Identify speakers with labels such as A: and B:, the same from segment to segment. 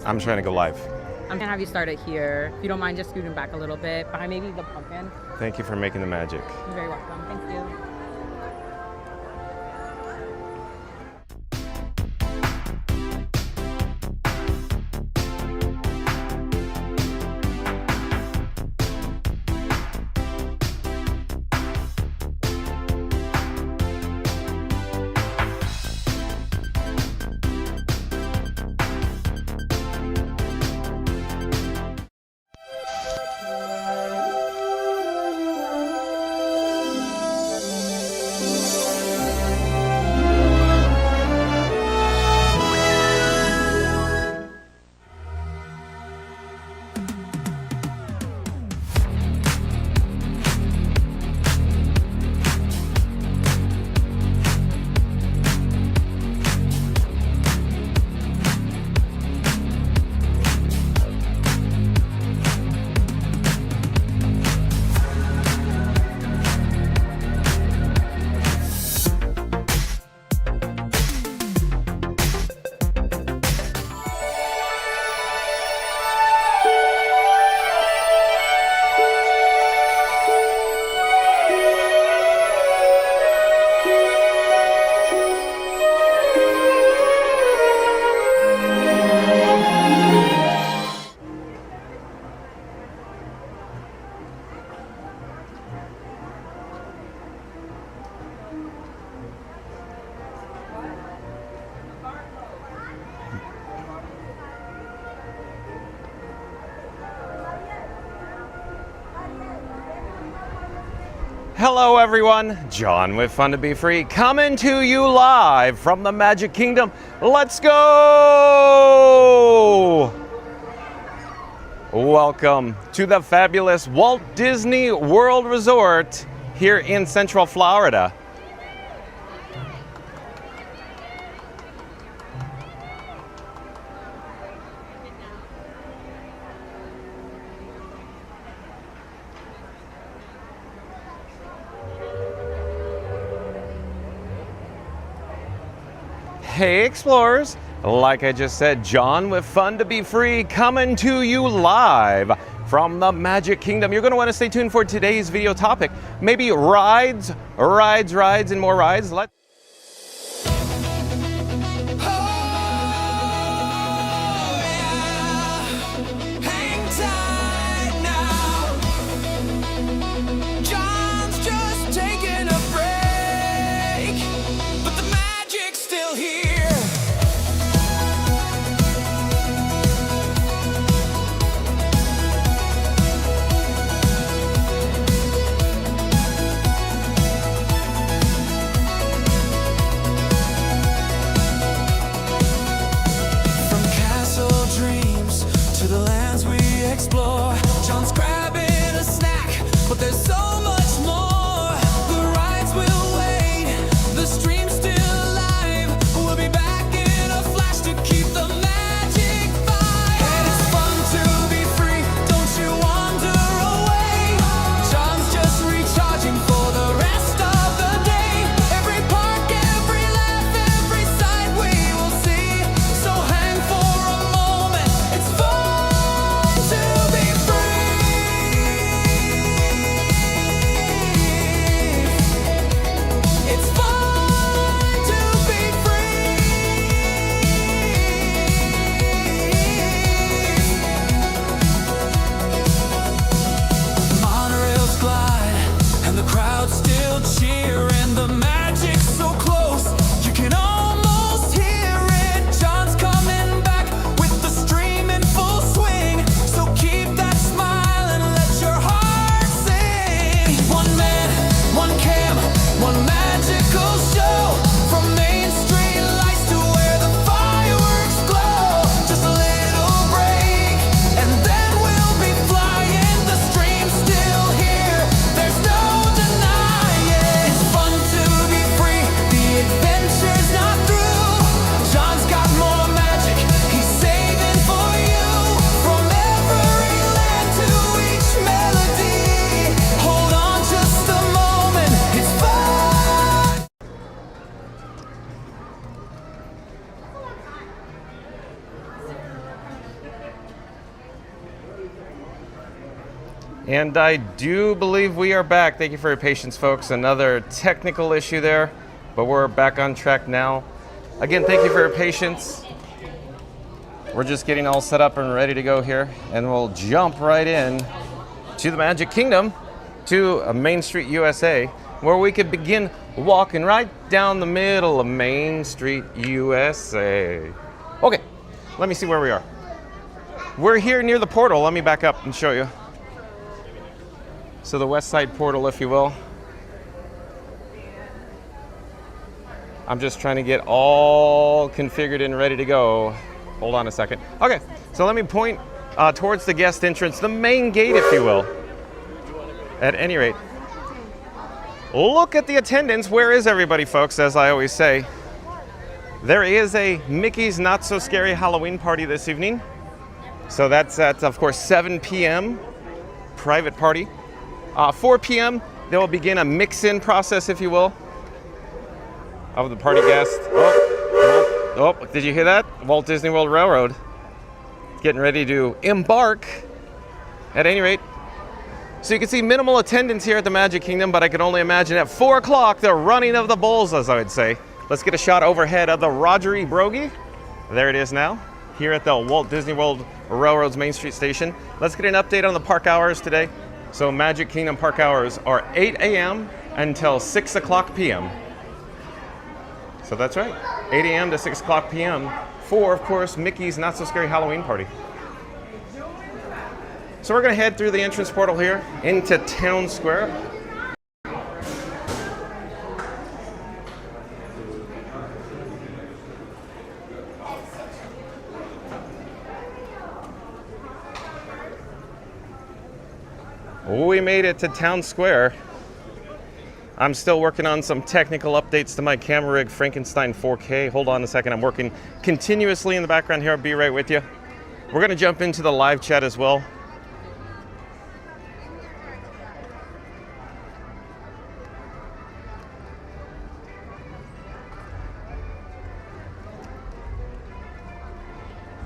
A: I'm trying to go live.
B: I'm gonna have you start it here. If you don't mind just scooting back a little bit, behind maybe the pumpkin.
A: Thank you for making the magic.
B: You're very welcome. Thank you.
A: Hello everyone, John with Fun to Be Free, coming to you live from the Magic Kingdom. Let's go! Welcome to the fabulous Walt Disney World Resort here in Central Florida. Hey explorers, like I just said, John with Fun to Be Free coming to you live from the Magic Kingdom. You're going to want to stay tuned for today's video topic. Maybe rides, and more rides. And I do believe we are back. Thank you for your patience, folks. Another technical issue there, but we're back on track now. Again, thank you for your patience. We're just getting all set up and ready to go here, and we'll jump right in to the Magic Kingdom, to Main Street, USA, where we could begin walking right down the middle of Main Street, USA. Okay, let me see where we are. We're here near the portal. Let me back up and show you. So the west side portal, if you will. I'm just trying to get all configured and ready to go. Hold on a second. Okay, so let me point towards the guest entrance, the main gate, if you will. At any rate, look at the attendance. Where is everybody, folks? As I always say, there is a Mickey's Not So Scary Halloween party this evening. So that's at, of course, 7 p.m. private party. 4 p.m. they will begin a mix-in process, if you will, of the party guests. Oh, did you hear that? Walt Disney World Railroad getting ready to embark. At any rate, so you can see minimal attendance here at the Magic Kingdom, but I can only imagine at 4 o'clock the running of the bulls, as I would say. Let's get a shot overhead of the Roger E. Brogy. There it is now, here at the Walt Disney World Railroad's Main Street Station. Let's get an update on the park hours today. So Magic Kingdom park hours are 8 a.m. until 6 o'clock p.m. So that's right, 8 a.m. to 6 o'clock p.m. for, of course, Mickey's Not So Scary Halloween party. So we're going to head through the entrance portal here into Town Square. We made it to Town Square. I'm still working on some technical updates to my camera rig, Frankenstein 4K. Hold on a second, I'm working continuously in the background here. I'll be right with you. We're going to jump into the live chat as well.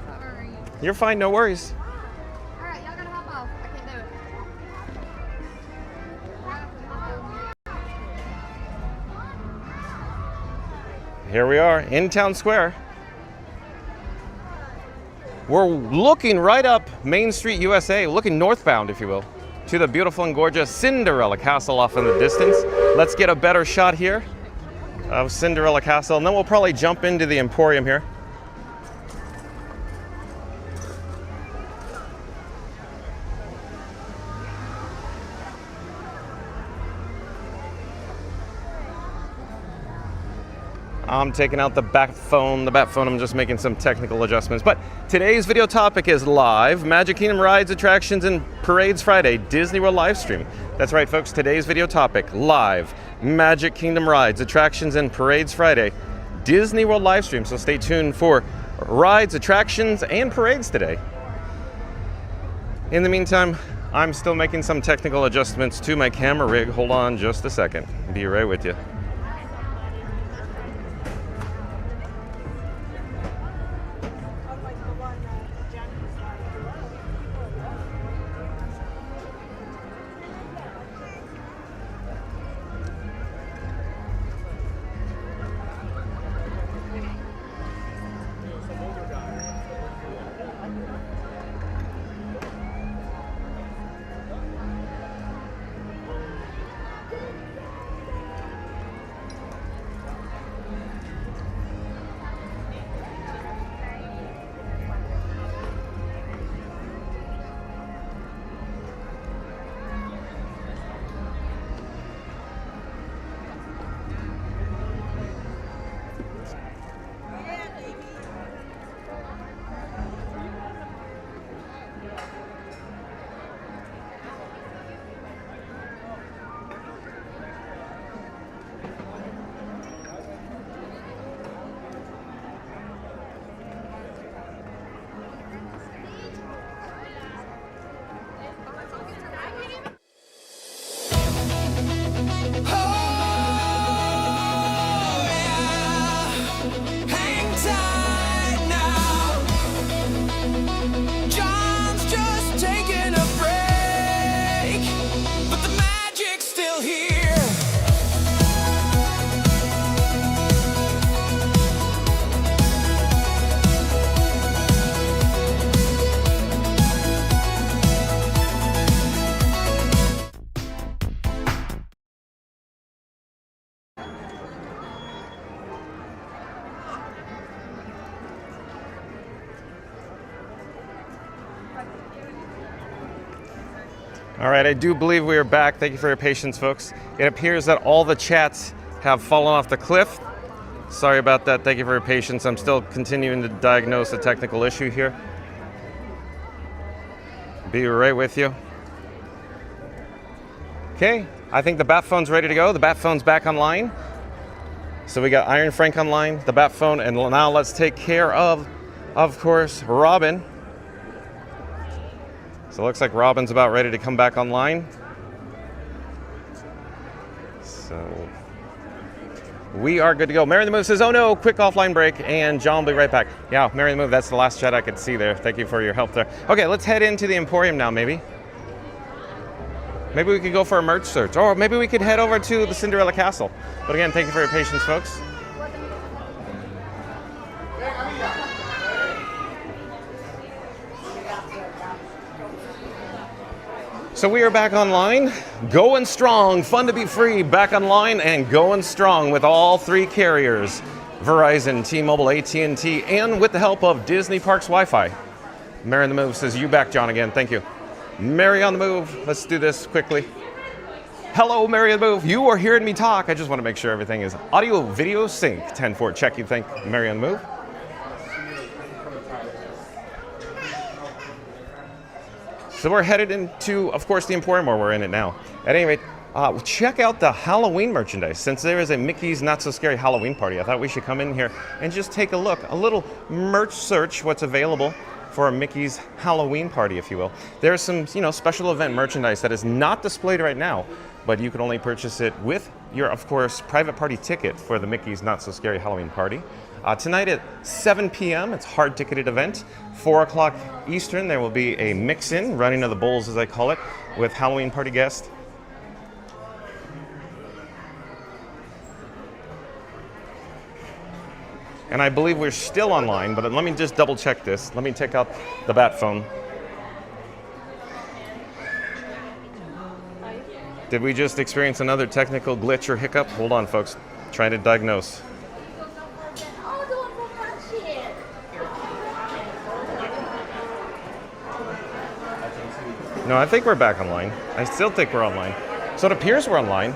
C: Sorry.
A: You're fine, no worries.
C: Alright, y'all gotta hop off. I can't do it.
A: Here we are in Town Square. We're looking right up Main Street, USA, looking northbound, if you will, to the beautiful and gorgeous Cinderella Castle off in the distance. Let's get a better shot here of Cinderella Castle, and then we'll probably jump into the Emporium here. I'm taking out the bat phone. I'm just making some technical adjustments. But today's video topic is live Magic Kingdom rides, attractions, and parades Friday, Disney World Livestream. That's right, folks. Today's video topic, live Magic Kingdom rides, attractions, and parades Friday, Disney World Livestream. So stay tuned for rides, attractions, and parades today. In the meantime, I'm still making some technical adjustments to my camera rig. Hold on just a second. Be right with you. All right, I do believe we are back. Thank you for your patience, folks. It appears that all the chats have fallen off the cliff. Sorry about that. Thank you for your patience. I'm still continuing to diagnose a technical issue here. Be right with you. Okay, I think the bat phone's ready to go. The bat phone's back online. So we got Iron Frank online, the bat phone, and now let's take care of course, Robin. So it looks like Robin's about ready to come back online. So we are good to go. Mary the Move says, oh no, quick offline break, and John will be right back. Yeah, Mary the Move, that's the last chat I could see there. Thank you for your help there. Okay, let's head into the Emporium now, maybe. Maybe we could go for a merch search, or maybe we could head over to the Cinderella Castle. But again, thank you for your patience, folks. So we are back online, going strong, fun to be free, back online and going strong with all three carriers, Verizon, T-Mobile, AT&T, and with the help of Disney Parks Wi-Fi. Mary on the Move says, you back, John, again, thank you. Mary on the Move, let's do this quickly. Hello, Mary on the Move, you are hearing me talk. I just want to make sure everything is audio, video, sync. 10-4, check, you think, Mary on the Move. So we're headed into, of course, the Emporium, or we're in it now. At any rate, check out the Halloween merchandise. Since there is a Mickey's Not So Scary Halloween party, I thought we should come in here and just take a look, a little merch search, what's available for a Mickey's Halloween party, if you will. There's some, special event merchandise that is not displayed right now, but you can only purchase it with your, of course, private party ticket for the Mickey's Not So Scary Halloween party. Tonight at 7 p.m., it's a hard ticketed event. 4 o'clock Eastern, there will be a mix-in, running of the bulls as I call it, with Halloween party guests. And I believe we're still online, but let me just double check this. Let me take out the bat phone. Did we just experience another technical glitch or hiccup? Hold on, folks. Trying to diagnose. No, I think we're back online. I still think we're online. So it appears we're online.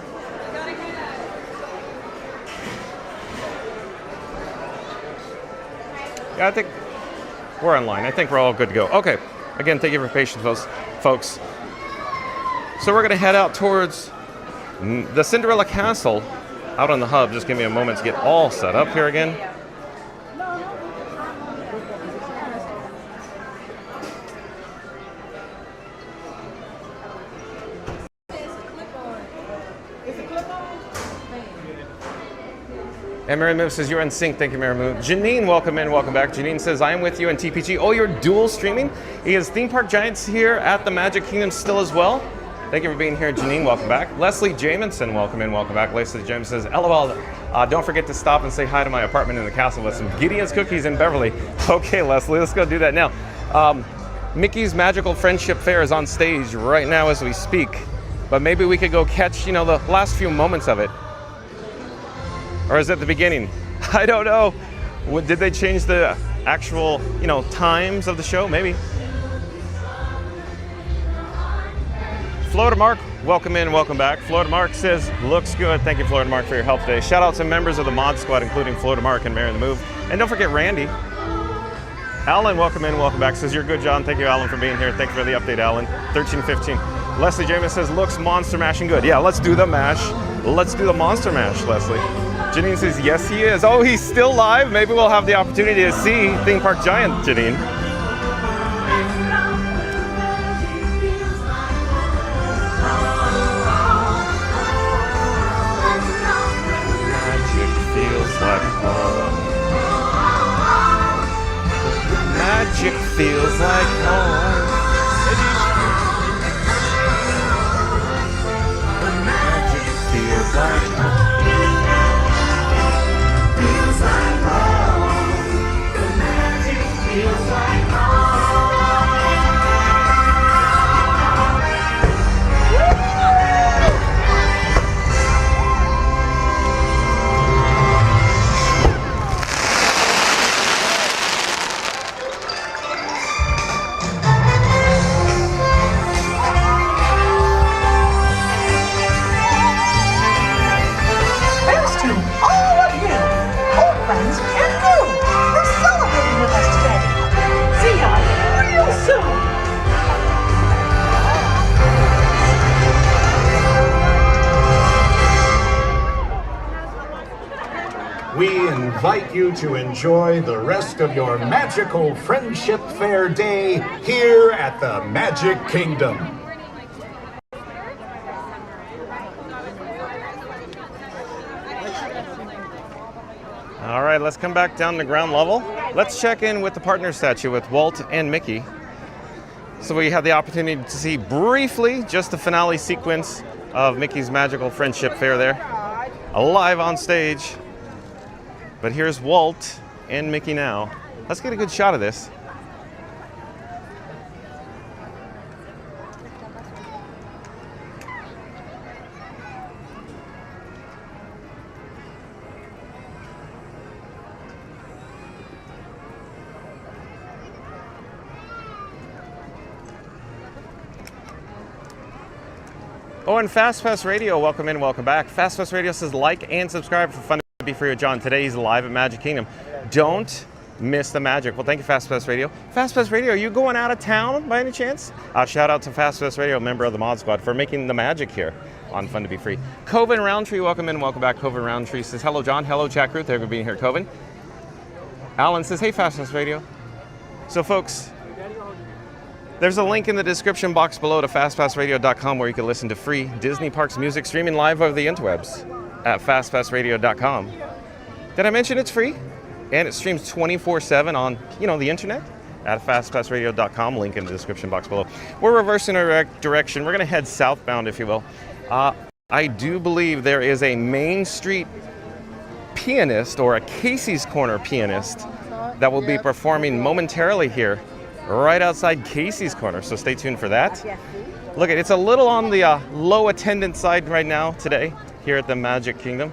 A: Yeah, I think we're online. I think we're all good to go. Okay. Again, thank you for your patience, folks. So we're going to head out towards the Cinderella Castle out on the hub. Just give me a moment to get all set up here again. And Mary Move says, you're in sync. Thank you, Mary Move. Janine, welcome in, welcome back. Janine says, I am with you in TPG. Oh, you're dual streaming? Is Theme Park Giants here at the Magic Kingdom still as well? Thank you for being here, Janine. Welcome back. Leslie Jamison, welcome in, welcome back. Leslie Jamison says, LOL, don't forget to stop and say hi to my apartment in the castle with some Gideon's cookies in Beverly. Okay, Leslie, let's go do that now. Mickey's Magical Friendship Fair is on stage right now as we speak, but maybe we could go catch, the last few moments of it. Or is it the beginning? I don't know. Did they change the actual, times of the show? Maybe. Florida Mark, welcome in, welcome back. Florida Mark says, looks good. Thank you, Florida Mark, for your help today. Shout out to members of the Mod Squad, including Florida Mark and Mary the Move. And don't forget Randy. Alan, welcome in, welcome back. Says, you're good, John. Thank you, Alan, for being here. Thank you for the update, Alan. 1315. Leslie James says, looks monster mashing good. Yeah, let's do the mash. Let's do the monster mash, Leslie. Janine says, yes, he is. Oh, he's still live? Maybe we'll have the opportunity to see Theme Park Giant, Janine. Magic feels like home. Magic feels like home. Magic feels like home.
D: invite you to enjoy the rest of your magical Friendship Fair day here at the Magic Kingdom.
A: All right, let's come back down to ground level. Let's check in with the partner statue with Walt and Mickey. So we had the opportunity to see briefly just the finale sequence of Mickey's Magical Friendship Fair there, live on stage. But here's Walt and Mickey now. Let's get a good shot of this. Oh, and Fast Pass Radio, welcome in, welcome back. Fast Pass Radio says like and subscribe for Fun to Be Free with John. Today he's live at Magic Kingdom. Don't miss the magic. Well, thank you, Fast Pass Radio. Fast Pass Radio, are you going out of town by any chance? Shout out to Fast Pass Radio, member of the Mod Squad, for making the magic here on Fun to Be Free. Coven Roundtree, welcome in, welcome back. Coven Roundtree says, hello, John. Hello, Chat Crew. Thank you for being here, Coven. Alan says, hey, Fast Pass Radio. So, folks, there's a link in the description box below to fastpassradio.com where you can listen to free Disney Parks music streaming live over the interwebs at fastpassradio.com. Did I mention it's free? And it streams 24/7 on, the internet at fastpassradio.com, link in the description box below. We're reversing our direction. We're going to head southbound, if you will. I do believe there is a Main Street pianist or a Casey's Corner pianist that will be performing momentarily here right outside Casey's Corner, so stay tuned for that. Look, it's a little on the low attendance side right now today here at the Magic Kingdom.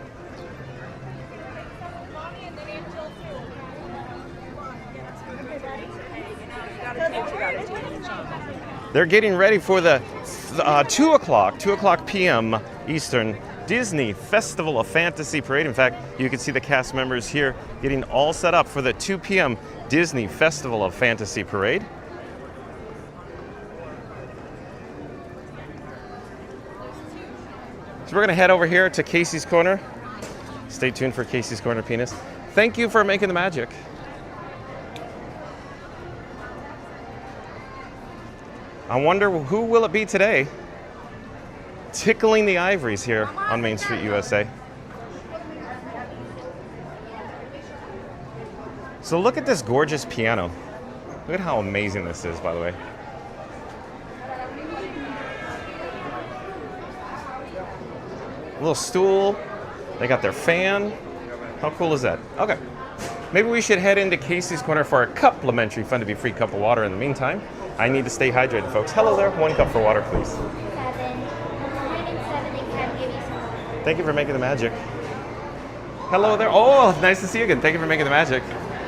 A: They're getting ready for the 2 o'clock p.m. Eastern Disney Festival of Fantasy Parade. In fact, you can see the cast members here getting all set up for the 2 p.m. Disney Festival of Fantasy Parade. So we're going to head over here to Casey's Corner. Stay tuned for Casey's Corner pianist. Thank you for making the magic. I wonder who will it be today tickling the ivories here on Main Street, USA. So look at this gorgeous piano. Look at how amazing this is, by the way. A little stool. They got their fan. How cool is that? Okay. Maybe we should head into Casey's Corner for a complimentary Fun to Be Free cup of water in the meantime. I need to stay hydrated, folks. Hello there. 1 cup for water, please.
C: 7. They can give you some.
A: Thank you for making the magic. Hello there. Oh, nice to see you again. Thank you for making the magic.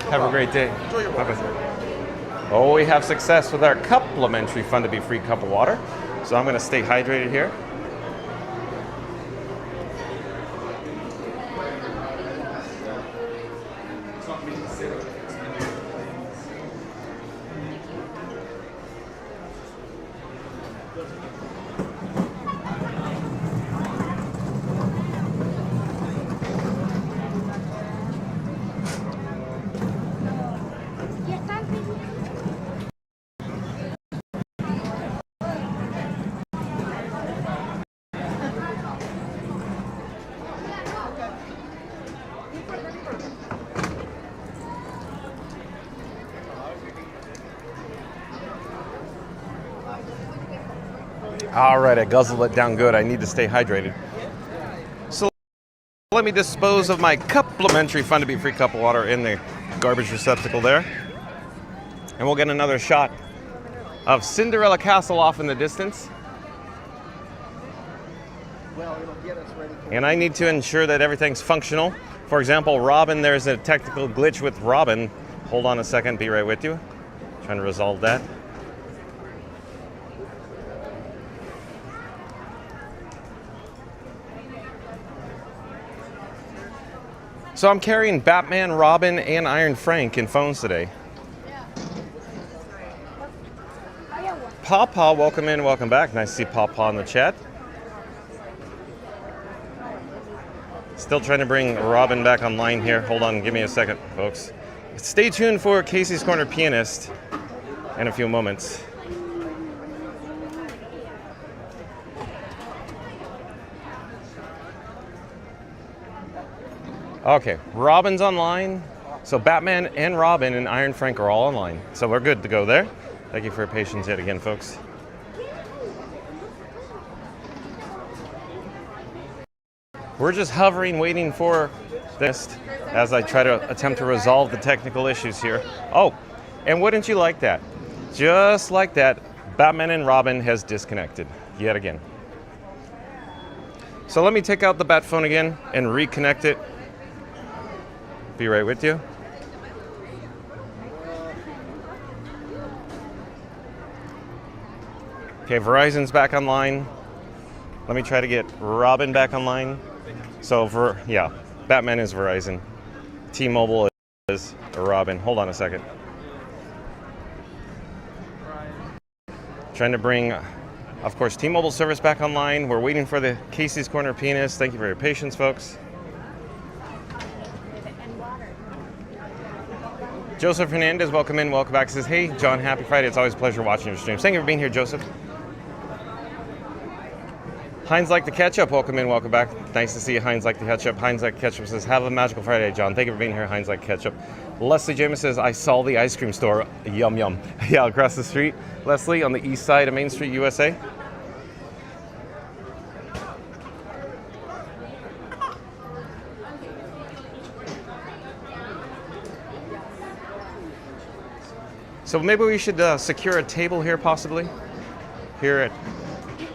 A: Have a great day. Enjoy your water. Oh, we have success with our complimentary Fun to Be Free cup of water. So I'm going to stay hydrated here. All right, I guzzled it down good. I need to stay hydrated. So let me dispose of my complimentary Fun to Be Free cup of water in the garbage receptacle there. And we'll get another shot of Cinderella Castle off in the distance. And I need to ensure that everything's functional. For example, Robin, there's a technical glitch with Robin. Hold on a second, be right with you. Trying to resolve that. So I'm carrying Batman, Robin, and Iron Frank in phones today. Pawpaw, welcome in, welcome back. Nice to see Pawpaw in the chat. Still trying to bring Robin back online here. Hold on, give me a second, folks. Stay tuned for Casey's Corner Pianist in a few moments. Okay, Robin's online. So Batman and Robin and Iron Frank are all online. So we're good to go there. Thank you for your patience yet again, folks. We're just hovering, waiting for this as I try to attempt to resolve the technical issues here. Oh, and wouldn't you like that? Just like that, Batman and Robin has disconnected yet again. So let me take out the bat phone again and reconnect it. Be right with you. Okay, Verizon's back online. Let me try to get Robin back online. So Batman is Verizon. T-Mobile is Robin. Hold on a second. Trying to bring, of course, T-Mobile service back online. We're waiting for the Casey's Corner Pianist. Thank you for your patience, folks. Joseph Hernandez, welcome in, welcome back. Says, hey, John, happy Friday. It's always a pleasure watching your streams. Thank you for being here, Joseph. Heinz Like the Ketchup, welcome in, welcome back. Nice to see you, Heinz Like the Ketchup. Heinz Like the Ketchup says, have a magical Friday, John. Thank you for being here, Heinz Like Ketchup. Leslie James says, I saw the ice cream store. Yum, yum. Yeah, across the street. Leslie, on the east side of Main Street, USA. So maybe we should secure a table here, possibly. Here at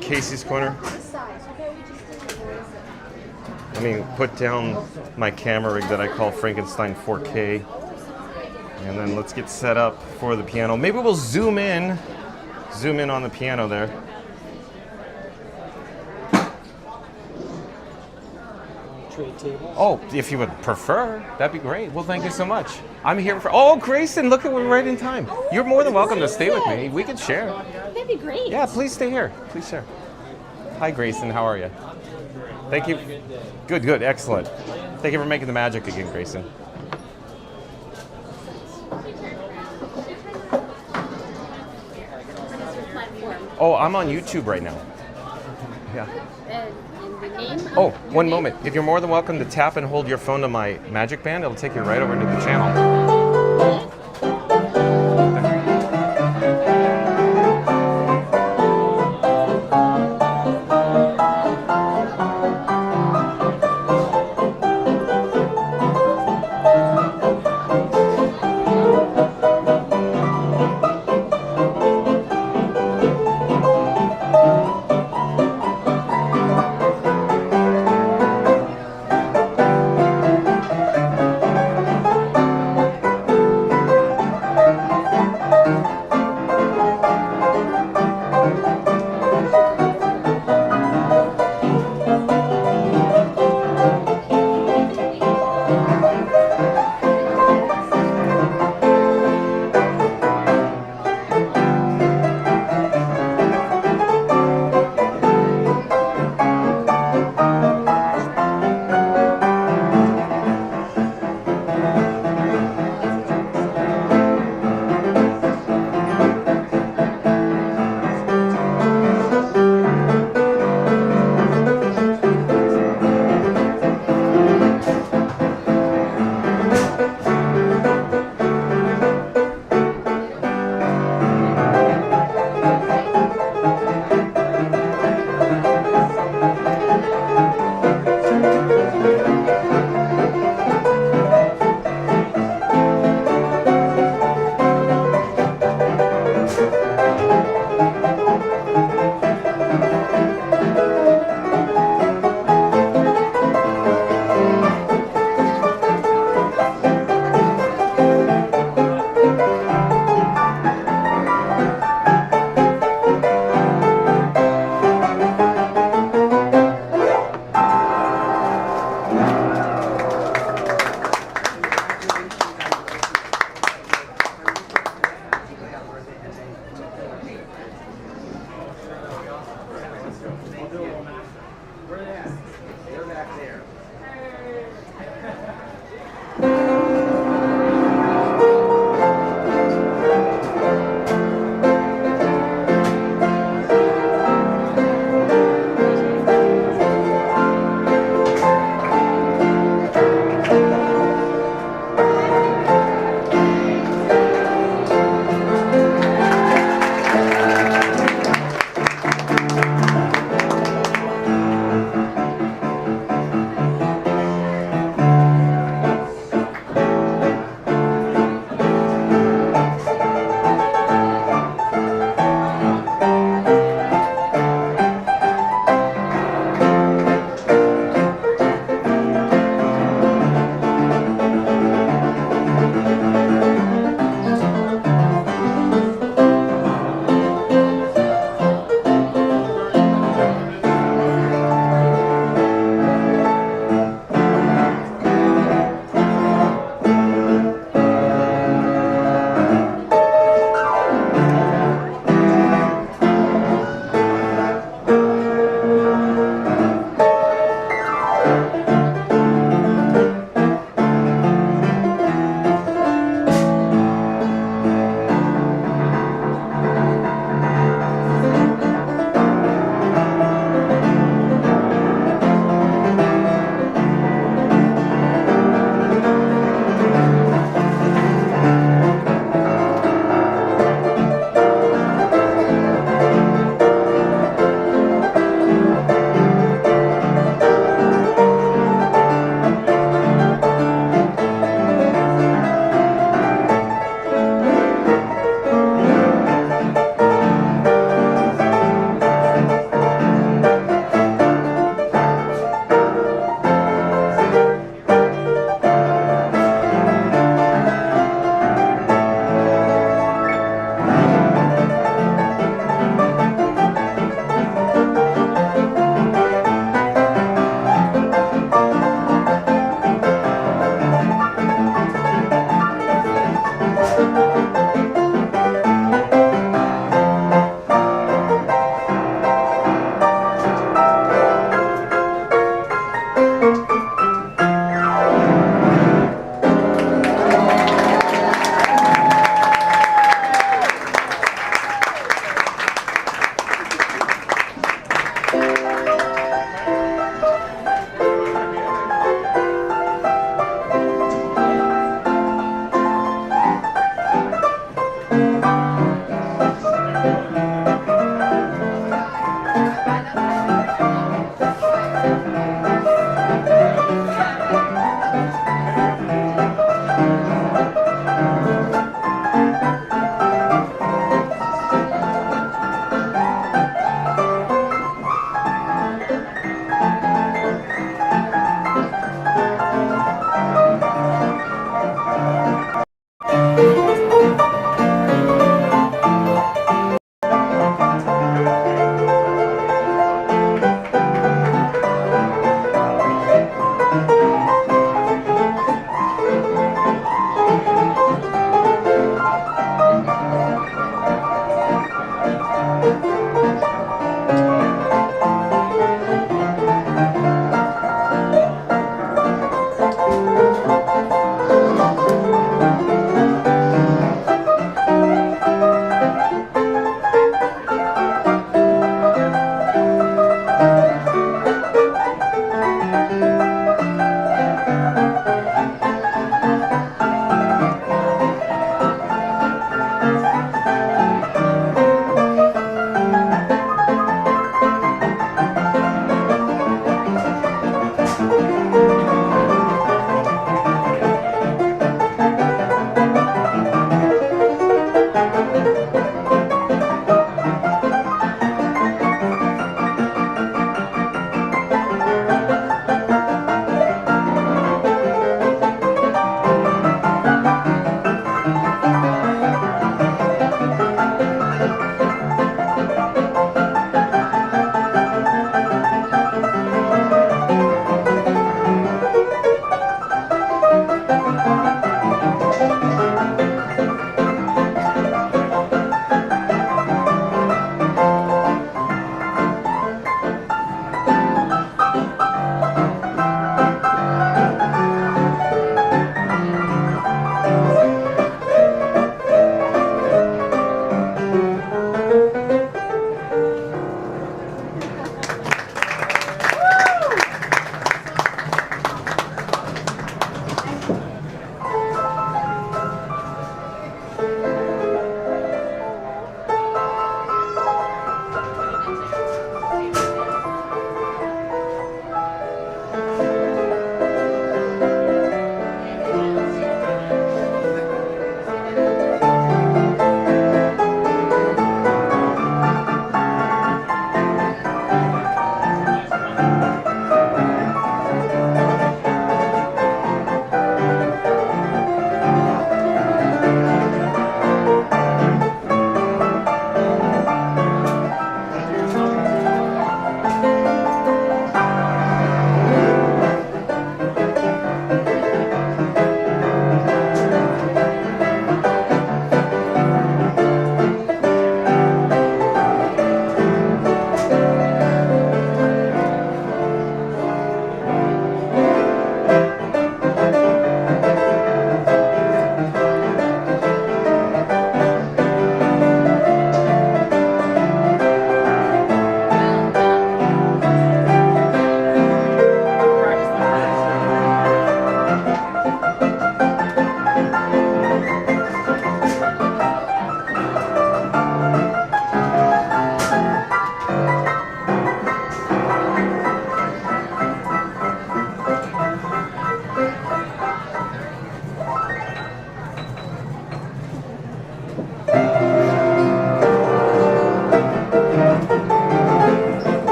A: Casey's Corner. Let me put down my camera rig that I call Frankenstein 4K. And then let's get set up for the piano. Maybe we'll zoom in on the piano there.
E: Trade tables.
A: Oh, if you would prefer, that'd be great. Well, thank you so much. I'm here for, oh, Grayson, look at we're right in time. You're more than welcome to stay with me. We can share.
C: That'd be great.
A: Yeah, please stay here. Please share. Hi, Grayson. How are you? Thank you. Good, good. Excellent. Thank you for making the magic again, Grayson. Oh, I'm on YouTube right now. Yeah.
C: And the name?
A: Oh, one moment. If you're more than welcome to tap and hold your phone to my magic band, it'll take you right over to the channel.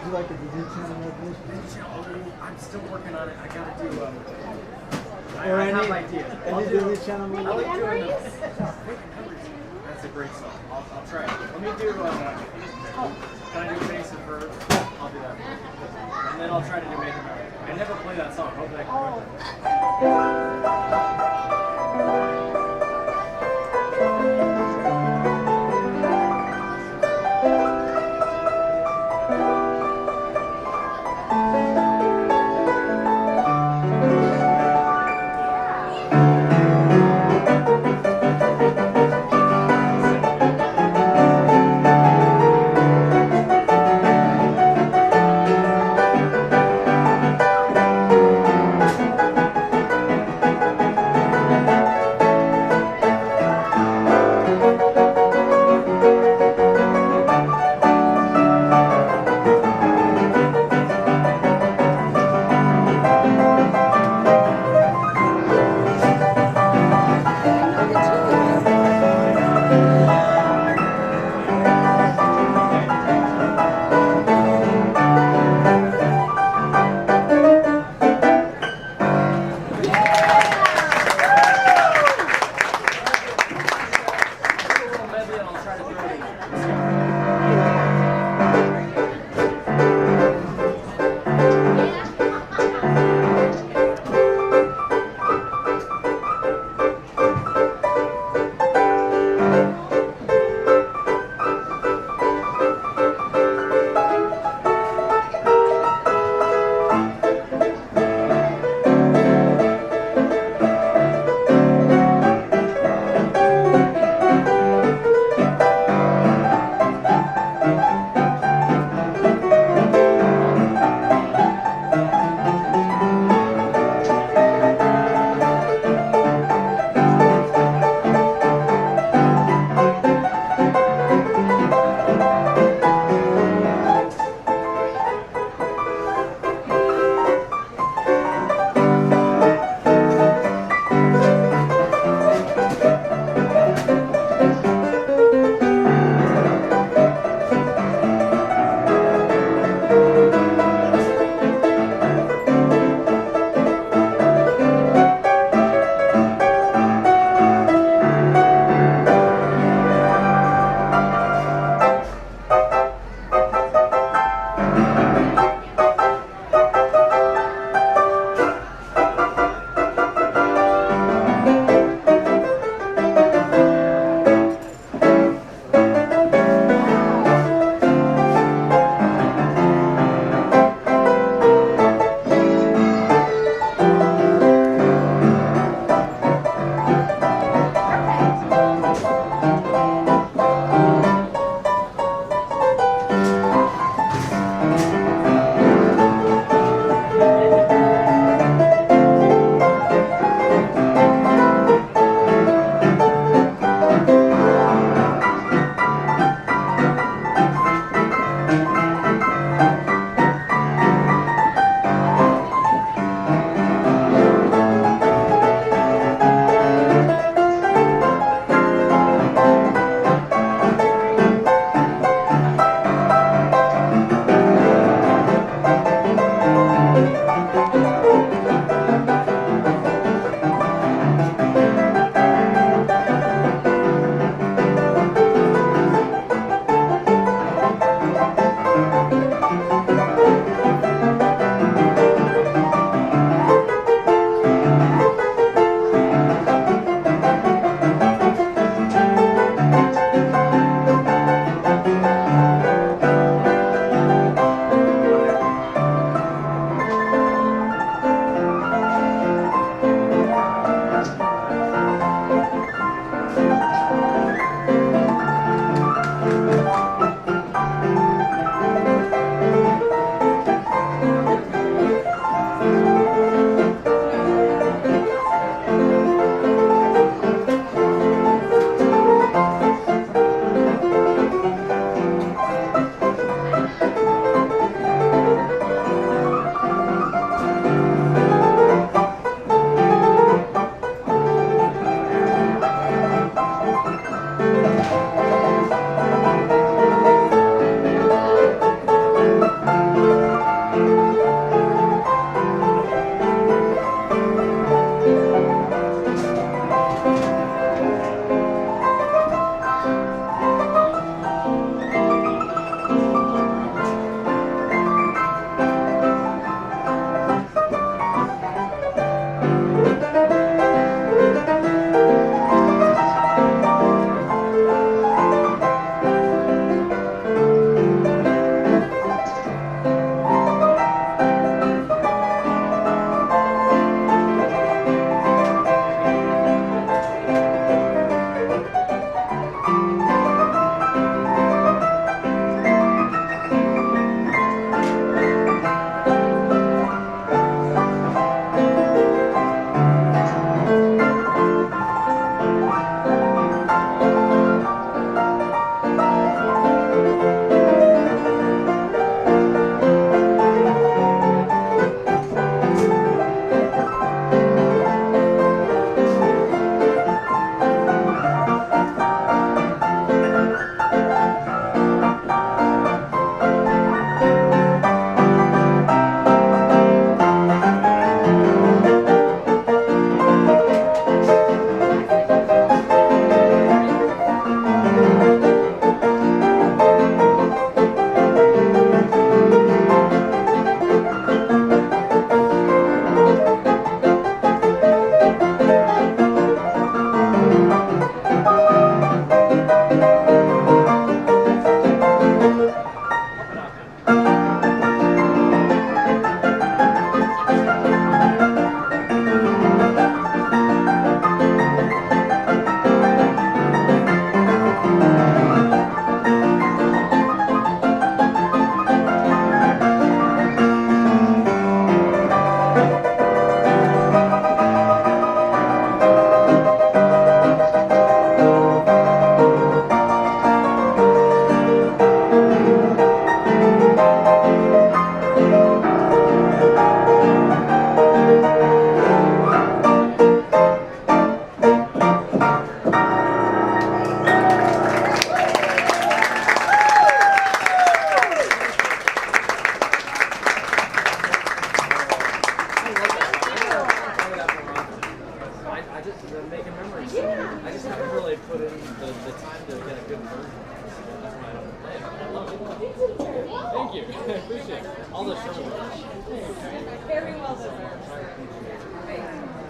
E: you like the Disney Channel recognition?
F: I'm still working on it. I gotta do.
E: Or
F: I have
E: any
F: ideas.
E: Disney Channel
C: Making
E: movie?
C: memories?
F: That's a great song. I'll try it. Let me do. Can I do Basic first? I'll do that. And then I'll try to do Make America. I never play that song. Hopefully I can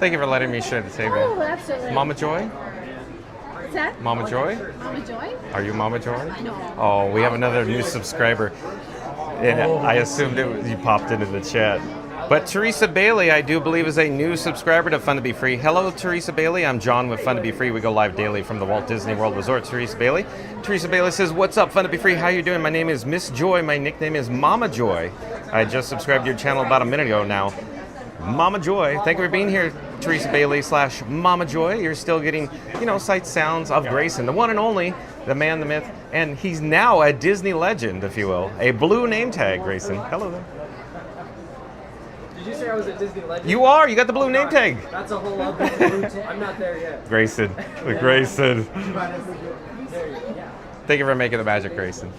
A: Thank you for letting me share the table.
C: Oh, absolutely.
A: Mama Joy?
C: What's that?
A: Mama Joy?
C: Mama Joy?
A: Are you Mama Joy?
C: No.
A: Oh, we have another new subscriber. And I assumed you popped into the chat. But Teresa Bailey, I do believe, is a new subscriber to Fun to Be Free. Hello, Teresa Bailey. I'm John with Fun to Be Free. We go live daily from the Walt Disney World Resort. Teresa Bailey. Teresa Bailey says, "What's up, Fun to Be Free? How you doing? My name is Miss Joy. My nickname is Mama Joy. I just subscribed to your channel about a minute ago now. Mama Joy. Thank you for being here, Teresa Bailey / Mama Joy. You're still getting, sights, sounds of Grayson, the one and only, the man, the myth, and he's now a Disney legend, if you will. A blue name tag, Grayson. Hello there.
F: Did you say I was a Disney legend?
A: You are. You got the blue name tag.
F: That's a whole other thing. I'm not there yet.
A: Grayson. The Grayson.
F: There you go.
A: Thank you for making the magic, Grayson.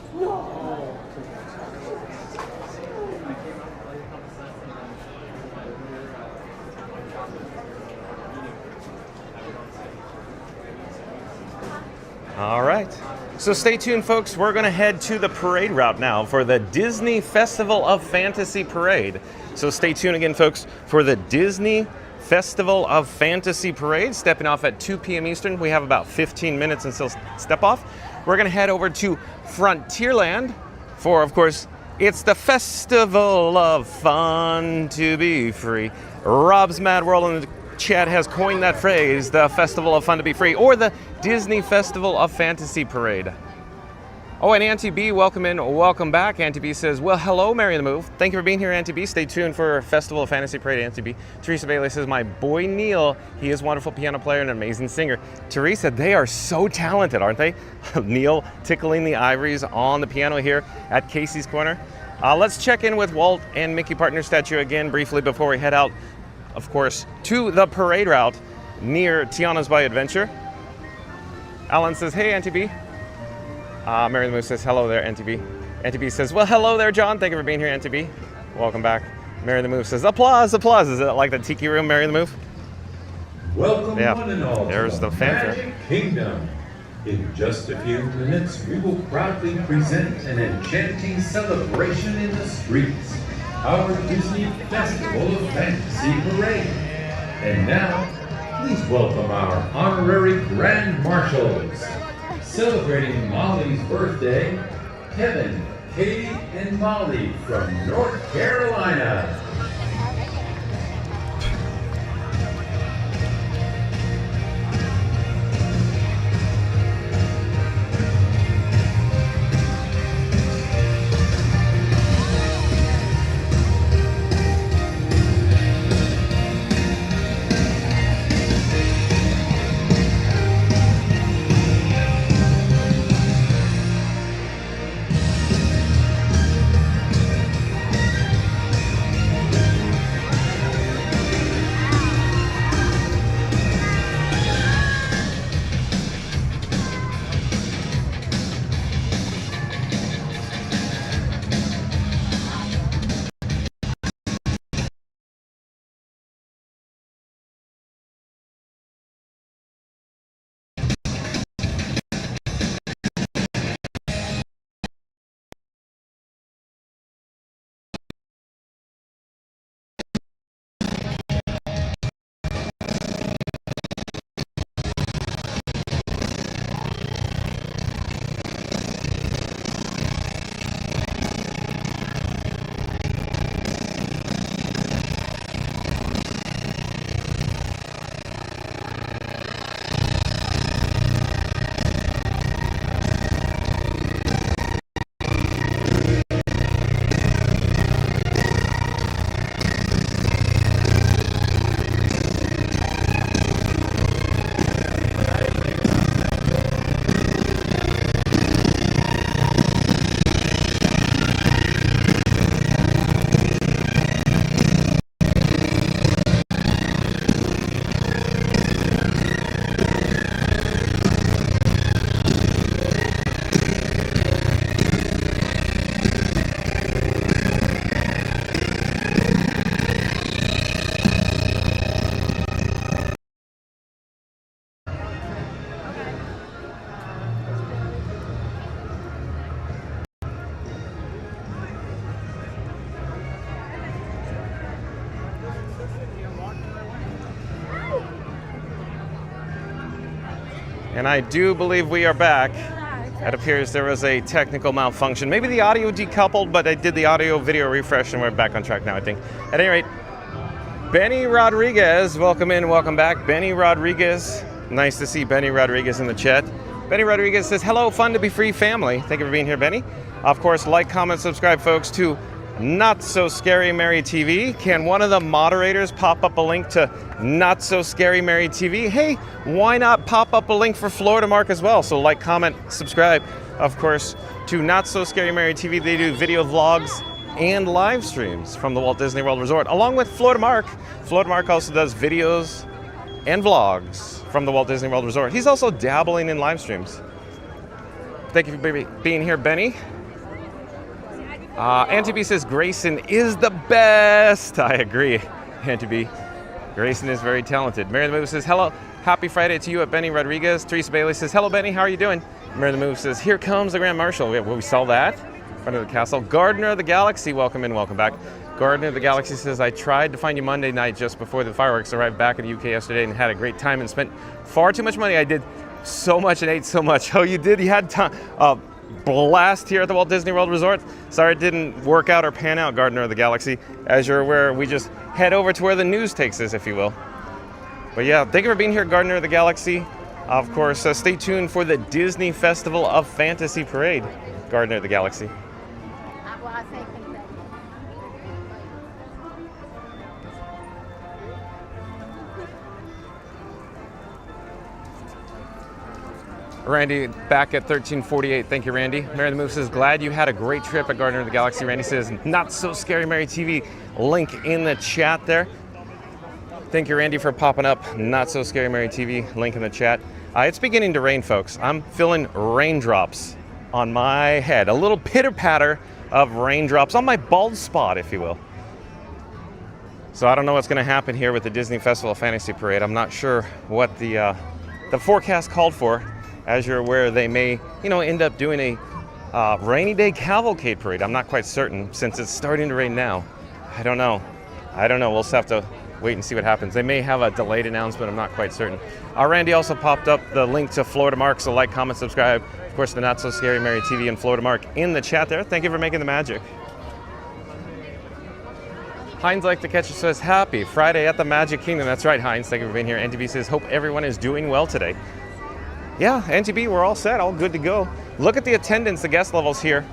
A: All right. So stay tuned, folks. We're going to head to the parade route now for the Disney Festival of Fantasy Parade. So stay tuned again, folks, for the Disney Festival of Fantasy Parade, stepping off at 2 p.m. Eastern. We have about 15 minutes until step off. We're going to head over to Frontierland for, of course, it's the Festival of Fun to Be Free. Rob's Mad World in the chat has coined that phrase, the Festival of Fun to Be Free, or the Disney Festival of Fantasy Parade. Oh, and Auntie B, welcome in, welcome back. Auntie B says, well, hello, Mary the Move. Thank you for being here, Auntie B. Stay tuned for Festival of Fantasy Parade, Auntie B. Teresa Bailey says, my boy Neil, he is a wonderful piano player and an amazing singer. Teresa, they are so talented, aren't they? Neil tickling the ivories on the piano here at Casey's Corner. Let's check in with Walt and Mickey Partner statue again briefly before we head out, of course, to the parade route near Tiana's Bayou Adventure. Alan says, hey, Auntie B. Mary the Moose says, hello there, Auntie B. Auntie B says, well, hello there, John. Thank you for being here, Auntie B. Welcome back. Mary the Moose says, applause, applause. Is it like the tiki room, Mary the Moose?
G: Welcome,
A: Yeah.
G: one and all,
A: There's
G: to
A: the fanfare.
G: Magic Kingdom. In just a few minutes, we will proudly present an enchanting celebration in the streets, our Disney Festival of Fantasy Parade. And now, please welcome our honorary Grand Marshals. Celebrating Molly's birthday, Kevin, Katie, and Molly from North Carolina.
A: And I do believe we are back. It appears there was a technical malfunction. Maybe the audio decoupled, but I did the audio video refresh and we're back on track now, I think. At any rate, Benny Rodriguez, welcome in, welcome back. Benny Rodriguez, nice to see Benny Rodriguez in the chat. Benny Rodriguez says, hello, Fun to Be Free family. Thank you for being here, Benny. Of course, like, comment, subscribe, folks, to Not So Scary Mary TV. Can one of the moderators pop up a link to Not So Scary Mary TV? Hey, why not pop up a link for Florida Mark as well? So like, comment, subscribe, of course, to Not So Scary Mary TV. They do video vlogs and live streams from the Walt Disney World Resort, along with Florida Mark. Florida Mark also does videos and vlogs from the Walt Disney World Resort. He's also dabbling in live streams. Thank you for being here, Benny. Auntie B says Grayson is the best. I agree, Auntie B. Grayson is very talented. Mary the Move says hello. Happy Friday to you at Benny Rodriguez. Teresa Bailey says hello, Benny. How are you doing? Mary the Move says here comes the Grand Marshal. We saw that in front of the castle. Gardener of the Galaxy, welcome in, welcome back. Gardener of the Galaxy says I tried to find you Monday night just before the fireworks. Arrived back in the UK yesterday and had a great time and spent far too much money. I did so much and ate so much. Oh, you did? You had time. Blast here at the Walt Disney World Resort. Sorry it didn't work out or pan out, Gardener of the Galaxy. As you're aware, we just head over to where the news takes us, if you will. But yeah, thank you for being here, Gardener of the Galaxy. Of course, stay tuned for the Disney Festival of Fantasy Parade, Gardener of the Galaxy. Randy back at 1348. Thank you, Randy. Mary the Move says, glad you had a great trip at Gardener of the Galaxy. Randy says, Not So Scary Mary TV. Link in the chat there. Thank you, Randy, for popping up. Not So Scary Mary TV. Link in the chat. It's beginning to rain, folks. I'm feeling raindrops on my head. A little pitter-patter of raindrops on my bald spot, if you will. So I don't know what's going to happen here with the Disney Festival of Fantasy Parade. I'm not sure what the forecast called for. As you're aware, they may, end up doing a rainy day cavalcade parade. I'm not quite certain since it's starting to rain now. I don't know. We'll just have to wait and see what happens. They may have a delayed announcement. I'm not quite certain. Randy also popped up the link to Florida Mark, so like, comment, subscribe. Of course, the Not So Scary Mary TV and Florida Mark in the chat there. Thank you for making the magic. Heinz Like to Catch It says, happy Friday at the Magic Kingdom. That's right, Heinz. Thank you for being here. NTV says, hope everyone is doing well today. Yeah, NTB, we're all set, all good to go. Look at the attendance, the guest levels here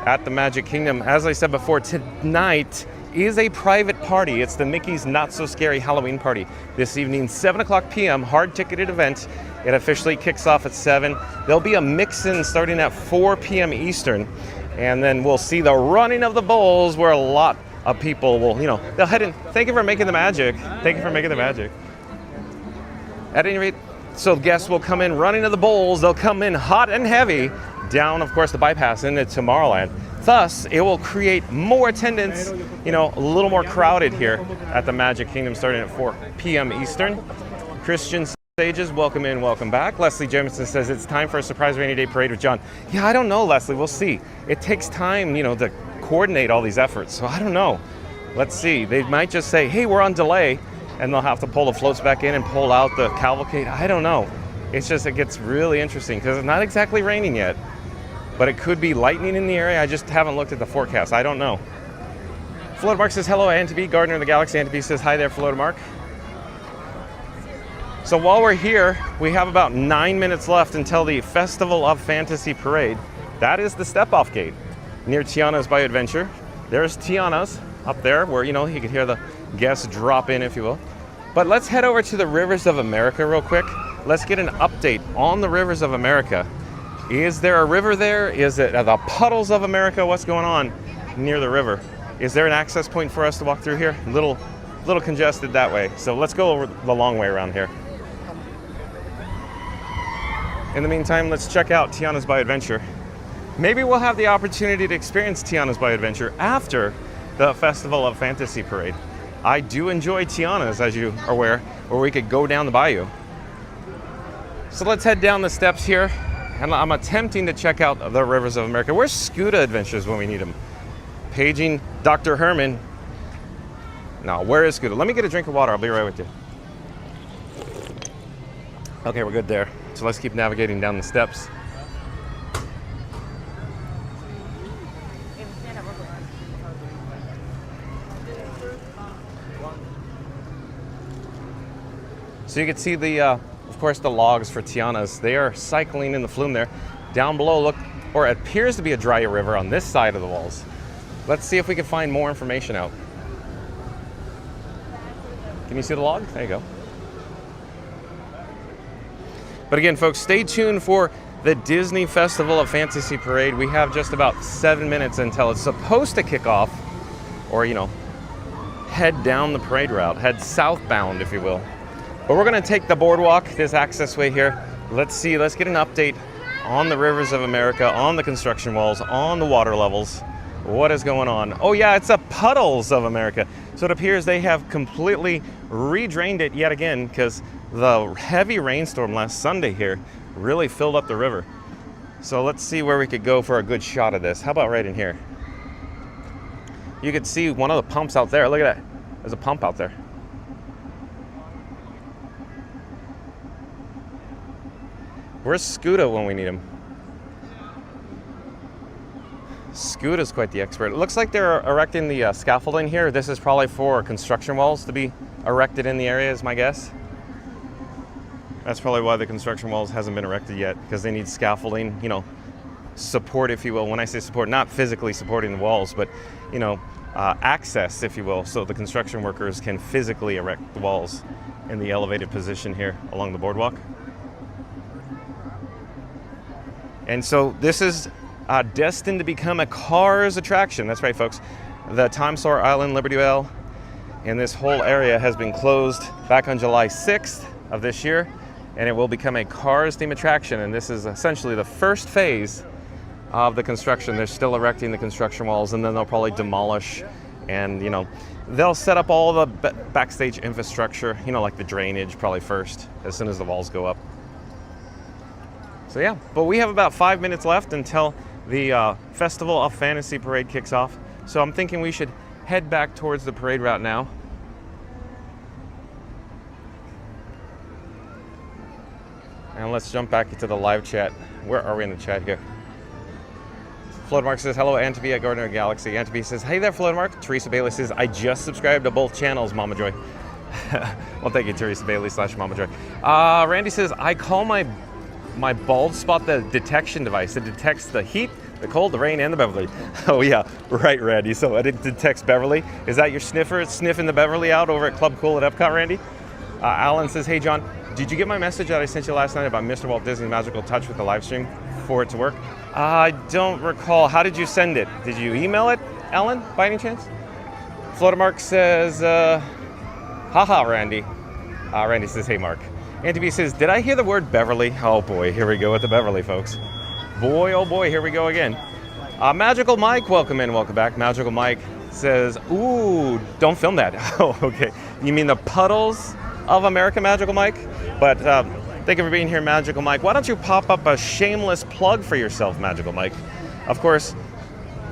A: at the Magic Kingdom. As I said before, tonight is a private party. It's the Mickey's Not So Scary Halloween Party. This evening, 7 o'clock p.m., hard-ticketed event. It officially kicks off at 7. There'll be a mix-in starting at 4 p.m. Eastern. And then we'll see the running of the bulls where a lot of people will, they'll head in. Thank you for making the magic. Thank you for making the magic. At any rate, so guests will come in running to the bowls. They'll come in hot and heavy down, of course, the bypass into Tomorrowland. Thus, it will create more attendance, a little more crowded here at the Magic Kingdom starting at 4 p.m. Eastern. Christian Sages, welcome in, welcome back. Leslie Jemison says it's time for a surprise rainy day parade with John. Yeah, I don't know, Leslie. We'll see. It takes time, to coordinate all these efforts. So I don't know. Let's see. They might just say, hey, we're on delay. And they'll have to pull the floats back in and pull out the cavalcade. I don't know. It's just, it gets really interesting because it's not exactly raining yet, but it could be lightning in the area. I just haven't looked at the forecast. I don't know. Florida Mark says, hello, Auntie B. Gardener of the Galaxy. Auntie B says, hi there, Florida Mark. So while we're here, we have about 9 minutes left until the Festival of Fantasy Parade. That is the step-off gate near Tiana's Bayou Adventure. There's Tiana's up there where, you can hear the guests drop in, if you will. But let's head over to the Rivers of America real quick. Let's get an update on the Rivers of America. Is there a river there? Is it the puddles of America? What's going on near the river? Is there an access point for us to walk through here? Little congested that way. So let's go over the long way around here. In the meantime, let's check out Tiana's Bayou Adventure. Maybe we'll have the opportunity to experience Tiana's Bayou Adventure after the Festival of Fantasy Parade. I do enjoy Tiana's, as you are aware, where we could go down the bayou. So let's head down the steps here, and I'm attempting to check out the Rivers of America. Where's Scuda Adventures when we need them? Paging Dr. Herman. No, where is Scuda? Let me get a drink of water. I'll be right with you. Okay, we're good there. So let's keep navigating down the steps. So you can see the, of course, the logs for Tiana's. They are cycling in the flume there. Down below, look, or it appears to be a dry river on this side of the walls. Let's see if we can find more information out. Can you see the log? There you go. But again, folks, stay tuned for the Disney Festival of Fantasy Parade. We have just about 7 minutes until it's supposed to kick off, or, you know, head down the parade route, head southbound, if you will. But we're going to take the boardwalk, this access way here. Let's get an update on the rivers of America, on the construction walls, on the water levels. What is going on? Oh yeah, it's the puddles of America. So it appears they have completely re-drained it yet again because the heavy rainstorm last Sunday here really filled up the river. So let's see where we could go for a good shot of this. How about right in here? You could see one of the pumps out there. Look at that. There's a pump out there. Where's Scooter when we need him? Scooter's quite the expert. It looks like they're erecting the scaffolding here. This is probably for construction walls to be erected in the area, is my guess. That's probably why the construction walls hasn't been erected yet, because they need scaffolding, you know, support, if you will. When I say support, not physically supporting the walls, but, you know, access, if you will, so the construction workers can physically erect the walls in the elevated position here along the boardwalk. And so this is destined to become a Cars attraction. That's right, folks. The Tom Sawyer Island, Liberty Belle, and this whole area has been closed back on July 6th of this year, and it will become a Cars-themed attraction. And this is essentially the first phase of the construction. They're still erecting the construction walls, and then they'll probably demolish, and, you know, they'll set up all the backstage infrastructure, you know, like the drainage probably first, as soon as the walls go up. So yeah, but we have about 5 minutes left until the Festival of Fantasy Parade kicks off. So I'm thinking we should head back towards the parade route now. And let's jump back into the live chat. Where are we in the chat here? Floodmark says, hello, Antony at Gardner Galaxy. Antony says, hey there, Floodmark. Teresa Bailey says, I just subscribed to both channels, Mama Joy. Well, thank you, Teresa Bailey / Mama Joy. Randy says, I call my bald spot the detection device. It detects the heat, the cold, the rain, and the Beverly. Oh yeah, right, Randy. So it detects Beverly. Is that your sniffer? It's sniffing the Beverly out over at Club Cool at Epcot, Randy? Alan says, hey John, did you get my message that I sent you last night about Mr. Walt Disney's Magical Touch with the live stream for it to work? I don't recall. How did you send it? Did you email it, Alan, by any chance? Floatermark says, haha, Randy. Randy says, hey, Mark. Andy says, did I hear the word Beverly? Oh boy, here we go with the Beverly, folks. Boy, oh boy, here we go again. Magical Mike, welcome in, welcome back. Magical Mike says, ooh, don't film that. Oh, okay. You mean the puddles of America, Magical Mike? But thank you for being here, Magical Mike. Why don't you pop up a shameless plug for yourself, Magical Mike? Of course,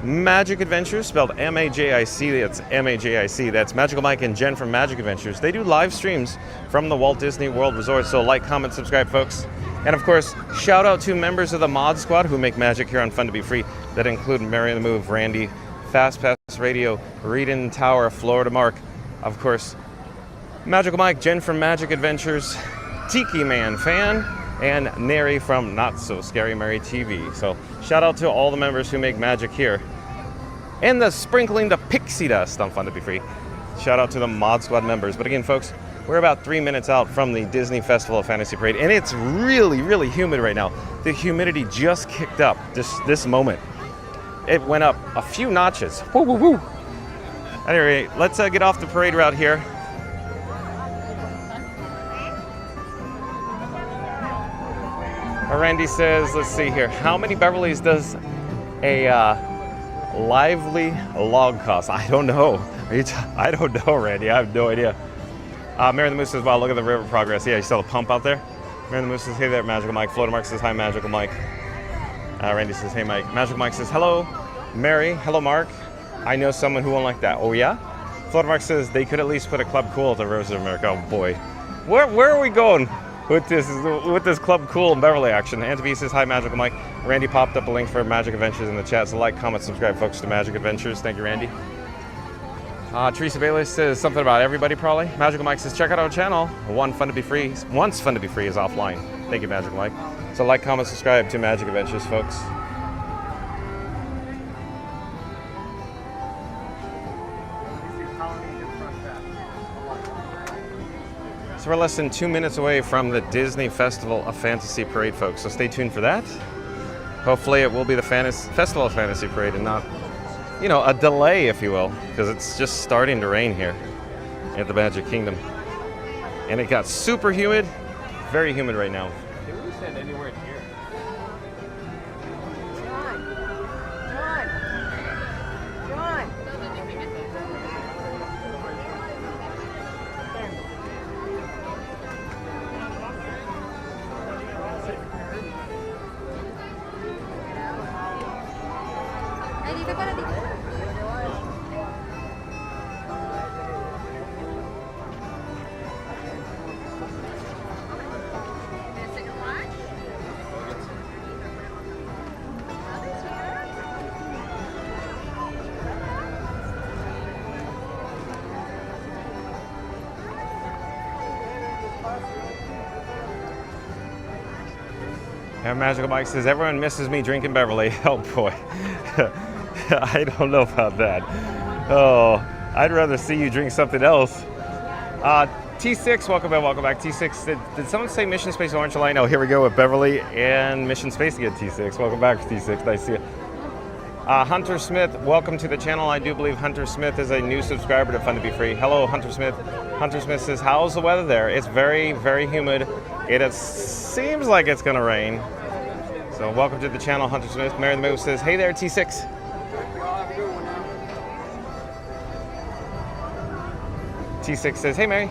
A: Magic Adventures, spelled M-A-J-I-C, that's M-A-J-I-C. That's Magical Mike and Jen from Magic Adventures. They do live streams from the Walt Disney World Resort, so like, comment, subscribe, folks. And of course, shout out to members of the Mod Squad who make magic here on Fun to Be Free. That include Mary the Move, Randy, Fast Pass Radio, Reedon Tower, Florida Mark. Of course, Magical Mike, Jen from Magic Adventures, Tiki Man fan, and Neri from Not So Scary Mary TV. So shout out to all the members who make magic here. And the sprinkling the pixie dust on Fun to Be Free. Shout out to the Mod Squad members. But again, folks, we're about 3 minutes out from the Disney Festival of Fantasy Parade, and it's really, really humid right now. The humidity just kicked up this moment. It went up a few notches. Woo, woo, woo. Anyway, let's get off the parade route here. Randy says, let's see here. How many Beverlys does a lively log cost? I don't know. I don't know, Randy. I have no idea. Mary the Moose says, wow, look at the river progress. Yeah, you saw the pump out there? Mary the Moose says, hey there, Magical Mike. Floater Mark says, hi, Magical Mike. Randy says, hey, Mike. Magical Mike says, hello, Mary. Hello, Mark. I know someone who won't like that. Oh, yeah? Floater Mark says, they could at least put a Club Cool at the Rivers of America. Oh, boy. Where are we going? with this Club Cool in Beverly action. Anthony says, hi, Magical Mike. Randy popped up a link for Magic Adventures in the chat, so like, comment, subscribe, folks, to Magic Adventures. Thank you, Randy. Teresa Bailey says something about everybody, probably. Magical Mike says, check out our channel. Once Fun to Be Free is offline. Thank you, Magical Mike. So like, comment, subscribe to Magic Adventures, folks. So we're less than 2 minutes away from the Disney Festival of Fantasy Parade, folks. So stay tuned for that. Hopefully it will be the Festival of Fantasy Parade and not, you know, a delay, if you will, because it's just starting to rain here at the Magic Kingdom. And it got super humid, very humid right now.
F: Can we stand anywhere in here?
A: And Magical Mike says, everyone misses me drinking Beverly. Oh boy. I don't know about that. Oh, I'd rather see you drink something else. T6, welcome back. T6, did someone say Mission Space Orange Line? Oh, here we go with Beverly and Mission Space again, T6. Welcome back, T6, nice to see you. Hunter Smith, welcome to the channel. I do believe Hunter Smith is a new subscriber to Fun to Be Free. Hello, Hunter Smith. Hunter Smith says, how's the weather there? It's very, very humid. It seems like it's gonna rain. So welcome to the channel, Hunter Smith. Mary the Move says, hey there, T6. T6 says, hey Mary.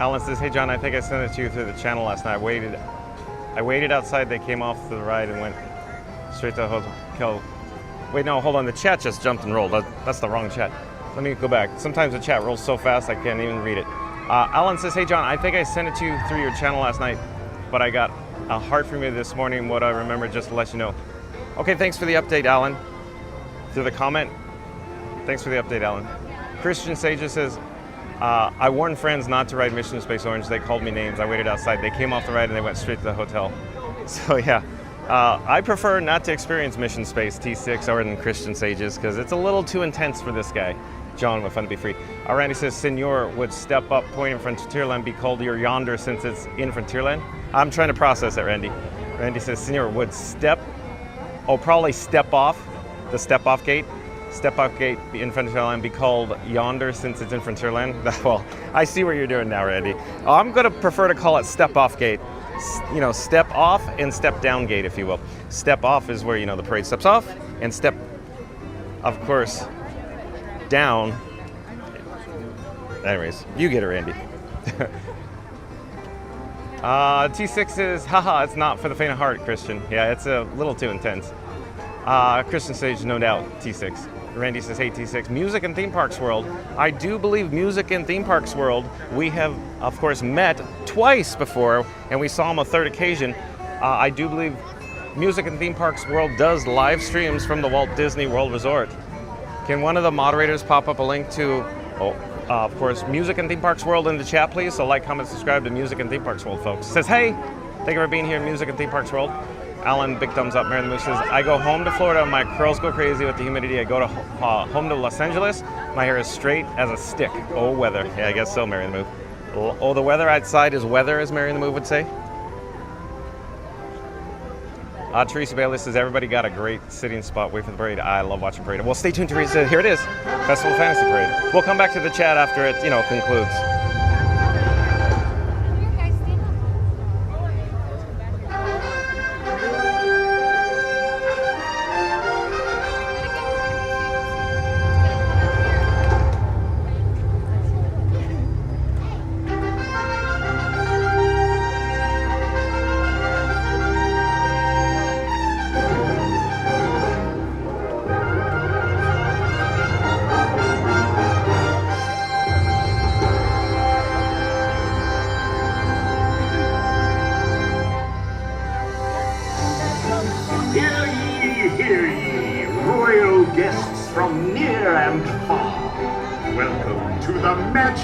A: Alan says, hey John, I think I sent it to you through the channel last night. I waited outside, they came off the ride and went straight to the hotel. Wait, no, hold on, the chat just jumped and rolled. That's the wrong chat. Let me go back. Sometimes the chat rolls so fast I can't even read it. Alan says, hey John, I think I sent it to you through your channel last night, but I got a heart from you this morning, what I remember, just to let you know. Okay, thanks for the update, Alan. Through the comment, thanks for the update, Alan. Christian Sages says, I warned friends not to ride Mission Space Orange. They called me names. I waited outside. They came off the ride and they went straight to the hotel. So yeah, I prefer not to experience Mission Space T6 other than Christian Sages because it's a little too intense for this guy. John with Fun to Be Free. Randy says, Senor would step up point in Frontierland be called your yonder since it's in Frontierland. I'm trying to process it, Randy. Randy says, Senor would probably step off, the step off gate. Step off gate in Frontierland be called yonder since it's in Frontierland. Well, I see what you're doing now, Randy. I'm gonna prefer to call it step off gate. You know, step off and step down gate, if you will. Step off is where, you know, the parade steps off, and step, of course, down. Anyways, you get it, Randy. T6 is, haha, it's not for the faint of heart, Christian. Yeah, it's a little too intense. Christian Sage, no doubt, T6. Randy says, hey T6, Music and Theme Parks World. I do believe Music and Theme Parks World, we have, of course, met twice before, and we saw him a third occasion. I do believe Music and Theme Parks World does live streams from the Walt Disney World Resort. Can one of the moderators pop up a link to, of course, Music and Theme Parks World in the chat, please? So like, comment, subscribe to Music and Theme Parks World, folks. Says, hey, thank you for being here in Music and Theme Parks World. Alan, big thumbs up. Mary the Moose says, I go home to Florida, my curls go crazy with the humidity. I go to home to Los Angeles, my hair is straight as a stick. Oh, weather. Yeah, I guess so, Mary the Move. Oh, the weather outside is weather, as Mary the Move would say. Teresa Bailey says, everybody got a great sitting spot. Wait for the parade. I love watching parade. Well, stay tuned, Teresa. Here it is, Festival of Fantasy Parade. We'll come back to the chat after it, concludes.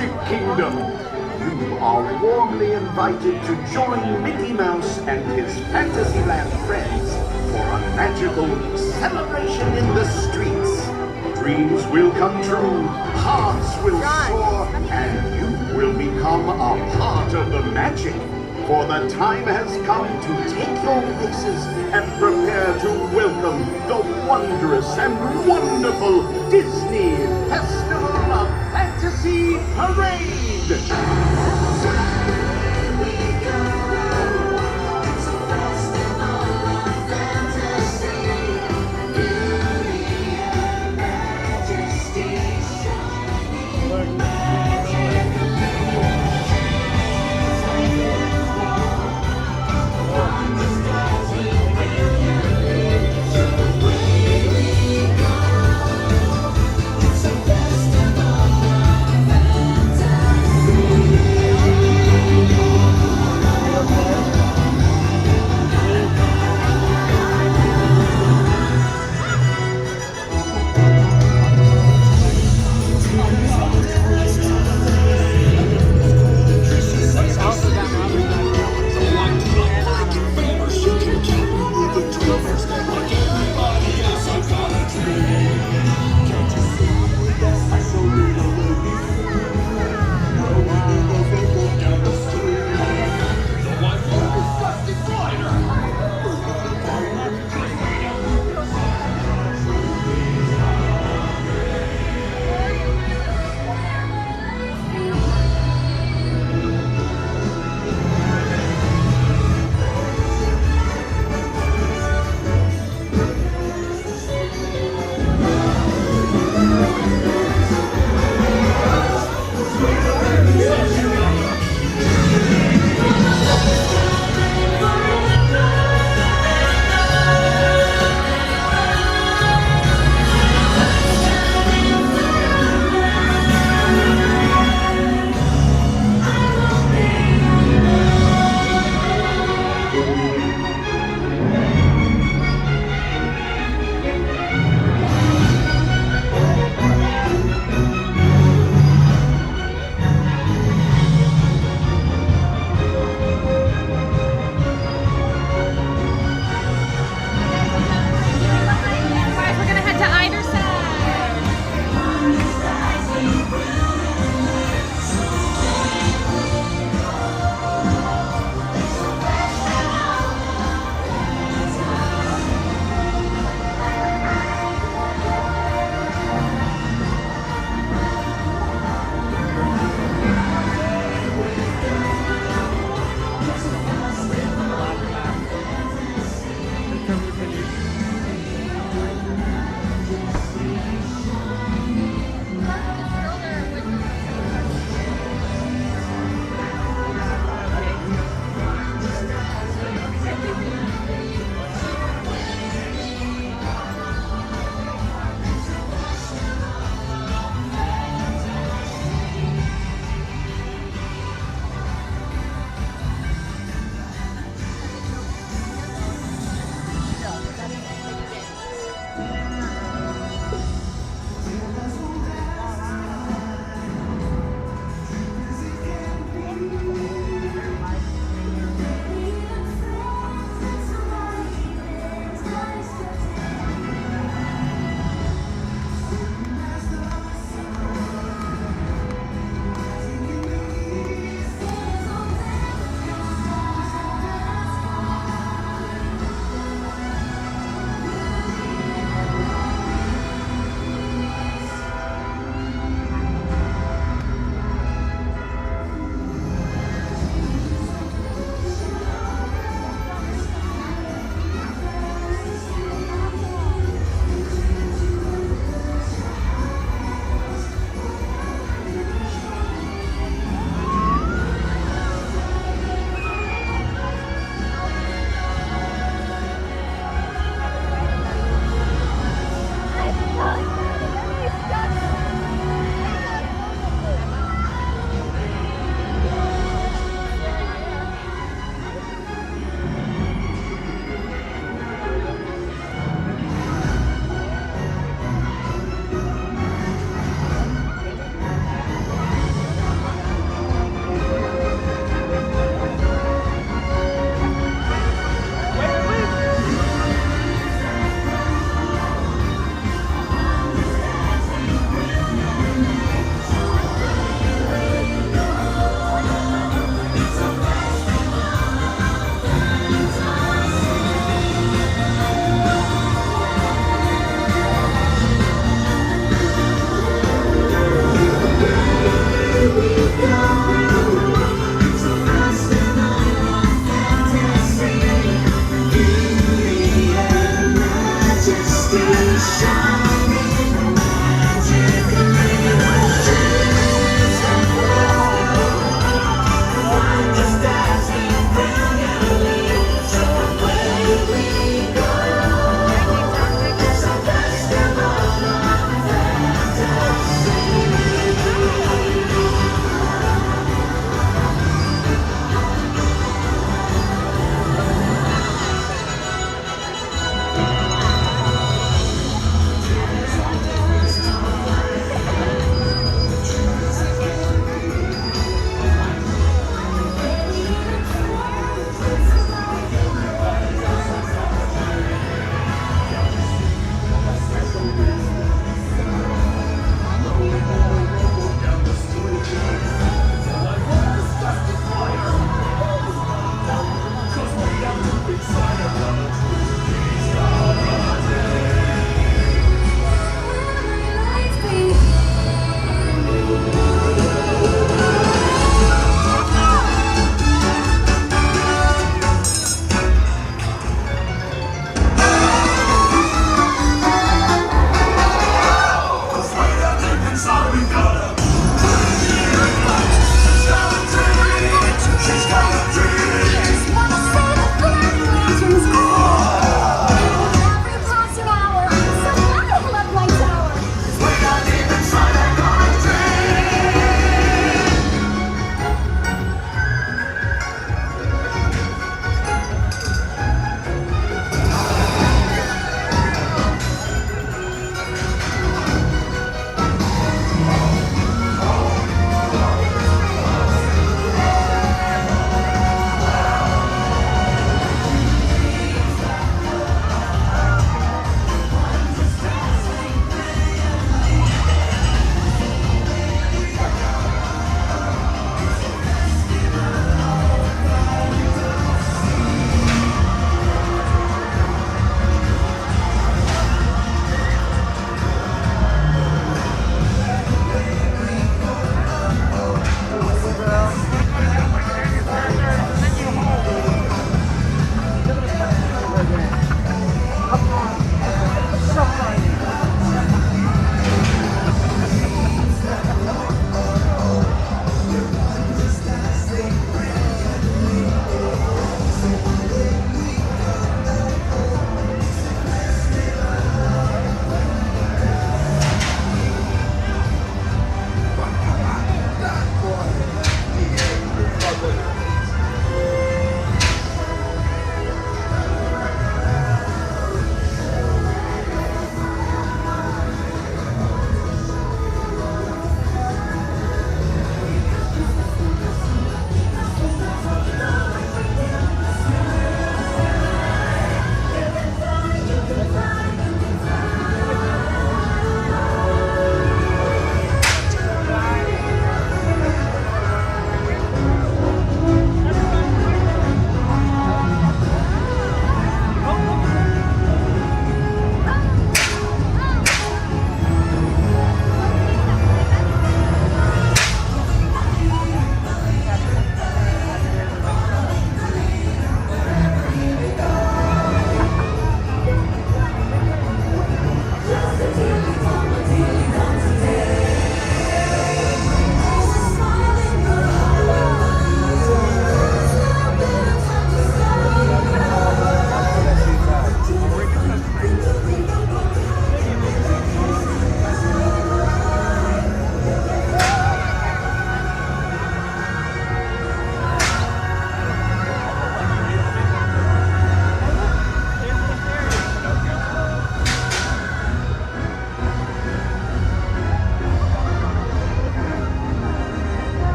D: Magic Kingdom. You are warmly invited to join Mickey Mouse and his Fantasyland friends for a magical celebration in the streets. Dreams will come true, hearts will soar, and you will become a part of the magic. For the time has come to take your places and prepare to welcome the wondrous and wonderful Disney Festival of Fantasy Parade!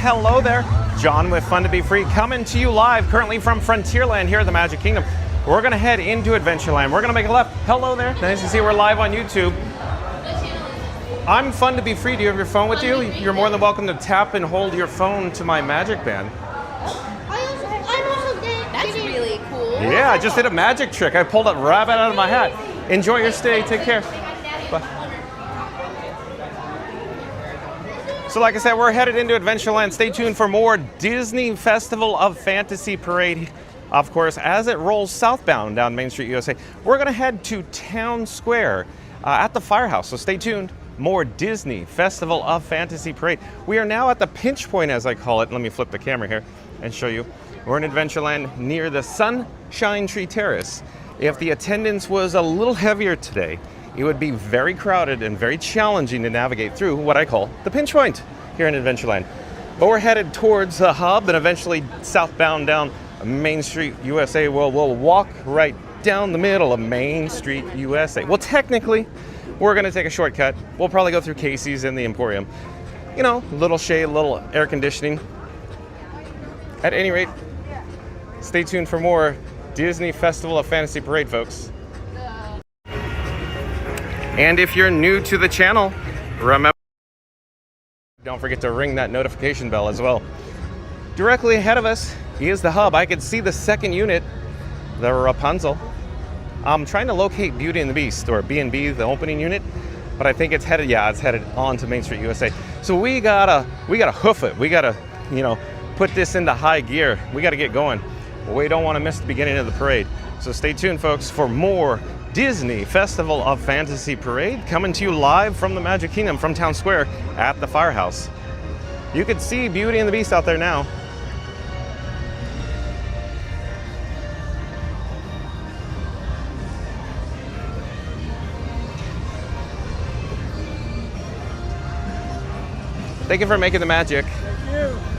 A: hello there. John with Fun to Be Free coming to you live currently from Frontierland here at the Magic Kingdom. We're going to head into Adventureland. We're going to make a left. Hello there. Nice to see you. We're live on YouTube. I'm Fun to Be Free. Do you have your phone with you? You're more than welcome to tap and hold your phone to my magic band.
C: That's really cool.
A: Yeah, I just did a magic trick. I pulled a rabbit out of my hat. Enjoy your stay. Take care. Bye. So like I said, we're headed into Adventureland. Stay tuned for more Disney Festival of Fantasy Parade. Of course, as it rolls southbound down Main Street, USA, we're going to head to Town Square at the Firehouse. So stay tuned. More Disney Festival of Fantasy Parade. We are now at the pinch point, as I call it. Let me flip the camera here and show you. We're in Adventureland near the Sunshine Tree Terrace. If the attendance was a little heavier today, it would be very crowded and very challenging to navigate through what I call the pinch point here in Adventureland. But we're headed towards the hub and eventually southbound down Main Street, USA. We'll walk right down the middle of Main Street, USA. Well, technically, we're going to take a shortcut. We'll probably go through Casey's and the Emporium. You know, little shade, little air conditioning. At any rate, stay tuned for more Disney Festival of Fantasy Parade, folks. And if you're new to the channel, remember, don't forget to ring that notification bell as well. Directly ahead of us is the hub. I can see the second unit, the Rapunzel. I'm trying to locate Beauty and the Beast, or B&B, the opening unit, but I think it's headed, it's headed on to Main Street, USA. So we gotta hoof it. We gotta, put this into high gear. We gotta get going. We don't want to miss the beginning of the parade. So stay tuned, folks, for more Disney Festival of Fantasy Parade coming to you live from the Magic Kingdom from Town Square at the Firehouse. You can see Beauty and the Beast out there now. Thank you for making the magic.
E: Thank you.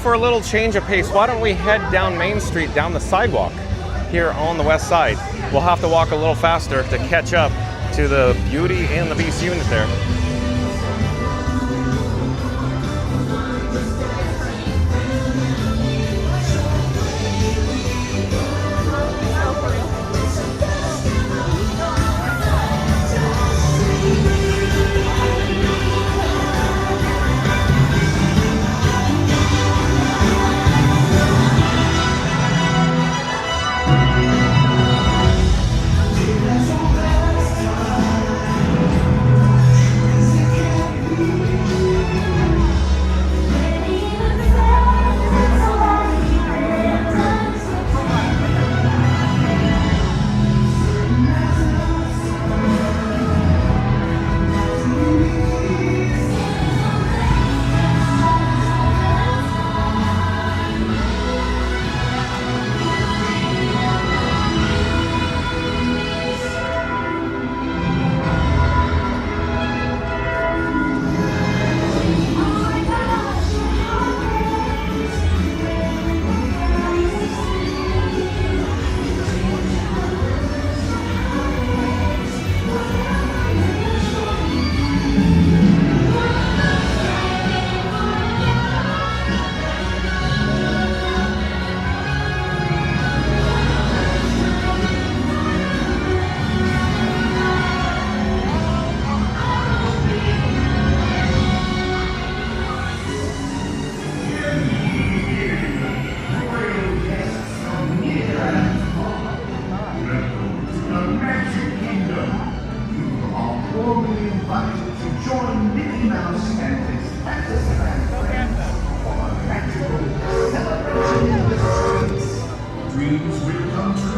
A: For a little change of pace, why don't we head down Main Street, down the sidewalk here on the west side. We'll have to walk a little faster to catch up to the Beauty and the Beast unit there.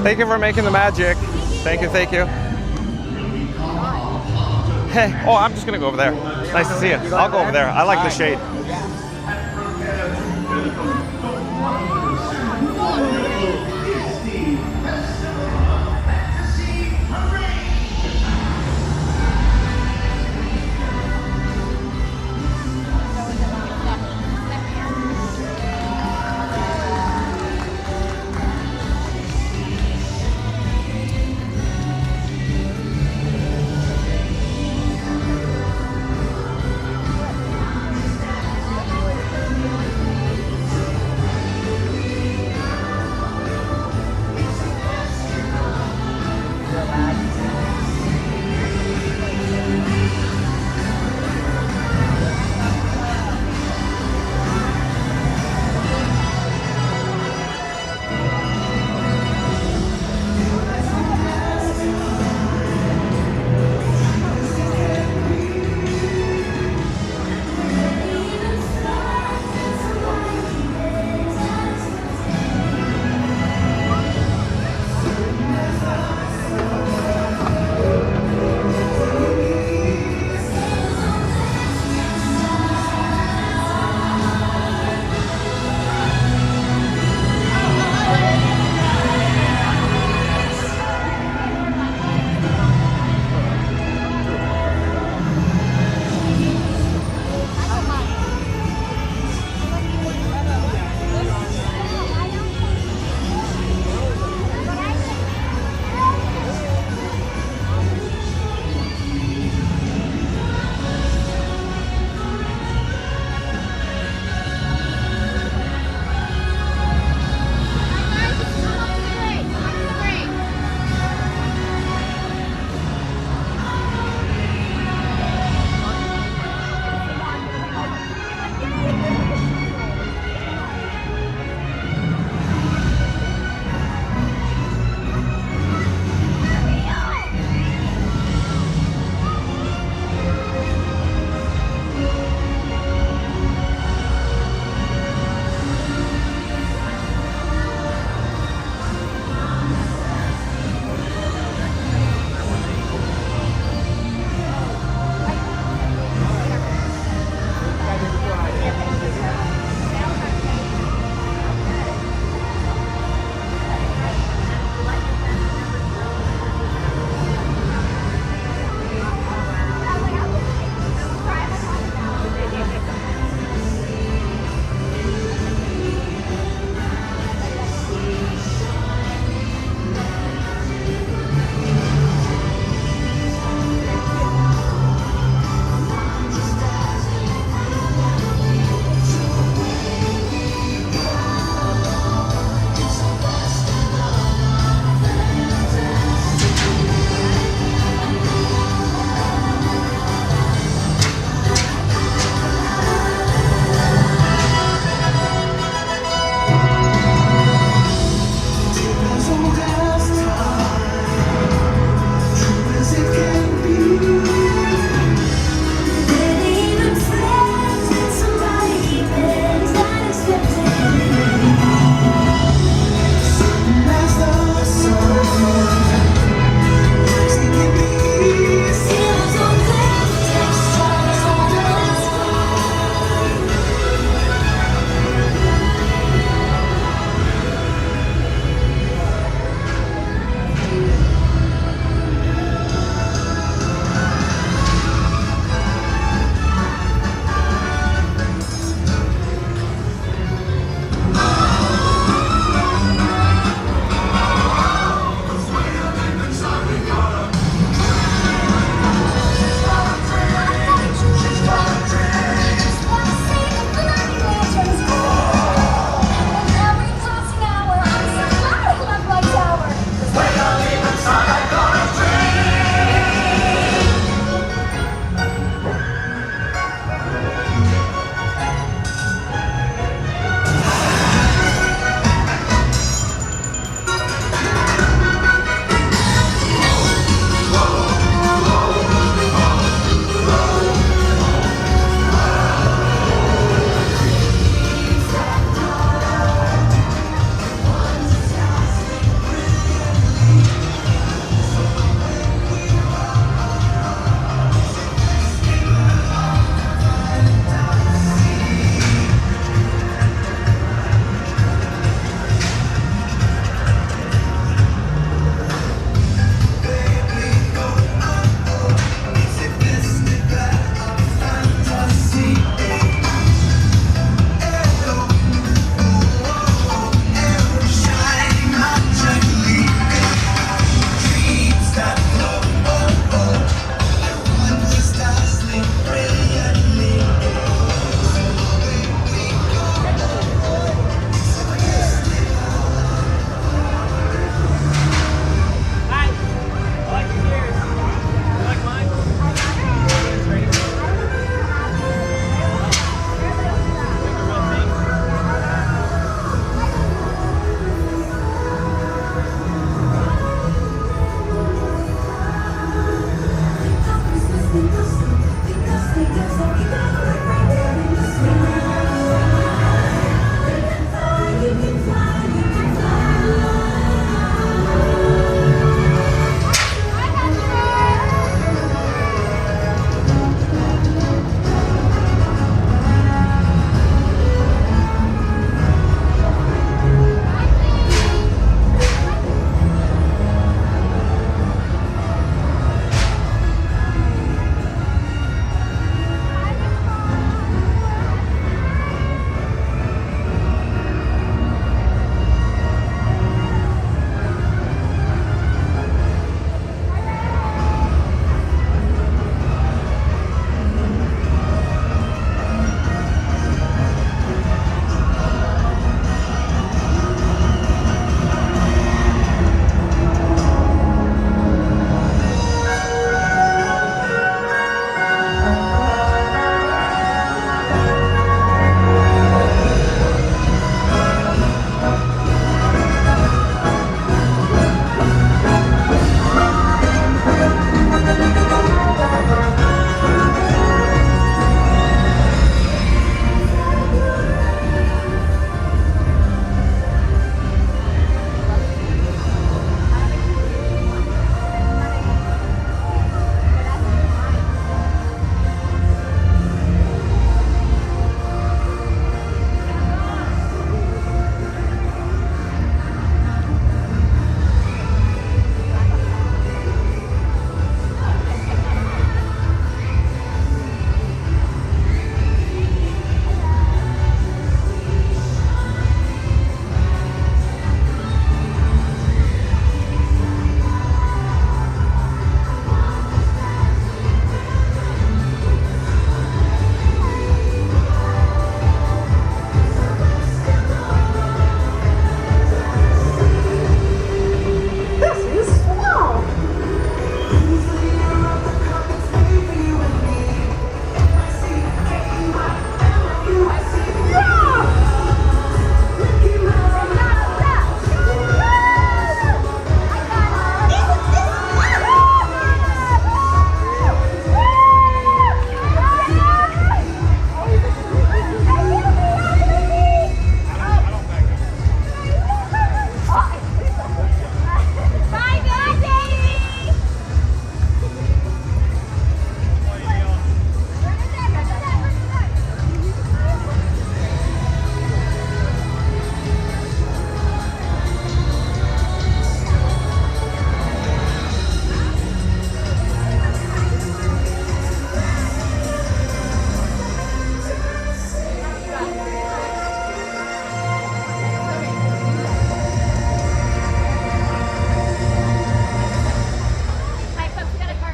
A: Thank you for making the magic. Thank you, thank you. Hey, oh, I'm just gonna go over there. Nice to see you. I'll go over there. I like the shade.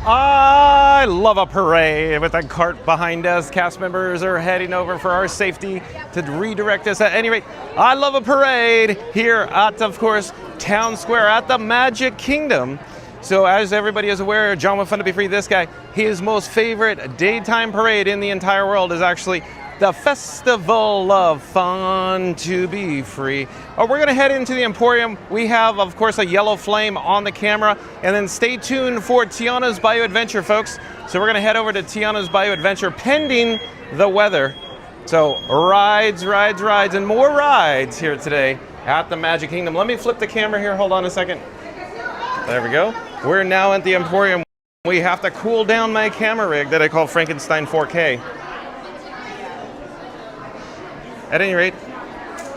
A: I love a parade with a cart behind us. Cast members are heading over for our safety to redirect us. At any rate, I love a parade here at, of course, Town Square at the Magic Kingdom. So as everybody is aware, John with Fun to Be Free, this guy, his most favorite daytime parade in the entire world is actually the Festival of Fun to Be Free. We're going to head into the Emporium. We have, of course, a yellow flame on the camera. And then stay tuned for Tiana's Bayou Adventure, folks. So we're going to head over to Tiana's Bayou Adventure pending the weather. So rides, and more rides here today at the Magic Kingdom. Let me flip the camera here. Hold on a second. There we go. We're now at the Emporium. We have to cool down my camera rig that I call Frankenstein 4K. At any rate,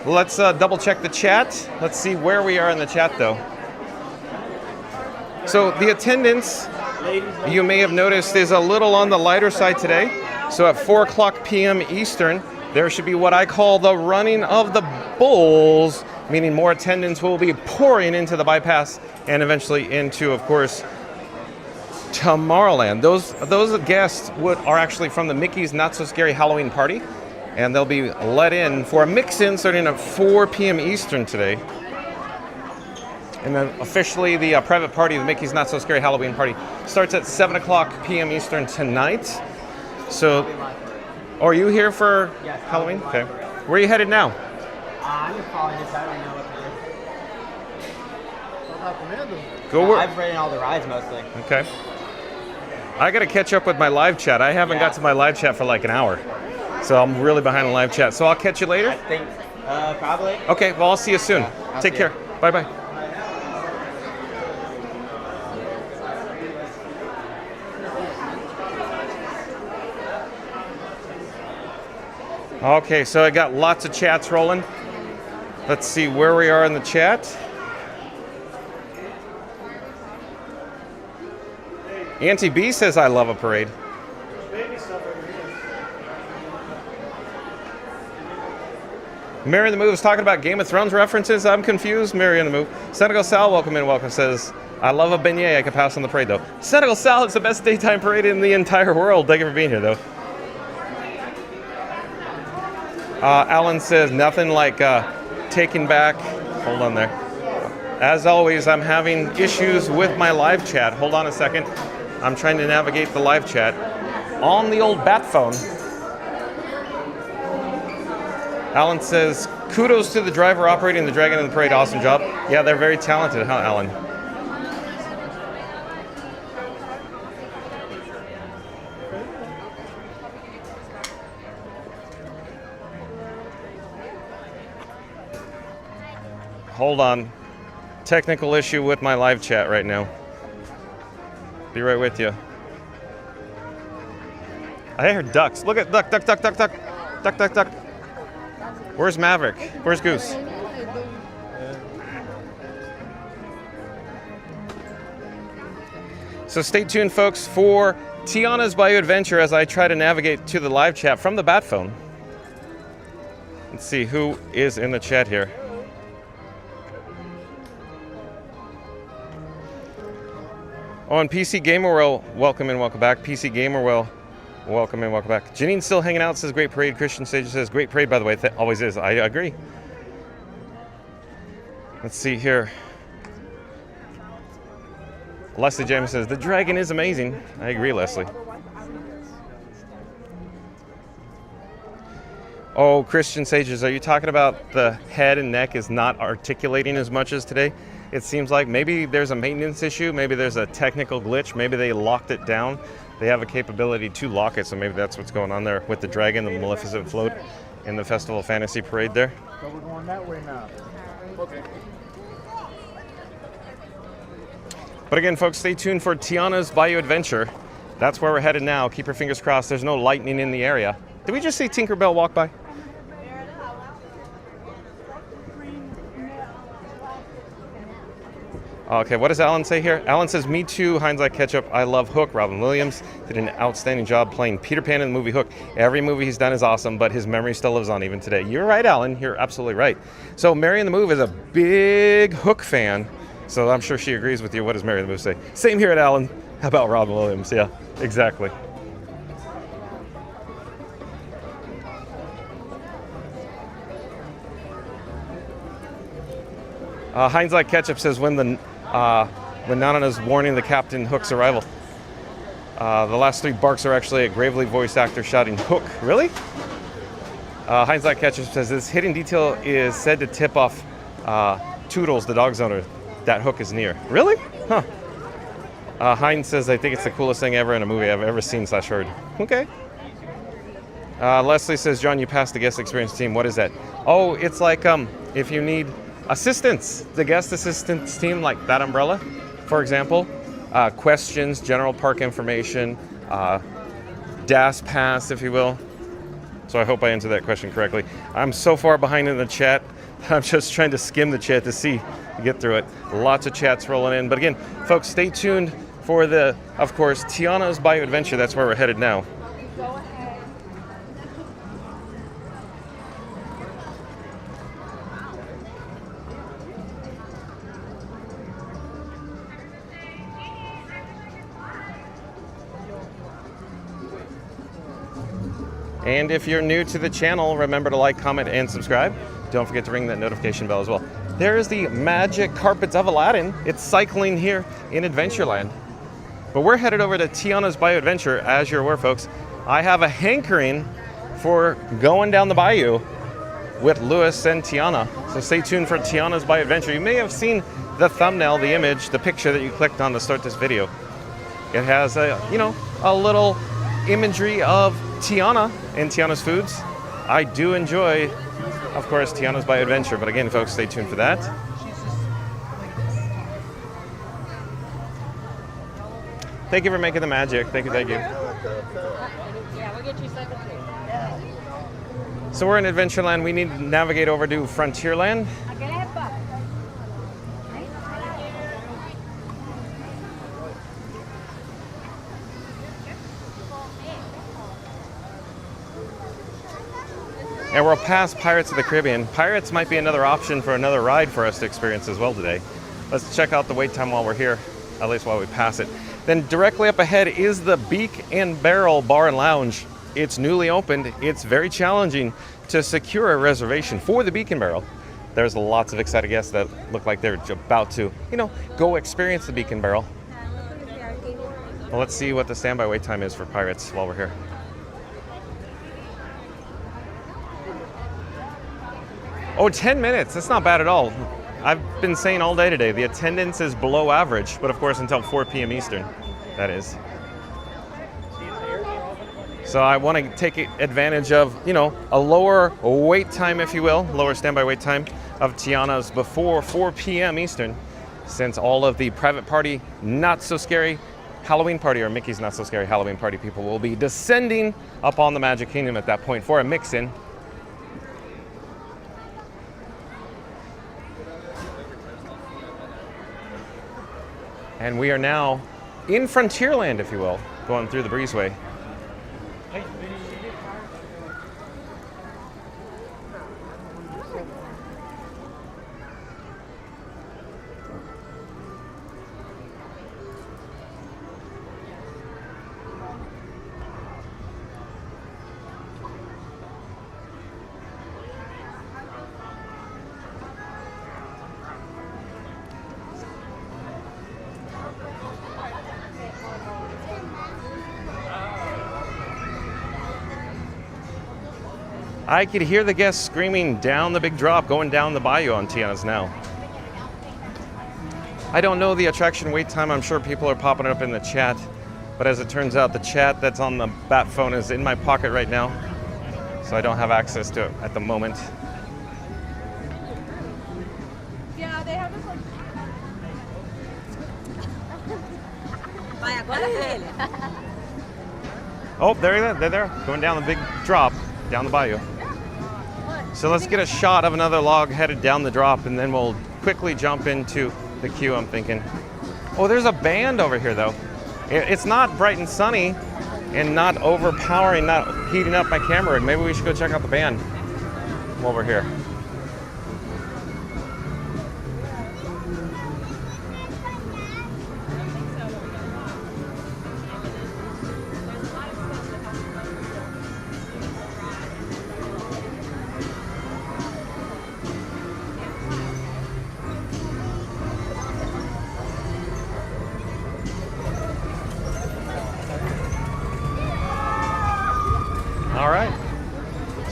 A: let's double check the chat. Let's see where we are in the chat though. So the attendance, you may have noticed, is a little on the lighter side today. So at 4 o'clock p.m. Eastern, there should be what I call the running of the bulls, meaning more attendance will be pouring into the bypass and eventually into, of course, Tomorrowland. Those guests are actually from the Mickey's Not So Scary Halloween Party. And they'll be let in for a mix-in starting at 4 p.m. Eastern today. And then officially the private party, the Mickey's Not So Scary Halloween Party, starts at 7 o'clock p.m. Eastern tonight. So, are you here for Halloween? Okay. Where are you headed now?
H: I'm just following this. I don't know what to do.
A: Go where?
H: I've ridden all the rides mostly.
A: Okay. I got to catch up with my live chat. I haven't got to my live chat for like an hour. So I'm really behind the live chat. So I'll catch you later?
H: I think, probably.
A: Okay, well, I'll see you soon.
H: Yeah,
A: Take care. Bye-bye. Okay, so I got lots of chats rolling. Let's see where we are in the chat. Auntie B says I love a parade. Mary in the Move is talking about Game of Thrones references. I'm confused. Mary in the Move. Senegal Sal, welcome, says, I love a beignet. I could pass on the parade, though. Senegal Sal, it's the best daytime parade in the entire world. Thank you for being here, though. Alan says, nothing like taking back. Hold on there. As always, I'm having issues with my live chat. Hold on a second. I'm trying to navigate the live chat on the old bat phone. Alan says, kudos to the driver operating the Dragon in the Parade. Awesome job. Yeah, they're very talented, huh, Alan? Hold on. Technical issue with my live chat right now. Be right with you. I heard ducks. Look at duck. Duck. Where's Maverick? Where's Goose? So stay tuned, folks, for Tiana's Bayou Adventure as I try to navigate to the live chat from the bat phone. Let's see who is in the chat here. Oh, and PC Gamer World, welcome and welcome back. PC Gamer World, welcome and welcome back. Janine's still hanging out, says great parade. Christian Sage says great parade, by the way. Always is. I agree. Let's see here. Leslie James says the dragon is amazing. I agree, Leslie. Oh, Christian Sages, are you talking about the head and neck is not articulating as much as today? It seems like maybe there's a maintenance issue, maybe there's a technical glitch, maybe they locked it down. They have a capability to lock it, so maybe that's what's going on there with the dragon, the Maleficent float in the Festival of Fantasy Parade there.
E: So we're going that way now. Okay.
A: But again, folks, stay tuned for Tiana's Bayou Adventure. That's where we're headed now. Keep your fingers crossed. There's no lightning in the area. Did we just see Tinkerbell walk by? Okay, what does Alan say here? Alan says, me too, hindsight ketchup. I love Hook. Robin Williams did an outstanding job playing Peter Pan in the movie Hook. Every movie he's done is awesome, but his memory still lives on even today. You're right, Alan. You're absolutely right. So Mary in the Move is a big Hook fan, so I'm sure she agrees with you. What does Mary in the Move say? Same here at Alan. How about Robin Williams? Yeah, exactly. Heinz Like Ketchup says when Nana is warning the Captain Hook's arrival. The last 3 barks are actually a gravely voiced actor shouting Hook. Really? Heinz Like Ketchup says this hidden detail is said to tip off Toodles, the dog's owner, that Hook is near. Really? Huh. Heinz says I think it's the coolest thing ever in a movie I've ever seen / heard. Okay. Leslie says, John, you passed the guest experience team. What is that? Oh, it's like if you need assistance, the guest assistance team, like that umbrella, for example. Questions, general park information, DAS pass, if you will. So I hope I answered that question correctly. I'm so far behind in the chat. I'm just trying to skim the chat to get through it. Lots of chats rolling in. But again, folks, stay tuned for of course, Tiana's Bayou Adventure. That's where we're headed now. And if you're new to the channel, remember to like, comment, and subscribe. Don't forget to ring that notification bell as well. There is the Magic Carpets of Aladdin. It's cycling here in Adventureland. But we're headed over to Tiana's Bayou Adventure. As you're aware, folks, I have a hankering for going down the bayou with Lewis and Tiana. So stay tuned for Tiana's Bayou Adventure. You may have seen the thumbnail, the image, the picture that you clicked on to start this video. It has a little imagery of Tiana and Tiana's foods. I do enjoy, of course, Tiana's Bayou Adventure, but again, folks, stay tuned for that. Thank you for making the magic. Thank you, thank you.
C: Yeah, we'll get you 17.
A: So we're in Adventureland. We need to navigate over to Frontierland. And we're past Pirates of the Caribbean. Pirates might be another option for another ride for us to experience as well today. Let's check out the wait time while we're here, at least while we pass it. Then directly up ahead is the Beak and Barrel Bar and Lounge. It's newly opened. It's very challenging to secure a reservation for the Beak and Barrel. There's lots of excited guests that look like they're about to, go experience the Beak and Barrel. Well, let's see what the standby wait time is for Pirates while we're here. Oh, 10 minutes. That's not bad at all. I've been saying all day today, the attendance is below average, but of course until 4 p.m. Eastern, that is. So I want to take advantage of, a lower wait time, if you will, lower standby wait time of Tiana's before 4 p.m. Eastern, since all of the private party, not so scary Halloween party, or Mickey's Not So Scary Halloween Party people will be descending upon the Magic Kingdom at that point for a mix-in. And we are now in Frontierland, if you will, going through the breezeway. I could hear the guests screaming down the big drop, going down the bayou on Tiana's now. I don't know the attraction wait time. I'm sure people are popping it up in the chat. But as it turns out, the chat that's on the bat phone is in my pocket right now. So I don't have access to it at the moment.
C: Yeah, they have this one.
A: Oh, they're there, going down the big drop, down the bayou. So let's get a shot of another log headed down the drop, and then we'll quickly jump into the queue, I'm thinking. Oh, there's a band over here, though. It's not bright and sunny and not overpowering, not heating up my camera. Maybe we should go check out the band while we're here.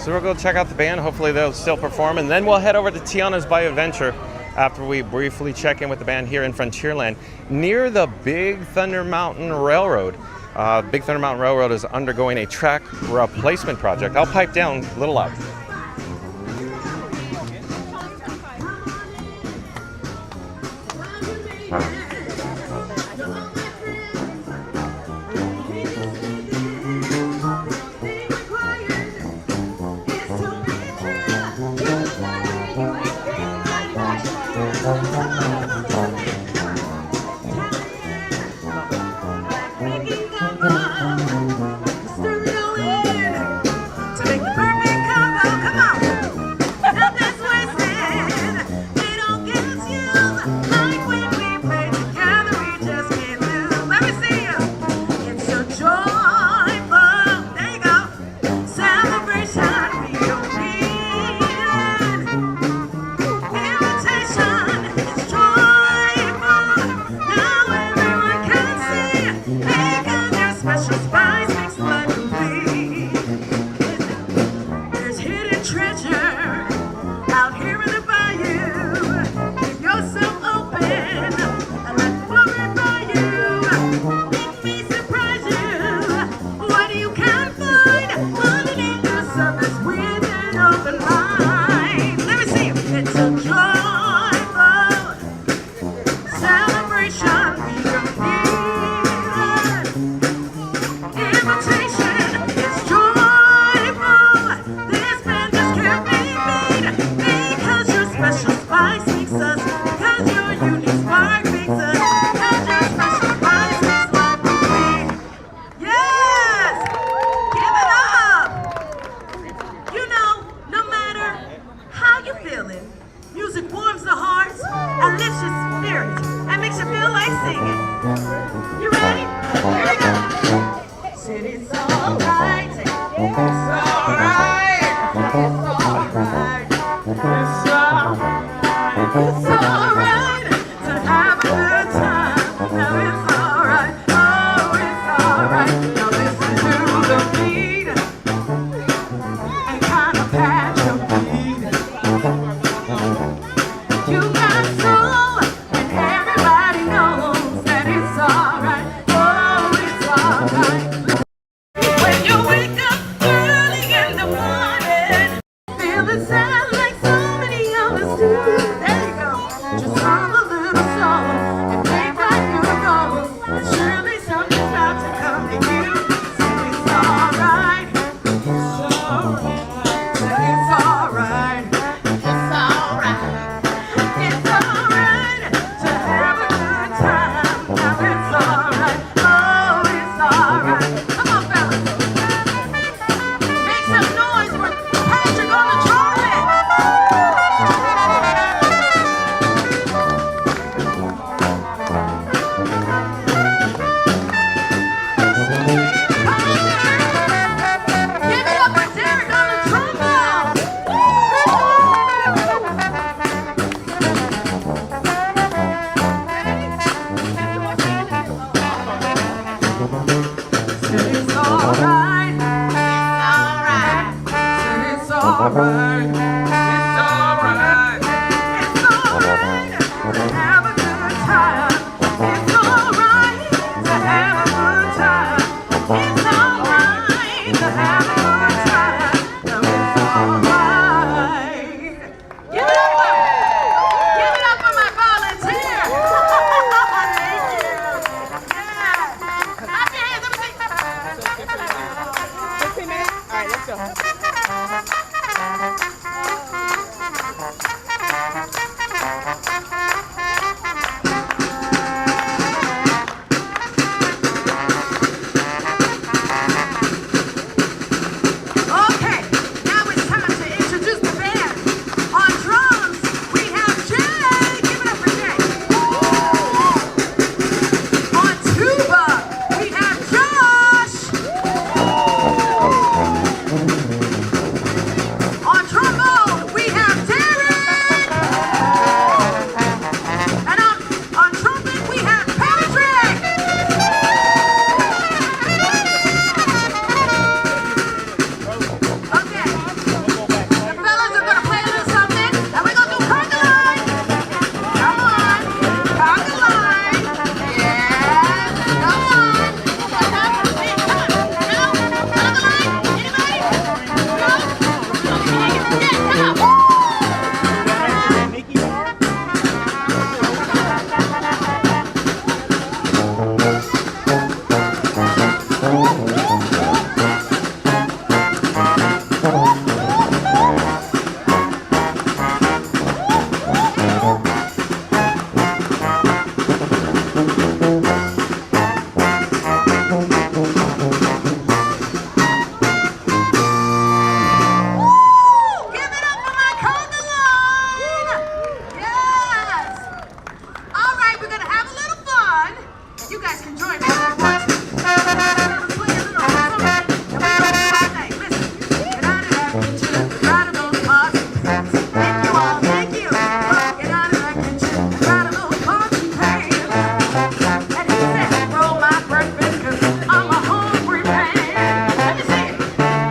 A: So we'll go check out the band. Hopefully they'll still perform, and then we'll head over to Tiana's Bayou Adventure after we briefly check in with the band here in Frontierland near the Big Thunder Mountain Railroad. Big Thunder Mountain Railroad is undergoing a track replacement project. I'll pipe down a little loud.
C: All right, let's go.
I: You guys can join me if you want to. Play a little song, and we go all night. Listen, get out of that kitchen, get out of those pots and pans. Thank you all, thank you. Get out of that kitchen, get out of those pots and pans. And he said, roll my breakfast, 'cause I'm a hungry man. Let me see it.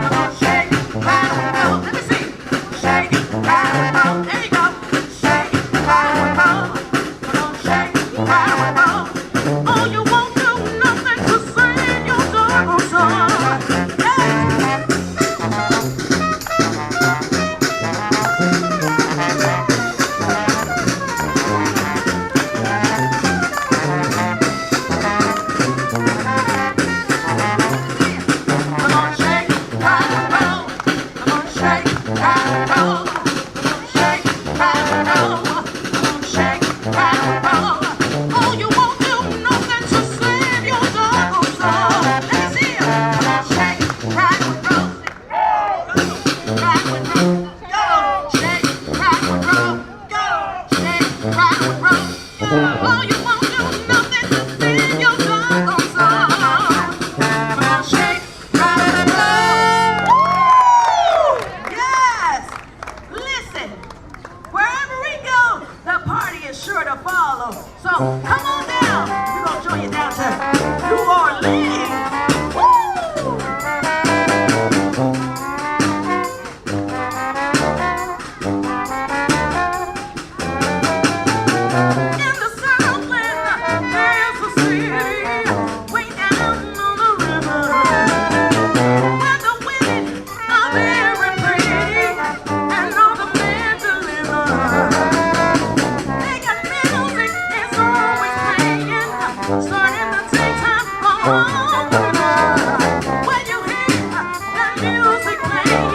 I: Come on, shake, rattle, and roll. Let me see it. Shake, rattle, and roll. There you go. Shake, rattle, and roll. Come on, shake, rattle, and roll. Oh, you won't do nothing to sing your doggone song. Come on, shake, rattle, and roll. Come on, shake, rattle, and roll. Come on, shake, rattle, and roll. Come on, shake, rattle, and roll. Oh, you won't do nothing to sing your doggone song. Let me see you. Come on, shake, rattle, and roll. Rattle and roll. Go. Shake, rattle, and roll. Go. Shake, rattle, and roll. Oh, you won't do nothing to sing your doggone song. Come on, shake, rattle, and roll. Woo! Yes. Listen. Wherever we go, the party is sure to follow. So come on down. We're gonna join you down to New Orleans. Woo! In the Southland, there's a city way down on the river, where the women are very pretty and all the men deliver. They got music, it's always playing, starting the daytime all over. When you hear that music playing,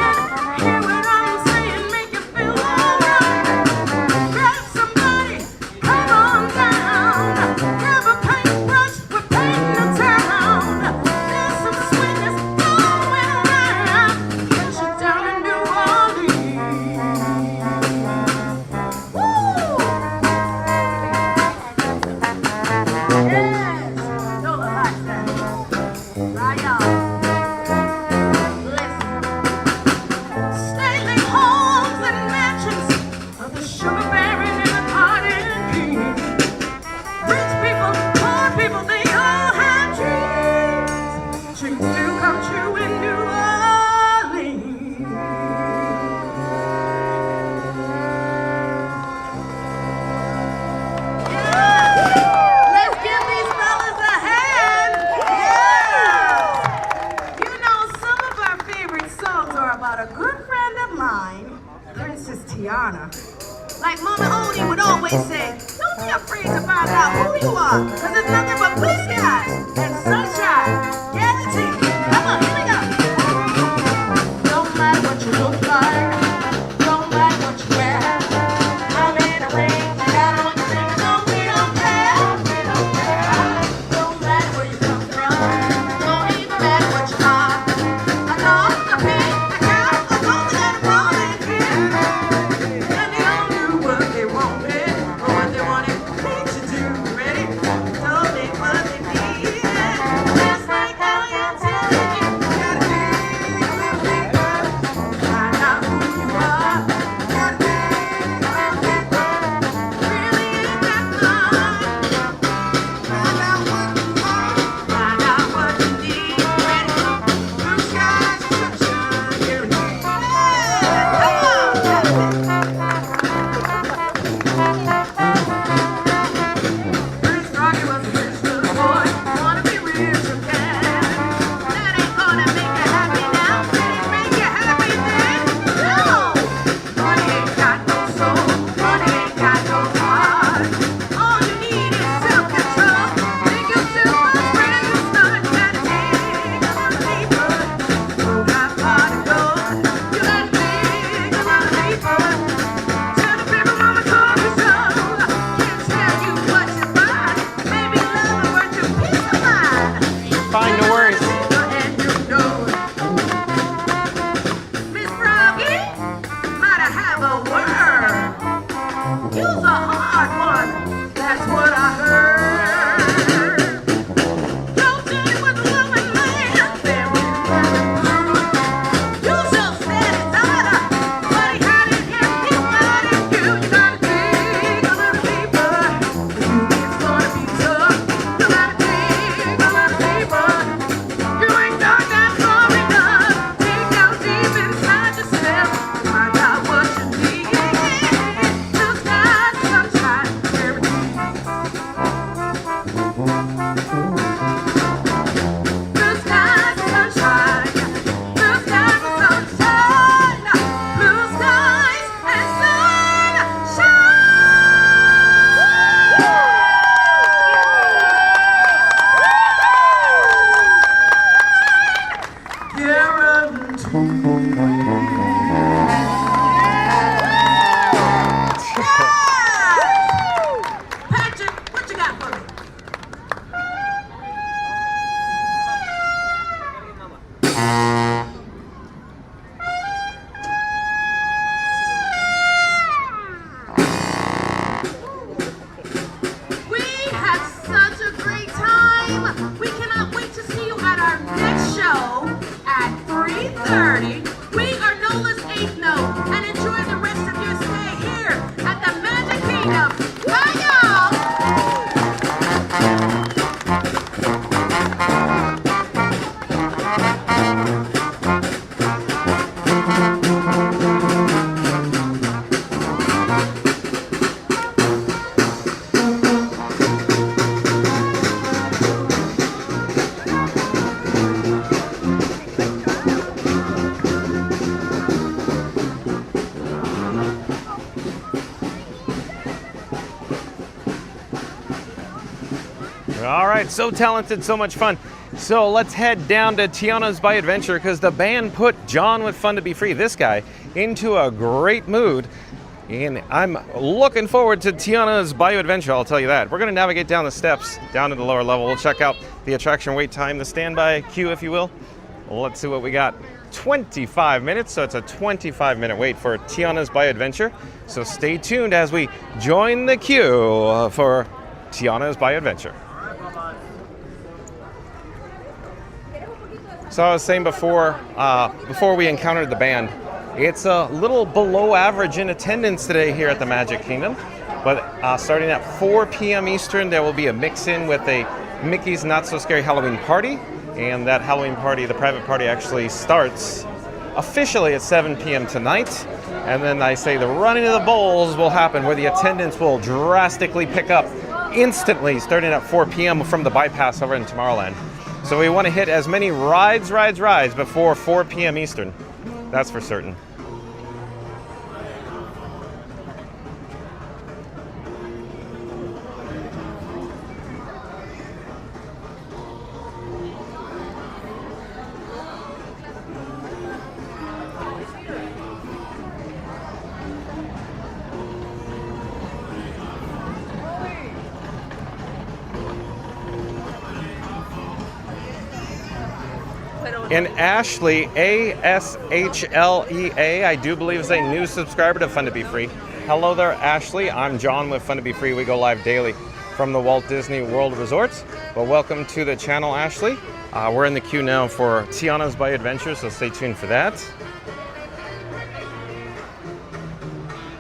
I: hear what I'm saying, make you feel alright. Grab somebody, come on down. Grab a paintbrush, we're painting the town. There's some sweetness going around. Get you down in New Orleans. Woo! Yes, Yola likes that. Right on. Listen. Stately homes and mansions of the sugar baron and the cotton king. Rich people, poor people, they all have dreams. Dreams do come true in New Orleans. Yes. Let's give these fellas a hand. Yes. You know, some of our favorite songs are about a good friend of mine, Princess Tiana. Like Mama Odie would always say, don't be afraid to find out who you are, 'cause it's nothing but blue skies and sunshine. Guaranteed. Come on, here we go. Don't matter what you look like, don't matter what you wear. I'm in a ring, you got on your ring, no, we don't care. Don't matter where you come from, don't even matter what you are. A dog, a pig, a cow, a goat, and a rolling pin. And they all do what they wanted, or what they wanted me to do. Ready? Told me what they needed. 30. We are Nola's 8th note, and enjoy the rest of your stay here at the Magic Kingdom. Bye, y'all!
A: All right, so talented, so much fun. So let's head down to Tiana's Bayou Adventure because the band put John with Fun to Be Free, this guy, into a great mood. And I'm looking forward to Tiana's Bayou Adventure, I'll tell you that. We're going to navigate down the steps, down to the lower level. We'll check out the attraction wait time, the standby queue, if you will. Let's see what we got. 25 minutes, so it's a 25-minute wait for Tiana's Bayou Adventure. So stay tuned as we join the queue for Tiana's Bayou Adventure. So I was saying before we encountered the band, it's a little below average in attendance today here at the Magic Kingdom. But starting at 4 p.m. Eastern, there will be a mix-in with a Mickey's Not So Scary Halloween party. And that Halloween party, the private party, actually starts officially at 7 p.m. tonight. And then I say the running of the bulls will happen where the attendance will drastically pick up instantly starting at 4 p.m. from the bypass over in Tomorrowland. So we want to hit as many rides before 4 p.m. Eastern. That's for certain. And Ashley, A-S-H-L-E-A, I do believe is a new subscriber to Fun to Be Free. Hello there, Ashley. I'm John with Fun to Be Free. We go live daily from the Walt Disney World Resorts. But welcome to the channel, Ashley. We're in the queue now for Tiana's Bayou Adventure, so stay tuned for that.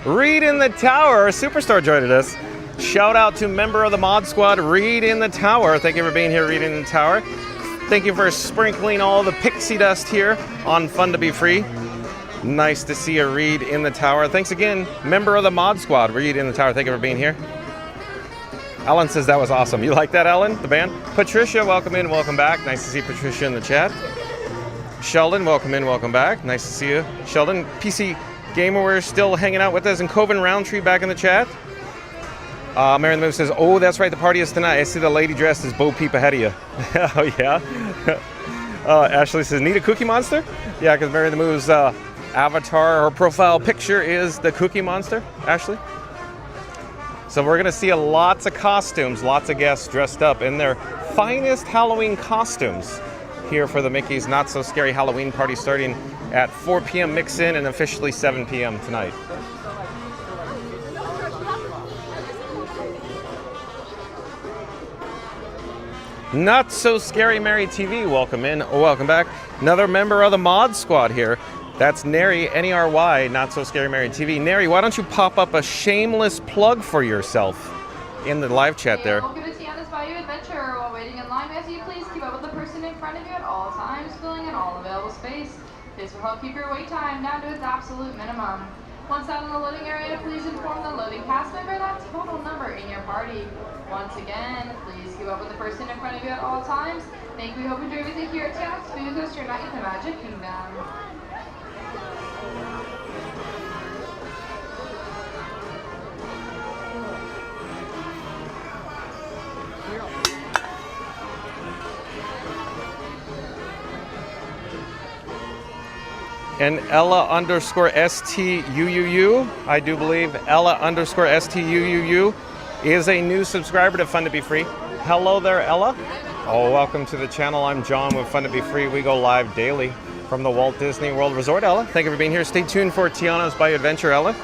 A: Reed in the Tower, Superstar joined us. Shout out to member of the Mod Squad, Reed in the Tower. Thank you for being here, Reed in the Tower. Thank you for sprinkling all the pixie dust here on Fun to Be Free. Nice to see a Reed in the Tower. Thanks again, member of the Mod Squad, Reed in the Tower. Thank you for being here. Ellen says that was awesome. You like that, Ellen, the band? Patricia, welcome in, welcome back. Nice to see Patricia in the chat. Sheldon, welcome in, welcome back. Nice to see you. Sheldon, PC Gamer, we're still hanging out with us. And Coven Roundtree back in the chat. Mary the Move says, oh, that's right, the party is tonight. I see the lady dressed as Bo Peep ahead of you. Oh, yeah? Ashley says, need a Cookie Monster? Yeah, because Mary the Move's avatar or profile picture is the Cookie Monster, Ashley. So we're going to see lots of costumes, lots of guests dressed up in their finest Halloween costumes here for the Mickey's Not So Scary Halloween party starting at 4 p.m. mix-in and officially 7 p.m. tonight. Not So Scary Mary TV, welcome in, welcome back. Another member of the Mod Squad here. That's Neri, N-E-R-Y, Not So Scary Mary TV. Neri, why don't you pop up a shameless plug for yourself in the live chat there?
C: Welcome to Tiana's Bayou Adventure. While waiting in line, we ask you please keep up with the person in front of you at all times, filling in all available space. This will help keep your wait time down to its absolute minimum. Once out in the loading area, please inform the loading cast member that total number in your party. Once again, please keep up with the person in front of you at all times. Thank you. We hope you enjoy everything here at Tiana's Food Coast, your night in the Magic Kingdom.
A: And Ella underscore STUUU, I do believe Ella underscore STUUU is a new subscriber to Fun to Be Free. Hello there, Ella. Oh, welcome to the channel. I'm John with Fun to Be Free. We go live daily from the Walt Disney World Resort. Ella, thank you for being here. Stay tuned for Tiana's Bayou Adventure, Ella.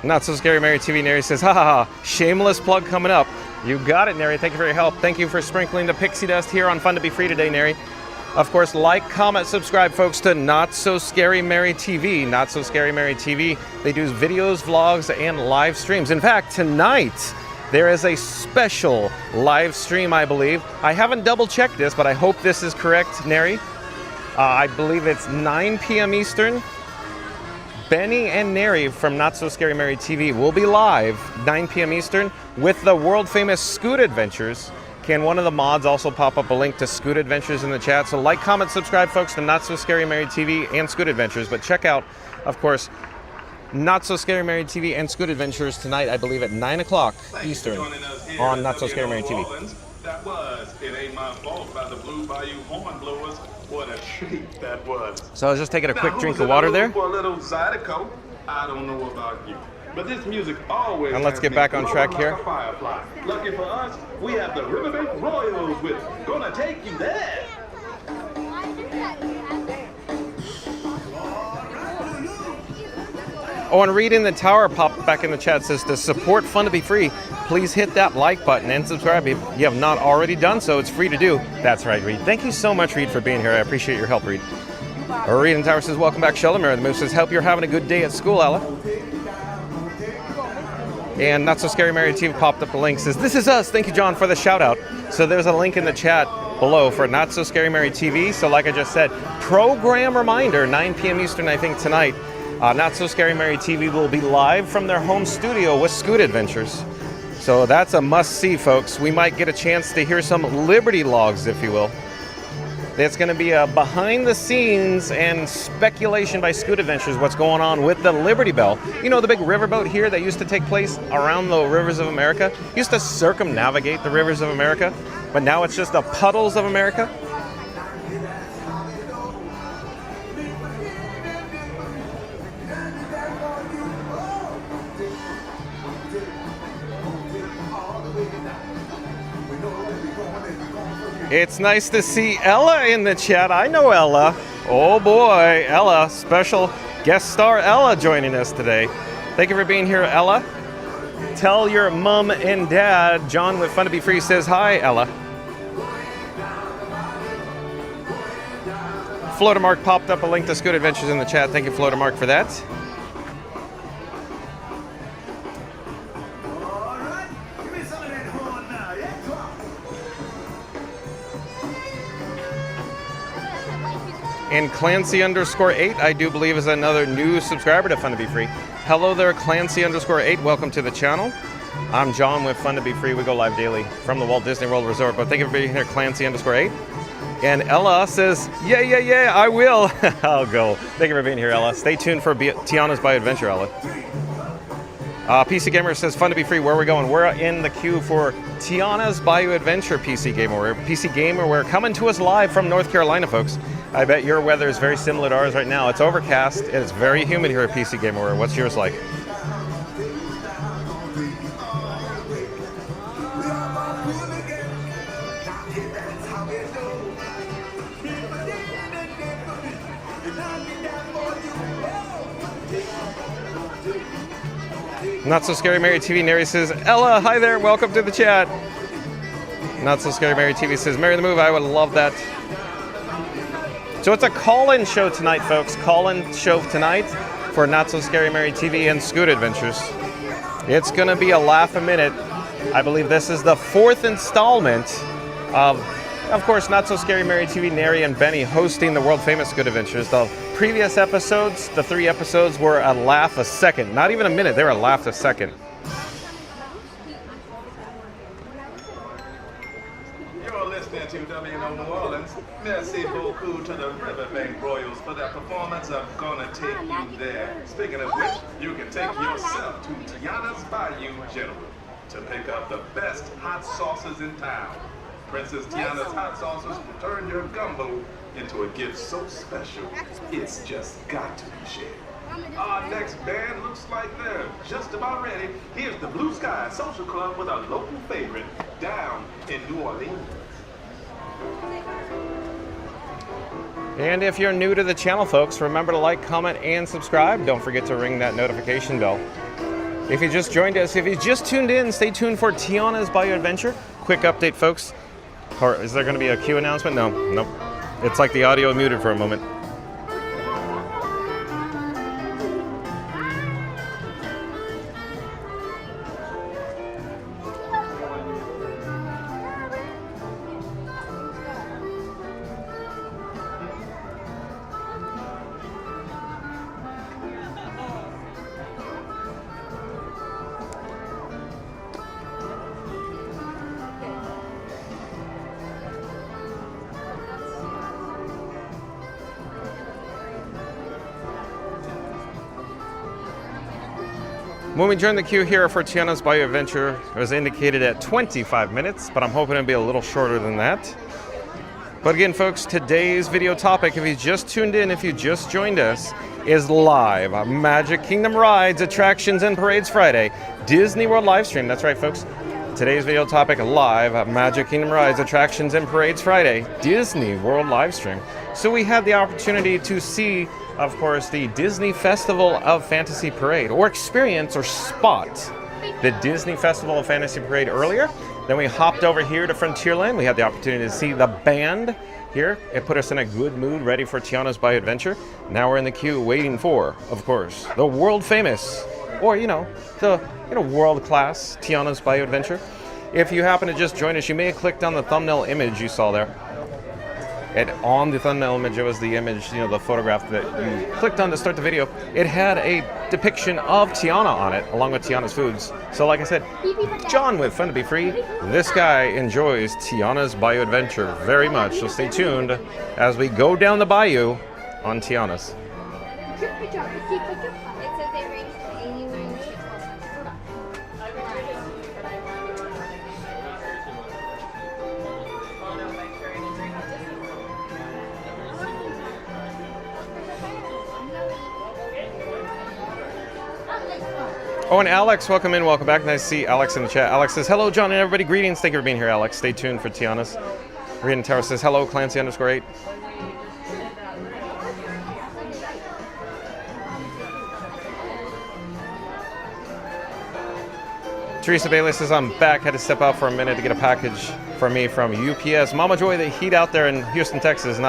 A: Not So Scary Mary TV. Neri says, ha ha ha, shameless plug coming up. You got it, Neri. Thank you for your help. Thank you for sprinkling the pixie dust here on Fun to Be Free today, Neri. Of course, like, comment, subscribe, folks, to Not So Scary Mary TV. Not So Scary Mary TV. They do videos, vlogs, and live streams. In fact, tonight, there is a special live stream, I believe. I haven't double-checked this, but I hope this is correct, Neri. I believe it's 9 p.m. Eastern. Benny and Neri from Not So Scary Mary TV will be live 9 p.m. Eastern with the world-famous Scoot Adventures. Can one of the mods also pop up a link to Scoot Adventures in the chat? So like, comment, subscribe, folks, to Not So Scary Mary TV and Scoot Adventures. But check out, of course, Not So Scary Mary TV and Scoot Adventures tonight, I believe, at 9 o'clock Eastern on Not So Scary Mary TV.
J: That was It Ain't My Fault by the Blue Bayou Hornblowers. What a treat that was.
A: So I was just taking a quick drink of water there.
J: For a little Zydeco. I don't know about you, but this music always.
A: And let's get back on track here.
J: Like a firefly. Lucky for us, we have the Riverbank Royals with Gonna Take You There.
A: Oh, and Reed in the Tower popped back in the chat, says to support Fun to Be Free, please hit that like button and subscribe if you have not already done so. It's free to do. That's right, Reed. Thank you so much, Reed, for being here. I appreciate your help, Reed. Reed in the Tower says, welcome back, Sheldon. Mary the Moose says, hope you're having a good day at school, Ella. And Not So Scary Mary TV popped up a link, says, this is us. Thank you, John, for the shout out. So there's a link in the chat below for Not So Scary Mary TV. So like I just said, program reminder, 9 p.m. Eastern, I think, tonight. Not So Scary Mary TV will be live from their home studio with Scoot Adventures. So that's a must-see, folks. We might get a chance to hear some Liberty logs, if you will. It's going to be a behind-the-scenes and speculation by Scoot Adventures what's going on with the Liberty Belle. You know, the big riverboat here that used to take place around the rivers of America? Used to circumnavigate the rivers of America, but now it's just the puddles of America. It's nice to see Ella in the chat. I know Ella. Oh boy, Ella, special guest star Ella joining us today. Thank you for being here, Ella. Tell your mom and dad, John with Fun to Be Free says hi, Ella. Floater Mark popped up a link to Scoot Adventures in the chat. Thank you, Floater Mark, for that. And Clancy_8, I do believe, is another new subscriber to Fun to Be Free. Hello there, Clancy_8. Welcome to the channel. I'm John with Fun to Be Free. We go live daily from the Walt Disney World Resort. But thank you for being here, Clancy_8. And Ella says, yeah, I will. I'll go. Thank you for being here, Ella. Stay tuned for Tiana's Bayou Adventure, Ella. PC Gamer says, Fun to Be Free, where are we going? We're in the queue for Tiana's Bayou Adventure, PC Gamer. We're coming to us live from North Carolina, folks. I bet your weather is very similar to ours right now. It's overcast and it's very humid here at PC Gamer. What's yours like? Not So Scary Mary TV, Neri says, Ella, hi there, welcome to the chat. Not So Scary Mary TV says, Mary the Move, I would love that. So it's a call-in show tonight, folks. Call-in show tonight for Not So Scary Mary TV and Scoot Adventures. It's going to be a laugh a minute. I believe this is the 4th installment of course, Not So Scary Mary TV, Neri and Benny hosting the world-famous Scoot Adventures. The previous episodes, the 3 episodes, were a laugh a second. Not even a minute, they were a laugh a second.
J: To WNO New Orleans. Merci beaucoup to the Riverbank Royals for their performance of Gonna Take You There. Speaking of which, you can take yourself to Tiana's Bayou General to pick up the best hot sauces in town. Princess Tiana's hot sauces will turn your gumbo into a gift so special, it's just got to be shared. Our next band looks like they're just about ready. Here's the Blue Sky Social Club with our local favorite down in New Orleans.
A: And if you're new to the channel, folks, remember to like, comment, and subscribe. Don't forget to ring that notification bell. If you just joined us, if you just tuned in, stay tuned for Tiana's Bayou Adventure. Quick update, folks. Or is there going to be a queue announcement? No, nope. It's like the audio muted for a moment. When we joined the queue here for Tiana's Bayou Adventure, it was indicated at 25 minutes, but I'm hoping it'll be a little shorter than that. But again, folks, today's video topic, if you just tuned in, if you just joined us, is live. Magic Kingdom Rides, Attractions, and Parades Friday. Disney World Livestream. That's right, folks. Today's video topic, live. Magic Kingdom Rides, Attractions, and Parades Friday. Disney World Livestream. So we had the opportunity to see, of course, the Disney Festival of Fantasy Parade, or experience or spot the Disney Festival of Fantasy Parade earlier. Then we hopped over here to Frontierland. We had the opportunity to see the band here. It put us in a good mood, ready for Tiana's Bayou Adventure. Now we're in the queue waiting for, of course, the world famous, or the world class Tiana's Bayou Adventure. If you happen to just join us, you may have clicked on the thumbnail image you saw there. And on the thumbnail image, it was the image, the photograph that you clicked on to start the video. It had a depiction of Tiana on it, along with Tiana's foods. So like I said, John with Fun to Be Free, this guy enjoys Tiana's Bayou Adventure very much. So stay tuned as we go down the bayou on Tiana's. Oh, and Alex, welcome in, welcome back. Nice to see Alex in the chat. Alex says, hello, John and everybody. Greetings. Thank you for being here, Alex. Stay tuned for Tiana's. Rita Tower says, hello, Clancy_8. Teresa Bailey says, I'm back. Had to step out for a minute to get a package for me from UPS. Mama Joy, the heat out there in Houston, Texas,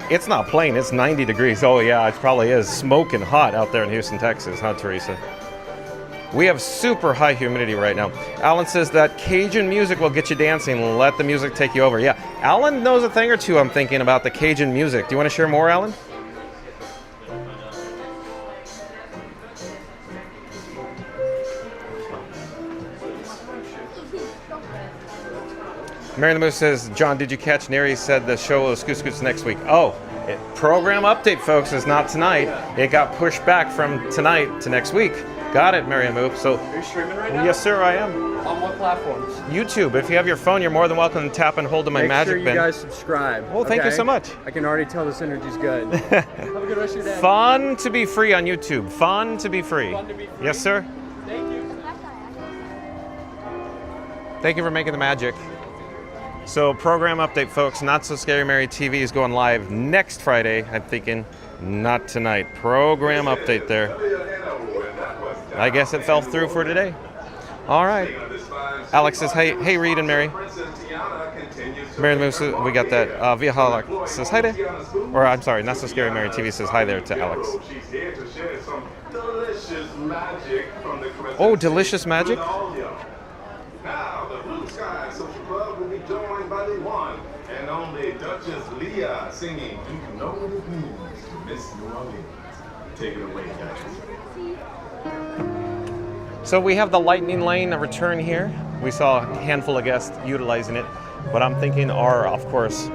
A: it's not plain. It's 90 degrees. Oh, yeah, it probably is smoking hot out there in Houston, Texas, huh, Teresa? We have super high humidity right now. Alan says that Cajun music will get you dancing. Let the music take you over. Yeah, Alan knows a thing or two, I'm thinking, about the Cajun music. Do you want to share more, Alan? Mary the Moose says, John, did you catch Neri said the show of Scoot Scoots next week? Oh, program update, folks, is not tonight. It got pushed back from tonight to next week. Got it, Mary Moose. So,
F: are you streaming right now?
A: Yes, sir, I am.
F: On what platforms?
A: YouTube. If you have your phone, you're more than welcome to tap and hold to my magic bin.
F: Make sure you guys subscribe.
A: Well, thank you so much.
F: I can already tell this energy's good. Have a good rest of your day.
A: Fun to be free on YouTube. Fun to be free.
F: Fun to be free.
A: Yes, sir.
F: Thank you.
A: Thank you for making the magic. So, program update, folks. Not So Scary Mary TV is going live next Friday. I'm thinking not tonight. Program update there. I guess it fell through for today. All right. Alex says, hey, Reed and Mary. Mary Moose, we got that. Via Holoc says hi there. Or I'm sorry, Not So Scary Mary TV says hi there to Alex. Oh, delicious magic?
J: Now, the Blue Sky Social Club will be joined by the one and only Duchess Leah singing You Know What It Means to Miss New Orleans. Take it away, Duchess.
A: So we have the Lightning Lane return here. We saw a handful of guests utilizing it, but I'm thinking our, of course,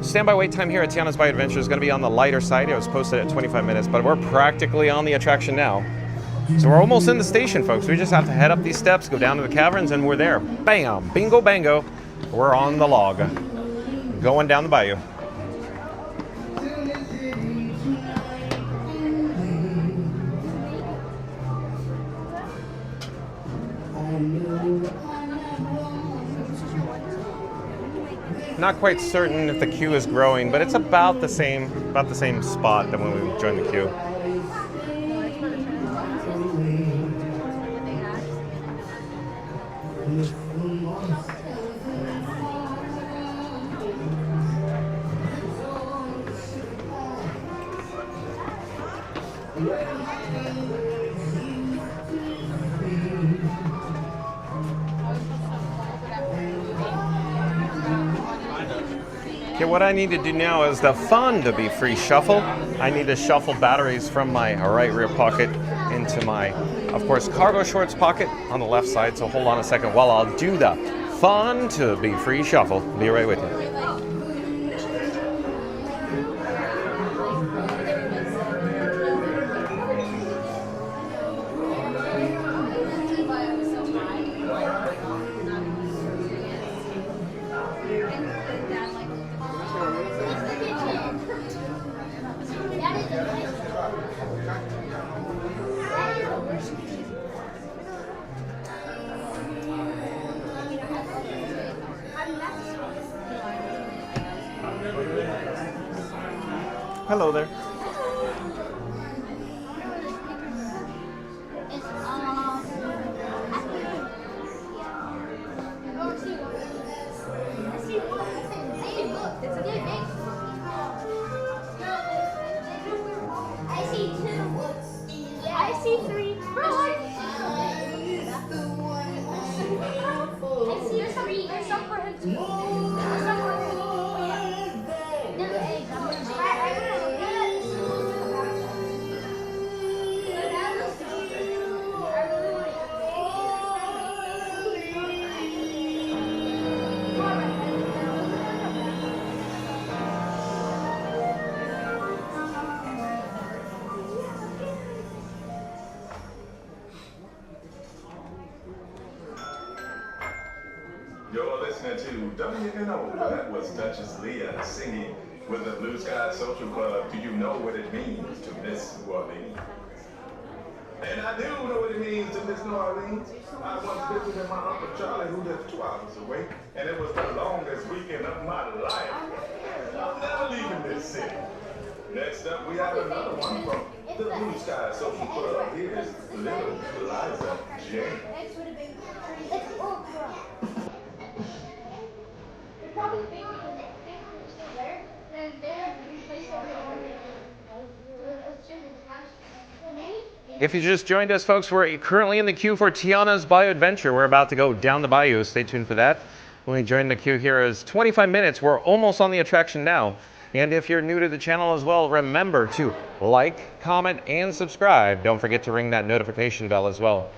A: standby wait time here at Tiana's Bayou Adventure is going to be on the lighter side. It was posted at 25 minutes, but we're practically on the attraction now. So we're almost in the station, folks. We just have to head up these steps, go down to the caverns, and we're there. Bam! Bingo bango. We're on the log. Going down the bayou. Not quite certain if the queue is growing, but it's about the same spot than when we joined the queue. Okay, what I need to do now is the Fun to Be Free shuffle. I need to shuffle batteries from my right rear pocket into my, of course, cargo shorts pocket on the left side. So hold on a second while I'll do the Fun to Be Free shuffle. Be right with you. Hello there.
I: I see three. There's some for him too.
J: You're listening to WNO. That was Duchess Leah singing with the Blue Sky Social Club. Do you know what it means to Miss New Orleans? And I do know what it means to Miss New Orleans. I once visited my Uncle Charlie, who lives 2 hours away, and it was the longest weekend of my life. I'm never leaving this city. Next up, we have another one from the Blue Sky Social Club. Here's little Eliza Jane.
A: If you just joined us, folks, we're currently in the queue for Tiana's Bayou Adventure. We're about to go down the bayou. Stay tuned for that. When we join the queue here is 25 minutes. We're almost on the attraction now. And if you're new to the channel as well, remember to like, comment, and subscribe. Don't forget to ring that notification bell as well.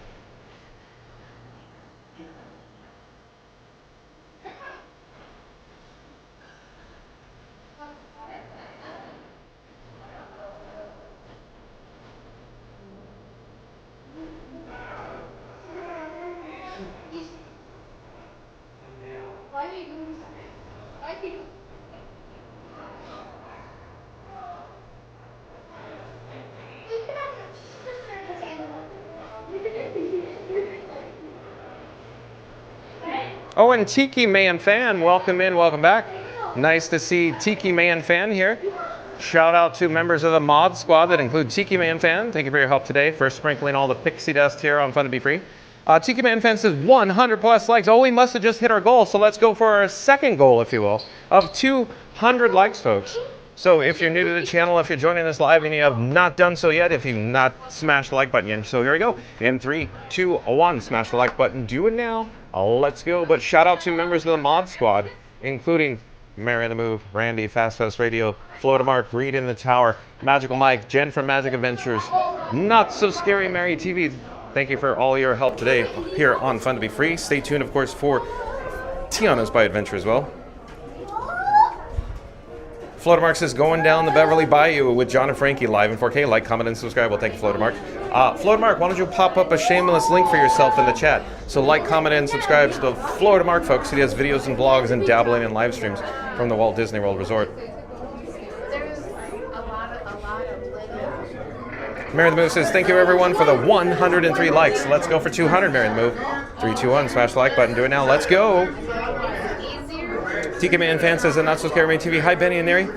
A: Oh, and Tiki Man Fan, welcome in, welcome back. Nice to see Tiki Man Fan here. Shout out to members of the mod squad that include Tiki Man Fan. Thank you for your help today for sprinkling all the pixie dust here on Fun to Be Free. Tiki Man Fan says 100 plus likes. Oh, we must have just hit our goal. So let's go for our second goal, if you will, of 200 likes, folks. So if you're new to the channel, if you're joining us live and you have not done so yet, if you've not smashed the like button yet, so here we go. In 3, 2, 1, smash the like button. Do it now. Let's go. But shout out to members of the mod squad, including Mary on the Move, Randy, Fast Radio, Florida Mark, Reed in the Tower, Magical Mike, Jen from Magic Adventures, Not So Scary Mary TV. Thank you for all your help today here on Fun to Be Free. Stay tuned, of course, for Tiana's Bayou Adventure as well. Florida Mark says, going down the Beverly Bayou with John and Frankie live in 4K. Like, comment, and subscribe. Well, thank you, Florida Mark. Florida Mark, why don't you pop up a shameless link for yourself in the chat? So like, comment, and subscribe to Florida Mark, folks. He does videos and vlogs and dabbling in live streams from the Walt Disney World Resort. Mary the Move says, thank you, everyone, for the 103 likes. Let's go for 200, Mary the Move. 3, 2, 1, smash the like button. Do it now. Let's go. TK Man Fan says, Not So Scary Mary TV. Hi, Benny and Neri.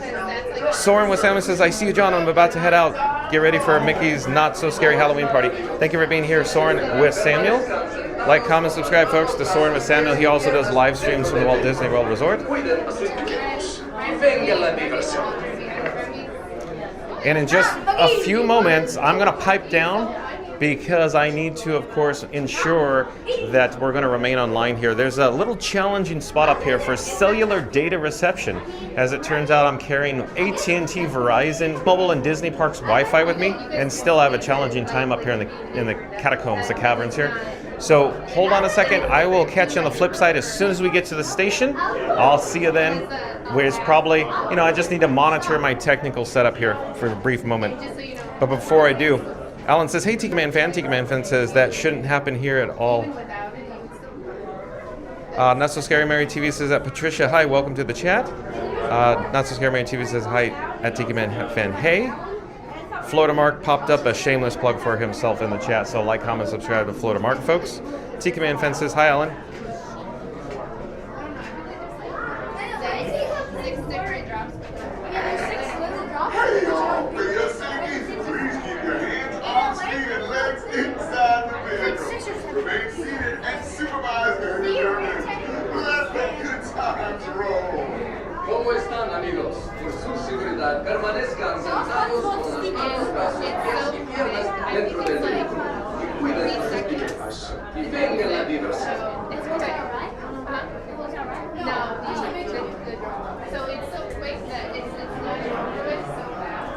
A: Soren with Salmon says, I see you, John. I'm about to head out. Get ready for Mickey's Not So Scary Halloween party. Thank you for being here, Soren with Samuel. Like, comment, subscribe, folks, to Soaring with Samuel. He also does live streams from the Walt Disney World Resort. And in just a few moments, I'm going to pipe down because I need to, of course, ensure that we're going to remain online here. There's a little challenging spot up here for cellular data reception. As it turns out, I'm carrying AT&T, Verizon, Mobile, and Disney Parks Wi-Fi with me, and still have a challenging time up here in the catacombs, the caverns here. So hold on a second. I will catch you on the flip side as soon as we get to the station. I'll see you then. Where's probably, you know, I just need to monitor my technical setup here for a brief moment. But before I do, Alan says, hey, Tiki Man fan. Tiki Man fan says that shouldn't happen here at all. Not So Scary Mary TV says that. Patricia, hi, welcome to the chat. Not So Scary Mary TV says hi at Tiki Man fan. Hey. Florida Mark popped up a shameless plug for himself in the chat, so like, comment, subscribe to Florida Mark, folks. Tiki Man fan says hi, Alan.
K: ¿Cómo están, amigos? Por su seguridad, permanezcan sentados con las manos, brazos, pies y piernas dentro del vehículo. Y cuiden sus billetes. Y vengan la diversión.
C: So it's so quick that it's not it's so fast.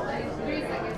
C: Like 3 seconds.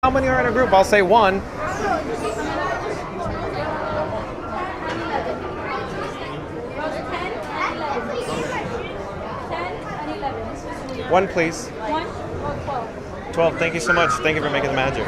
A: How many are in a group? I'll say one. One, please. 12. Thank you so much. Thank you for making the magic.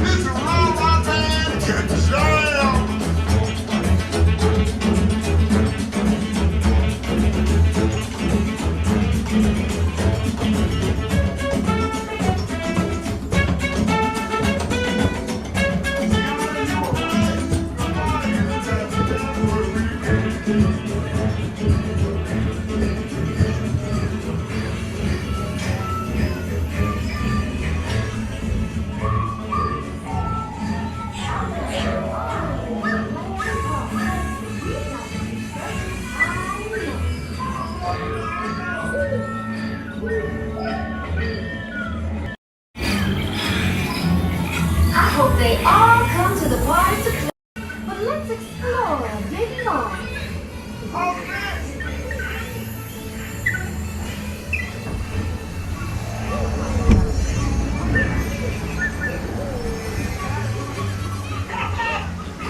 I: This Lord, didn't know.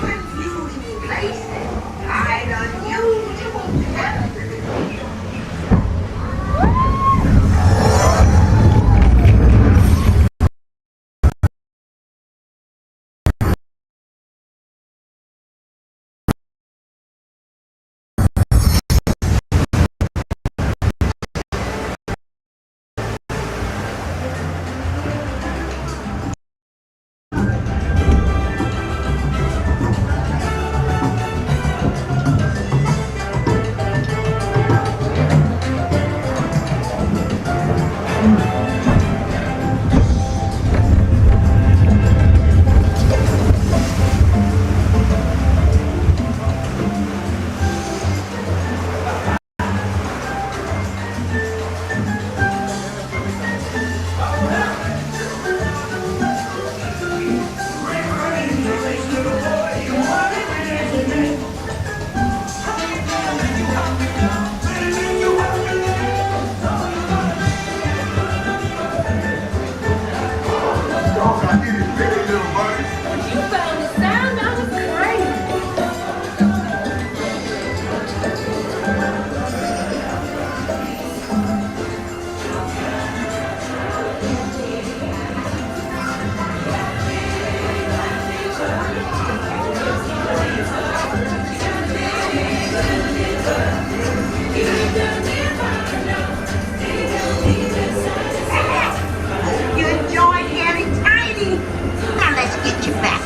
I: Unusual places, quite unusual characters.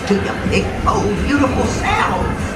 I: To your big, bold, beautiful selves.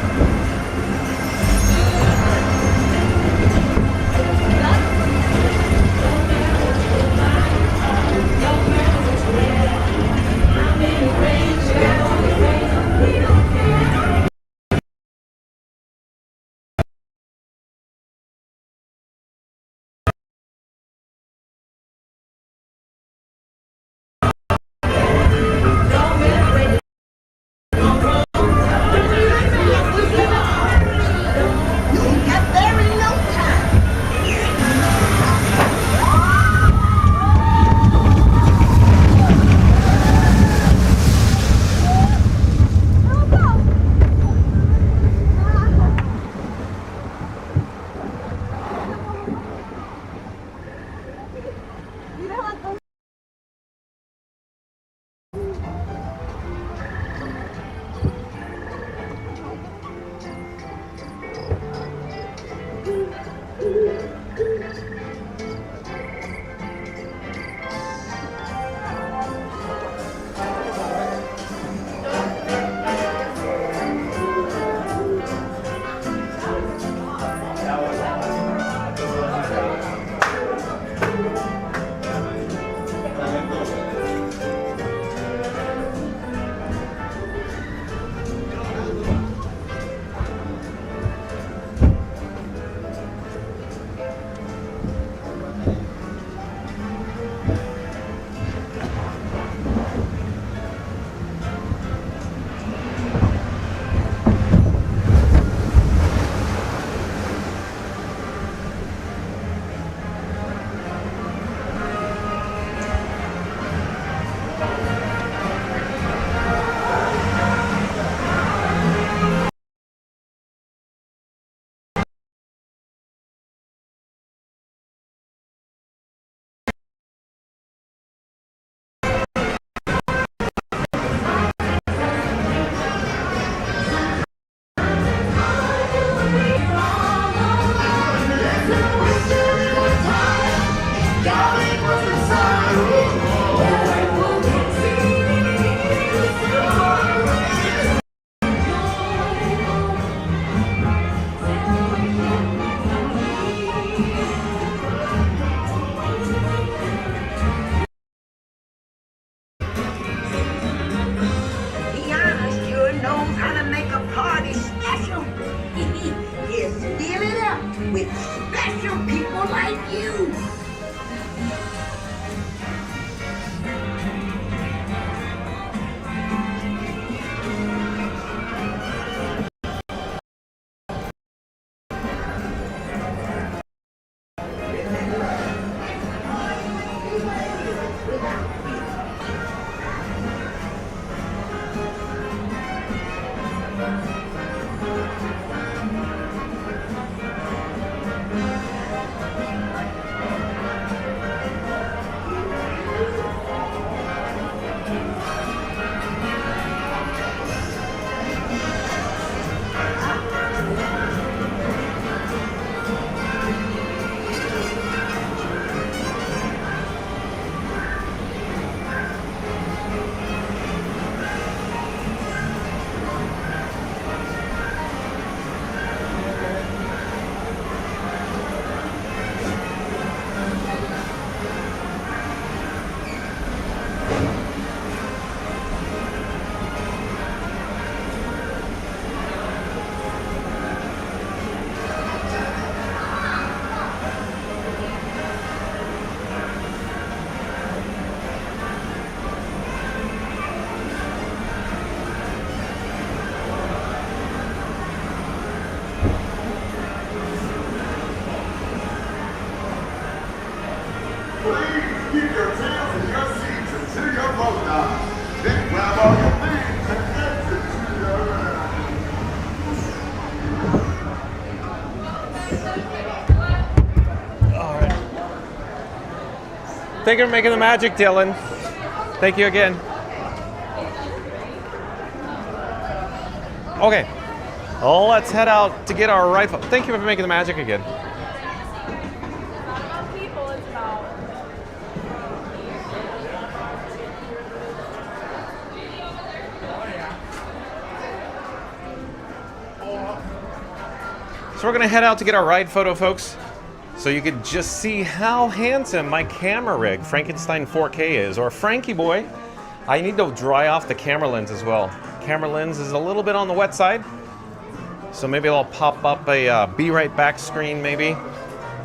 A: Thank you for making the magic, Dylan. Thank you again. Okay, let's head out to get our rifle. Thank you for making the magic again. So we're gonna head out to get our ride photo, folks. So you could just see how handsome my camera rig, Frankenstein 4K is, or Frankie boy. I need to dry off the camera lens as well. Camera lens is a little bit on the wet side. So maybe I'll pop up a be right back screen maybe.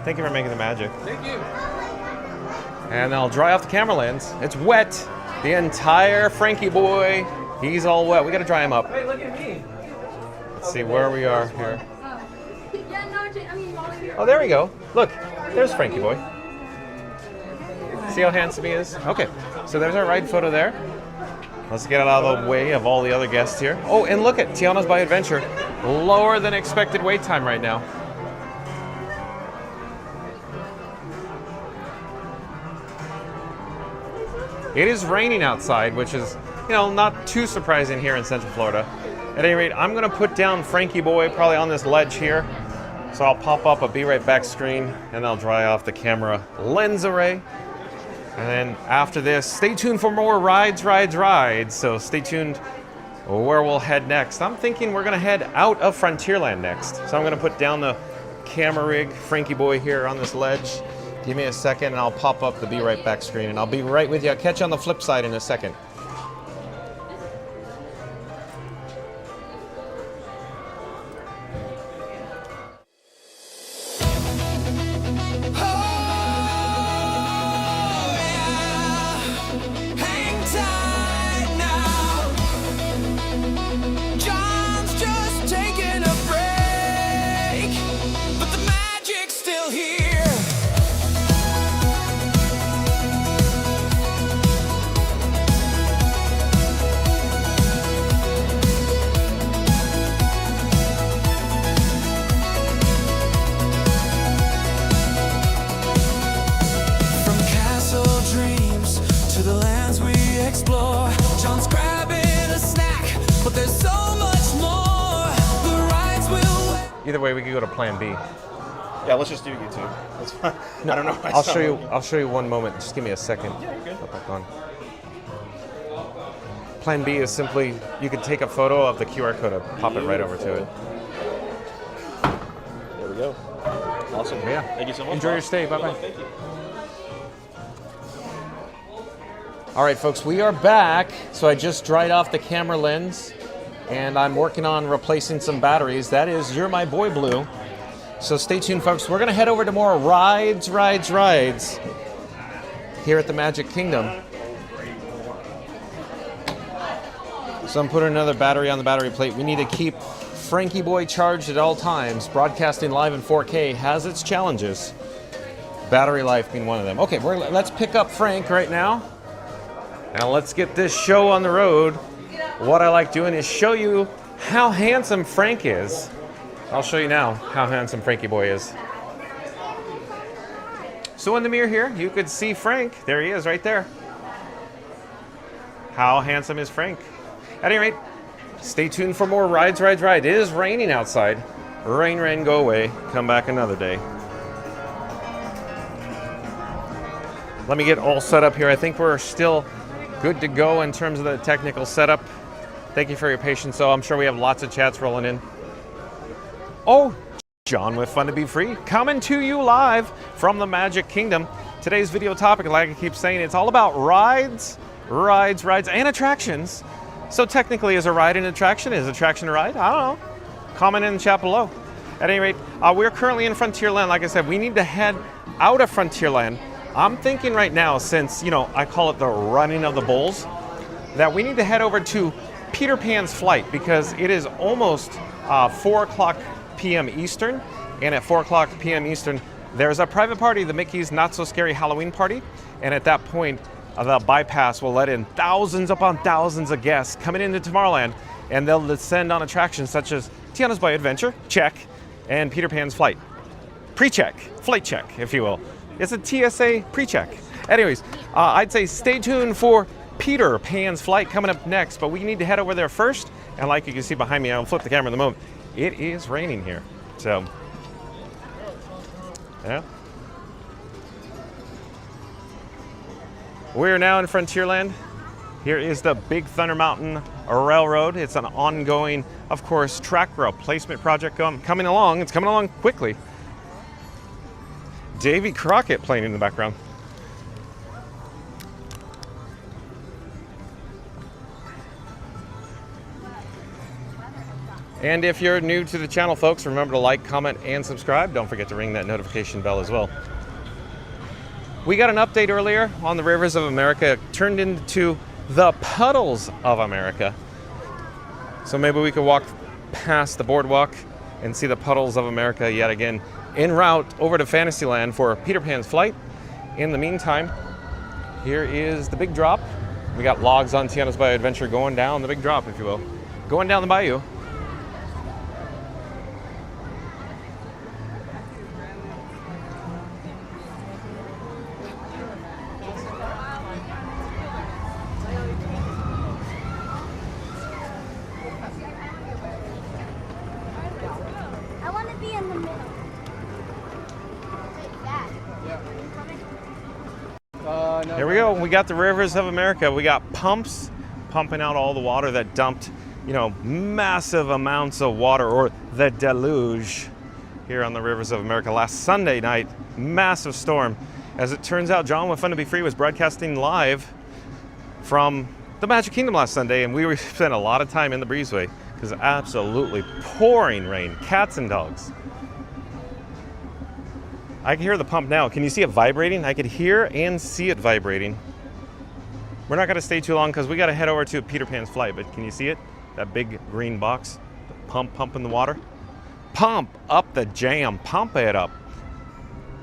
A: Thank you for making the magic.
F: Thank you.
A: And I'll dry off the camera lens. It's wet. The entire Frankie boy, he's all wet. We gotta dry him up.
F: Hey, look at me.
A: Let's see where we are here. Oh, there we go. Look, there's Frankie boy. See how handsome he is? Okay, so there's our ride photo there. Let's get it out of the way of all the other guests here. Oh, and look at Tiana's Bayou Adventure. Lower than expected wait time right now. It is raining outside, which is, not too surprising here in Central Florida. At any rate, I'm gonna put down Frankie boy probably on this ledge here. So I'll pop up a be right back screen and I'll dry off the camera lens array. And then after this, stay tuned for more rides. So stay tuned where we'll head next. I'm thinking we're gonna head out of Frontierland next. So I'm gonna put down the camera rig, Frankie boy here on this ledge. Give me a second and I'll pop up the be right back screen and I'll be right with you. I'll catch you on the flip side in a second. Either way, we could go to Plan B.
L: Yeah, let's just do YouTube. That's fine.
A: No,
L: I don't know.
A: I'll show you. I'll show you one moment. Just give me a second.
L: Yeah, you're good.
A: Put back on. Plan B is simply you could take a photo of the QR code and pop it right over to it.
L: There we go. Awesome.
A: Yeah.
L: Thank you so much.
A: Enjoy your stay. Bye bye.
L: Thank you.
A: All right, folks, we are back. So I just dried off the camera lens. And I'm working on replacing some batteries. That is You're My Boy Blue. So stay tuned, folks. We're gonna head over to more rides here at the Magic Kingdom. So I'm putting another battery on the battery plate. We need to keep Frankie boy charged at all times. Broadcasting live in 4K has its challenges. Battery life being one of them. Okay, let's pick up Frank right now. Now let's get this show on the road. What I like doing is show you how handsome Frank is. I'll show you now how handsome Frankie boy is. So in the mirror here, you could see Frank. There he is right there. How handsome is Frank? At any rate, stay tuned for more rides. It is raining outside. Rain, go away. Come back another day. Let me get all set up here. I think we're still good to go in terms of the technical setup. Thank you for your patience. So I'm sure we have lots of chats rolling in. Oh, John with Fun to Be Free, coming to you live from the Magic Kingdom. Today's video topic, like I keep saying, it's all about rides, and attractions. So technically, is a ride an attraction? Is attraction a ride? I don't know. Comment in the chat below. At any rate, we're currently in Frontierland. Like I said, we need to head out of Frontierland. I'm thinking right now, since, I call it the running of the bulls, that we need to head over to Peter Pan's flight because it is almost 4:00 p.m. Eastern, and at 4:00 p.m. Eastern, there's a private party, the Mickey's Not So Scary Halloween Party, and at that point, the bypass will let in thousands upon thousands of guests coming into Tomorrowland, and they'll descend on attractions such as Tiana's Bayou Adventure, check, and Peter Pan's flight. Pre-check, flight check, if you will. It's a TSA pre-check. Anyways, I'd say stay tuned for Peter Pan's flight coming up next, but we need to head over there first. And like you can see behind me, I'll flip the camera in the moment. It is raining here, so yeah. We're now in Frontierland. Here is the big Thunder Mountain Railroad. It's an ongoing, of course, track replacement project coming along. It's coming along quickly. Davy Crockett playing in the background. And if you're new to the channel, folks, remember to like, comment, and subscribe. Don't forget to ring that notification bell as well. We got an update earlier on the Rivers of America. It turned into the Puddles of America. So maybe we could walk past the boardwalk and see the Puddles of America yet again en route over to Fantasyland for Peter Pan's flight. In the meantime, here is the big drop. We got logs on Tiana's Bayou Adventure going down the big drop, if you will. Going down the bayou. Here we go. We got the Rivers of America. We got pumps pumping out all the water that dumped, you know, massive amounts of water, or the deluge, here on the Rivers of America last Sunday night. Massive storm. As it turns out, John with Fun to Be Free was broadcasting live from the Magic Kingdom last Sunday, and we spent a lot of time in the breezeway because absolutely pouring rain, cats and dogs. I can hear the pump now. Can you see it vibrating? I could hear and see it vibrating. We're not going to stay too long because we got to head over to Peter Pan's flight, but can you see it? That big green box, the pump pumping the water. Pump up the jam, pump it up.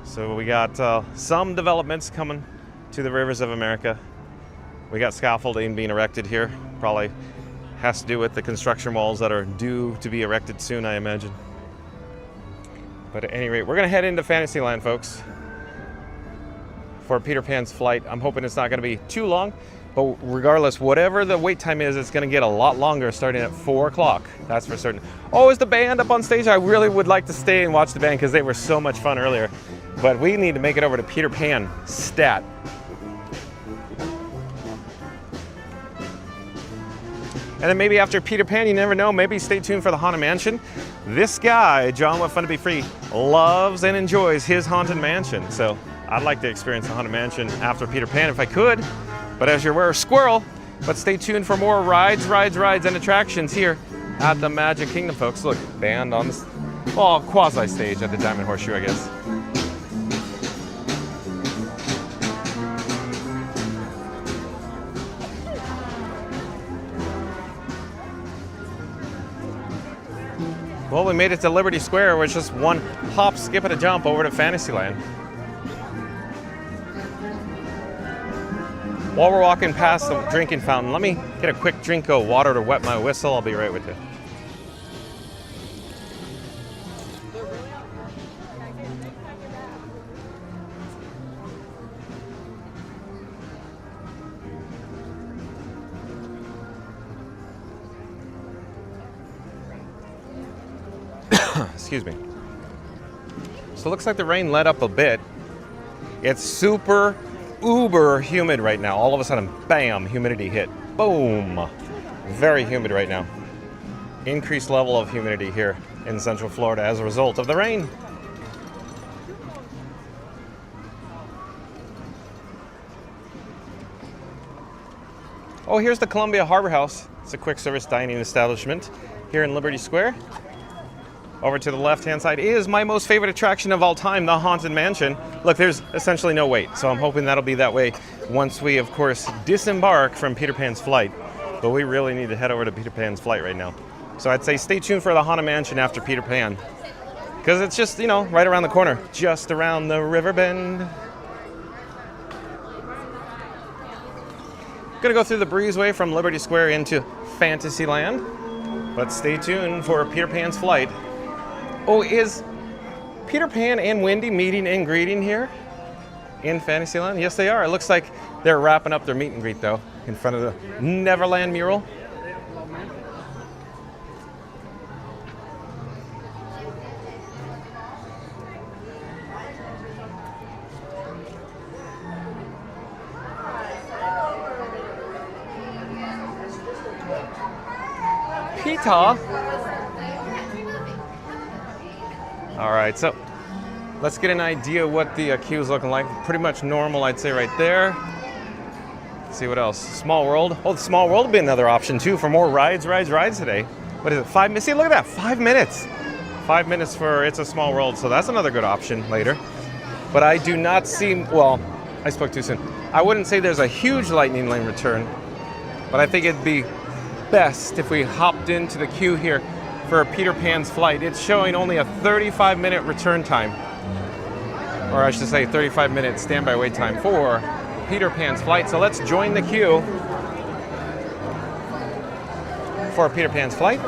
A: So we got some developments coming to the Rivers of America. We got scaffolding being erected here. Probably has to do with the construction walls that are due to be erected soon, I imagine. But at any rate, we're going to head into Fantasyland, folks, for Peter Pan's flight. I'm hoping it's not going to be too long, but regardless, whatever the wait time is, it's going to get a lot longer starting at 4 o'clock. That's for certain. Oh, is the band up on stage? I really would like to stay and watch the band because they were so much fun earlier. But we need to make it over to Peter Pan stat. And then maybe after Peter Pan, you never know, maybe stay tuned for the Haunted Mansion. This guy, John with Fun to Be Free, loves and enjoys his Haunted Mansion. So I'd like to experience the Haunted Mansion after Peter Pan if I could. But as you're aware, a squirrel. But stay tuned for more rides, and attractions here at the Magic Kingdom, folks. Look, band on the, well, quasi-stage at the Diamond Horseshoe, I guess. Well, we made it to Liberty Square, which is one hop, skip, and a jump over to Fantasyland. While we're walking past the drinking fountain, let me get a quick drink of water to wet my whistle. I'll be right with you. Excuse me. So it looks like the rain let up a bit. It's super uber humid right now. All of a sudden, bam, humidity hit. Boom. Very humid right now. Increased level of humidity here in Central Florida as a result of the rain. Oh, here's the Columbia Harbor House. It's a quick service dining establishment here in Liberty Square. Over to the left-hand side is my most favorite attraction of all time, the Haunted Mansion. Look, there's essentially no wait, so I'm hoping that'll be that way once we, of course, disembark from Peter Pan's flight. But we really need to head over to Peter Pan's flight right now. So I'd say stay tuned for the Haunted Mansion after Peter Pan, because it's just, you know, right around the corner, just around the river bend. Gonna go through the breezeway from Liberty Square into Fantasyland, but stay tuned for Peter Pan's flight. Oh, is Peter Pan and Wendy meeting and greeting here? in Fantasyland? Yes, they are. It looks like they're wrapping up their meet and greet, though, in front of the Neverland mural. Peter. All right, so let's get an idea what the queue is looking like. Pretty much normal, I'd say, right there. Let's see what else. Small World. Oh, the Small World would be another option too for more rides today. What is it? 5 minutes? See, look at that. 5 minutes. 5 minutes for It's a Small World. So that's another good option later. But I do not see. Well, I spoke too soon. I wouldn't say there's a huge Lightning Lane return, but I think it'd be best if we hopped into the queue here for Peter Pan's flight. It's showing only a 35-minute return time, or I should say 35-minute standby wait time for Peter Pan's flight. So let's join the queue for Peter Pan's flight.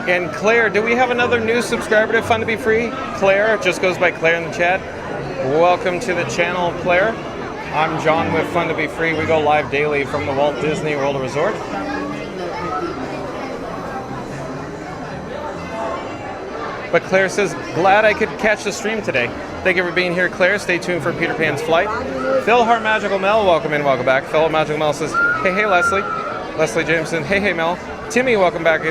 A: And Claire, do we have another new subscriber to Fun to Be Free? Claire, just goes by Claire in the chat. Welcome to the channel, Claire. I'm John with Fun to Be Free. We go live daily from the Walt Disney World Resort. But Claire says, glad I could catch the stream today. Thank you for being here, Claire. Stay tuned for Peter Pan's flight. Phil Hart Magical Mel, welcome in, welcome back. Phil Magical Mel says, hey, Leslie. Leslie Jameson, hey, Mel. Timmy, welcome back.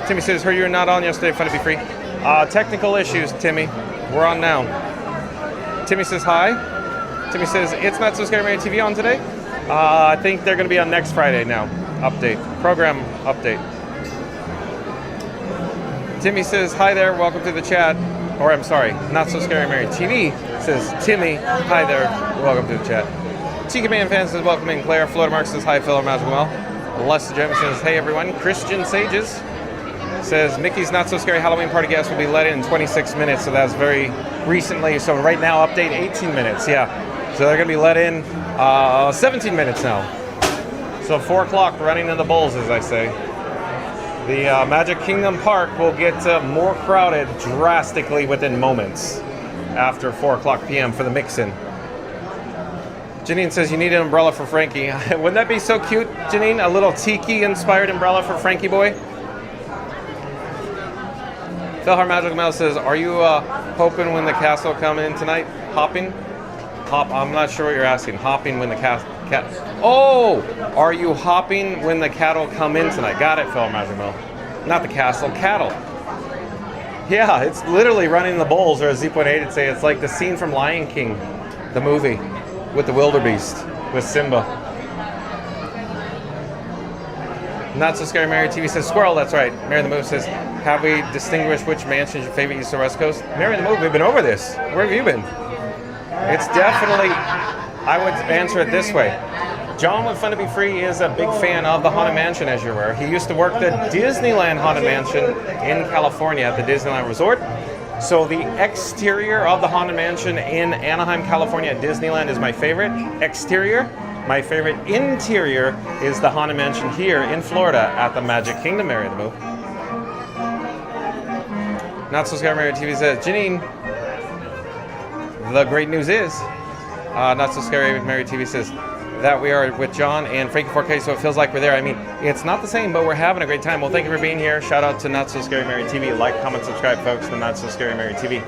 A: Timmy says, heard you were not on yesterday, Fun to Be Free. Technical issues, Timmy. We're on now. Timmy says, hi. Timmy says, it's Not So Scary Mary TV on today. I think they're going to be on next Friday now. Update. Program update. Timmy says, hi there, welcome to the chat. Or I'm sorry, Not So Scary Mary TV says, Timmy, hi there, welcome to the chat. TK Man Fan says, welcome in, Claire. Florida Mark says, hi, Phil Magical Mel. Leslie Jameson says, hey, everyone. Christian Sages says, Mickey's Not So Scary Halloween Party guest will be let in 26 minutes, so that's very recently. So right now, update 18 minutes, yeah. So they're going to be let in 17 minutes now. So 4 o'clock, running in the bulls, as I say. The Magic Kingdom Park will get more crowded drastically within moments after 4 o'clock p.m. for the mix-in. Janine says, you need an umbrella for Frankie. Wouldn't that be so cute, Janine? A little tiki-inspired umbrella for Frankie boy? Phil Hart Magical Mouse says, are you hoping when the castle come in tonight? Hopping? I'm not sure what you're asking. Hopping when the cat. Oh! Are you hopping when the cattle come in tonight? Got it, Phil Magical Mouse. Not the castle, cattle. Yeah, it's literally running the bulls, or as Z.8 would say, it's like the scene from Lion King, the movie, with the wildebeest, with Simba. Not So Scary Mary TV says, squirrel, that's right. Mary the Move says, have we distinguished which mansion is your favorite East or West Coast? Mary the Move, we've been over this. Where have you been? It's definitely, I would answer it this way. John with Fun to Be Free is a big fan of the Haunted Mansion, as you're aware. He used to work the Disneyland Haunted Mansion in California at the Disneyland Resort. So the exterior of the Haunted Mansion in Anaheim, California at Disneyland is my favorite exterior. My favorite interior is the Haunted Mansion here in Florida at the Magic Kingdom area of the move. Not So Scary Mary TV says, Janine, the great news is, Not So Scary Mary TV says that we are with John and Frankie 4K, so it feels like we're there. I mean, it's not the same, but we're having a great time. Well, thank you for being here. Shout out to Not So Scary Mary TV. Like, comment, subscribe, folks, to Not So Scary Mary TV.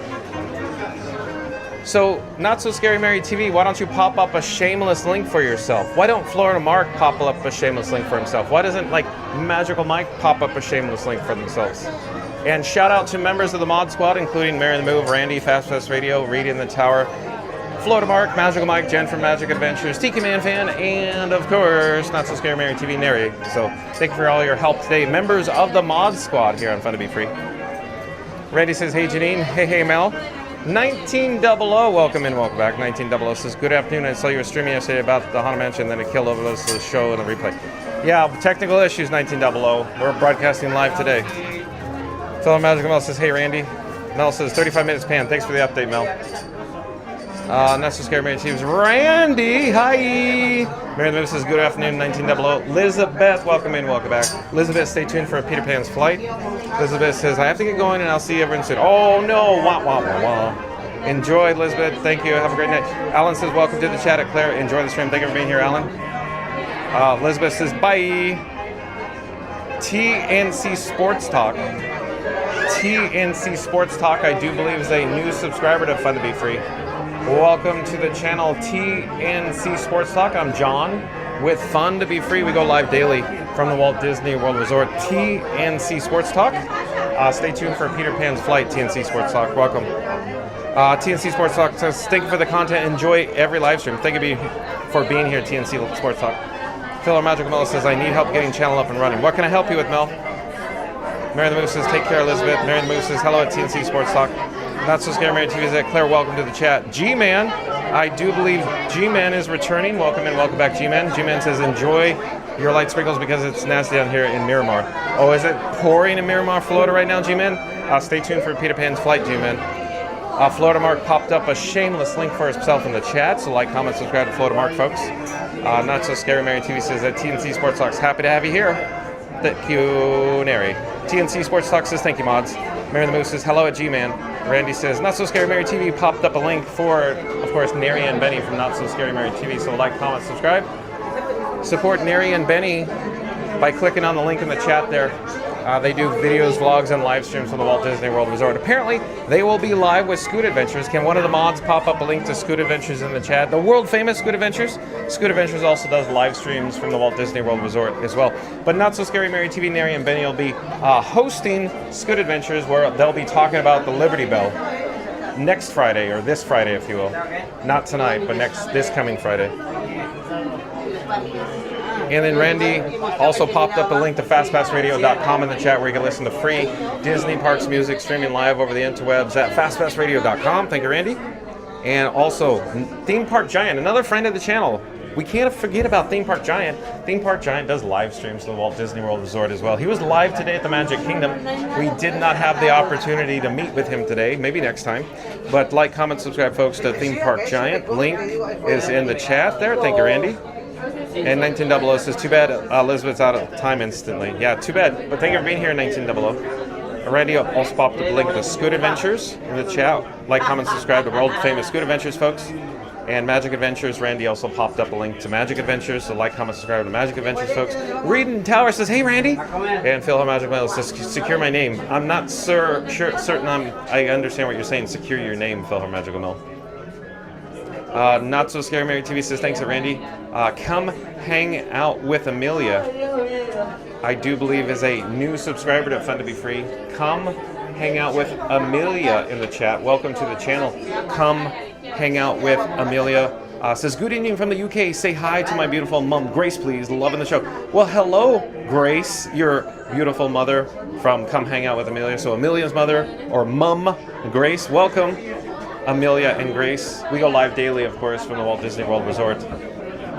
A: So, Not So Scary Mary TV, why don't you pop up a shameless link for yourself? Why don't Florida Mark pop up a shameless link for himself? Why doesn't, like, Magical Mike pop up a shameless link for themselves? And shout out to members of the Mod Squad, including Mary the Move, Randy, Fast Radio, Reed in the Tower, Florida Mark, Magical Mike, Jen from Magic Adventures, Tiki Man Fan, and of course, Not So Scary Mary TV Neri. So thank you for all your help today. Members of the Mod Squad here on Fun to Be Free. Randy says, hey Janine, hey Mel. 1900, welcome in, welcome back. 1900 says, good afternoon. I saw you were streaming yesterday about the Haunted Mansion, then it killed over us the show and the replay. Yeah, technical issues, 1900. We're broadcasting live today. Fellow Magical Mel says, hey Randy. Mel says, 35 minutes pan. Thanks for the update, Mel. Not So Scary Mary teams. Randy, hi. Mary the Moose says, good afternoon, 1900. Elizabeth, welcome in, welcome back. Elizabeth, stay tuned for a Peter Pan's flight. Elizabeth says, I have to get going and I'll see everyone soon. Oh no, wah, wah, wah, wah. Enjoy, Elizabeth. Thank you. Have a great night. Alan says, welcome to the chat at Claire. Enjoy the stream. Thank you for being here, Alan. Elizabeth says, bye. TNC Sports Talk. TNC Sports Talk, I do believe, is a new subscriber to Fun to Be Free. Welcome to the channel TNC Sports Talk. I'm John with Fun to Be Free. We go live daily from the Walt Disney World Resort. TNC Sports Talk. Stay tuned for Peter Pan's flight. TNC Sports Talk. Welcome. TNC Sports Talk says, thank you for the content. Enjoy every live stream. Thank you for being here, TNC Sports Talk. Phil Magical Mel says, I need help getting channel up and running. What can I help you with, Mel? Mary the Moose says, take care, Elizabeth. Mary the Moose says, hello at TNC Sports Talk. Not So Scary Mary TV is at Claire. Welcome to the chat. G-Man, I do believe G-Man is returning. Welcome and welcome back, G-Man. G-Man says, enjoy your light sprinkles because it's nasty down here in Miramar. Oh, is it pouring in Miramar, Florida right now, G-Man? Stay tuned for Peter Pan's flight, G-Man. Florida Mark popped up a shameless link for himself in the chat, so like, comment, subscribe to Florida Mark, folks. Not So Scary Mary TV says that TNC Sports Talk's happy to have you here. Thank you, Neri. TNC Sports Talk says, thank you, mods. Mary the Moose says, hello at G-Man. Randy says, Not So Scary Mary TV popped up a link for, of course, Neri and Benny from Not So Scary Mary TV, so like, comment, subscribe. Support Neri and Benny by clicking on the link in the chat there. They do videos, vlogs, and live streams from the Walt Disney World Resort. Apparently, they will be live with Scoot Adventures. Can one of the mods pop up a link to Scoot Adventures in the chat? The world famous Scoot Adventures. Scoot Adventures also does live streams from the Walt Disney World Resort as well. But Not So Scary Mary TV, Neri and Benny will be hosting Scoot Adventures, where they'll be talking about the Liberty Belle next Friday, or this Friday, if you will. Not tonight, but this coming Friday. And then Randy also popped up a link to fastpassradio.com in the chat where you can listen to free Disney Parks music streaming live over the interwebs at fastpassradio.com. Thank you, Randy. And also Theme Park Giant, another friend of the channel. We can't forget about Theme Park Giant. Theme Park Giant does live streams to the Walt Disney World Resort as well. He was live today at the Magic Kingdom. We did not have the opportunity to meet with him today. Maybe next time. But like, comment, subscribe, folks, to Theme Park Giant. Link is in the chat there. Thank you, Randy. And 1900 says, too bad Elizabeth's out of time instantly. Yeah, too bad. But thank you for being here, 1900. Randy also popped up a link to Scoot Adventures in the chat. Like, comment, subscribe to world famous Scoot Adventures, folks. And Magic Adventures, Randy also popped up a link to Magic Adventures. So like, comment, subscribe to Magic Adventures, folks. Reedon Tower says, hey, Randy. And Phil Magic Mail says, secure my name. I'm not certain I understand what you're saying. Secure your name, Phil Magical Mill. Not So Scary Mary TV says, thanks, Randy. Come hang out with Amelia. I do believe is a new subscriber to Fun to Be Free. Come hang out with Amelia in the chat. Welcome to the channel. Come hang out with Amelia. Says, good evening from the UK. Say hi to my beautiful mom, Grace, please. Loving the show. Well, hello, Grace, your beautiful mother from Come Hang Out with Amelia. So Amelia's mother, or mum, Grace, welcome. Amelia and Grace. We go live daily, of course, from the Walt Disney World Resort.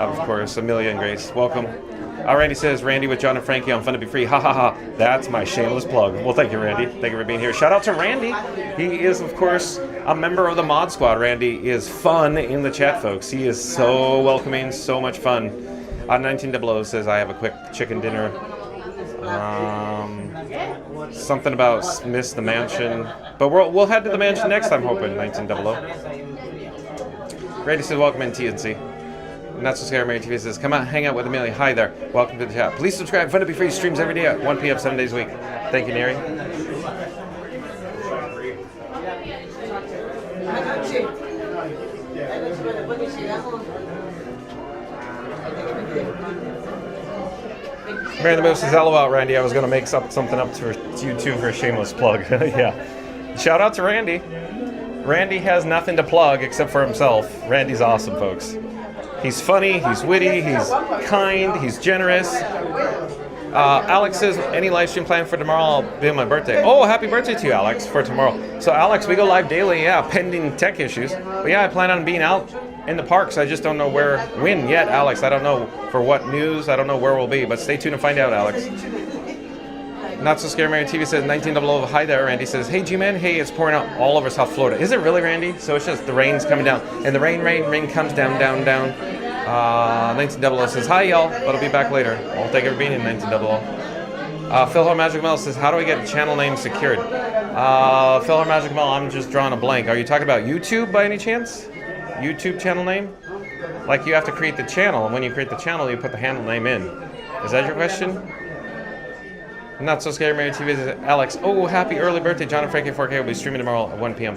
A: Of course, Amelia and Grace. Welcome. Randy says, Randy with John and Frankie on Fun to Be Free. Ha ha ha. That's my shameless plug. Well, thank you, Randy. Thank you for being here. Shout out to Randy. He is, of course, a member of the Mod Squad. Randy is fun in the chat, folks. He is so welcoming, so much fun. 1900 says, I have a quick chicken dinner. Something about miss the mansion. But we'll head to the mansion next time, hoping, 1900. Randy says, welcome in, TNC. Not So Scary Mary TV says, come out, hang out with Amelia. Hi there. Welcome to the chat. Please subscribe. Fun to Be Free streams every day at 1 p.m. 7 days a week. Thank you, Neri. Mary the Moose says, LOL, Randy. I was going to make something up to you too for a shameless plug. Yeah. Shout out to Randy. Randy has nothing to plug except for himself. Randy's awesome, folks. He's funny, he's witty, he's kind, he's generous. Alex says, any live stream plan for tomorrow? I'll be on my birthday. Oh, happy birthday to you, Alex, for tomorrow. So, Alex, we go live daily, yeah, pending tech issues. But yeah, I plan on being out in the parks. I just don't know when yet, Alex. I don't know for what news. I don't know where we'll be, but stay tuned to find out, Alex. Not So Scary Mary TV says 1900. Hi there. Randy says, hey G-Man, hey, it's pouring out all over South Florida. Is it really, Randy? So it's just the rain's coming down. And the rain comes down. 1900 says, hi y'all, but I'll be back later. Well, thank you for being in 1900. Philhar Magic Mel says, how do I get a channel name secured? Philhar Magic Mel, I'm just drawing a blank. Are you talking about YouTube by any chance? YouTube channel name? Like you have to create the channel, and when you create the channel, you put the handle name in. Is that your question? Not So Scary Mary TV says, Alex, oh, happy early birthday. John and Frankie 4K will be streaming tomorrow at 1 p.m.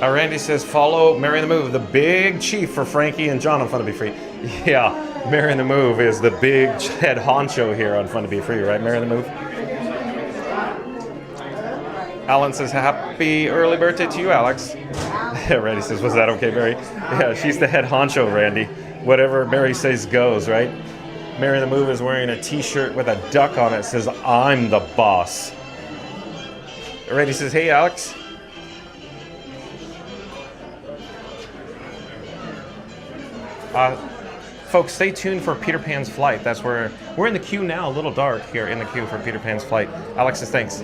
A: Randy says, follow Mary and the Move, the big chief for Frankie and John on Fun to Be Free. Yeah, Mary and the Move is the big head honcho here on Fun to Be Free, right, Mary and the Move? Alan says, happy early birthday to you, Alex. Randy says, was that okay, Mary? Yeah, she's the head honcho, Randy. Whatever Mary says goes, right? Mary and the Move is wearing a t-shirt with a duck on it that says, I'm the boss. Randy says, hey, Alex. Folks, stay tuned for Peter Pan's flight. That's where we're in the queue now, a little dark here in the queue for Peter Pan's flight. Alex says, thanks.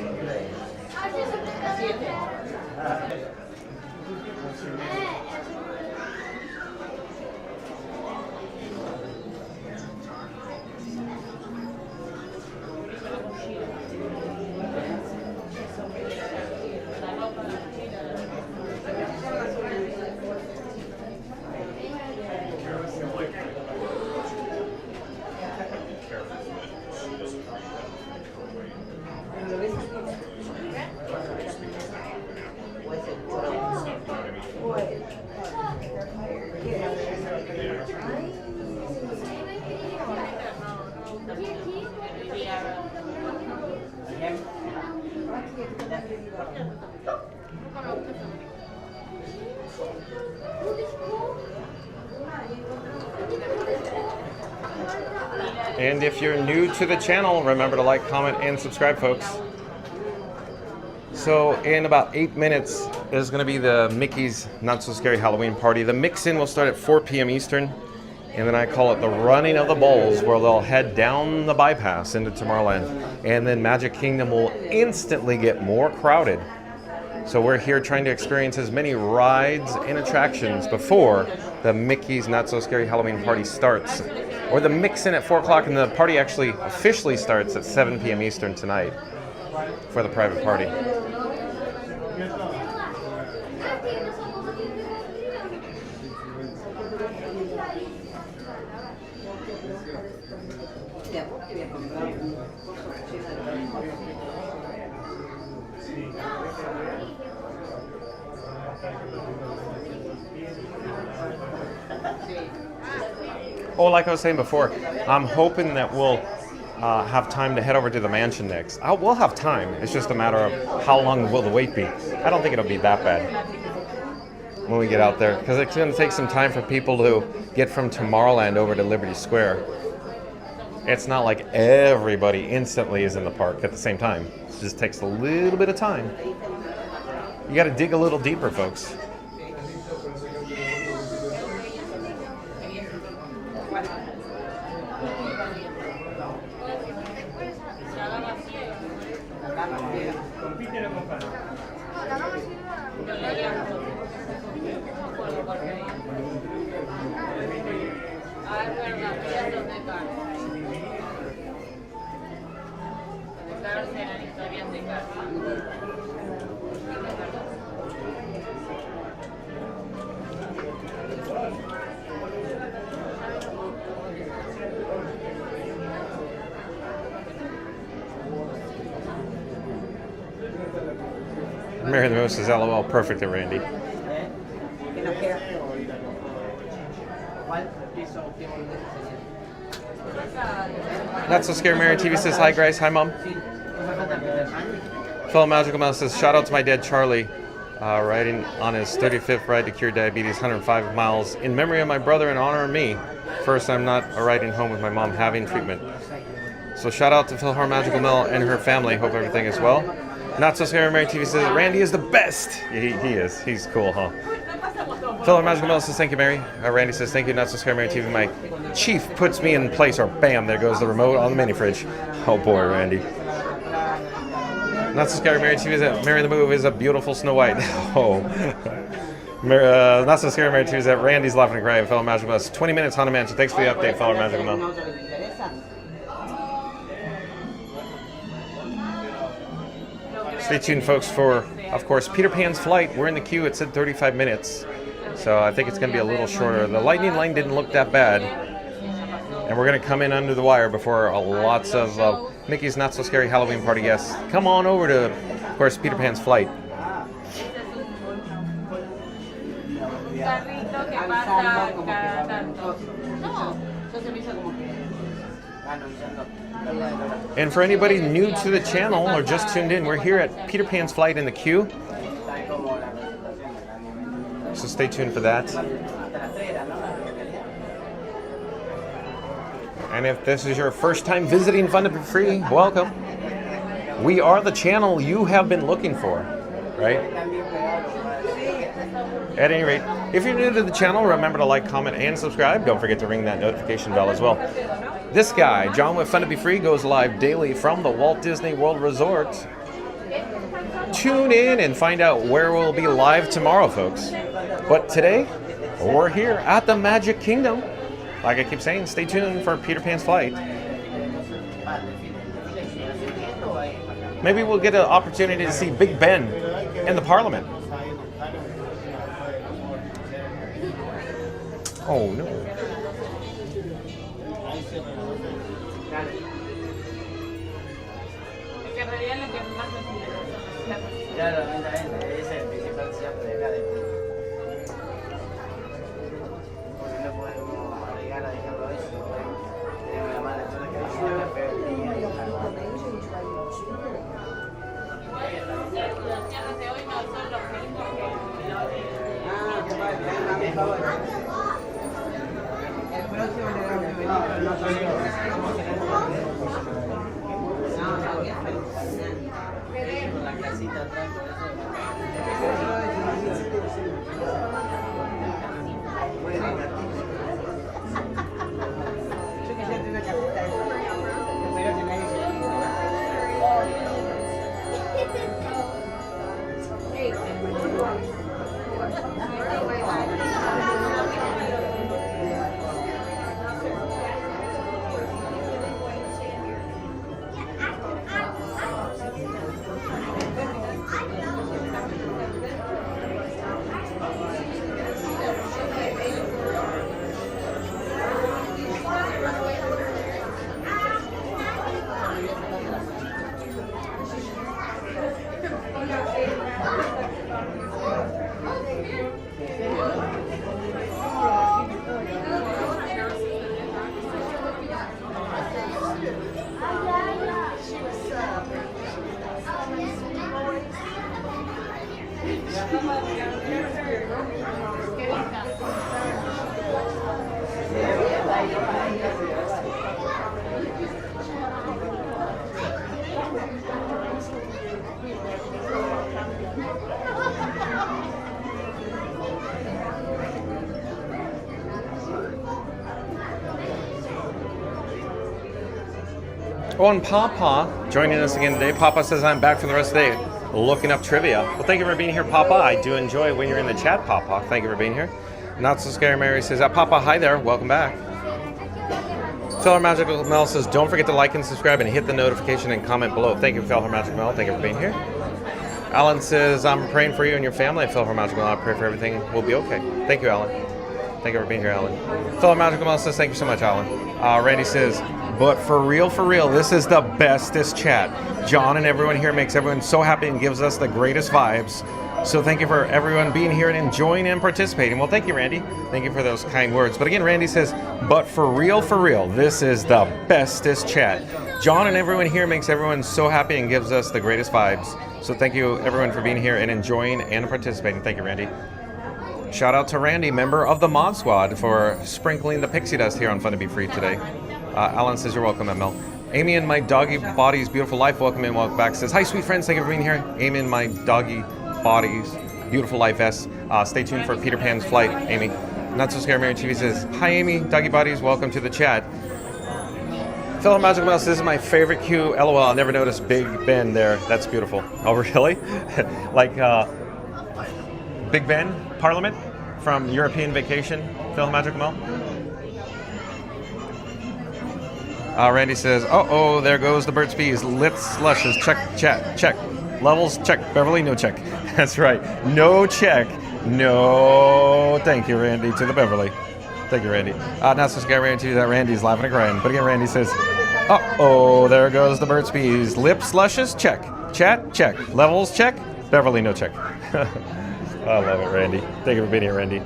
A: And if you're new to the channel, remember to like, comment, and subscribe, folks. So in about 8 minutes is going to be the Mickey's Not So Scary Halloween party. The mix-in will start at 4 p.m. Eastern, and then I call it the running of the bulls, where they'll head down the bypass into Tomorrowland, and then Magic Kingdom will instantly get more crowded. So we're here trying to experience as many rides and attractions before the Mickey's Not So Scary Halloween party starts. Or the mix-in at 4 o'clock, and the party actually officially starts at 7 p.m. Eastern tonight for the private party. Oh, like I was saying before, I'm hoping that we'll have time to head over to the mansion next. We'll have time. It's just a matter of how long will the wait be. I don't think it'll be that bad when we get out there, because it's going to take some time for people to get from Tomorrowland over to Liberty Square. It's not like everybody instantly is in the park at the same time. It just takes a little bit of time. You got to dig a little deeper, folks. Mary the Moose says, LOL, perfect, Randy. Not So Scary Mary TV says, hi Grace, hi Mom. Fellow Magical Mouse says, shout out to my dad Charlie, riding on his 35th ride to cure diabetes, 105 miles, in memory of my brother and honor of me. First, I'm not riding home with my mom having treatment. So shout out to Philhar Magical Mill and her family. Hope everything is well. Not So Scary Mary TV says, Randy is the best. He is. He's cool, huh? Philhar Magical Mill says, thank you, Mary. Randy says, thank you, Not So Scary Mary TV. My chief puts me in place, or bam, there goes the remote on the mini fridge. Oh boy, Randy. Not So Scary Mary TV says, Mary the Move is a beautiful Snow White. Oh. Not So Scary Mary TV says, Randy's laughing and crying. Philhar Magical Mill says, 20 minutes Haunted Mansion. Thanks for the update, Philhar Magical Mill. Stay tuned, folks, for, of course, Peter Pan's flight. We're in the queue. It said 35 minutes, so I think it's going to be a little shorter. The lightning lane didn't look that bad, and we're going to come in under the wire before lots of Mickey's Not So Scary Halloween Party guests come on over to, of course, Peter Pan's flight. And for anybody new to the channel or just tuned in, we're here at Peter Pan's flight in the queue. So stay tuned for that. And if this is your first time visiting Fun to Be Free, welcome. We are the channel you have been looking for, right? At any rate, if you're new to the channel, remember to like, comment, and subscribe. Don't forget to ring that notification bell as well. This guy, John with Fun to Be Free, goes live daily from the Walt Disney World Resort. Tune in and find out where we'll be live tomorrow, folks. But today, we're here at the Magic Kingdom. Like I keep saying, stay tuned for Peter Pan's flight. Maybe we'll get an opportunity to see Big Ben in the Parliament. Oh no. Oh, and Papa joining us again today. Papa says I'm back for the rest of the day looking up trivia. Well, thank you for being here, Papa. I do enjoy when you're in the chat, Papa. Thank you for being here. Not So Scary Mary says, Papa, hi there. Welcome back. Philhar Magical Mel says, don't forget to like and subscribe and hit the notification and comment below. Thank you, Philhar Magical Mel. Thank you for being here. Alan says, I'm praying for you and your family. Philhar Magical Mel, I pray for everything will be okay. Thank you, Alan. Thank you for being here, Alan. Philhar Magical Mel says, thank you so much, Alan. Randy says, but for real, this is the bestest chat. John and everyone here makes everyone so happy and gives us the greatest vibes. So thank you for everyone being here and enjoying and participating. Well, thank you, Randy. Thank you for those kind words. But again, Randy says, but for real, this is the bestest chat. John and everyone here makes everyone so happy and gives us the greatest vibes. So thank you, everyone, for being here and enjoying and participating. Thank you, Randy. Shout out to Randy, member of the Mod Squad, for sprinkling the pixie dust here on Fun to Be Free today. Alan says, you're welcome, ML. Amy and my doggy body's beautiful life, welcome in, welcome back. Says, hi, sweet friends, thank you for being here. Amy and my doggy body's beautiful life S. Stay tuned for Peter Pan's flight, Amy. Not So Scared Mary TV says, hi, Amy, doggy bodies, welcome to the chat. Fellow Magical Mouse, this is my favorite queue. LOL, I never noticed Big Ben there. That's beautiful. Oh, really? Like Big Ben Parliament from European Vacation, Fellow Magical Mouse? Randy says, uh-oh, there goes the Burt's Bees. Lips, slushes, check, chat, check. Levels, check. Beverly, no check. That's right. No check. No. Thank you, Randy, to the Beverly. Thank you, Randy. Not so scared, Randy, that Randy's laughing and crying. But again, Randy says, uh-oh, there goes the Burt's Bees. Lips, slushes, check. Chat, check. Levels, check. Beverly, no check. I love it, Randy. Thank you for being here, Randy.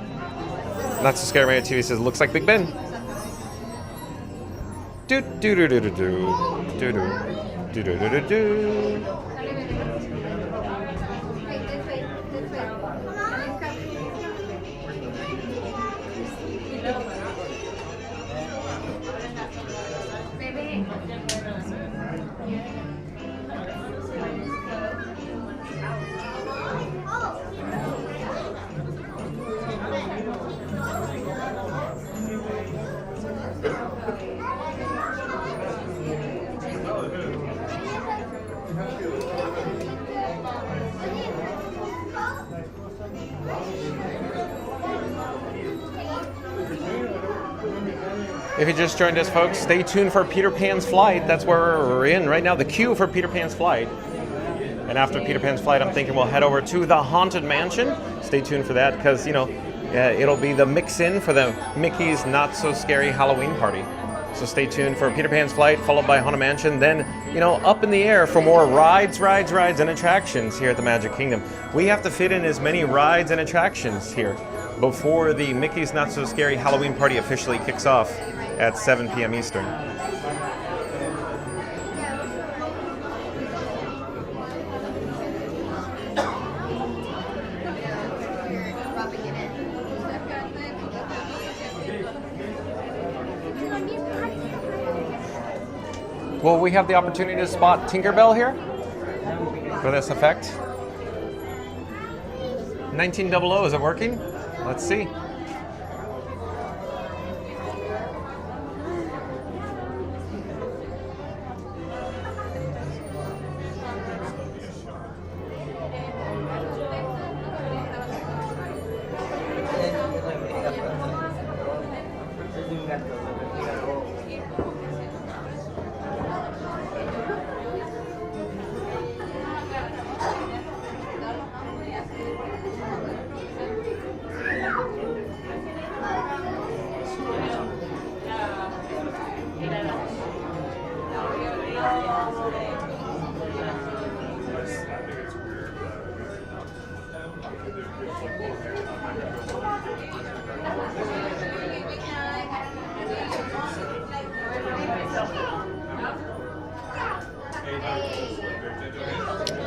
A: Not so scared, Randy TV says, looks like Big Ben. Do do do do do do do do do do do do. If you just joined us, folks, stay tuned for Peter Pan's flight. That's where we're in right now, the queue for Peter Pan's flight. And after Peter Pan's flight, I'm thinking we'll head over to the Haunted Mansion. Stay tuned for that because, you know, it'll be the mix-in for the Mickey's Not So Scary Halloween party. So stay tuned for Peter Pan's flight, followed by Haunted Mansion. Then, you know, up in the air for more rides, and attractions here at the Magic Kingdom. We have to fit in as many rides and attractions here before the Mickey's Not So Scary Halloween party officially kicks off at 7 p.m. Eastern. Will we have the opportunity to spot Tinkerbell here for this effect? 1900, is it working? Let's see.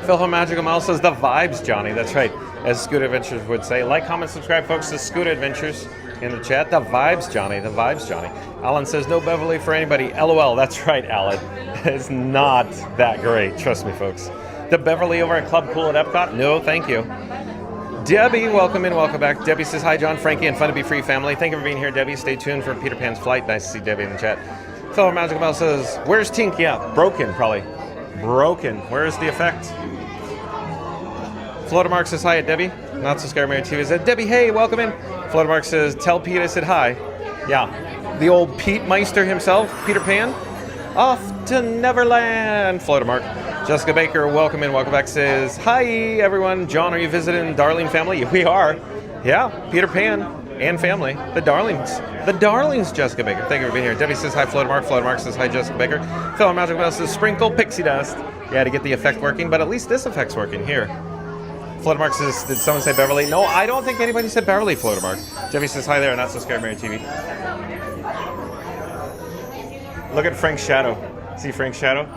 A: Philho Magical Mouse says the vibes, Johnny. That's right, as Scoot Adventures would say. Like, comment, subscribe, folks, to Scoot Adventures in the chat. The vibes, Johnny. The vibes, Johnny. Alan says no Beverly for anybody. LOL. That's right, Alan. It's not that great. Trust me, folks. The Beverly over at Club Cool at Epcot? No, thank you. Debbie, welcome in, welcome back. Debbie says, hi, John, Frankie, and Fun to Be Free family. Thank you for being here, Debbie. Stay tuned for Peter Pan's flight. Nice to see Debbie in the chat. Fellow Magical Mouse says, where's Tink? Yeah, broken, probably. Broken. Where's the effect? Floatermark says, hi, at Debbie. Not So Scared Mary TV said, Debbie, hey, welcome in. Floatermark says, tell Pete I said hi. Yeah, the old Pete Meister himself, Peter Pan. Off to Neverland. Floatermark. Jessica Baker, welcome in, welcome back, says, hi, everyone. John, are you visiting Darling family? We are. Yeah, Peter Pan and family. The Darlings. The Darlings, Jessica Baker. Thank you for being here. Debbie says, hi, Floatermark. Floatermark says, hi, Jessica Baker. Fellow Magical Mouse says, sprinkle pixie dust. Yeah, to get the effect working, but at least this effect's working here. Floatermark says, did someone say Beverly? No, I don't think anybody said Beverly, Floatermark. Jeffy says, hi there, Not So Scared Mary TV. Look at Frank's shadow. See Frank's shadow?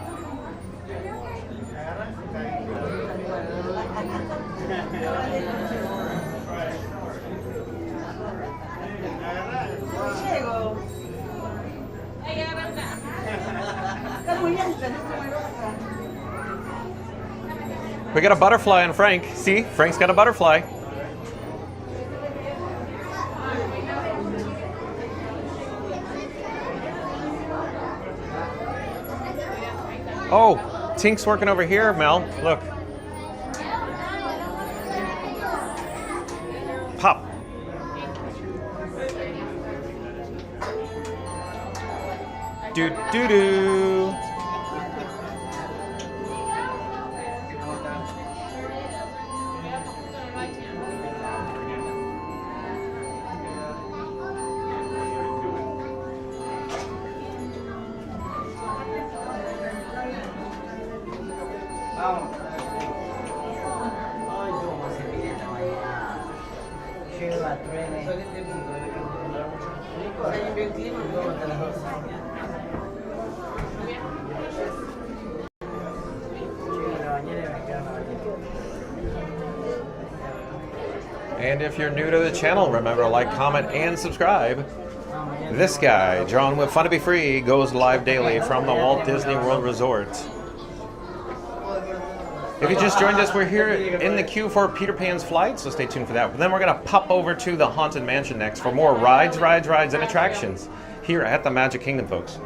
A: We got a butterfly on Frank. See, Frank's got a butterfly. Oh, Tink's working over here, Mel. Look. Pop. Do do do. And if you're new to the channel, remember to like, comment, and subscribe. This guy, John with Fun to Be Free, goes live daily from the Walt Disney World Resort. If you just joined us, we're here in the queue for Peter Pan's flight, so stay tuned for that. But then we're going to pop over to the Haunted Mansion next for more rides, and attractions here at the Magic Kingdom, folks.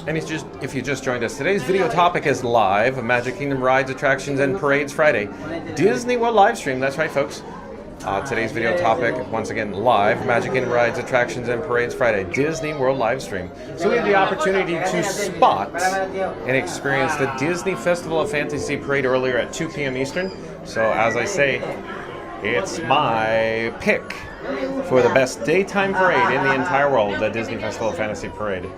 A: And if you just joined us, today's video topic is live Magic Kingdom rides, attractions, and parades Friday. Disney World Livestream, that's right, folks. Today's video topic, once again, live Magic Kingdom rides, attractions, and parades Friday. Disney World Livestream. So we have the opportunity to spot and experience the Disney Festival of Fantasy Parade earlier at 2 p.m. Eastern. So as I say, it's my pick for the best daytime parade in the entire world, the Disney Festival of Fantasy Parade.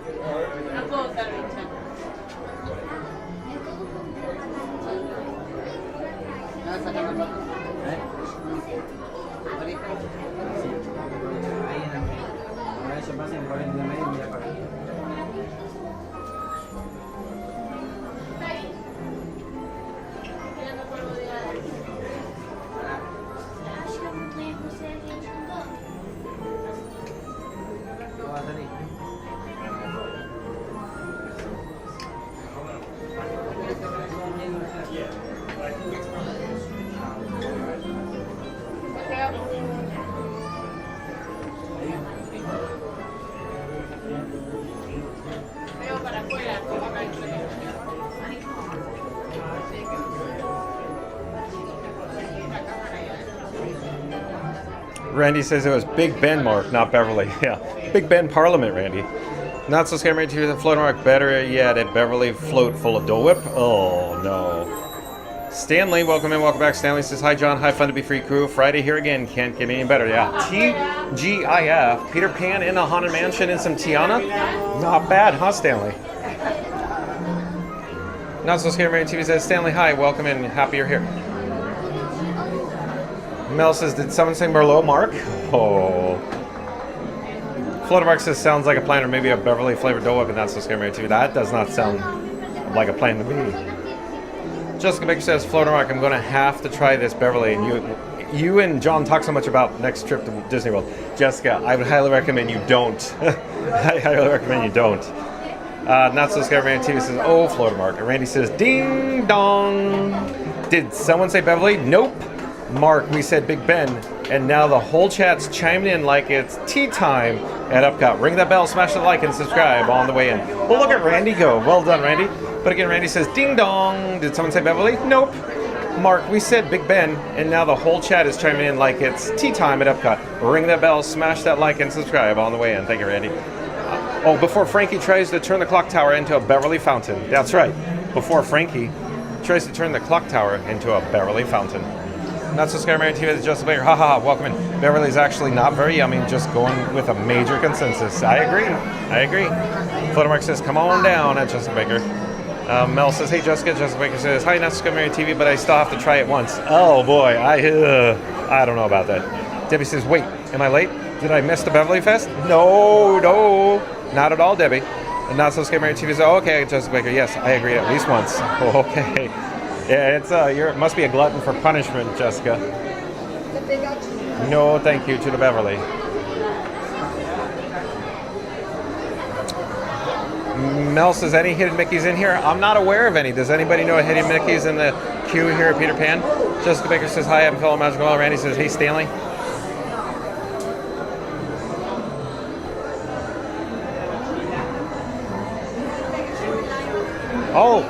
A: Randy says it was Big Ben, Mark, not Beverly. Yeah, Big Ben Parliament, Randy. Not So Scared Mary TV, the floating mark. Better yet, at Beverly float full of Dole Whip. Oh no. Stanley, welcome in, welcome back. Stanley says, hi John, hi Fun to Be Free crew. Friday here again, can't get any better. Yeah, TGIF, Peter Pan in the Haunted Mansion and some Tiana. Not bad, huh, Stanley? Not So Scared Mary TV says, Stanley, hi, welcome in, happy you're here. Mel says, did someone say Merlot, Mark? Oh. Fluttermark says, sounds like a plan, or maybe a Beverly flavored Dole Whip, and Not So Scared Mary TV. That does not sound like a plan to me. Jessica Baker says, Fluttermark, I'm going to have to try this Beverly. And you and John talk so much about next trip to Disney World. Jessica, I would highly recommend you don't. I highly recommend you don't. Not So Scared Mary TV says, oh, Fluttermark. And Randy says, ding dong. Did someone say Beverly? Nope. Mark, we said Big Ben, and now the whole chat's chiming in like it's tea time at Epcot. Ring that bell, smash the like, and subscribe on the way in. Well, look at Randy go. Well done, Randy. But again, Randy says, ding dong. Did someone say Beverly? Nope. Mark, we said Big Ben, and now the whole chat is chiming in like it's tea time at Epcot. Ring that bell, smash that like, and subscribe on the way in. Thank you, Randy. Before Frankie tries to turn the clock tower into a Beverly fountain. That's right. Before Frankie tries to turn the clock tower into a Beverly fountain. Not So Scared Mary TV is just a player. Ha ha ha. Welcome in. Beverly's actually not very yummy, just going with a major consensus. I agree. Fluttermark says, come on down at Jessica Baker. Mel says, hey Jessica. Jessica Baker says, hi, not Discovery TV, but I still have to try it once. Oh boy, I don't know about that. Debbie says, wait, am I late? Did I miss the Beverly Fest? No, not at all, Debbie. And not so Discovery TV says, oh, okay, Jessica Baker, yes, I agree at least once. Oh, okay. Yeah, it's you must be a glutton for punishment, Jessica. No, thank you to the Beverly. Mel says, any hidden Mickeys in here? I'm not aware of any. Does anybody know a hidden Mickeys in the queue here at Peter Pan? Jessica Baker says, hi, I'm fellow Magical World. Randy says, hey, Stanley. Oh,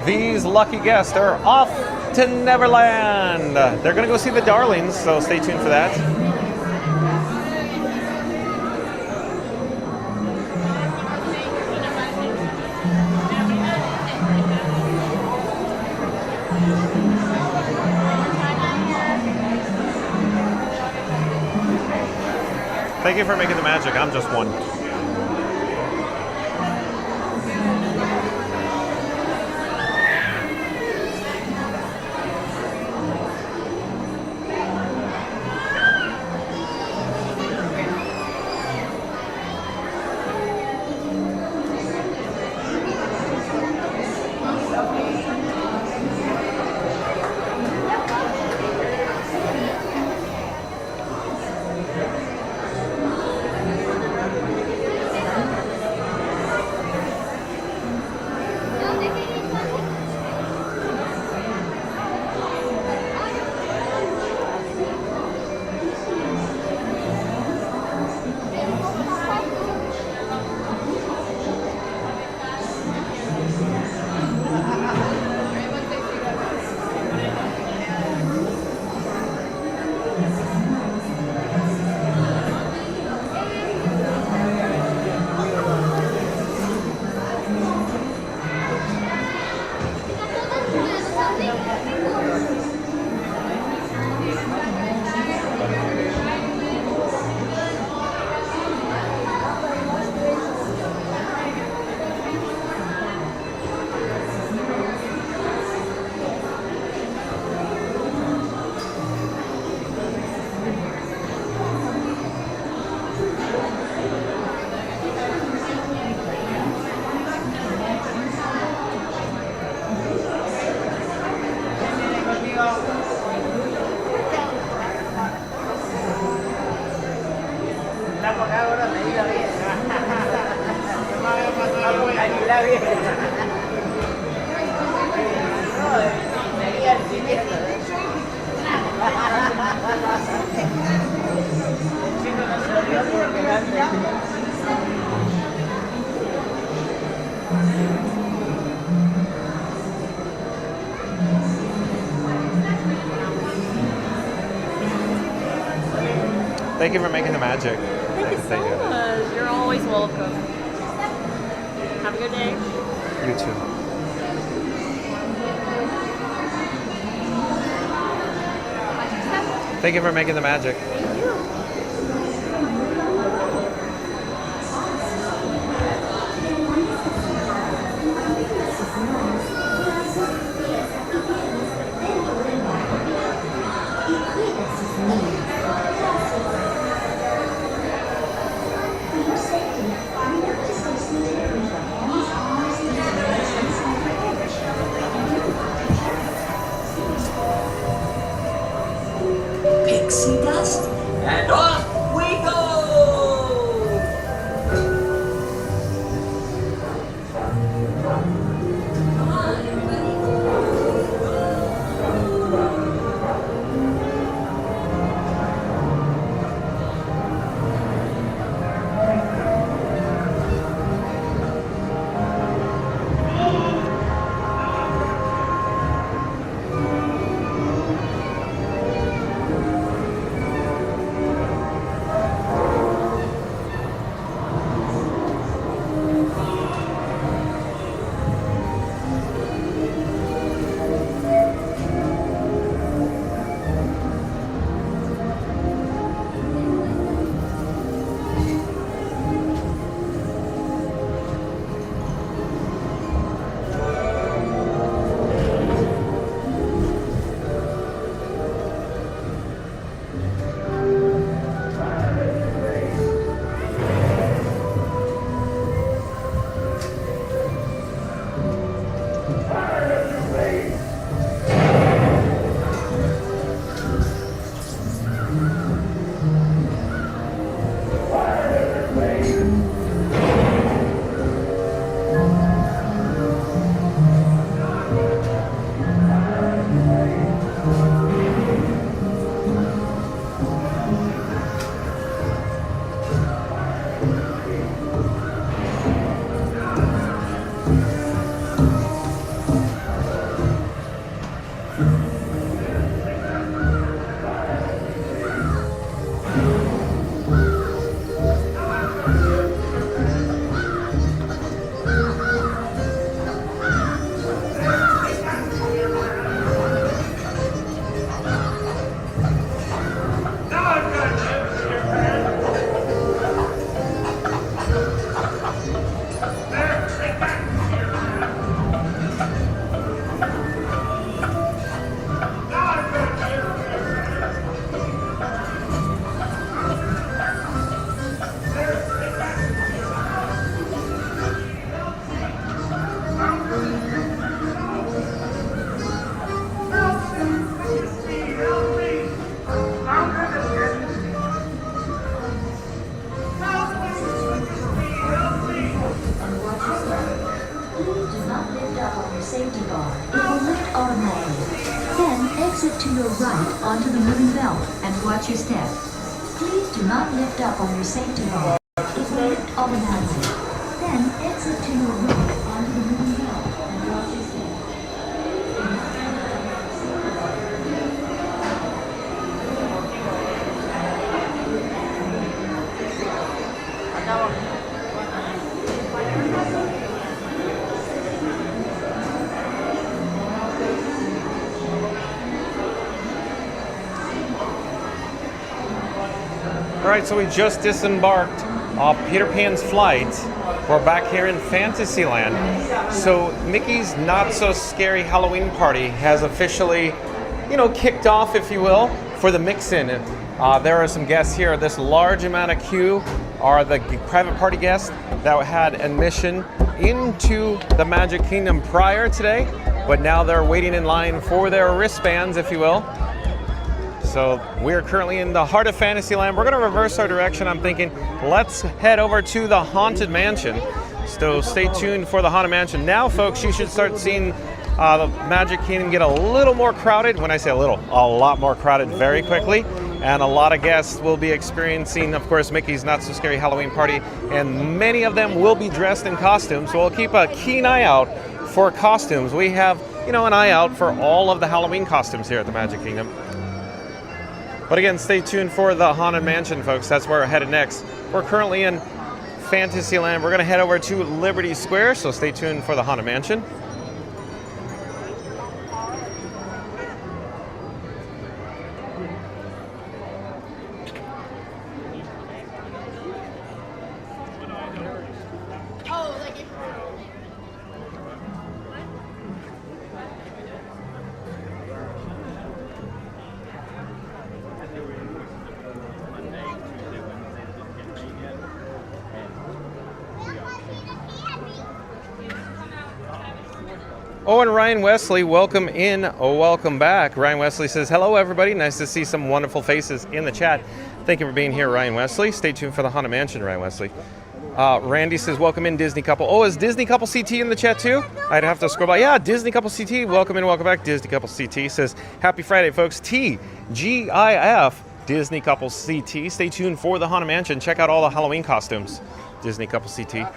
A: these lucky guests are off to Neverland. They're going to go see the Darlings, so stay tuned for that. Thank you for making the magic. I'm just one. Thank you for making the magic.
M: Thank you so much. You're always welcome. Have a good day.
A: You too. Thank you for making the magic.
M: Thank you.
I: Pixie dust
N: exit to your right onto the moving belt and watch your step. Please do not lift up on your safety bar. It will lift automatically. Then exit to your right onto the moving belt and watch your step.
A: All right, so we just disembarked off Peter Pan's flight. We're back here in Fantasyland. So Mickey's Not So Scary Halloween Party has officially, kicked off, if you will, for the mix-in. There are some guests here. This large amount of queue are the private party guests that had admission into the Magic Kingdom prior today, but now they're waiting in line for their wristbands, if you will. So we're currently in the heart of Fantasyland. We're going to reverse our direction. I'm thinking, let's head over to the Haunted Mansion. So stay tuned for the Haunted Mansion. Now, folks, you should start seeing the Magic Kingdom get a little more crowded. When I say a little, a lot more crowded very quickly. And a lot of guests will be experiencing, of course, Mickey's Not So Scary Halloween Party. And many of them will be dressed in costumes. So we'll keep a keen eye out for costumes. We have, an eye out for all of the Halloween costumes here at the Magic Kingdom. But again, stay tuned for the Haunted Mansion, folks. That's where we're headed next. We're currently in Fantasyland. We're going to head over to Liberty Square, so stay tuned for the Haunted Mansion. Oh, and Ryan Wesley, welcome in. Oh, welcome back. Ryan Wesley says, hello, everybody. Nice to see some wonderful faces in the chat. Thank you for being here, Ryan Wesley. Stay tuned for the Haunted Mansion, Ryan Wesley. Randy says, welcome in, Disney Couple. Oh, is Disney Couple CT in the chat, too? I'd have to scroll by. Yeah, Disney Couple CT. Welcome in, welcome back. Disney Couple CT says, happy Friday, folks. TGIF, Disney Couple CT. Stay tuned for the Haunted Mansion. Check out all the Halloween costumes. Disney Couple CT.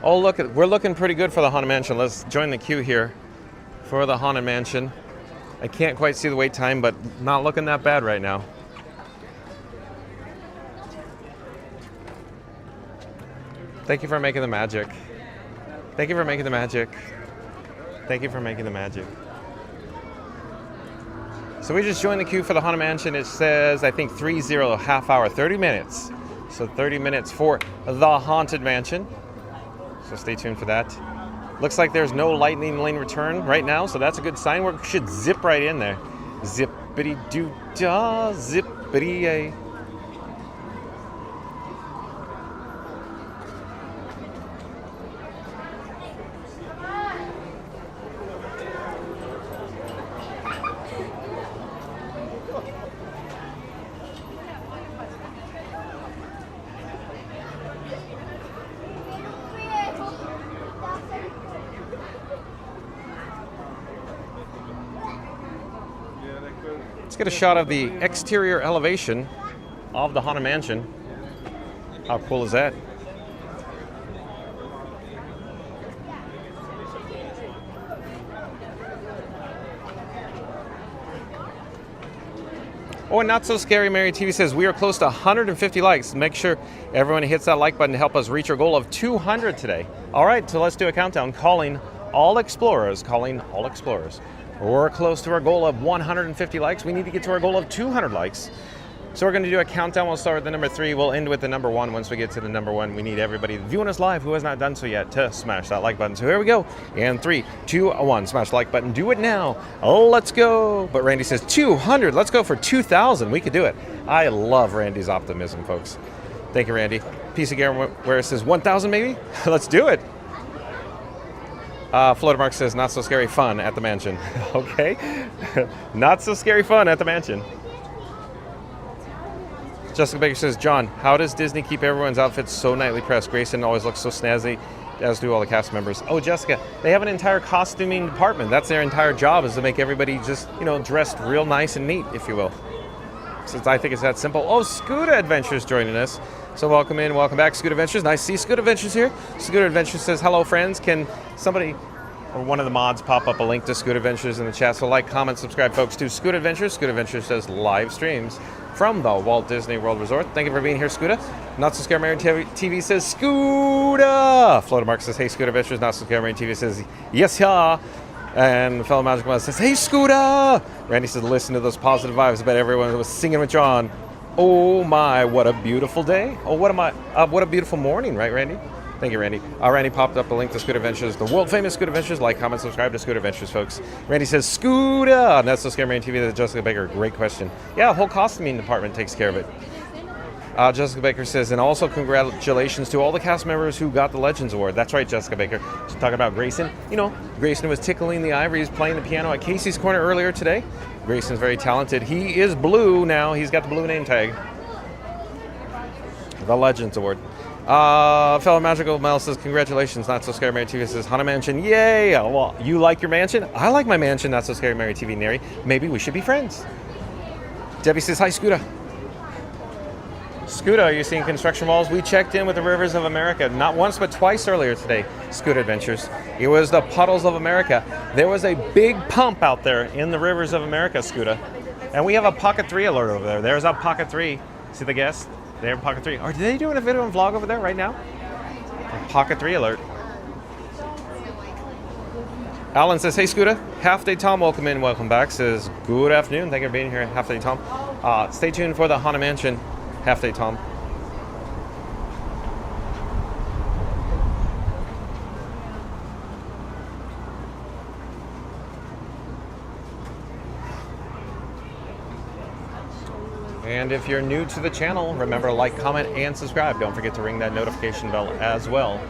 A: Oh, look, we're looking pretty good for the Haunted Mansion. Let's join the queue here for the Haunted Mansion. I can't quite see the wait time, but not looking that bad right now. Thank you for making the magic. Thank you for making the magic. Thank you for making the magic. So we just joined the queue for the Haunted Mansion. It says, I think 30, half hour, 30 minutes. So 30 minutes for the Haunted Mansion. So stay tuned for that. Looks like there's no lightning lane return right now, so that's a good sign. We should zip right in there. Zippity-doo-dah, zippity-yay. Let's get a shot of the exterior elevation of the Haunted Mansion. How cool is that? Oh, and Not So Scary Mary TV says, we are close to 150 likes. Make sure everyone hits that like button to help us reach our goal of 200 today. All right, so let's do a countdown. Calling all explorers. We're close to our goal of 150 likes. We need to get to our goal of 200 likes. So we're going to do a countdown. We'll start with the number 3. We'll end with the number 1. Once we get to the number 1, we need everybody viewing us live who has not done so yet to smash that like button. So here we go. And 3, 2, 1. Smash the like button. Do it now. Let's go. But Randy says 200. Let's go for 2,000. We could do it. I love Randy's optimism, folks. Thank you, Randy. Piece of Garen where it says 1,000 maybe? Let's do it. Floater Mark says, not so scary fun at the mansion. Okay. Not so scary fun at the mansion. Jessica Baker says, John, how does Disney keep everyone's outfits so nightly pressed? Grayson always looks so snazzy, as do all the cast members. Oh, Jessica, they have an entire costuming department. That's their entire job, is to make everybody just, you know, dressed real nice and neat, if you will. Since I think it's that simple. Oh, Scooter Adventures joining us. So welcome in, welcome back, Scooter Adventures. Nice to see Scooter Adventures here. Scooter Adventures says, hello, friends. Can somebody or one of the mods pop up a link to Scooter Adventures in the chat? So like, comment, subscribe, folks, to Scooter Adventures. Scooter Adventures says live streams from the Walt Disney World Resort. Thank you for being here, Scooter. Not So Scary Mary TV says, Scooter. Floater Mark says, hey, Scooter Adventures. Not So Scary Mary TV says, yes, yeah. And fellow Magical Man says, hey, Scooter. Randy says, listen to those positive vibes. I bet everyone was singing with John. Oh my, what a beautiful day. Oh, what a beautiful morning, right, Randy? Thank you, Randy. Randy popped up a link to Scooter Adventures, the world famous Scooter Adventures. Like, comment, subscribe to Scooter Adventures, folks. Randy says, Scooter. That's so Scary Man TV. That's Jessica Baker. Great question. Yeah, whole costuming department takes care of it. Jessica Baker says, and also congratulations to all the cast members who got the Legends Award. That's right, Jessica Baker. She's talking about Grayson. You know, Grayson was tickling the ivories, playing the piano at Casey's Corner earlier today. Grayson's very talented. He is blue now. He's got the blue name tag. The Legends Award. Fellow Magical Mel says, congratulations, Not So Scary Mary TV says, Haunted Mansion, yay! Well, you like your mansion? I like my mansion, Not So Scary Mary TV, Neri. Maybe we should be friends. Debbie says, hi, Scooter. Scooter, are you seeing construction walls? We checked in with the Rivers of America, not once but twice earlier today, Scooter Adventures. It was the Puddles of America. There was a big pump out there in the Rivers of America, Scooter. And we have a Pocket 3 alert over there. There's our Pocket 3. See the guest? They're Pocket 3. Are they doing a video and vlog over there right now? A Pocket 3 alert. Alan says, hey, Scooter. Half Day Tom, welcome in, welcome back. Says, good afternoon. Thank you for being here, Half Day Tom. Stay tuned for the Haunted Mansion. Half Day Tom. And if you're new to the channel, remember, like, comment, and subscribe. Don't forget to ring that notification bell as well.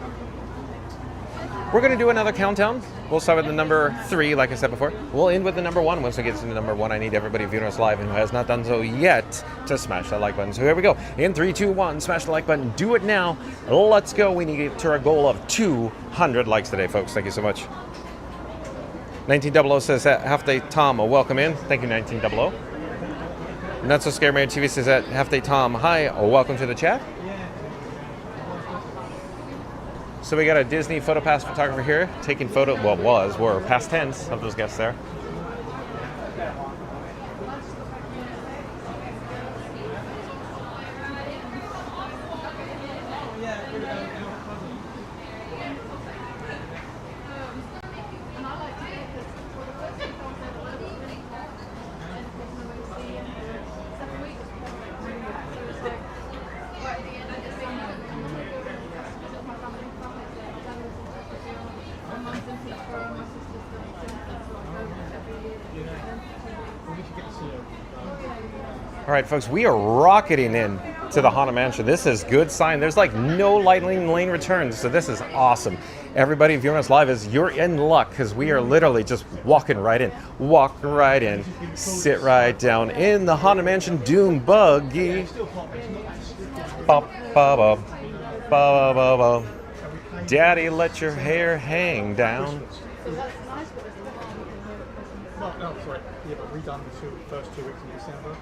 A: We're going to do another countdown. We'll start with the number 3, like I said before. We'll end with the number 1. Once we get to the number 1, I need everybody viewing us live and who has not done so yet to smash that like button. So here we go. In 3, 2, 1, smash the like button. Do it now. Let's go. We need to get to our goal of 200 likes today, folks. Thank you so much. 1900 says, Half Day Tom, welcome in. Thank you, 1900. Not So Scary Mary TV says that Half Day Tom, hi, welcome to the chat. So we got a Disney PhotoPass photographer here taking photo, well, we're past tense of those guests there. All right, folks, we are rocketing in to the Haunted Mansion. This is good sign. There's like no lightning lane returns, so this is awesome. Everybody viewing us live, you're in luck because we are literally just walking right in. Walk right in, sit right down in the Haunted Mansion Doom Buggy. Ba, ba, ba, ba, ba, ba. Daddy, let your hair hang down.
E: No, sorry. Yeah, but redone the first 2 weeks in December.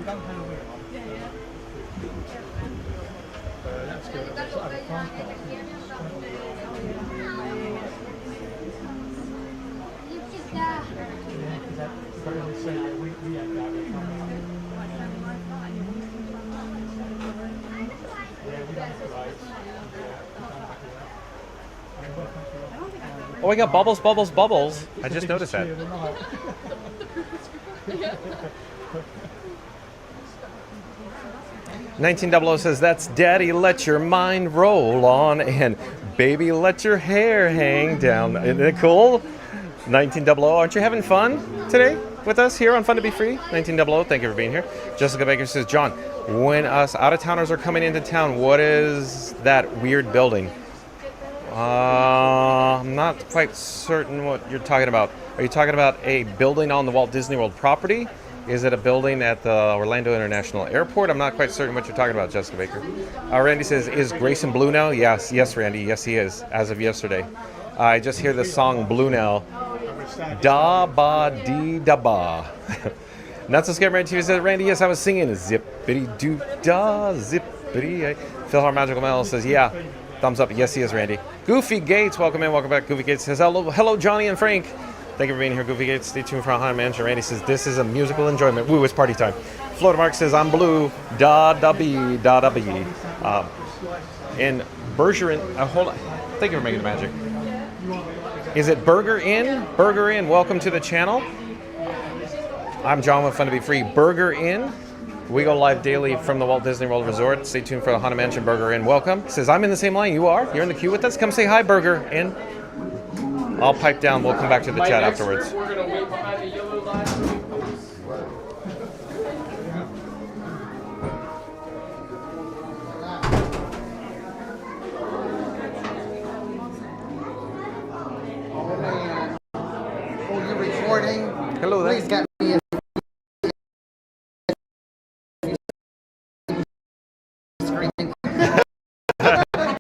E: done Halloween. That's good. It's like a farm park. Yeah, because that very much say that we had that. Yeah, we done rides.
A: Oh, we got bubbles, bubbles, bubbles. I just noticed that. 1900 says, that's Daddy, let your mind roll on, and baby, let your hair hang down. Isn't it cool? 1900, aren't you having fun today with us here on Fun to Be Free? 1900, thank you for being here. Jessica Baker says, John, when us out-of-towners are coming into town, what is that weird building? I'm not quite certain what you're talking about. Are you talking about a building on the Walt Disney World property? Is it a building at the Orlando International Airport? I'm not quite certain what you're talking about, Jessica Baker. Randy says, is Grayson blue now? Yes, Randy. Yes, he is, as of yesterday. I just hear the song Blue now. Da ba dee da ba. Not so scared, Randy TV says, Randy, yes, I was singing zippity doo da, zippity. Philhar Magical Mel says, yeah. Thumbs up. Yes, he is, Randy. Goofy Gates, welcome in. Welcome back. Goofy Gates says, hello, Johnny and Frank. Thank you for being here, Goofy Gates. Stay tuned for Haunted Mansion. Randy says, this is a musical enjoyment. Woo, it's party time. Florida Mark says, I'm blue. Da da bee, da da bee. In Bergeron, hold on. Thank you for making the magic. Is it Burger Inn? Burger Inn, welcome to the channel. I'm John with Fun to Be Free. Burger Inn. We go live daily from the Walt Disney World Resort. Stay tuned for the Haunted Mansion. Burger Inn. Welcome. Says, I'm in the same line. You are? You're in the queue with us? Come say hi, Burger Inn. I'll pipe down. We'll come back to the chat afterwards.
K: We're going to wait behind the yellow line.
O: Oh, you're recording?
A: Hello there.
O: Please get me a screen.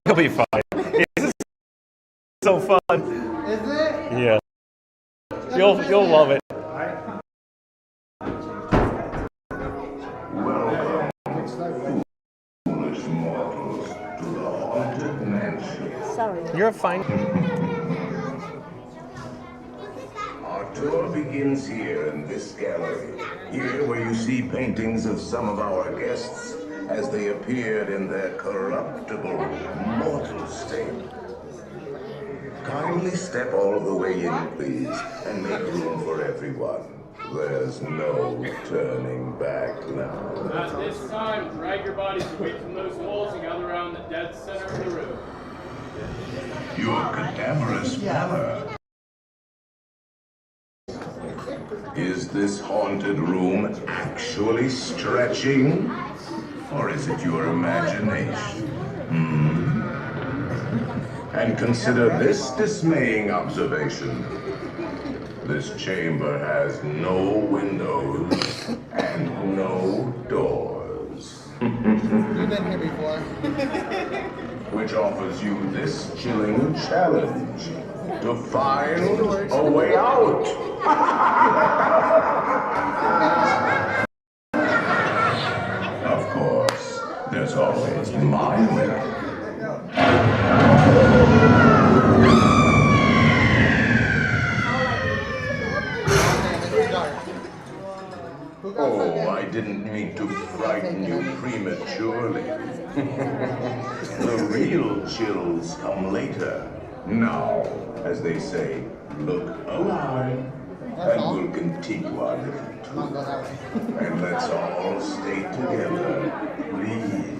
A: It'll be fine. It's so fun.
O: Is it?
A: Yeah. You'll love it.
J: Welcome, foolish mortals, to the Haunted Mansion.
A: Sorry. You're fine.
J: Our tour begins here in this gallery. Here where you see paintings of some of our guests as they appeared in their corruptible, mortal state. Kindly step all the way in, please, and make room for everyone. There's no turning back now.
K: At this time, drag your bodies away from those walls and gather around the dead center of the room.
J: Your cadaverous pallor. Is this haunted room actually stretching? Or is it your imagination? And consider this dismaying observation. This chamber has no windows and no doors.
O: You've been here before.
J: Which offers you this chilling challenge to find a way out. Of course, there's always my way. Oh, I didn't mean to frighten you prematurely. The real chills come later. Now, as they say, look alive, and we'll continue our little tour. And let's all stay together, please.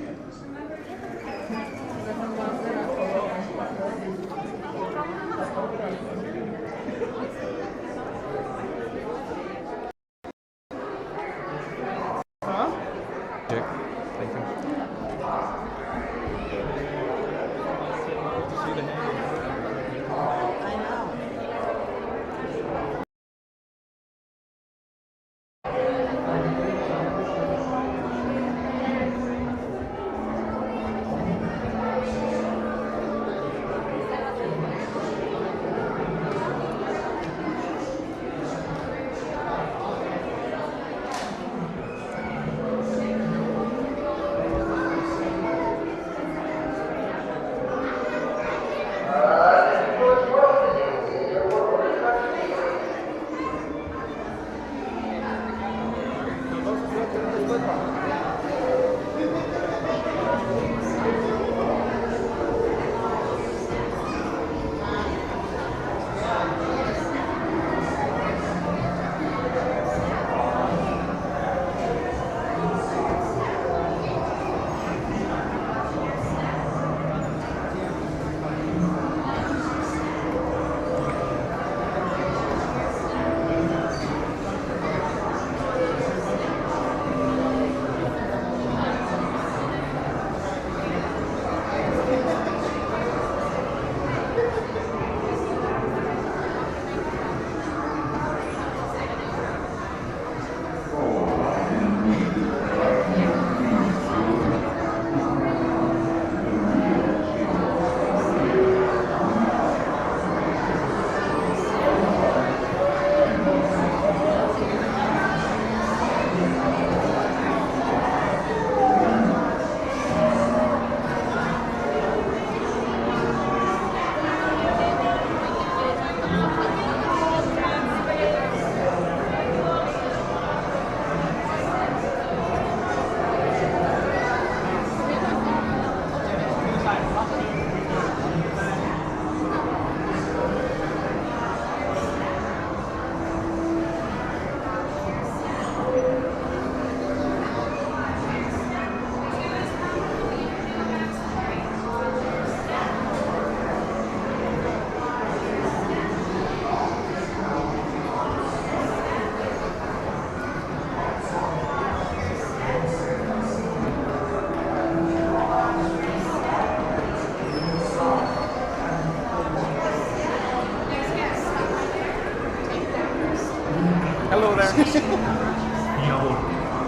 P: favor,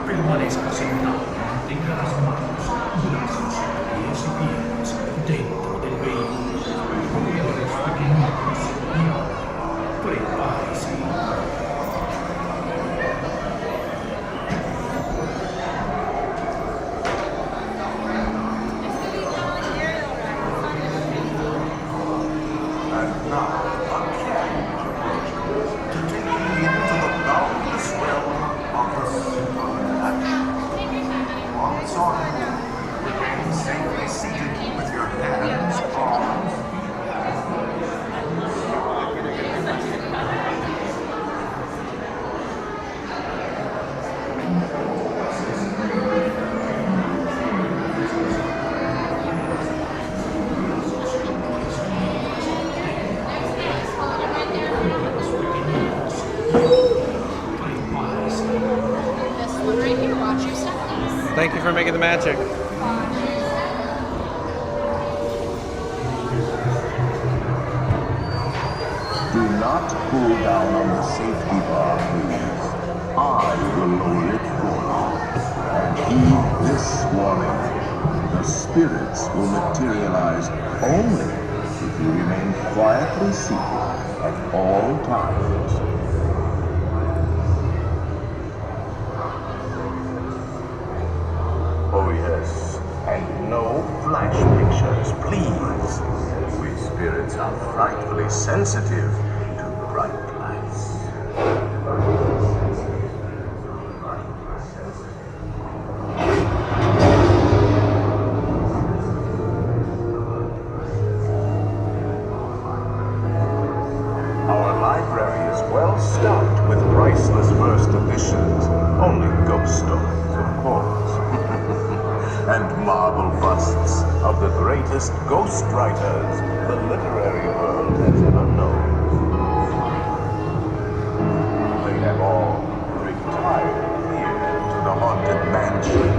P: permanezca sentado, mantenga las manos y brazos, pies y piernas dentro del vehículo. Corredores pequeñitos y ahora, prepárese.
D: And now, uncanny to take you into the boundless realm of the supernatural. On its own, remain safely seated with your hands, arms,
E: This one right here, watch your step, please.
A: Thank you for making the magic.
D: Do not pull down on the safety bar, please. I will lower it for you. And heed this warning. The spirits will materialize only if you remain quietly seated at all times. Oh yes, and no flash pictures, please. We spirits are frightfully sensitive to bright lights. Our library is well stocked with priceless first editions, only ghost stories, of course. And marble busts of the greatest ghost writers the literary world has ever known. They have all retired here to the haunted mansion.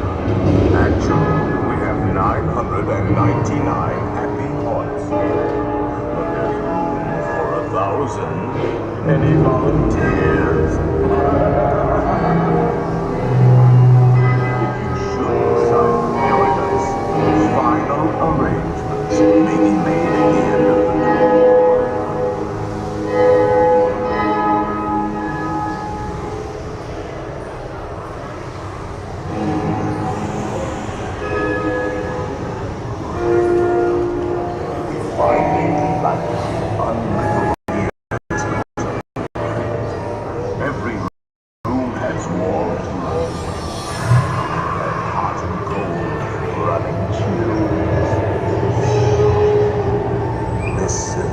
D: Actually, we have 999 happy haunts here. But there's room for 1,000. Any volunteers? Final arrangements may be made at the end of the tour. Finding light, unlivable years later. Every room has warm tools, and hot and cold running chills. Listen.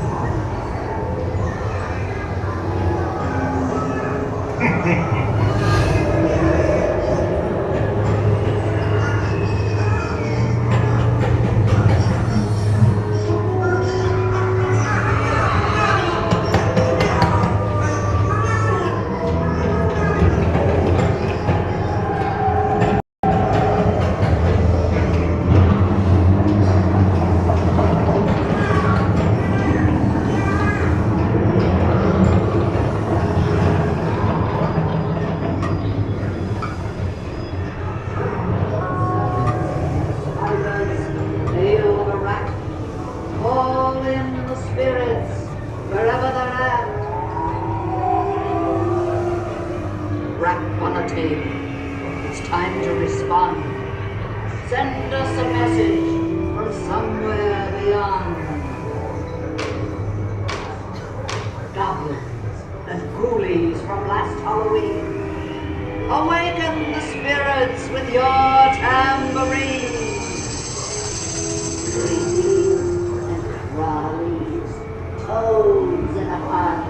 I: Send us a message from somewhere beyond. Goblins and ghoulies from last Halloween, awaken the spirits with your tambourines. Creepies and crawlies, toads in a hand.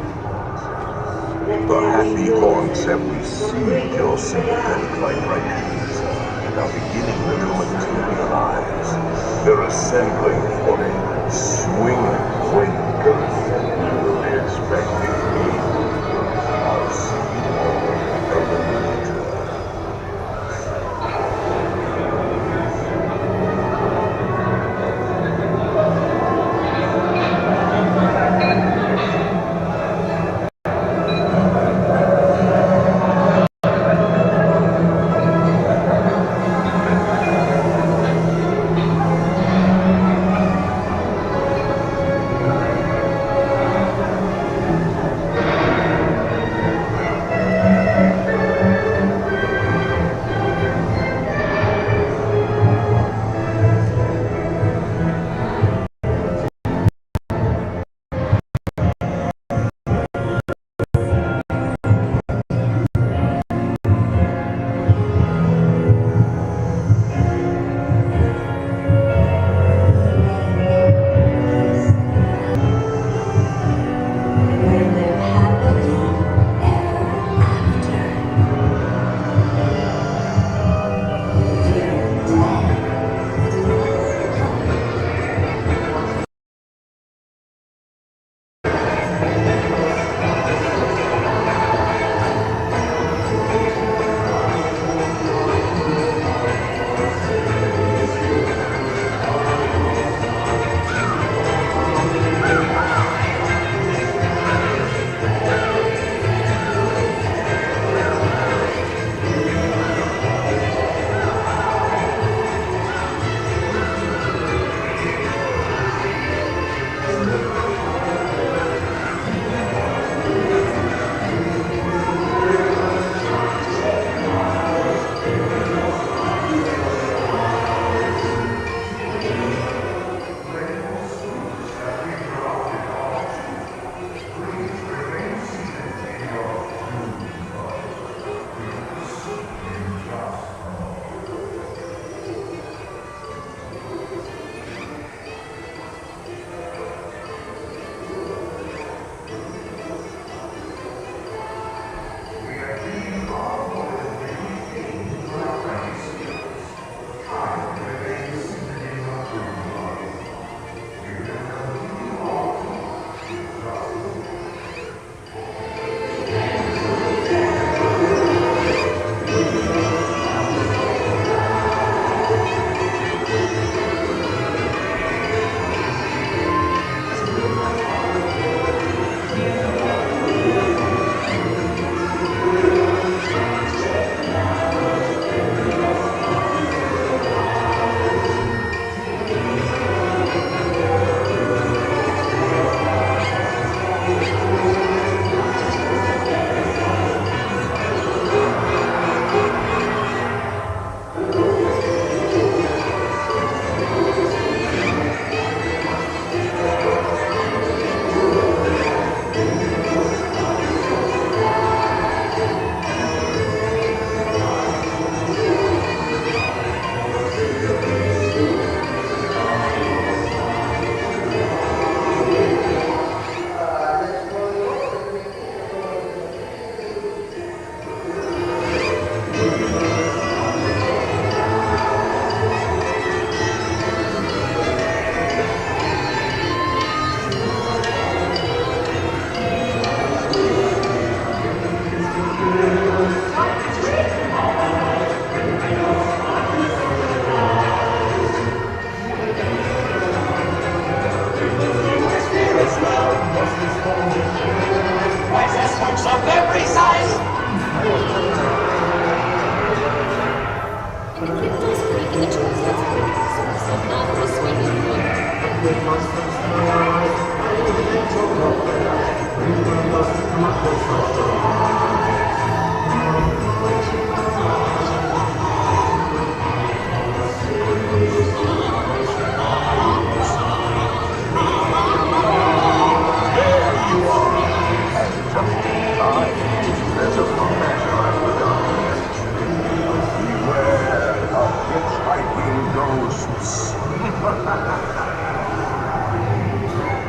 D: The happy haunts have received your sympathetic vibrations and are beginning to materialize. They're assembling for a swinging awakening. They expected me. I'll see you all a little later.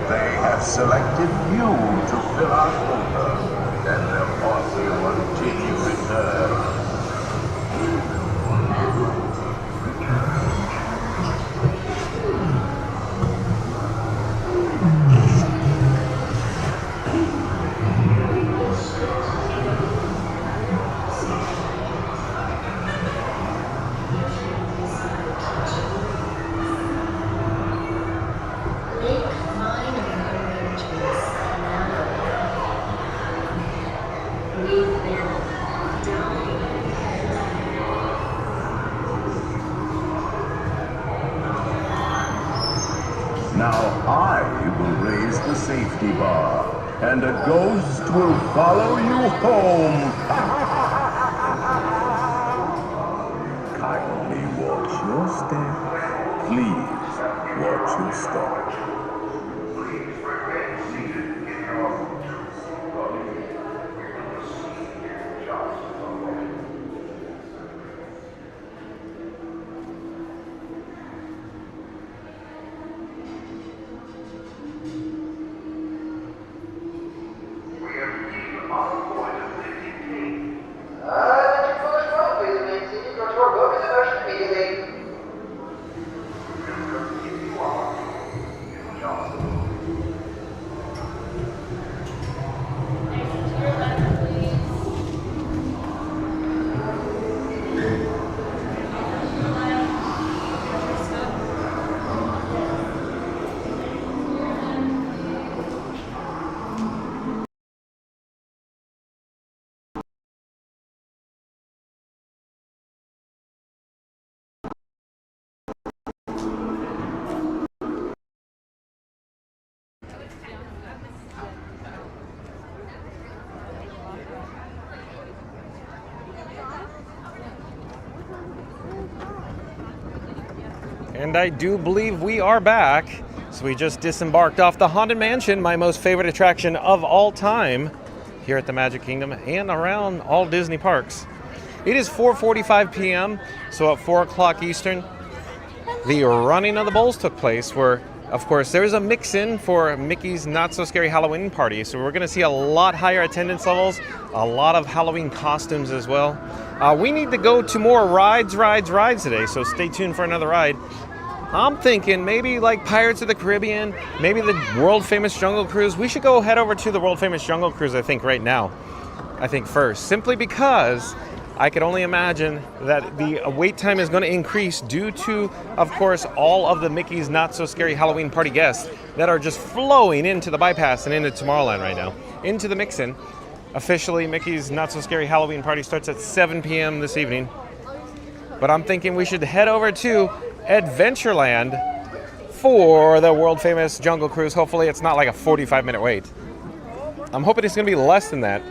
D: They have selected you to fill our quota, and therefore you until you return. Now I will raise the safety bar, and a ghost will follow you home. Kindly watch your step. Please watch your step.
A: And I do believe we are back. So we just disembarked off the Haunted Mansion, my most favorite attraction of all time, here at the Magic Kingdom and around all Disney parks. It is 4:45 p.m., so at 4 o'clock Eastern, the running of the bowls took place, where, of course, there's a mix-in for Mickey's Not So Scary Halloween Party. So we're going to see a lot higher attendance levels, a lot of Halloween costumes as well. We need to go to more rides today, so stay tuned for another ride. I'm thinking maybe like Pirates of the Caribbean, maybe the world-famous Jungle Cruise. We should go head over to the world-famous Jungle Cruise, I think, right now. I think first, simply because I could only imagine that the wait time is going to increase due to, of course, all of the Mickey's Not So Scary Halloween Party guests that are just flowing into the bypass and into Tomorrowland right now, into the mix-in. Officially, Mickey's Not So Scary Halloween Party starts at 7 p.m. this evening. But I'm thinking we should head over to Adventureland for the world-famous Jungle Cruise. Hopefully it's not like a 45-minute wait. I'm hoping it's going to be less than that.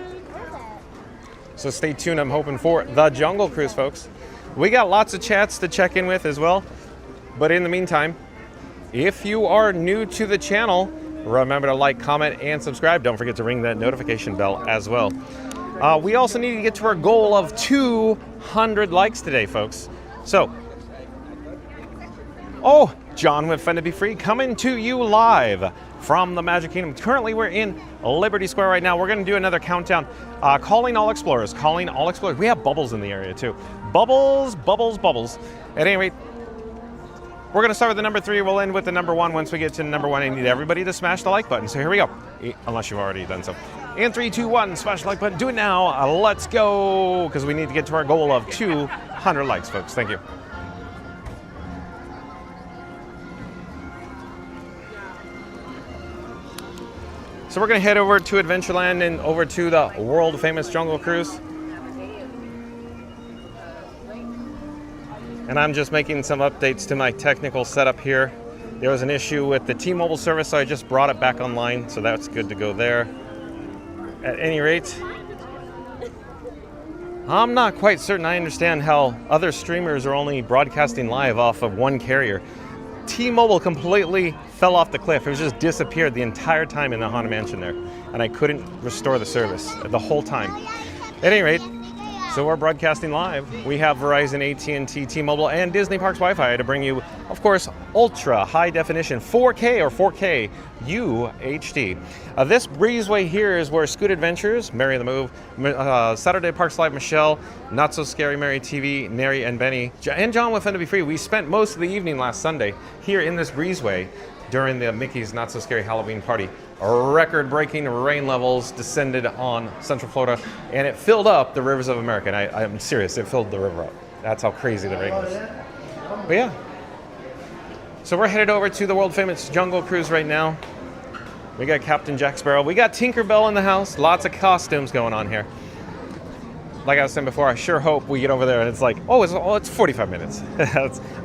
A: So stay tuned. I'm hoping for the Jungle Cruise, folks. We got lots of chats to check in with as well. But in the meantime, if you are new to the channel, remember to like, comment, and subscribe. Don't forget to ring that notification bell as well. We also need to get to our goal of 200 likes today, folks. So, oh, John with Fun to Be Free coming to you live from the Magic Kingdom. Currently, we're in Liberty Square right now. We're going to do another countdown. Calling all explorers. Calling all explorers. We have bubbles in the area too. Bubbles, bubbles, bubbles. At any rate, we're going to start with the number 3. We'll end with the number 1. Once we get to number 1, I need everybody to smash the like button. So here we go. Unless you've already done so. In 3, 2, 1, smash the like button. Do it now. Let's go. Because we need to get to our goal of 200 likes, folks. Thank you. So we're going to head over to Adventureland and over to the world famous Jungle Cruise. And I'm just making some updates to my technical setup here. There was an issue with the T-Mobile service, so I just brought it back online, so that's good to go there. At any rate, I'm not quite certain I understand how other streamers are only broadcasting live off of one carrier. T-Mobile completely fell off the cliff. It was just disappeared the entire time in the Haunted Mansion there, and I couldn't restore the service the whole time. At any rate, so we're broadcasting live. We have Verizon, AT&T, T-Mobile, and Disney Parks Wi-Fi to bring you, of course, ultra high definition 4K or 4K UHD. This breezeway here is where Scoot Adventures, Mary the Move, Saturday Parks Live Michelle, Not So Scary Mary TV, Mary and Benny, and John with Fun to Be Free. We spent most of the evening last Sunday here in this breezeway during the Mickey's Not So Scary Halloween party. Record-breaking rain levels descended on Central Florida, and it filled up the rivers of America. And I'm serious, it filled the river up. That's how crazy the rain was. But yeah. So we're headed over to the world-famous Jungle Cruise right now. We got Captain Jack Sparrow. We got Tinkerbell in the house. Lots of costumes going on here. Like I was saying before, I sure hope we get over there and it's like, it's 45 minutes.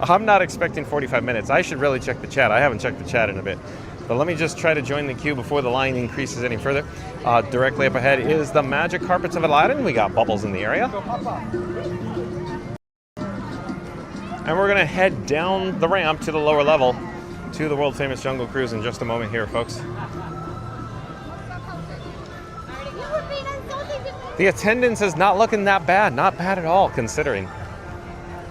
A: I'm not expecting 45 minutes. I should really check the chat. I haven't checked the chat in a bit. But let me just try to join the queue before the line increases any further. Directly up ahead is the Magic Carpets of Aladdin. We got bubbles in the area. And we're going to head down the ramp to the lower level to the world-famous Jungle Cruise in just a moment here, folks. The attendance is not looking that bad. Not bad at all, considering.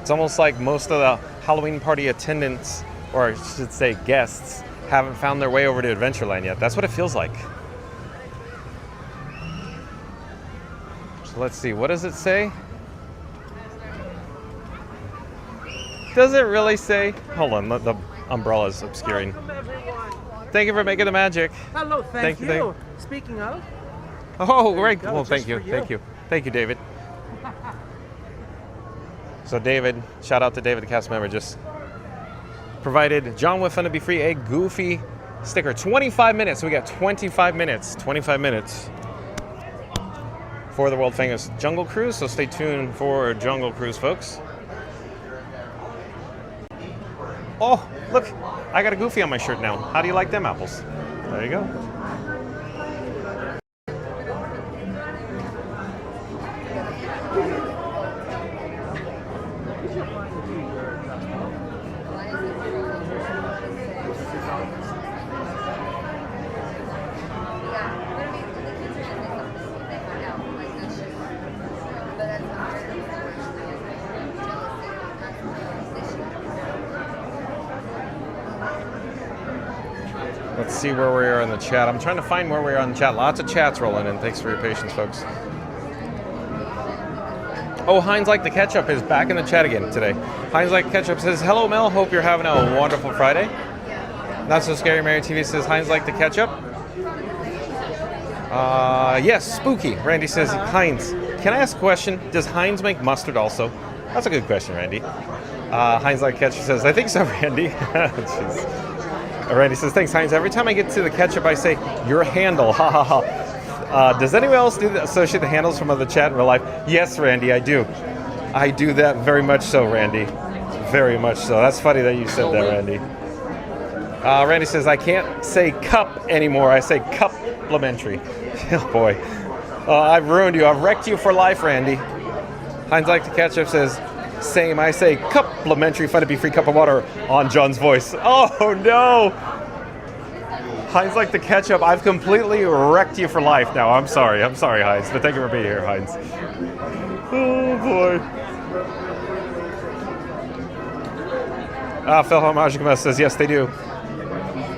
A: It's almost like most of the Halloween party attendants, or I should say guests, haven't found their way over to Adventureland yet. That's what it feels like. So let's see, what does it say? Does it really say? Hold on, the umbrella's obscuring. Thank you for making the magic.
Q: Hello, thank you. Speaking of.
A: Oh, great. Well, thank you. Thank you, David. So David, shout out to David, the cast member, just provided John with Fun to Be Free a Goofy sticker. 25 minutes. So we got 25 minutes. 25 minutes for the world famous Jungle Cruise. So stay tuned for Jungle Cruise, folks. Oh, look, I got a Goofy on my shirt now. How do you like them apples? There you go. Let's see where we are in the chat. I'm trying to find where we are in the chat. Lots of chats rolling in. Thanks for your patience, folks. Oh, Heinz Like the Ketchup is back in the chat again today. Heinz Like the Ketchup says, hello, Mel. Hope you're having a wonderful Friday. Not So Scary Mary TV says, Heinz Like the Ketchup. Yes, Spooky. Randy says, Heinz. Can I ask a question? Does Heinz make mustard also? That's a good question, Randy. Heinz Like Ketchup says, I think so, Randy. Jeez. Randy says, thanks, Heinz. Every time I get to the ketchup, I say, your handle, ha ha ha. Does anyone else associate the handles from other chat in real life? Yes, Randy, I do. I do that very much so, Randy. Very much so. That's funny that you said that, Randy. Randy says, I can't say cup anymore. I say cup-lementary. Oh, boy. I've ruined you. I've wrecked you for life, Randy. Heinz Like the Ketchup says, same. I say cup-lementary, Fun to Be Free cup of water on John's voice. Oh, no. Heinz Like the Ketchup, I've completely wrecked you for life now. I'm sorry, Heinz. But thank you for being here, Heinz. Oh, boy. Philhelm Magic says, yes, they do.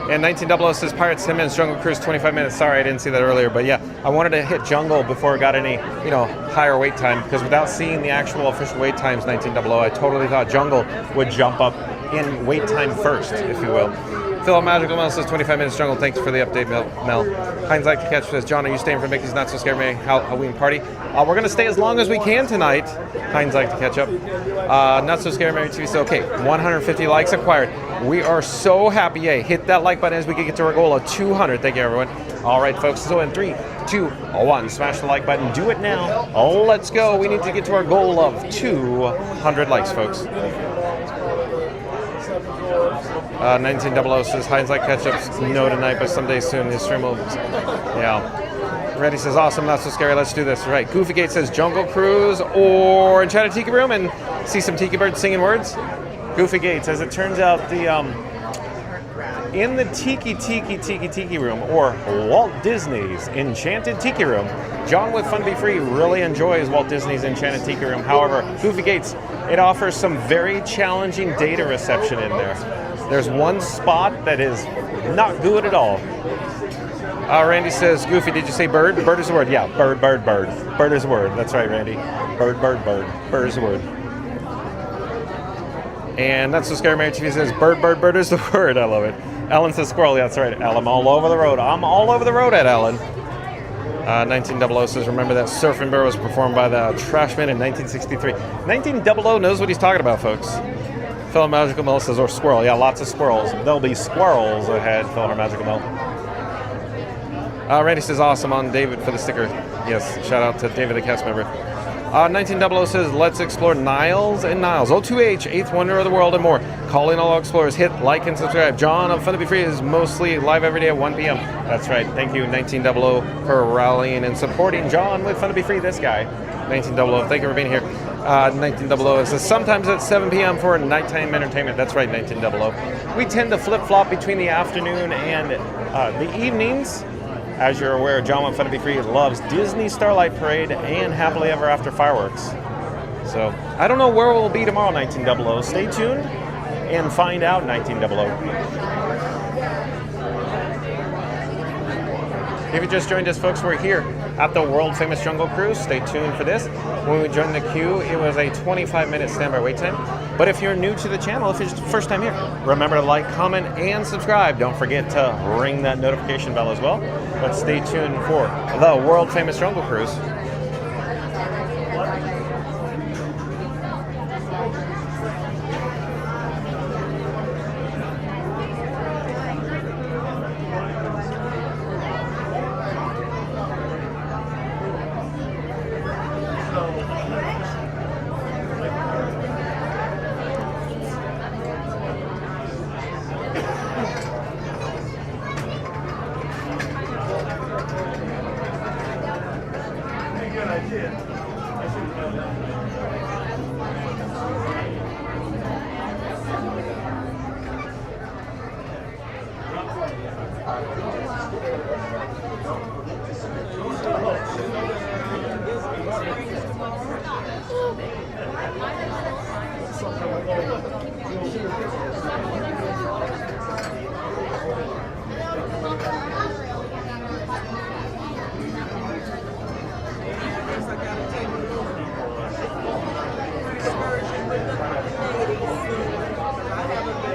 A: And 1900 says Pirates 10 minutes, Jungle Cruise 25 minutes. Sorry, I didn't see that earlier, but yeah, I wanted to hit Jungle before it got any, higher wait time, because without seeing the actual official wait times, 1900, I totally thought Jungle would jump up in wait time first, if you will. Phil Magical Mel says 25 minutes Jungle. Thanks for the update, Mel. Heinz Like to Catch says, John, are you staying for Mickey's Not So Scary Mary Halloween party? We're going to stay as long as we can tonight. Heinz Like to Catch Up. Not So Scary Mary TV. So, okay, 150 likes acquired. We are so happy. Yay. Hit that like button as we can get to our goal of 200. Thank you, everyone. All right, folks. So in 3, 2, 1, smash the like button. Do it now. Let's go. We need to get to our goal of 200 likes, folks. 1900 says Heinz Like Ketchup's no tonight, but someday soon his stream will. Yeah. Reddy says awesome, not so scary. Let's do this. Right. Goofy Gate says Jungle Cruise or Enchanted Tiki Room and see some tiki birds singing words. Goofy Gates, as it turns out, in the Tiki Room, or Walt Disney's Enchanted Tiki Room, John with Fun Be Free really enjoys Walt Disney's Enchanted Tiki Room. However, Goofy Gates, it offers some very challenging data reception in there. There's one spot that is not good at all. Randy says, Goofy, did you say bird? Bird is a word. Yeah, bird. Bird is a word. That's right, Randy. Bird. Bird is a word. And Not So Scary Mary TV says, bird is the word. I love it. Ellen says squirrel. Yeah, that's right. I'm all over the road. I'm all over the road at Ellen. 1900 says, remember that Surfing Bear was performed by the Trashmen in 1963. 1900 knows what he's talking about, folks. Phil Magical Mill says, or squirrel. Yeah, lots of squirrels. There'll be squirrels ahead, Phil Magical Mill. Randy says, awesome on David for the sticker. Yes, shout out to David, the cast member. 1900 says, let's explore Niles and Niles. O2H, 8th Wonder of the World and more. Calling all explorers. Hit like and subscribe. John of Fun to Be Free is mostly live every day at 1 p.m. That's right. Thank you, 1900, for rallying and supporting John with Fun to Be Free, this guy. 1900, thank you for being here. 1900 says, sometimes at 7 p.m. for nighttime entertainment. That's right, 1900. We tend to flip-flop between the afternoon and the evenings. As you're aware, John with Fun to Be Free loves Disney Starlight Parade and Happily Ever After fireworks. So, I don't know where we'll be tomorrow, 1900. Stay tuned and find out, 1900. If you just joined us, folks, we're here at the world-famous Jungle Cruise. Stay tuned for this. When we joined the queue, it was a 25-minute standby wait time. But if you're new to the channel, if it's your first time here, remember to like, comment, and subscribe. Don't forget to ring that notification bell as well. But stay tuned for the world-famous Jungle Cruise.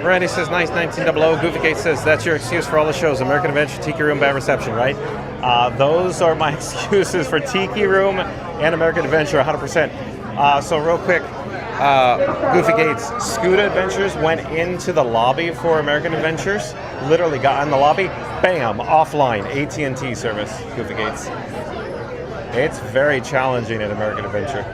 A: Randy says, nice, 1900. Goofy Gate says, that's your excuse for all the shows. American Adventure, Tiki Room, bad reception, right? Those are my excuses for Tiki Room and American Adventure, 100%. So real quick, Goofy Gates, Scuda Adventures went into the lobby for American Adventures, literally got in the lobby, bam, offline, AT&T service, Goofy Gates. It's very challenging at American Adventure.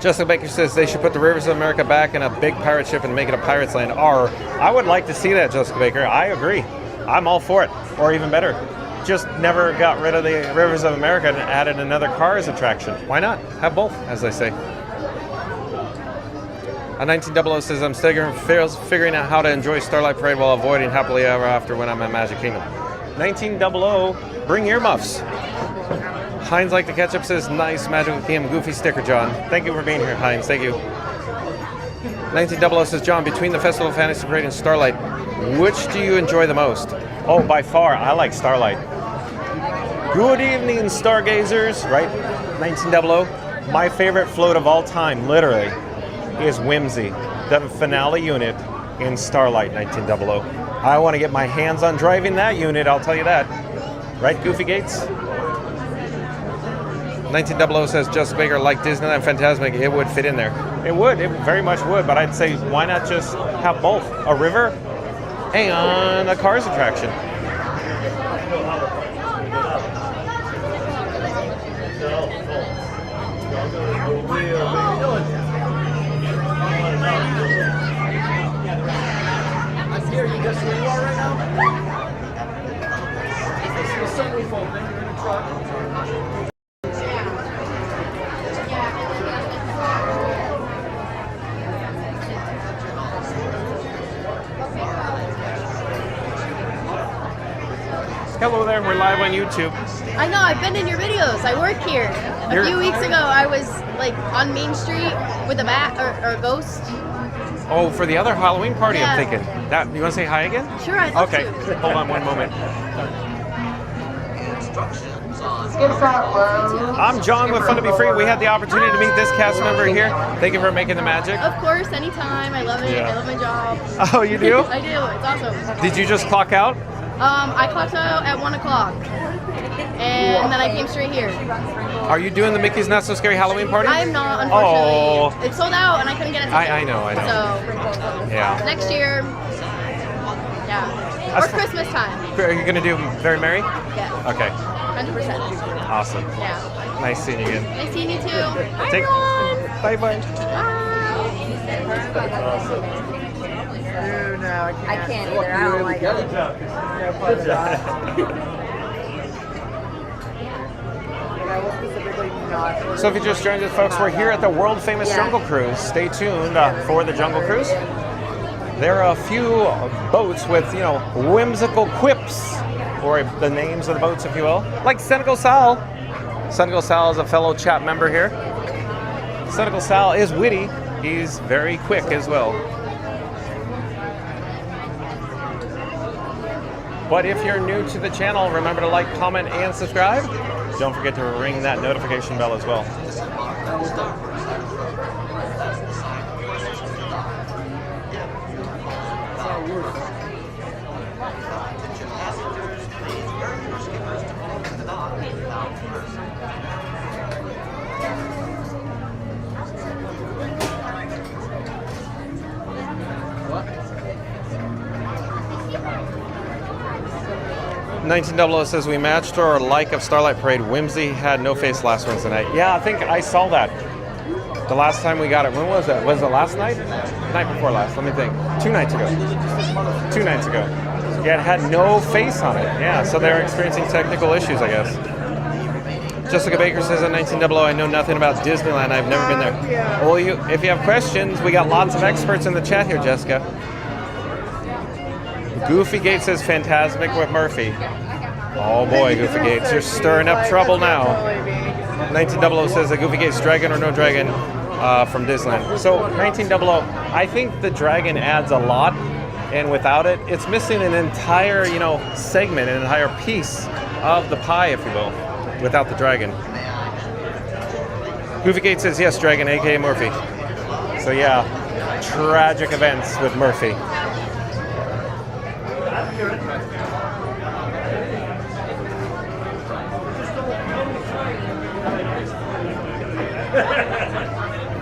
A: Jessica Baker says they should put the Rivers of America back in a big pirate ship and make it a pirate's land. Or I would like to see that, Jessica Baker. I agree. I'm all for it. Or even better, just never got rid of the Rivers of America and added another Cars attraction. Why not? Have both, as they say. 1900 says, I'm still figuring out how to enjoy Starlight Parade while avoiding Happily Ever After when I'm at Magic Kingdom. 1900, bring earmuffs. Heinz Like to Catch Up says, nice Magical Kingdom Goofy sticker, John. Thank you for being here, Heinz. Thank you. 1900 says, John, between the Festival of Fantasy Parade and Starlight, which do you enjoy the most? Oh, by far, I like Starlight. Good evening, stargazers, right? 1900. My favorite float of all time, literally, is Whimsy, the finale unit in Starlight 1900. I want to get my hands on driving that unit, I'll tell you that. Right, Goofy Gates? 1900 says, Just Baker, like Disneyland Fantasmic, it would fit in there. It would, it very much would, but I'd say, why not just have both? A river and a Cars attraction.
F: I'm here, you guys where you are right now? It's the sunroof open, you're in a truck.
A: Hello there, we're live on YouTube.
M: I know, I've been in your videos. I work here. A few weeks ago, I was like on Main Street with a bat or a ghost.
A: Oh, for the other Halloween party,
M: Yeah.
A: I'm thinking. That, you want to say hi again?
M: Sure, I'd love
A: Okay,
M: to.
A: hold on one moment. I'm John with Fun to Be Free. We had the opportunity to meet this cast member here. Thank you for making the magic.
M: Of course, anytime. I love it.
A: Yeah.
M: I love my job.
A: Oh, you do?
M: I do. It's awesome.
A: Did you just clock out?
M: I clocked out at 1 o'clock. And then I came straight here.
A: Are you doing the Mickey's Not So Scary Halloween party?
M: I am not, unfortunately.
A: Oh.
M: It's sold out and I couldn't get a ticket.
A: I know.
M: So,
A: Yeah.
M: next year, yeah. Or
A: That's-
M: Christmas time.
A: Are you going to do Very Merry?
M: Yeah.
A: Okay.
M: 100%.
A: Awesome.
M: Yeah.
A: Nice seeing you again.
M: Nice seeing you too. Bye,
A: Take-
M: everyone.
A: Bye-bye.
O: Dude, no, I can't.
E: I can't either. I don't like it.
A: So if you just joined us, folks, we're here at the world-famous Jungle Cruise. Stay tuned for the Jungle Cruise. There are a few boats with, whimsical quips, or the names of the boats, if you will. Like Senegal Sal. Senegal Sal is a fellow chat member here. Senegal Sal is witty. He's very quick as well. But if you're new to the channel, remember to like, comment, and subscribe. Don't forget to ring that notification bell as well.
F: What?
A: 1900 says we matched our like of Starlight Parade. Whimsy had no face last Wednesday night. Yeah, I think I saw that. The last time we got it. When was it? Was it last night? Night before last. Let me think. 2 nights ago. 2 nights ago. Yeah, it had no face on it. Yeah, so they're experiencing technical issues, I guess. Jessica Baker says at 1900, I know nothing about Disneyland. I've never been there. Well, if you have questions, we got lots of experts in the chat here, Jessica. Goofy Gates says Fantasmic with Murphy. Oh boy, Goofy Gates, you're stirring up trouble now. 1900 says that Goofy Gates, dragon or no dragon from Disneyland. So 1900, I think the dragon adds a lot, and without it, it's missing an entire, segment, an entire piece of the pie, if you will, without the dragon. Goofy Gates says yes, dragon, aka Murphy. So yeah, tragic events with Murphy.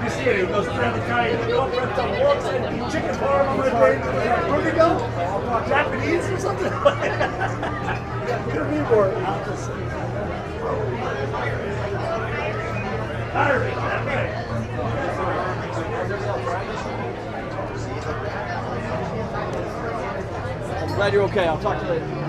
P: You see it, it goes around the triangle, go up the walks and chicken farm on my brain. Where'd we go? Japanese or something? Could be more.
F: I'm glad you're okay. I'll talk to you later.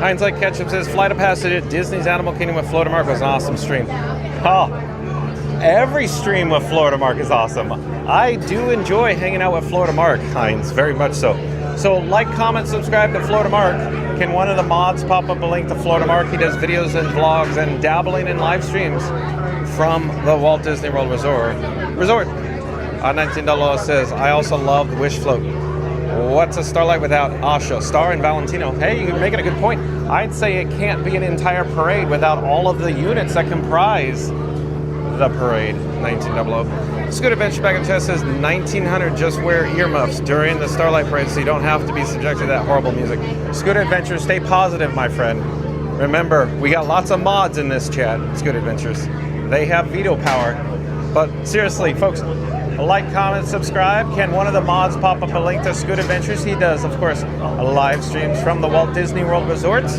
A: Hindsight Ketchup says, Flight of Passage at Disney's Animal Kingdom with Florida Mark was an awesome stream. Oh, every stream with Florida Mark is awesome. I do enjoy hanging out with Florida Mark, Heinz, very much so. So like, comment, subscribe to Florida Mark. Can one of the mods pop up a link to Florida Mark? He does videos and vlogs and dabbling in live streams from the Walt Disney World Resort. 19 says, I also love the Wish Float. What's a Starlight without Asha, Star, and Valentino? Hey, you're making a good point. I'd say it can't be an entire parade without all of the units that comprise the parade. 1900. Scoot Adventure back in chat says 1900, just wear earmuffs during the Starlight Parade so you don't have to be subjected to that horrible music. Scoot Adventure, stay positive, my friend. Remember, we got lots of mods in this chat, Scoot Adventures. They have veto power. But seriously, folks, like, comment, subscribe. Can one of the mods pop up a link to Scoot Adventures? He does, of course, live streams from the Walt Disney World Resorts.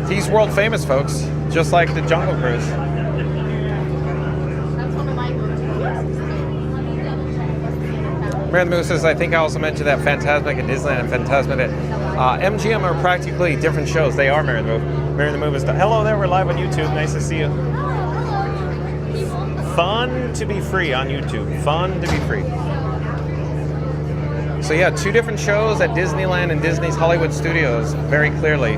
A: He's world famous, folks, just like the Jungle Cruise. Mary the Moose says, I think I also mentioned that Fantasmic at Disneyland and Fantasmic at MGM are practically different shows. They are, Mary the Move. Mary the Move is hello there, we're live on YouTube. Nice to see you. Fun to be free on YouTube. Fun to be free. So yeah, 2 different shows at Disneyland and Disney's Hollywood Studios. Very clearly,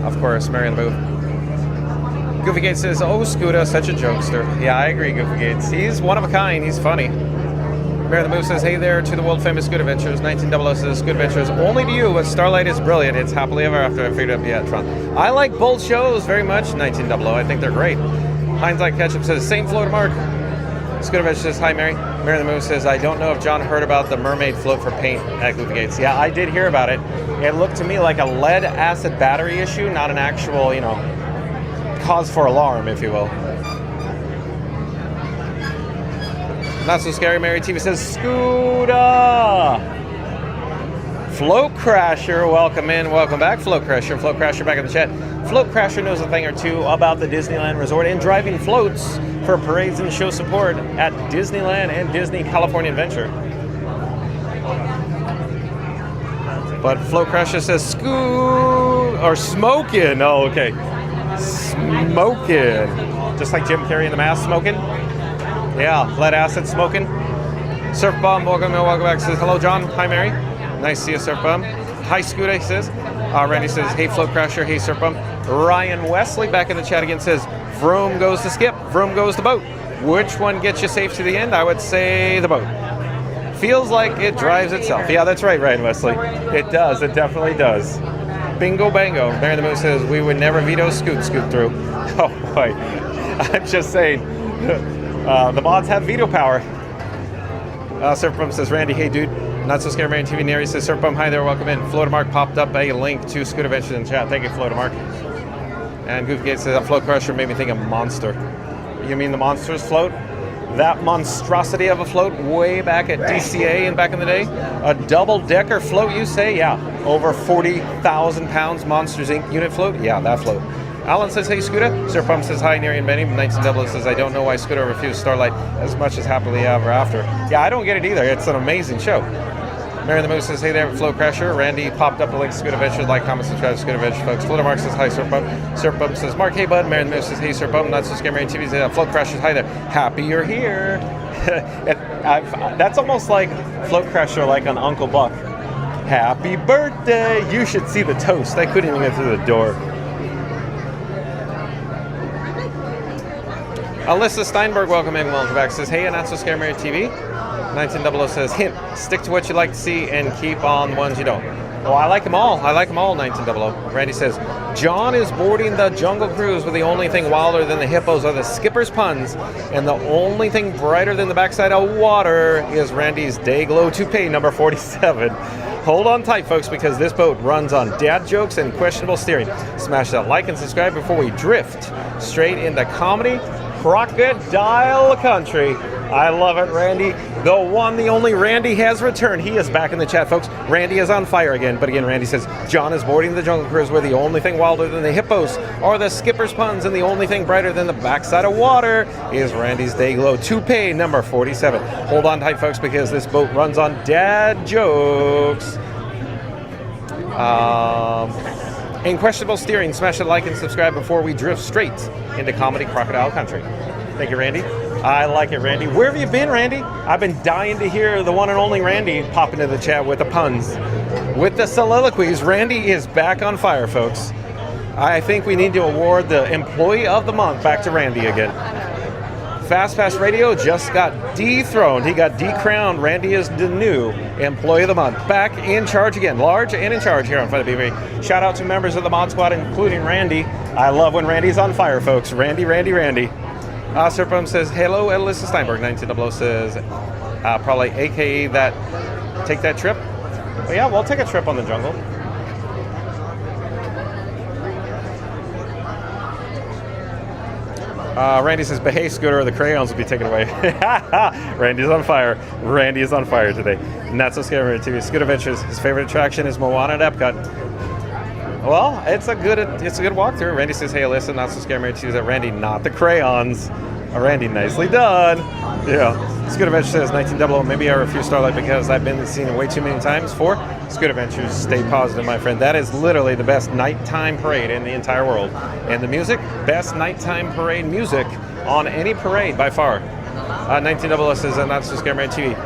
A: of course, Mary the Move. Goofy Gates says, oh, Scooter, such a jokester. Yeah, I agree, Goofy Gates. He's one of a kind. He's funny. Mary the Move says, hey there to the world famous Scoot Adventures. 1900 says, Scoot Adventures only to you, but Starlight is brilliant. It's happily ever after. I figured up yet, Tron. I like both shows very much. 1900. I think they're great. Hindsight Ketchup says, same Florida Mark. Scoot Adventures says, hi Mary. Mary the Move says, I don't know if John heard about the mermaid float for paint at Goofy Gates. Yeah, I did hear about it. It looked to me like a lead acid battery issue, not an actual, cause for alarm, if you will. Not so scary, Mary TV says, Scooter! Float Crasher, welcome in, welcome back, Float Crasher. Float Crasher back in the chat. Float Crasher knows a thing or two about the Disneyland Resort and driving floats for parades and show support at Disneyland and Disney California Adventure. But Float Crasher says, Scoot, or smoking. Oh, okay. Smoking. Just like Jim Carrey in The Mask, smoking. Yeah, lead acid smoking. Surf Bomb, welcome back. Says, hello, John. Hi, Mary. Nice to see you, Surf Bomb. Hi, Scooter, he says. Randy says, hey, Float Crasher. Hey, Surf Bomb. Ryan Wesley back in the chat again says, vroom goes the skip, vroom goes the boat. Which one gets you safe to the end? I would say the boat. Feels like it drives itself. Yeah, that's right, Ryan Wesley. It does. It definitely does. Bingo bango. Mary the Moose says, we would never veto scoot through. Oh, boy. I'm just saying. The mods have veto power. Surf Bum says, Randy, hey dude. Not so scared, Marion TV. Neri says, Surf Bum, hi there, welcome in. Florida Mark popped up a link to Scoot Adventures in chat. Thank you, Florida Mark. And Goofy Gates says, that float crusher made me think of Monster. You mean the Monsters float? That monstrosity of a float way back at DCA and back in the day? A double-decker float, you say? Yeah. Over 40,000 pounds Monsters Inc. unit float? Yeah, that float. Alan says, hey, Scooter. Sir Pump says, hi, Neri and Benny. 1900 says, I don't know why Scooter refused Starlight as much as Happily Ever After. Yeah, I don't get it either. It's an amazing show. Mary the Moose says, hey there, Float Crasher. Randy popped up a link to Scoot Adventures. Like, comment, subscribe to Scoot Adventures, folks. Floater Mark says, hi, Sir Pump. Sir Pump says, Mark, hey, bud. Mary the Moose says, hey, Sir Pump. Not so scary, Mary TV says, Float Crashers, hi there. Happy you're here. That's almost like Float Crasher, like on Uncle Buck. Happy birthday. You should see the toast. I couldn't even get through the door. Alyssa Steinberg, welcome in, welcome back. Says, hey, Not So Scary Mary TV. 1900 says, hint, stick to what you like to see and keep on the ones you don't. Oh, I like them all. I like them all, 1900. Randy says, John is boarding the Jungle Cruise with the only thing wilder than the hippos are the skipper's puns, and the only thing brighter than the backside of water is Randy's Dayglow toupee, number 47. Hold on tight, folks, because this boat runs on dad jokes and questionable steering. Smash that like and subscribe before we drift straight into comedy crocodile country. I love it, Randy. The one, the only Randy has returned. He is back in the chat, folks. Randy is on fire again. But again, Randy says, John is boarding the Jungle Cruise where the only thing wilder than the hippos are the skipper's puns, and the only thing brighter than the backside of water is Randy's Dayglow toupee, number 47. Hold on tight, folks, because this boat runs on dad jokes. Questionable steering. Smash a like and subscribe before we drift straight into comedy crocodile country. Thank you, Randy. I like it, Randy. Where have you been, Randy? I've been dying to hear the one and only Randy pop into the chat with the puns. With the soliloquies, Randy is back on fire, folks. I think we need to award the Employee of the Month back to Randy again. Fast Pass Radio just got dethroned. He got decrowned. Randy is the new Employee of the Month. Back in charge again. Large and in charge here on Fun to Be Free. Shout out to members of the Mod Squad, including Randy. I love when Randy's on fire, folks. Randy, Randy, Randy. Serpum says, hello, Alyssa Steinberg. 1900 says, probably AKA that, take that trip. Well, yeah, we'll take a trip on the jungle. Randy says, but hey, Scooter, the crayons will be taken away. Randy's on fire. Randy is on fire today. Not so scary TV. Scooter Adventures. His favorite attraction is Moana at Epcot. Well, it's a good walkthrough. Randy says, hey, Alyssa, not so scary Tuesday. Randy, not the crayons. Randy, nicely done. Yeah. Scooter Adventures says 1900. Maybe I refuse Starlight because I've been seen it way too many times. 4. Scooter Adventures, stay positive, my friend. That is literally the best nighttime parade in the entire world. And the music, best nighttime parade music on any parade by far. 1900 says not so scary TV.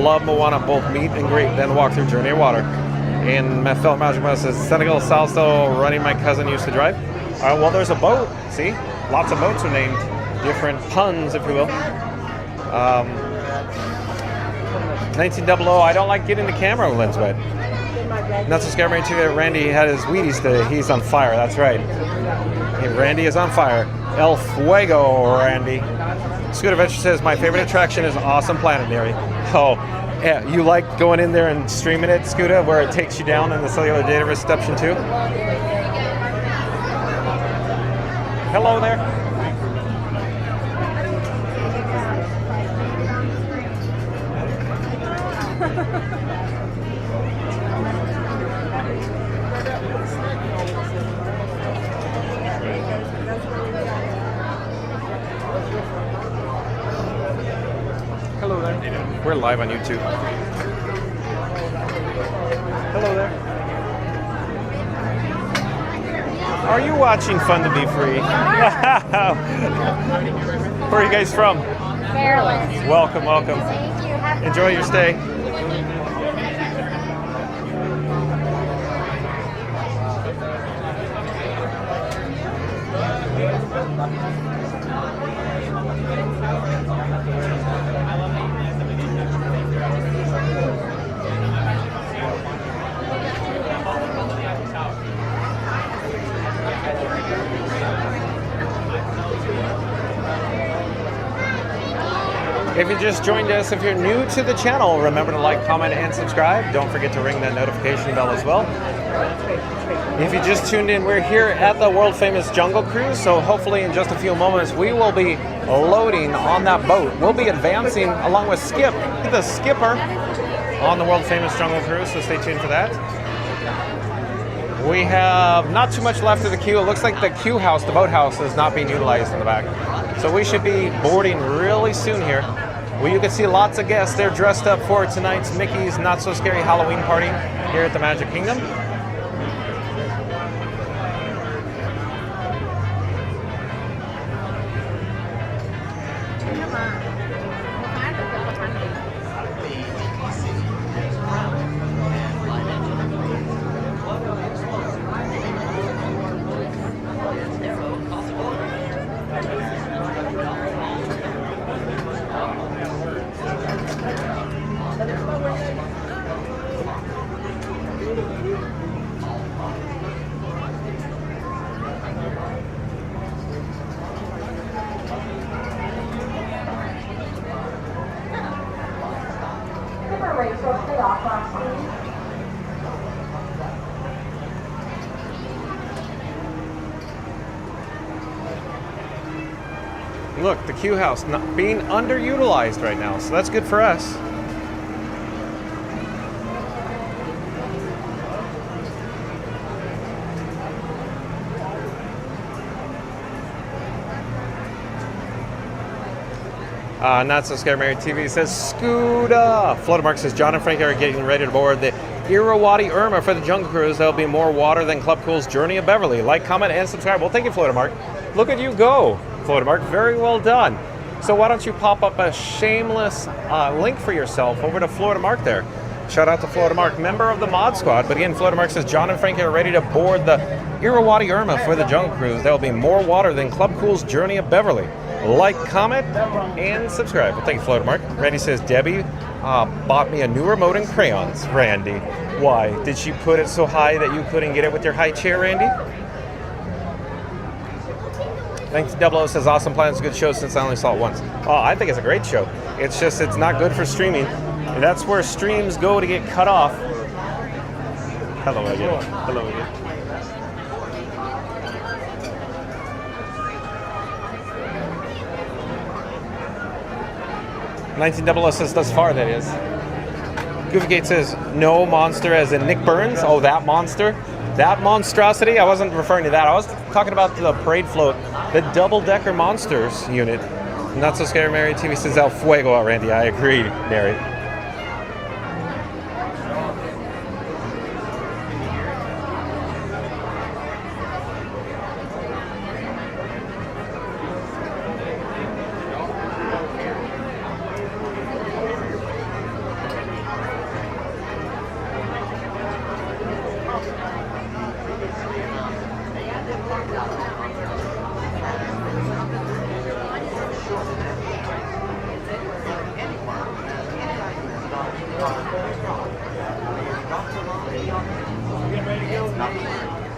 A: Love Moana, both meet and greet, then walk through Journey of Water. And my fellow Magic Man says Senegal Salso running my cousin used to drive. Well, there's a boat. See, lots of boats are named. Different puns, if you will. 1900, I don't like getting the camera lens wet. Not so scary TV. Randy had his Wheaties today. He's on fire. That's right. Hey, Randy is on fire. El Fuego, Randy. Scooter Adventure says my favorite attraction is Awesome Planetary. Oh, yeah, you like going in there and streaming it, Scooter, where it takes you down in the cellular data reception too? Hello there. Hello there. We're live on YouTube. Hello there. Are you watching Fun to Be Free? Where are you guys from?
E: Maryland.
A: Welcome, welcome.
E: Thank you.
A: Enjoy your stay. If you just joined us, if you're new to the channel, remember to like, comment, and subscribe. Don't forget to ring that notification bell as well. If you just tuned in, we're here at the world famous Jungle Cruise, so hopefully in just a few moments we will be loading on that boat. We'll be advancing along with Skip, the skipper, on the world famous Jungle Cruise, so stay tuned for that. We have not too much left of the queue. It looks like the queue house, the boathouse, is not being utilized in the back. So we should be boarding really soon here. Well, you can see lots of guests. They're dressed up for tonight's Mickey's Not So Scary Halloween party here at the Magic Kingdom. Look, the queue house not being underutilized right now, so that's good for us. Not So Scary Mary TV says, Scooter. Fluttermark says, John and Frank are getting ready to board the Irrawaddy Irma for the Jungle Cruise. There'll be more water than Club Cool's Journey of Beverly. Like, comment, and subscribe. Well, thank you, Florida Mark. Look at you go, Florida Mark. Very well done. So why don't you pop up a shameless link for yourself over to Florida Mark there. Shout out to Florida Mark, member of the Mod Squad. But again, Florida Mark says, John and Frankie are ready to board the Irrawaddy Irma for the Jungle Cruise. There will be more water than Club Cool's Journey of Beverly. Like, comment, and subscribe. Well, thank you, Florida Mark. Randy says, Debbie bought me a new remote and crayons. Randy, why? Did she put it so high that you couldn't get it with your high chair, Randy? Thanks, Double O says, awesome plans, good show since I only saw it once. Oh, I think it's a great show. It's just, it's not good for streaming. And that's where streams go to get cut off. Hello again. Hello again. $1900 says thus far, that is. Goofygate says no monster as in Nick Burns. Oh, that monster? That monstrosity? I wasn't referring to that. I was talking about the parade float, the double-decker monsters unit. Not so scary, Mary. TV says El Fuego, Randy. I agree, Mary.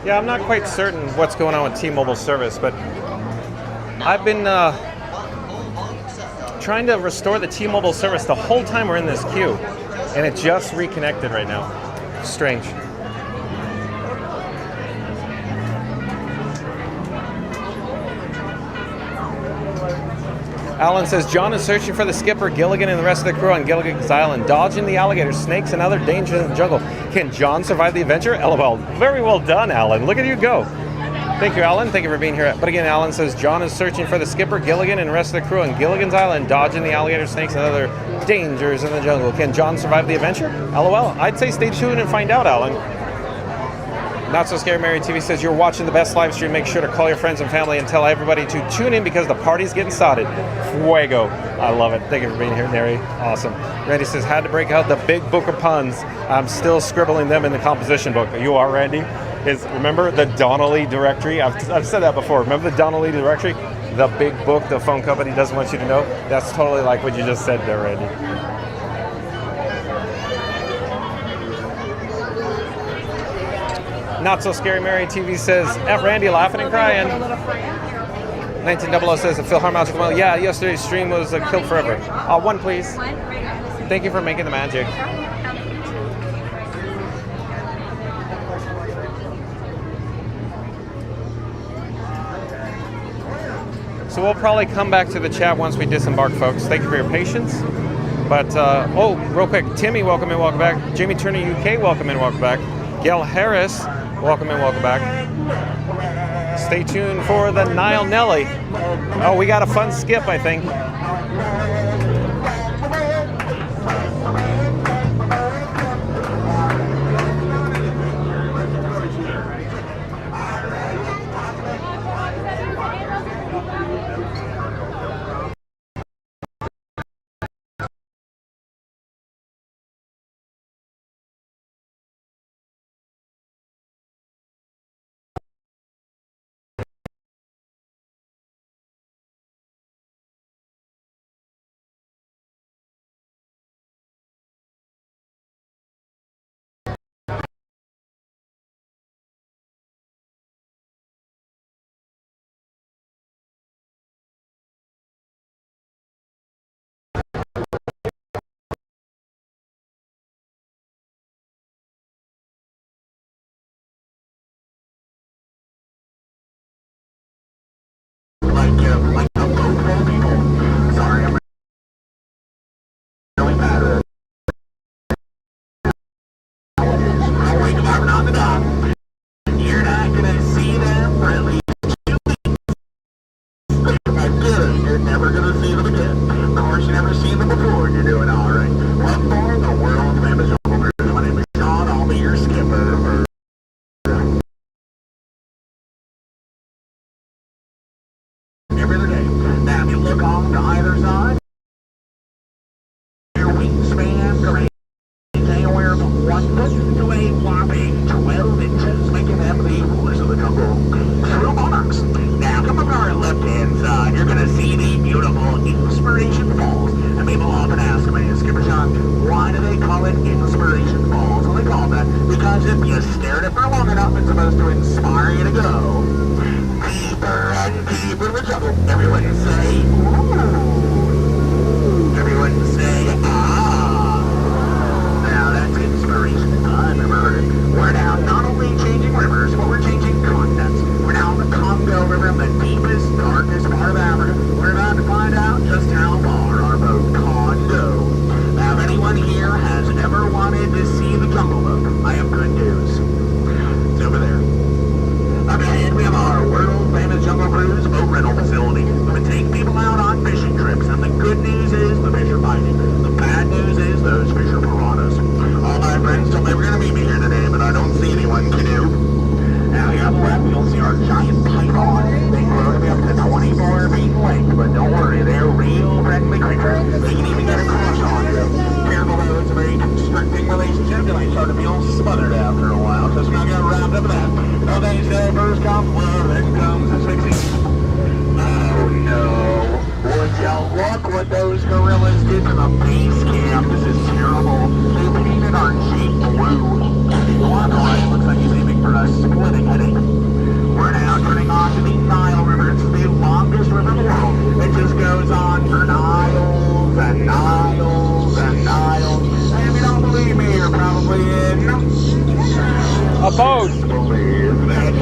A: Yeah, I'm not quite certain what's going on with T-Mobile service, but I've been trying to restore the T-Mobile service the whole time we're in this queue, and it just reconnected right now. Strange. Alan says, John is searching for the skipper, Gilligan, and the rest of the crew on Gilligan's Island, dodging the alligators, snakes, and other dangers in the jungle. Can John survive the adventure? LOL. Very well done, Alan. Look at you go. Thank you, Alan. Thank you for being here. But again, Alan says, John is searching for the skipper, Gilligan, and the rest of the crew on Gilligan's Island, dodging the alligators, snakes, and other dangers in the jungle. Can John survive the adventure? LOL. I'd say stay tuned and find out, Alan. Not So Scary Mary TV says, you're watching the best live stream. Make sure to call your friends and family and tell everybody to tune in because the party's getting started. Fuego. I love it. Thank you for being here, Mary. Awesome. Randy says, had to break out the big book of puns. I'm still scribbling them in the composition book. You are, Randy? Remember the Donnelly directory? I've said that before. Remember the Donnelly directory? The big book the phone company doesn't want you to know? That's totally like what you just said there, Randy. Not So Scary Mary TV says, F Randy laughing and crying. 1900 says, Philharmonic. Well, yeah, yesterday's stream was killed forever. One, please. Thank you for making the magic. So we'll probably come back to the chat once we disembark, folks. Thank you for your patience. But, oh, real quick, Timmy, welcome in, welcome back. Jamie Turner, UK, welcome in, welcome back. Gail Harris, welcome in, welcome back. Stay tuned for the Nile Nelly. Oh, we got a fun skip, I think.
D: look off to either side. Your wingspan can range anywhere from 1 foot to a whopping 12 inches, making them the rulers of the jungle, true monarchs. Now, come up to our left-hand side, you're going to see the beautiful Inspiration Falls. And people often ask me, Skipper John, why do they call it Inspiration Falls? Well, they call it that because if you stare at it for long enough, it's supposed to inspire you to go deeper and deeper in the jungle. Everyone say, ooh. Everyone say, ah. Now that's inspiration. I've never heard it. We're now not only changing rivers, but we're changing continents. We're now on the Congo River, the deepest, darkest part of Africa. We're about to find out just how far our boat can go. Now, if anyone here has ever wanted to see the Jungle Book, I have good news. It's over there. Up ahead, we have our world-famous Jungle Cruise boat rental facility. We take people out on fishing trips, and the good news is the fish are biting. The bad news is those fish are piranhas. All my friends told me we're going to meet me here today, but I don't see anyone canoe. Now, here on the left, you'll see our giant python. They grow to be up to 24 feet in length, but don't worry, they're real friendly creatures. They can even get a crush on you. Careful though, it's a very constricting relationship. You might start to feel smothered after a while, so not get wrapped up in that. No, they say first comes love, then comes asphyxia. Oh no. Would you look what those gorillas did to the base camp? This is terrible. They painted our jeep blue. The one on the right looks like he's aiming for a splitting headache. We're now turning on to the Nile River. It's the longest river in the world. It just goes on for miles and miles and miles. And if you don't believe me, you're probably in
A: a boat.
D: Believe that.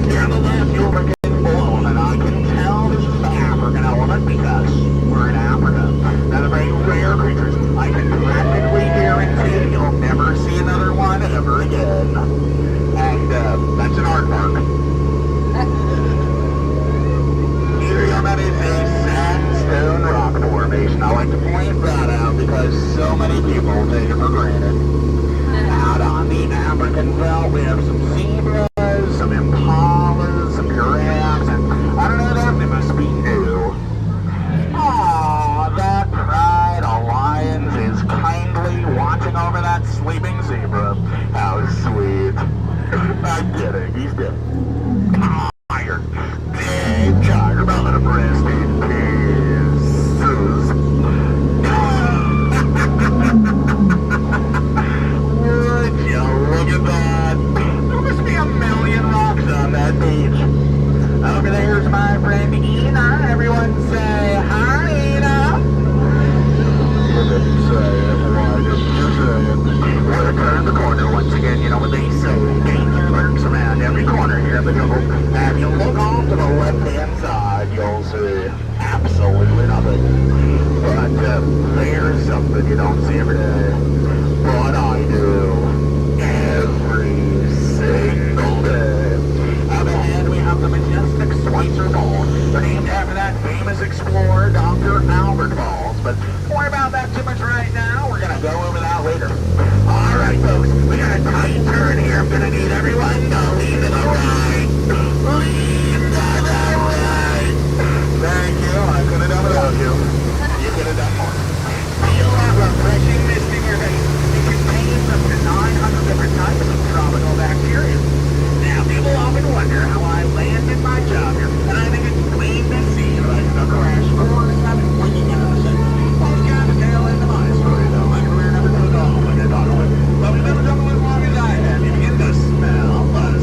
D: Here on the left, you'll begin below, and I can tell this is the African element because we're in Africa. Now, they're very rare creatures. I can practically guarantee you'll never see another one ever again. And that's an art park. Here that is a sandstone rock formation. I like to point that out because so many people take it for granted. Out on the African belt, we have some zebras, some impalas, some giraffes, and I don't know them, they must be new. Aww, that pride of lions is kindly watching over that sleeping zebra. How sweet. I'm kidding, he's dead. Tired. Dead tired about it, rest in pieces. Would you look at that? There must be a million rocks on that beach. Over there's my friend Ina. Everyone say hi, Ina. You didn't say it. Why didn't you say it? We're gonna turn the corner once again. You know what they say. Danger lurks around every corner here in the jungle. Now, if you look off to the left-hand side, you'll see absolutely nothing. But there's something you don't see every day. But I do. Every single day. Up ahead, we have the majestic Schweitzer Falls. They're named after that famous explorer, Dr. Albert Falls. But don't worry about that too much right now. We're going to go over that later. All right, folks, we got a tight turn here. I'm going to need everyone to lean to the right. Lean to the right. Thank you. I could have done without you. You could have done more. Feel that refreshing mist in your face. It contains up to 900 different types of tropical bacteria. Now, people often wonder how I landed my job here, and I think it's plain to see like the crash course I've been winging it on. Always got the tail end of my story, though. My career never took off like I thought it would. But we've been in the jungle as long as I have. You begin to smell the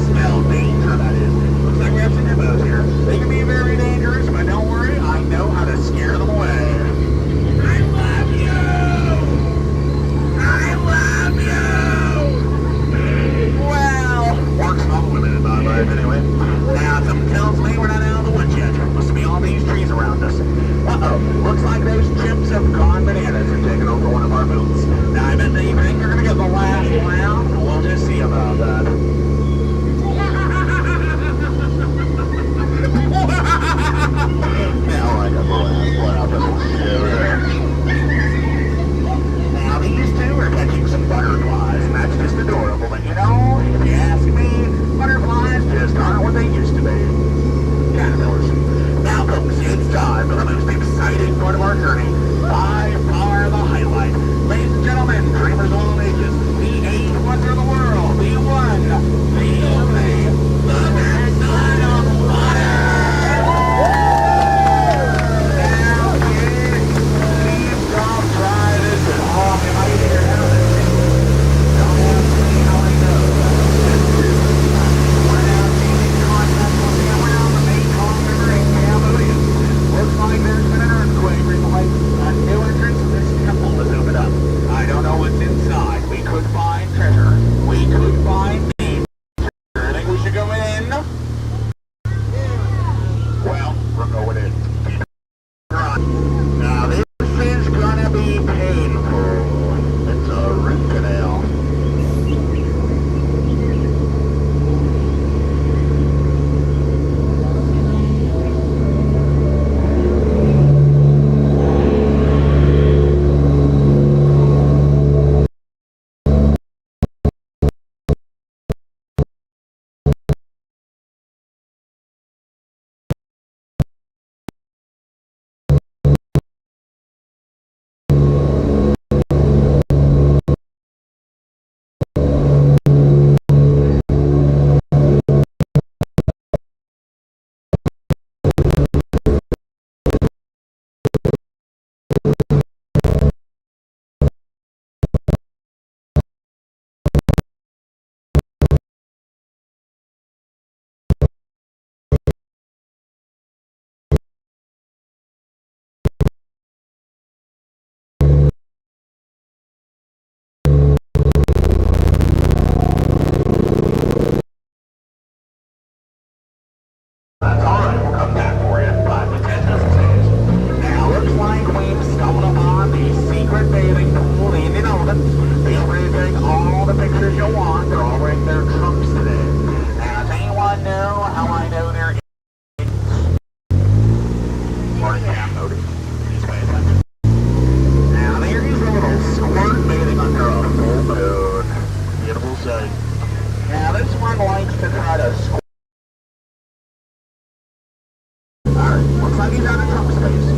D: Buggy's out of trunk space.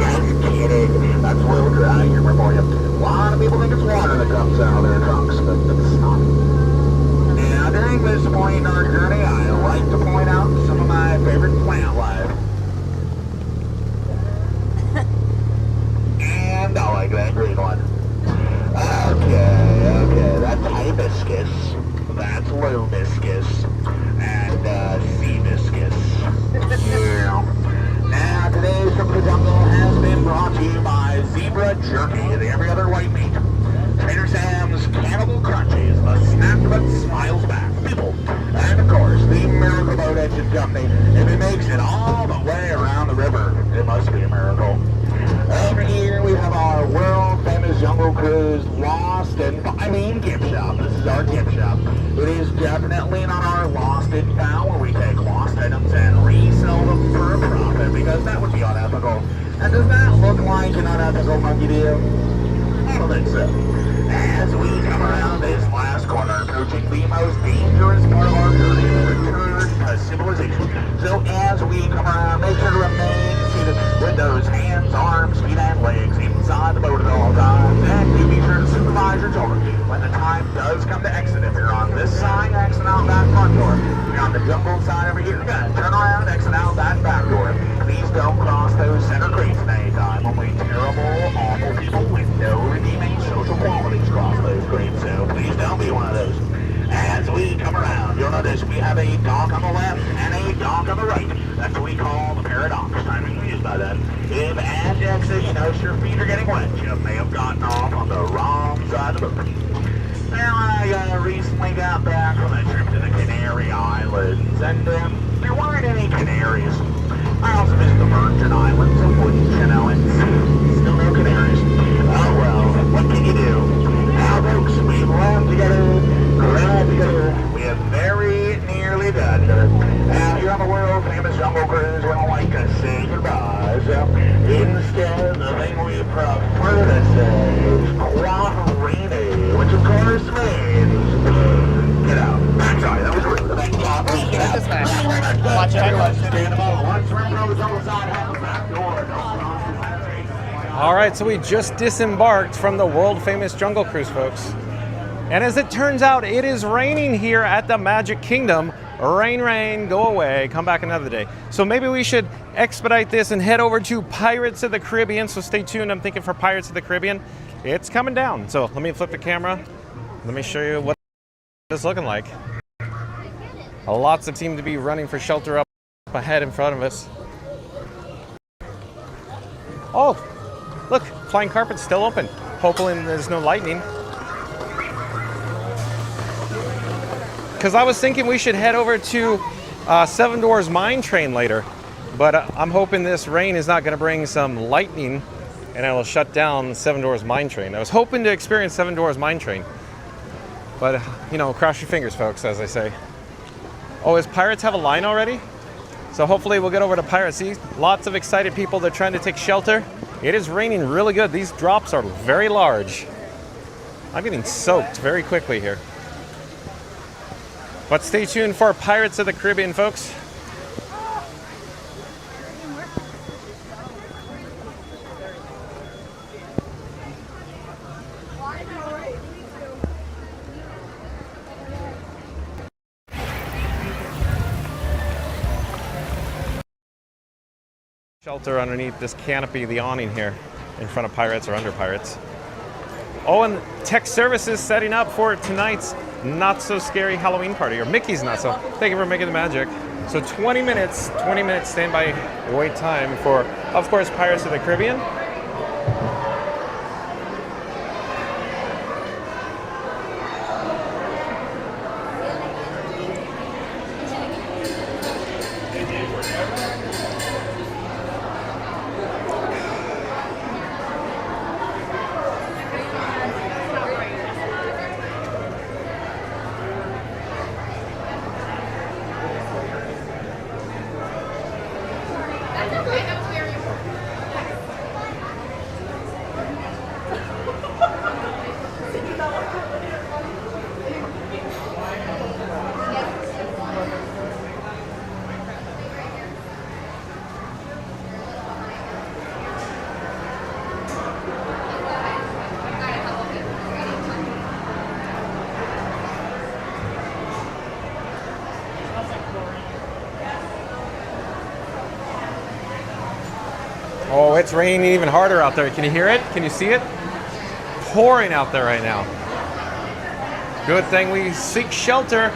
D: Just kidding. That's Will Dry here for you. A lot of people think it's water that comes out of their trunks, but it's not. Now, during this point in our journey, I like to point out some of my favorite plant life. And I like that green one. Okay, that's hibiscus. That's lobiscus. And seabiscus. Yeah. Now, today's Trip to the Jungle has been brought to you by Zebra Jerky, the every other white meat. Trader Sam's Cannibal Crunchies, the snack that smiles back. People. And of course, the Miracle Boat Engine Company. If it makes it all the way around the river, it must be a miracle. Over here we have our world famous Jungle Cruise Lost and gift shop. This is our gift shop. It is definitely not our Lost and Found where we take lost items and resell them for a profit because that would be unethical. And does that look like an unethical monkey deal? I don't think so. As we come around this last corner, approaching the most dangerous part of our journey, the return to civilization. So as we come around, make sure to remain seated with those hands, arms, feet, and legs inside the boat at all times. And do be sure to supervise your children when the time does come to exit. If you're on this side, exit out that front door. If you're on the jungle side over here, again, turn around, exit out that back door. Please don't cross those center crates at any time. Only terrible, awful people with no redeeming social qualities cross those crates, so please don't be one of those. As we come around, you'll notice we have a dock on the left and a dock on the right. That's what we call the paradox. I'm confused by that. If at exit you notice your feet are getting wet, you may have gotten off on the wrong side of the boat. Now, I recently got back from a trip to the Canary Islands, and there weren't any canaries. I also visited the Virgin Islands, and still no canaries. Oh well, what can you do? Now, folks, we've laughed together, cried together, we have very nearly done together. Now, here on the world famous Jungle Cruise, we don't like to say goodbye, so instead, the thing we prefer to say is quattrini, which of course means get out. I'm sorry, that was rude. Get out. Watch out. Stand about. Once we're on the jungle side, have a back door.
A: All right, so we just disembarked from the world famous Jungle Cruise, folks. And as it turns out, it is raining here at the Magic Kingdom. Rain, rain, go away, come back another day. So maybe we should expedite this and head over to Pirates of the Caribbean. So stay tuned, I'm thinking for Pirates of the Caribbean, it's coming down. So let me flip the camera. Let me show you what it's looking like. Lots that seem to be running for shelter up ahead in front of us. Oh, look, flying carpet's still open. Hopefully there's no lightning. Because I was thinking we should head over to Seven Dwarfs Mine Train later. But I'm hoping this rain is not going to bring some lightning and it'll shut down Seven Dwarfs Mine Train. I was hoping to experience Seven Dwarfs Mine Train. But, you know, cross your fingers, folks, as I say. Oh, is Pirates have a line already? So hopefully we'll get over to Pirates. See, lots of excited people. They're trying to take shelter. It is raining really good. These drops are very large. I'm getting soaked very quickly here. But stay tuned for Pirates of the Caribbean, folks. Shelter underneath this canopy, the awning here, in front of Pirates or under Pirates. Oh, and tech services setting up for tonight's Not So Scary Halloween party, or Mickey's Not So. Thank you for making the magic. So 20 minutes standby wait time for, of course, Pirates of the Caribbean. Oh, it's raining even harder out there. Can you hear it? Can you see it? Pouring out there right now. Good thing we seek shelter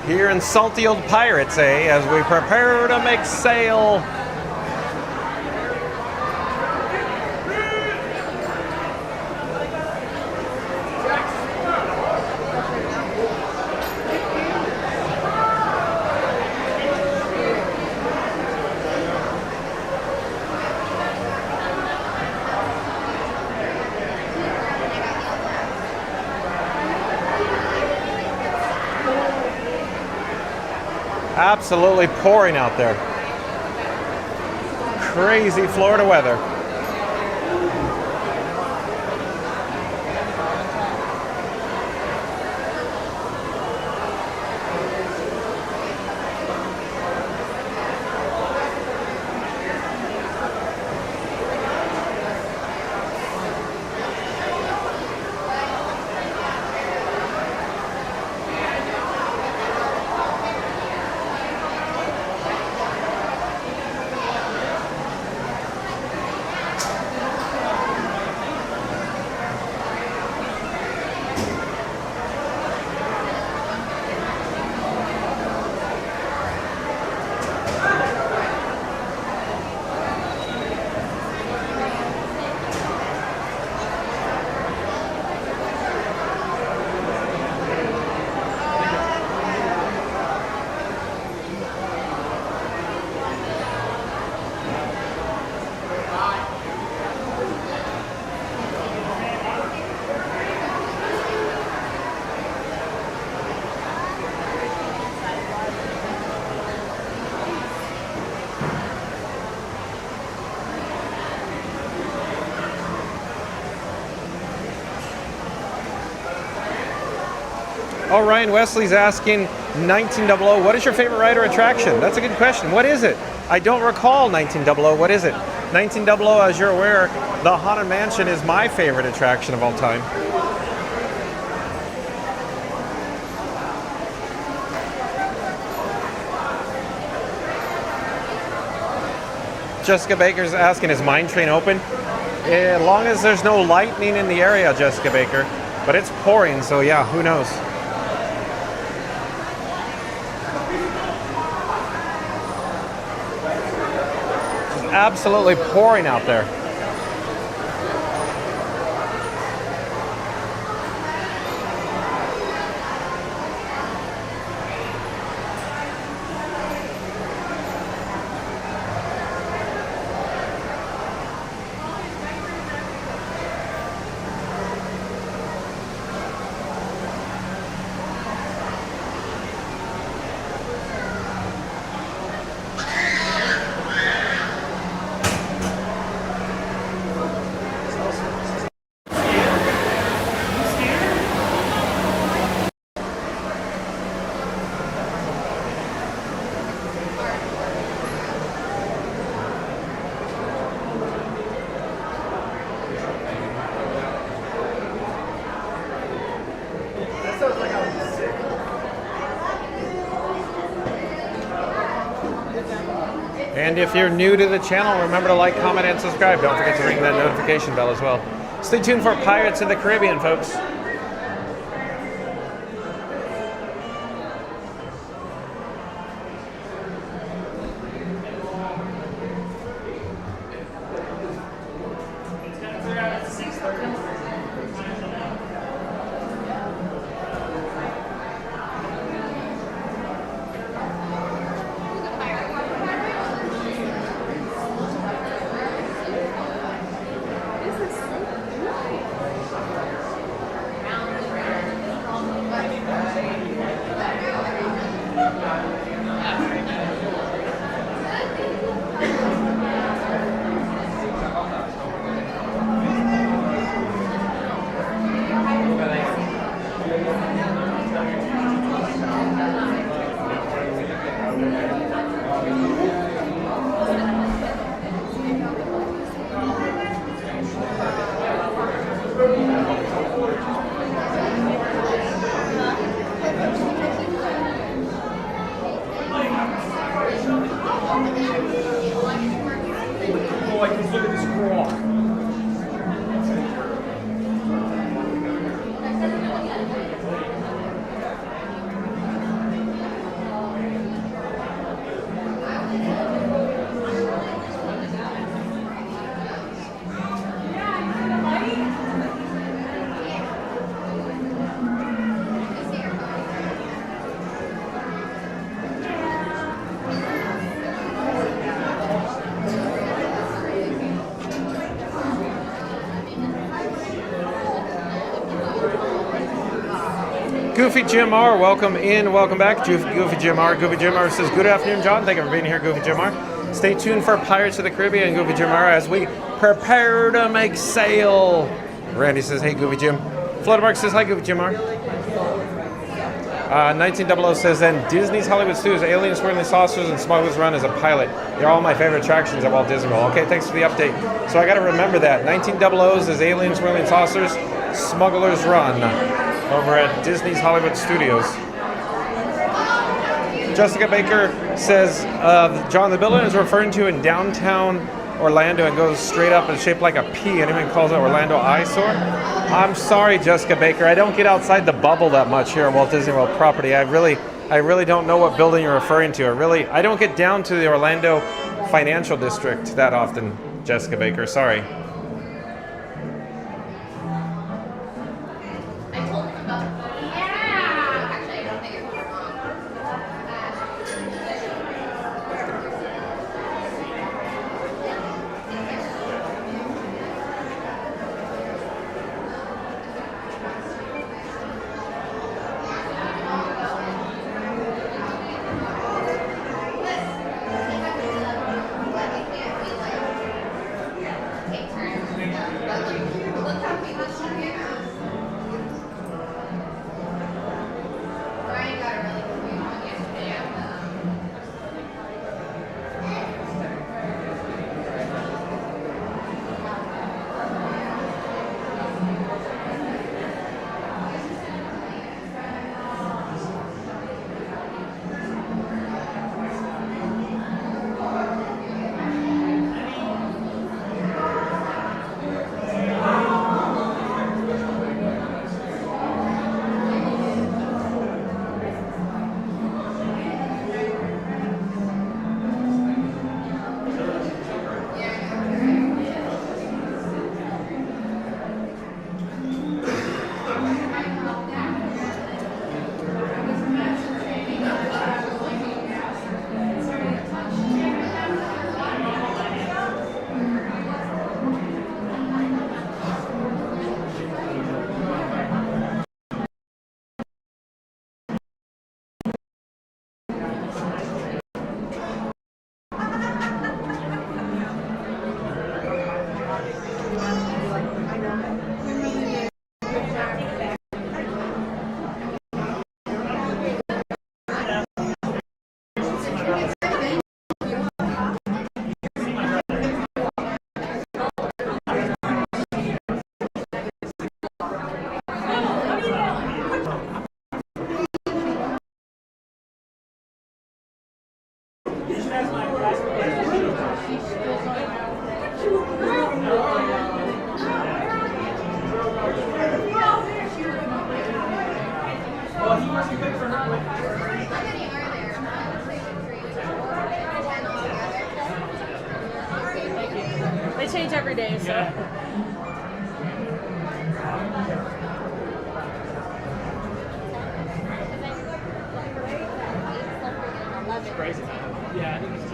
A: here in salty old Pirates, as we prepare to make sail. Absolutely pouring out there. Crazy Florida weather. Oh, Ryan Wesley's asking 1900, what is your favorite ride or attraction? That's a good question. What is it? I don't recall 1900. What is it? 1900, as you're aware, the Haunted Mansion is my favorite attraction of all time. Jessica Baker's asking, is Mine Train open? As long as there's no lightning in the area, Jessica Baker. But it's pouring, so yeah, who knows? Absolutely pouring out there. And if you're new to the channel, remember to like, comment, and subscribe. Don't forget to ring that notification bell as well. Stay tuned for Pirates of the Caribbean, folks. Goofy Jim R, welcome in, welcome back. Goofy Jim R. Goofy Jim R says, good afternoon, John. Thank you for being here, Goofy Jim R. Stay tuned for Pirates of the Caribbean, Goofy Jim R, as we prepare to make sail. Randy says, hey, Goofy Jim. Fluttermark says, hi, Goofy Jim R. 1900 says, then Disney's Hollywood Studios, Alien Swirling Saucers, and Smuggler's Run as a pilot. They're all my favorite attractions at Walt Disney World. Okay, thanks for the update. So I got to remember that. 1900 is Alien Swirling Saucers, Smuggler's Run over at Disney's Hollywood Studios. Jessica Baker says, John, the building is referring to in downtown Orlando and goes straight up and shaped like a P. Anyone calls it Orlando eyesore? I'm sorry, Jessica Baker. I don't get outside the bubble that much here at Walt Disney World property. I really don't know what building you're referring to. I don't get down to the Orlando Financial District that often, Jessica Baker. Sorry.
B: They change every day, so.
F: It's crazy. Yeah, I think it's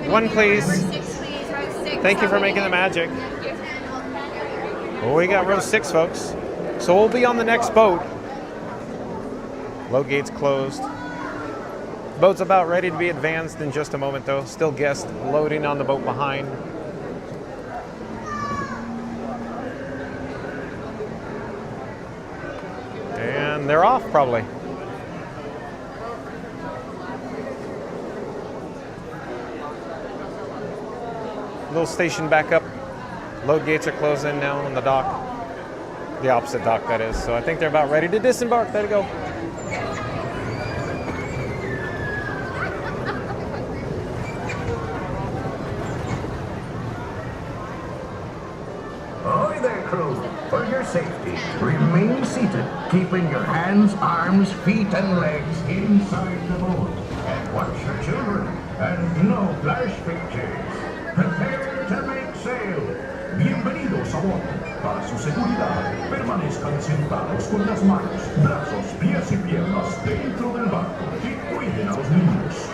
A: One, please. Thank you for making the magic. Well, we got row 6, folks. So we'll be on the next boat. Load gates closed. Boat's about ready to be advanced in just a moment, though. Still guests loading on the boat behind. And they're off, probably. Little station back up. Load gates are closing now on the dock. The opposite dock, that is. So I think they're about ready to disembark. There you go.
D: Ahoy there, crew. For your safety, remain seated, keeping your hands, arms, feet, and legs inside the boat. And watch your children, and no flash pictures. Prepare to make sail. Bienvenidos a bordo. Para su seguridad, permanezcan sentados con las manos, brazos, pies y piernas dentro del barco y cuiden a los niños.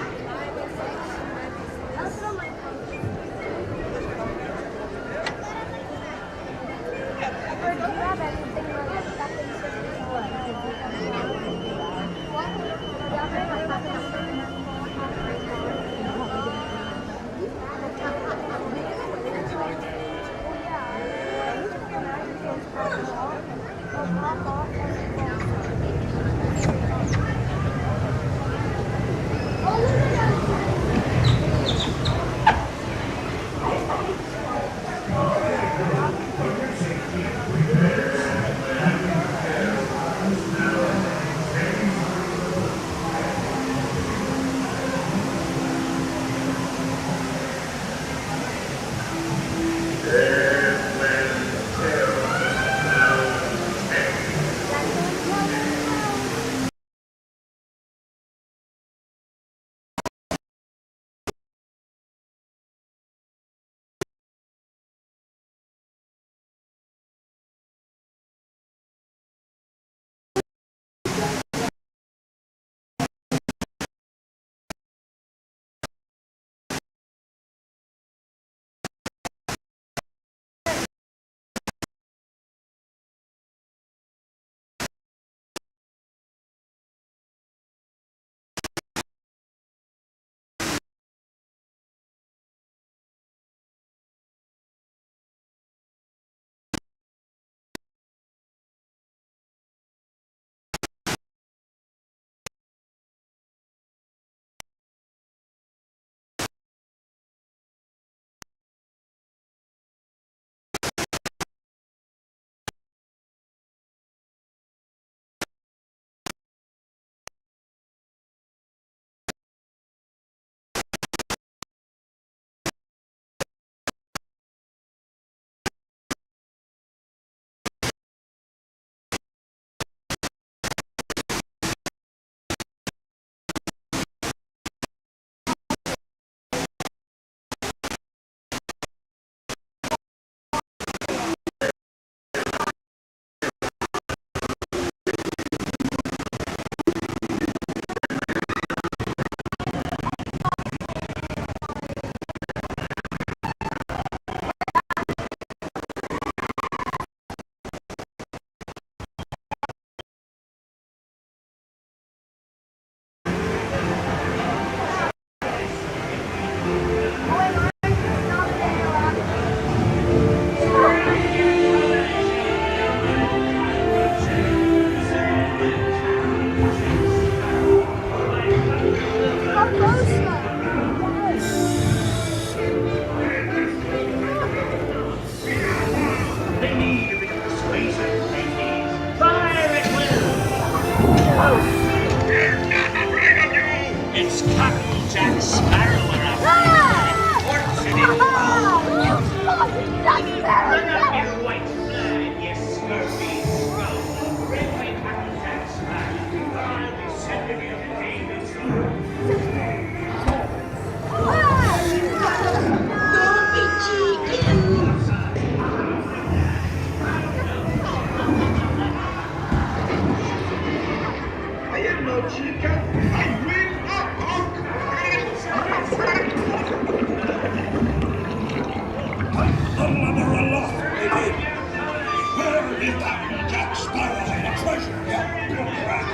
P: If that Jack Sparrow's a treasure, yeah, big crack.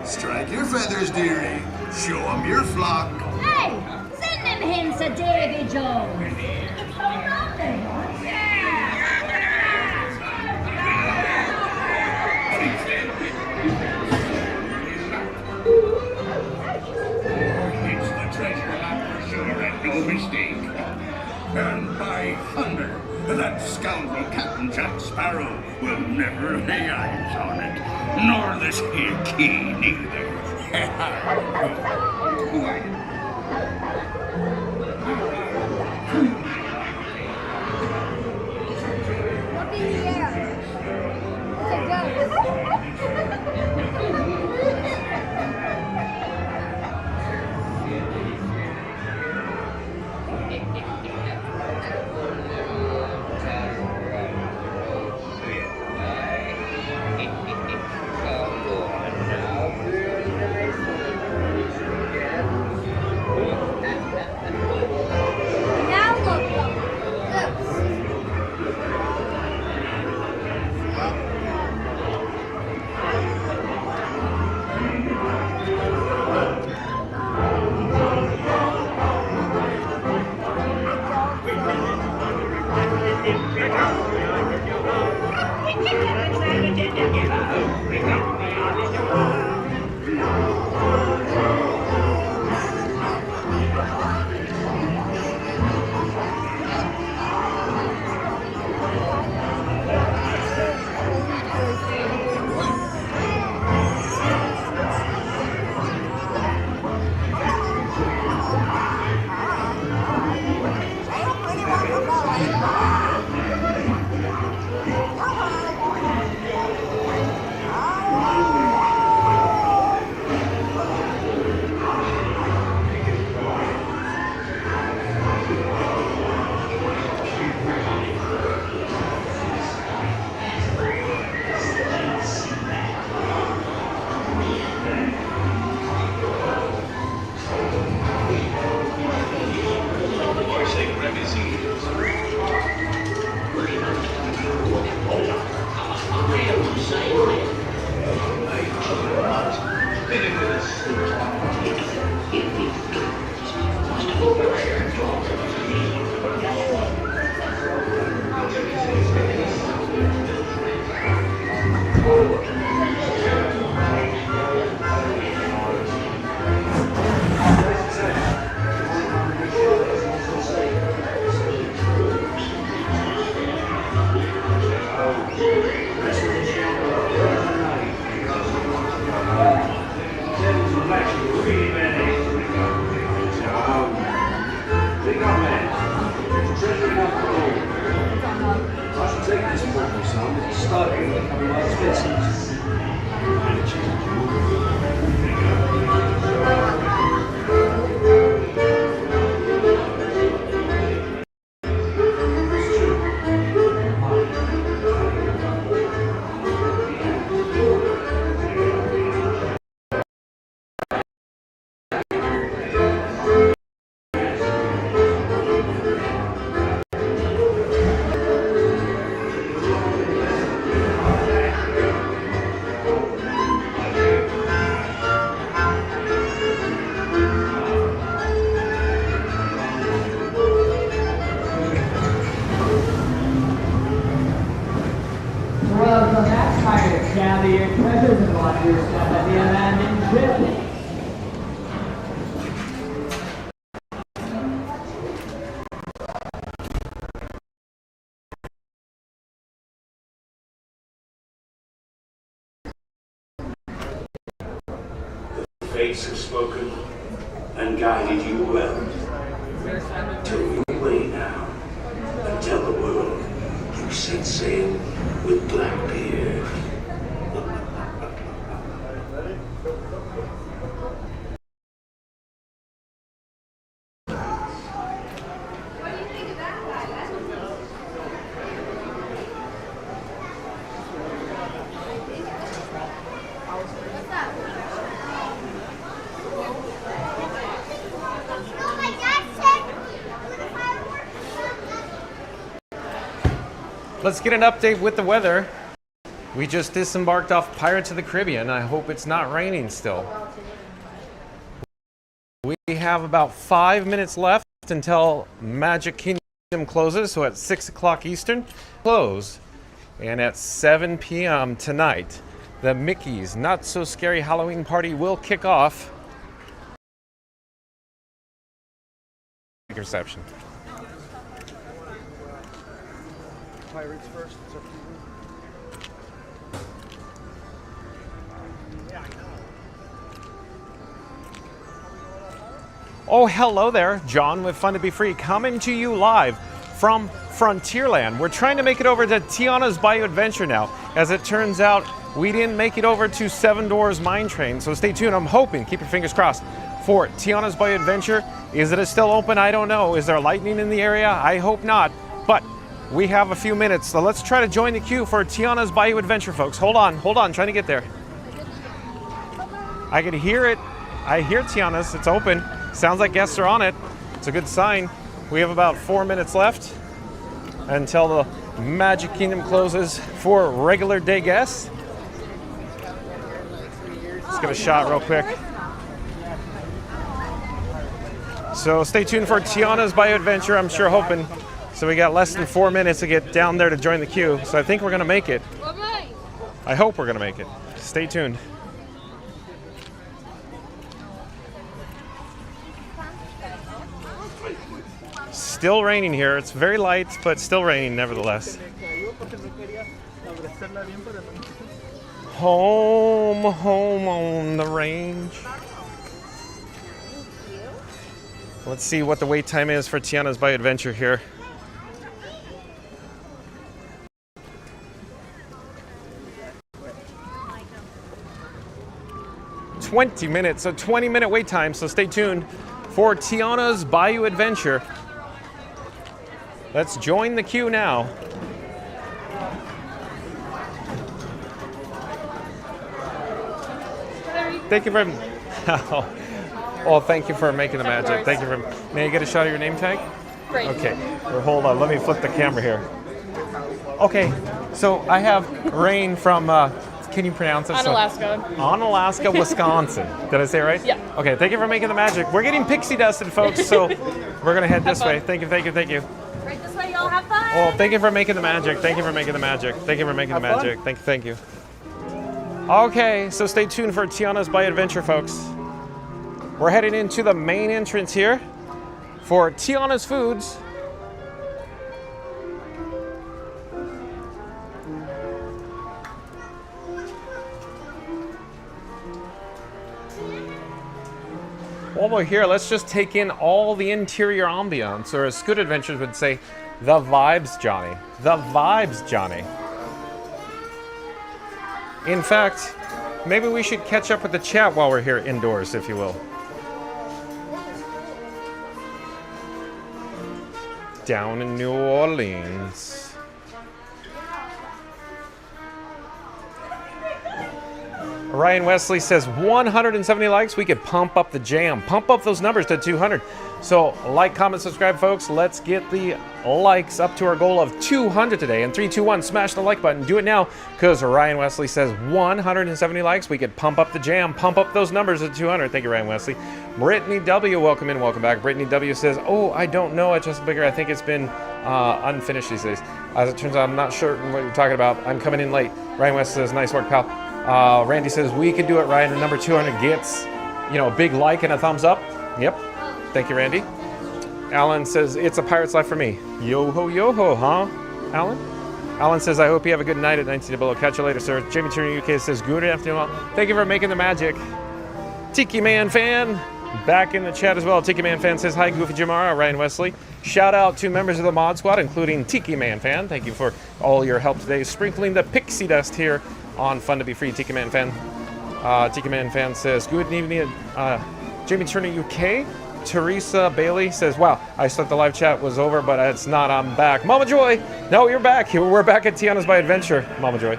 R: Strike your feathers, dearie. Show 'em your flock.
E: Hey, send them hints to Davy Jones. It's so nothing.
P: It's the treasure map for sure, and no mistake. And by thunder, that scoundrel Captain Jack Sparrow will never lay eyes on it, nor this here key neither.
E: Look in the air. It's a ghost. Now look, ghost.
S: Welcome back, pirates. Gather your treasures and watch your step at the abandoned ship.
P: The fates have spoken and guided you well. To
A: Let's get an update with the weather. We just disembarked off Pirates of the Caribbean. I hope it's not raining still. We have about 5 minutes left until Magic Kingdom closes, so at 6 o'clock Eastern, close. And at 7 p.m. tonight, the Mickey's Not So Scary Halloween Party will kick off. Reception.
F: Pirates first. It's up to you.
A: Oh, hello there. John with Fun to Be Free coming to you live from Frontierland. We're trying to make it over to Tiana's Bayou Adventure now. As it turns out, we didn't make it over to Seven Doors Mine Train, so stay tuned. I'm hoping, keep your fingers crossed, for Tiana's Bayou Adventure. Is it still open? I don't know. Is there lightning in the area? I hope not. But we have a few minutes, so let's try to join the queue for Tiana's Bayou Adventure, folks. Hold on, trying to get there. I can hear it. I hear Tiana's. It's open. Sounds like guests are on it. It's a good sign. We have about 4 minutes left until the Magic Kingdom closes for regular day guests. Let's give a shot real quick. So stay tuned for Tiana's Bayou Adventure. I'm sure hoping. So we got less than 4 minutes to get down there to join the queue. So I think we're gonna make it. I hope we're gonna make it. Stay tuned. Still raining here. It's very light, but still raining nevertheless. Home on the range. Let's see what the wait time is for Tiana's Bayou Adventure here. $20 minutes, a 20-minute wait time, so stay tuned for Tiana's Bayou Adventure. Let's join the queue now. Thank you very much. Oh, thank you for making the magic. Thank you for. May I get a shot of your name tag?
B: Great.
A: Okay. Well, hold on. Let me flip the camera here. Okay. So I have Rain from. Can you pronounce it?
B: Onalaska.
A: Onalaska, Wisconsin. Did I say it right?
B: Yeah.
A: Okay. Thank you for making the magic. We're getting pixie dusted, folks. So we're gonna head this way. Thank you. Thank you. Thank you.
B: Right this way, y'all have fun.
A: Well, thank you for making the magic. Thank you for making the magic. Thank you for making the magic. Thank you. Okay, so stay tuned for Tiana's Bayou Adventure, folks. We're heading into the main entrance here for Tiana's Foods. While we're here, let's just take in all the interior ambiance, or as Scoot Adventures would say, the vibes, Johnny. The vibes, Johnny. In fact, maybe we should catch up with the chat while we're here indoors, if you will. Down in New Orleans. Ryan Wesley says 170 likes, we could pump up the jam. Pump up those numbers to 200. So like, comment, subscribe, folks. Let's get the likes up to our goal of 200 today. And 3, 2, 1, smash the like button. Do it now, because Ryan Wesley says 170 likes, we could pump up the jam. Pump up those numbers to 200. Thank you, Ryan Wesley. Brittany W, welcome in, welcome back. Brittany W says, oh, I don't know at Just Bigger. I think it's been unfinished these days. As it turns out, I'm not sure what you're talking about. I'm coming in late. Ryan Wesley says, nice work, pal. Randy says, we can do it, Ryan. And number 200 gets, a big like and a thumbs up. Yep. Thank you, Randy. Alan says, it's a pirate's life for me. Yo-ho, huh, Alan? Alan says, I hope you have a good night at 19 below. Catch you later, sir. Jamie Turner UK says, good afternoon. Thank you for making the magic. Tiki Man Fan, back in the chat as well. Tiki Man Fan says, hi, Goofy Jamara, Ryan Wesley. Shout out to members of the Mod Squad, including Tiki Man Fan. Thank you for all your help today, sprinkling the pixie dust here on Fun to Be Free. Tiki Man Fan. Tiki Man Fan says, good evening, Jamie Turner UK. Teresa Bailey says, wow, I thought the live chat was over, but it's not. I'm back. Mama Joy, no, you're back. We're back at Tiana's Bayou Adventure, Mama Joy.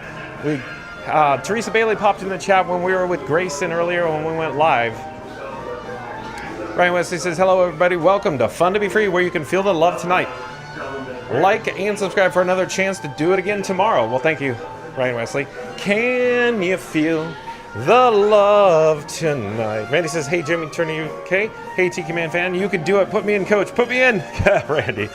A: Teresa Bailey popped in the chat when we were with Grayson earlier when we went live. Ryan Wesley says, hello, everybody. Welcome to Fun to Be Free, where you can feel the love tonight. Like and subscribe for another chance to do it again tomorrow. Well, thank you, Ryan Wesley. Can you feel the love tonight? Randy says, hey, Jimmy, turn to you. Okay. Hey, Tiki Man fan, you could do it. Put me in, coach. Put me in. Randy.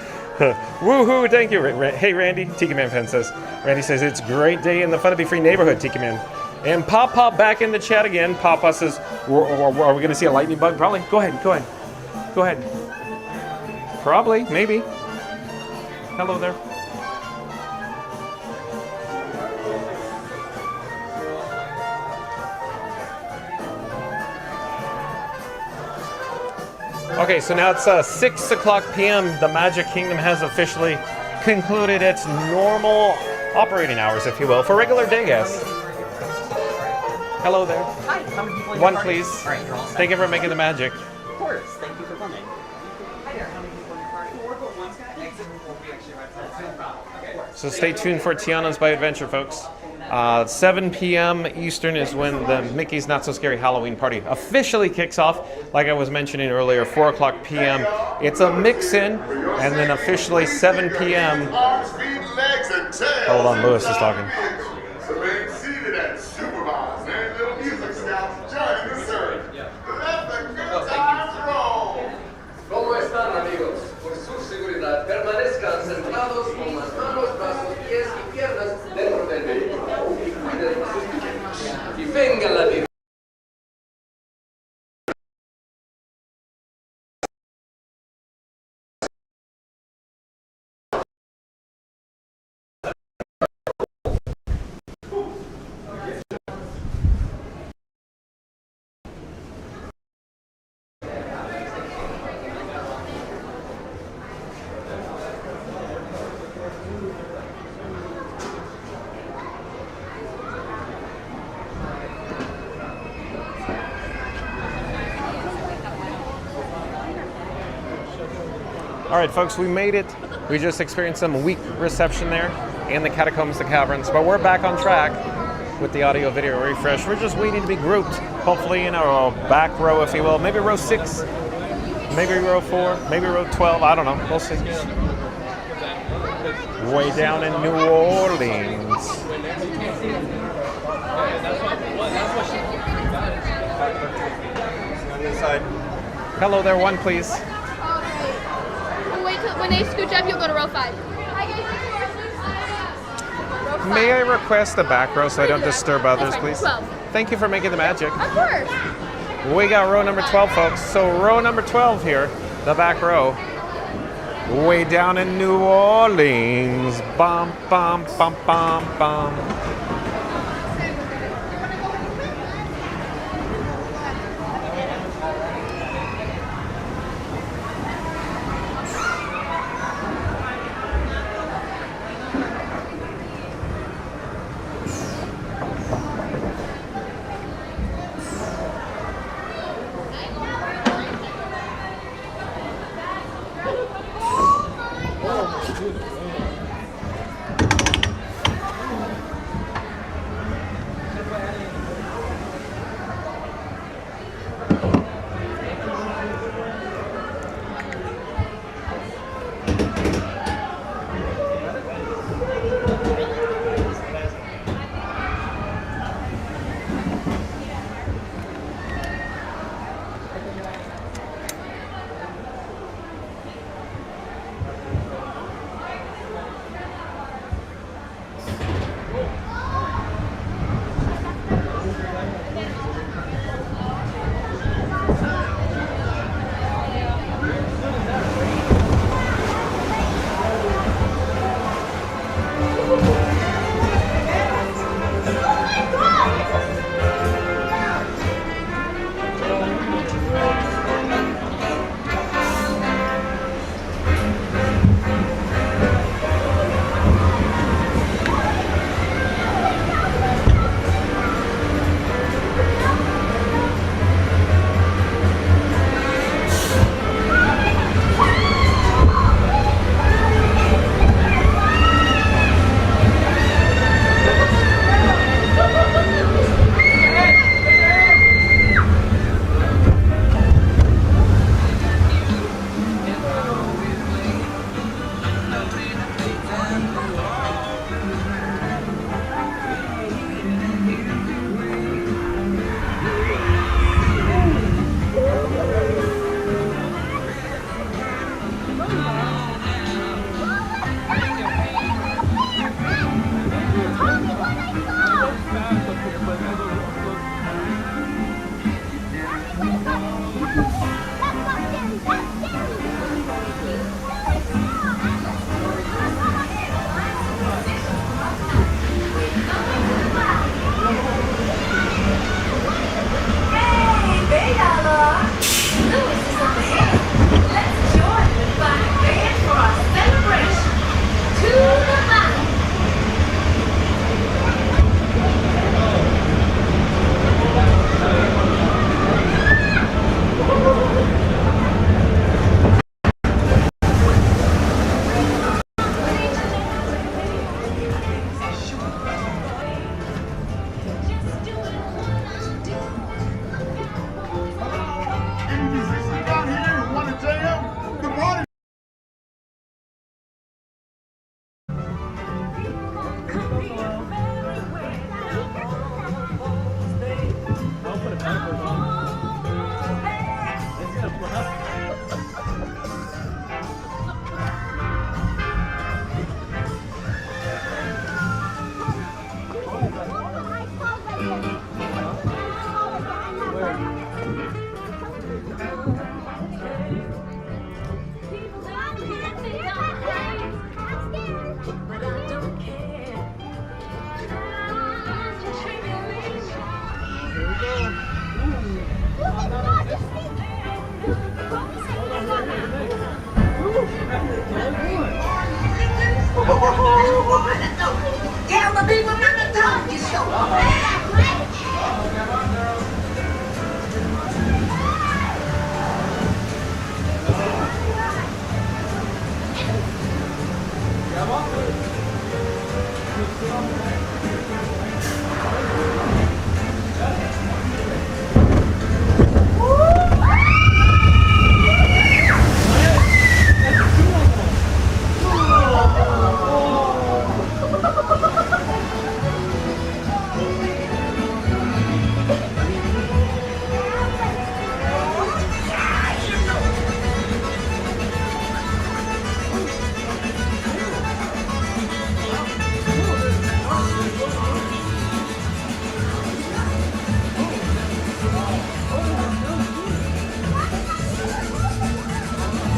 A: Woohoo, thank you. Hey, Randy. Tiki Man fan says. Randy says, it's a great day in the Fun to Be Free neighborhood, Tiki Man. And Papa back in the chat again. Papa says, are we going to see a lightning bug? Probably. Go ahead. Probably. Maybe. Hello there. Okay, so now it's 6 o'clock p.m. The Magic Kingdom has officially concluded its normal operating hours, if you will, for regular day guests. Hello there.
H: Hi, how many people?
A: One, please.
H: All right, you're all set.
A: Thank you for making the magic.
H: Of course. Thank you for coming. Hi there. How many people in your party? 4, but one's got exit before we actually arrive. No problem. Okay.
A: So stay tuned for Tiana's by Adventure, folks. 7 p.m. Eastern is when the Mickey's Not So Scary Halloween party officially kicks off. Like I was mentioning earlier, 4 o'clock p.m. It's a mix-in, and then officially 7 p.m. Hold on, Lewis is talking.
R: Remain seated and supervised, and little music scouts joining the surge. Let the good times roll.
K: ¿Cómo están, amigos? Por su seguridad, permanezcan sentados con las manos, brazos, pies y piernas dentro del vehículo y cuiden sus pequeños. Y venga la vida.
A: All right, folks, we made it. We just experienced some weak reception there in the Catacombs, the Caverns, but we're back on track with the audio video refresh. We're just waiting to be grouped, hopefully in a back row, if you will. Maybe row 6, maybe row 4, maybe row 12. I don't know. We'll see. Way down in New Orleans. Hello there, one, please.
M: When they scooch up, you'll go to row 5.
A: May I request the back row so I don't disturb others, please?
M: 12.
A: Thank you for making the magic.
M: Of course.
A: We got row number 12, folks. So row number 12 here, the back row. Way down in New Orleans. Bum, bum, bum, bum, bum.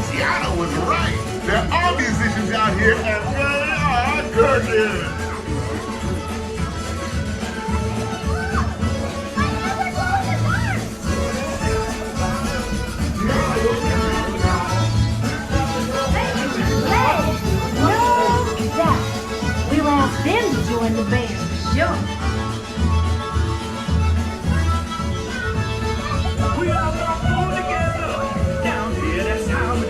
R: Tiana was right. There are musicians out here, and they are gorgeous.
N: We'll ask them to join the band for sure.
I: We all walk all together down here, that's how we do.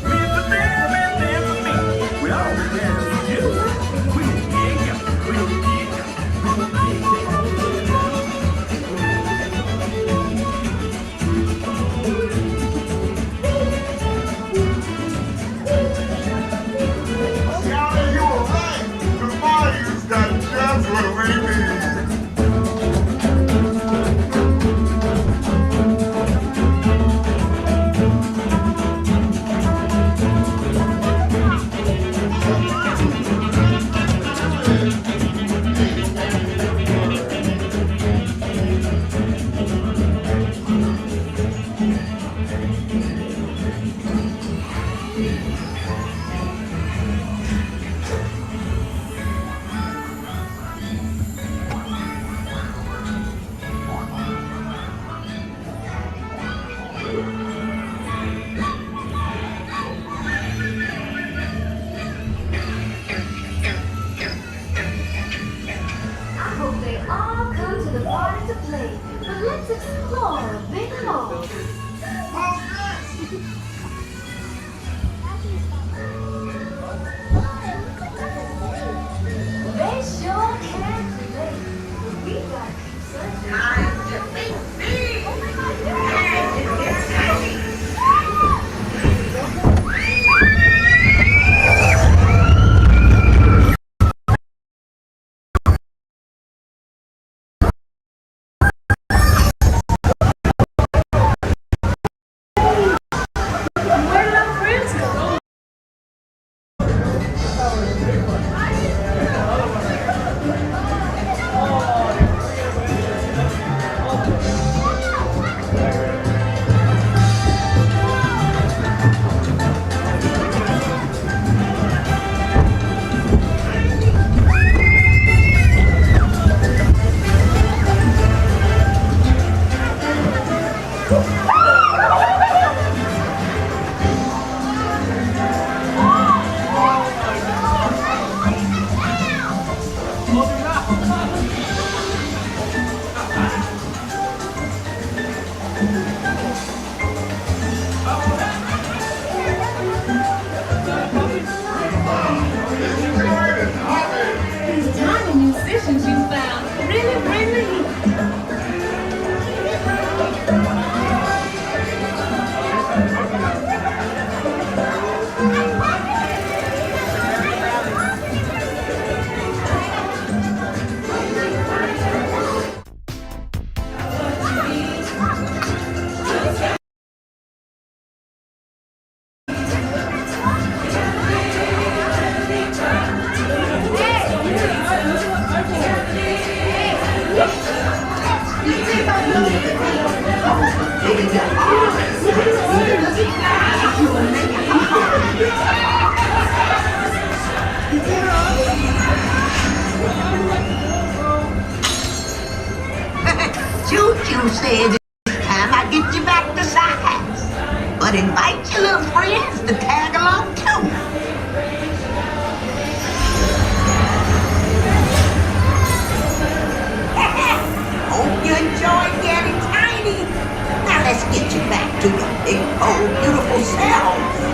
I: Me for them and them for me. We all dance for you. We dig up, we dig up, we dig
R: Tiana, you were right. The Bayou's got just what we need.
N: I hope they all come to the party to play, but let's explore a bit more.
I: says it's time I get you back to science. But invite your little friends to tag along too. Hope you enjoyed getting tiny. Now let's get you back to your big, old, beautiful selves.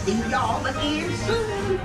I: See y'all again soon.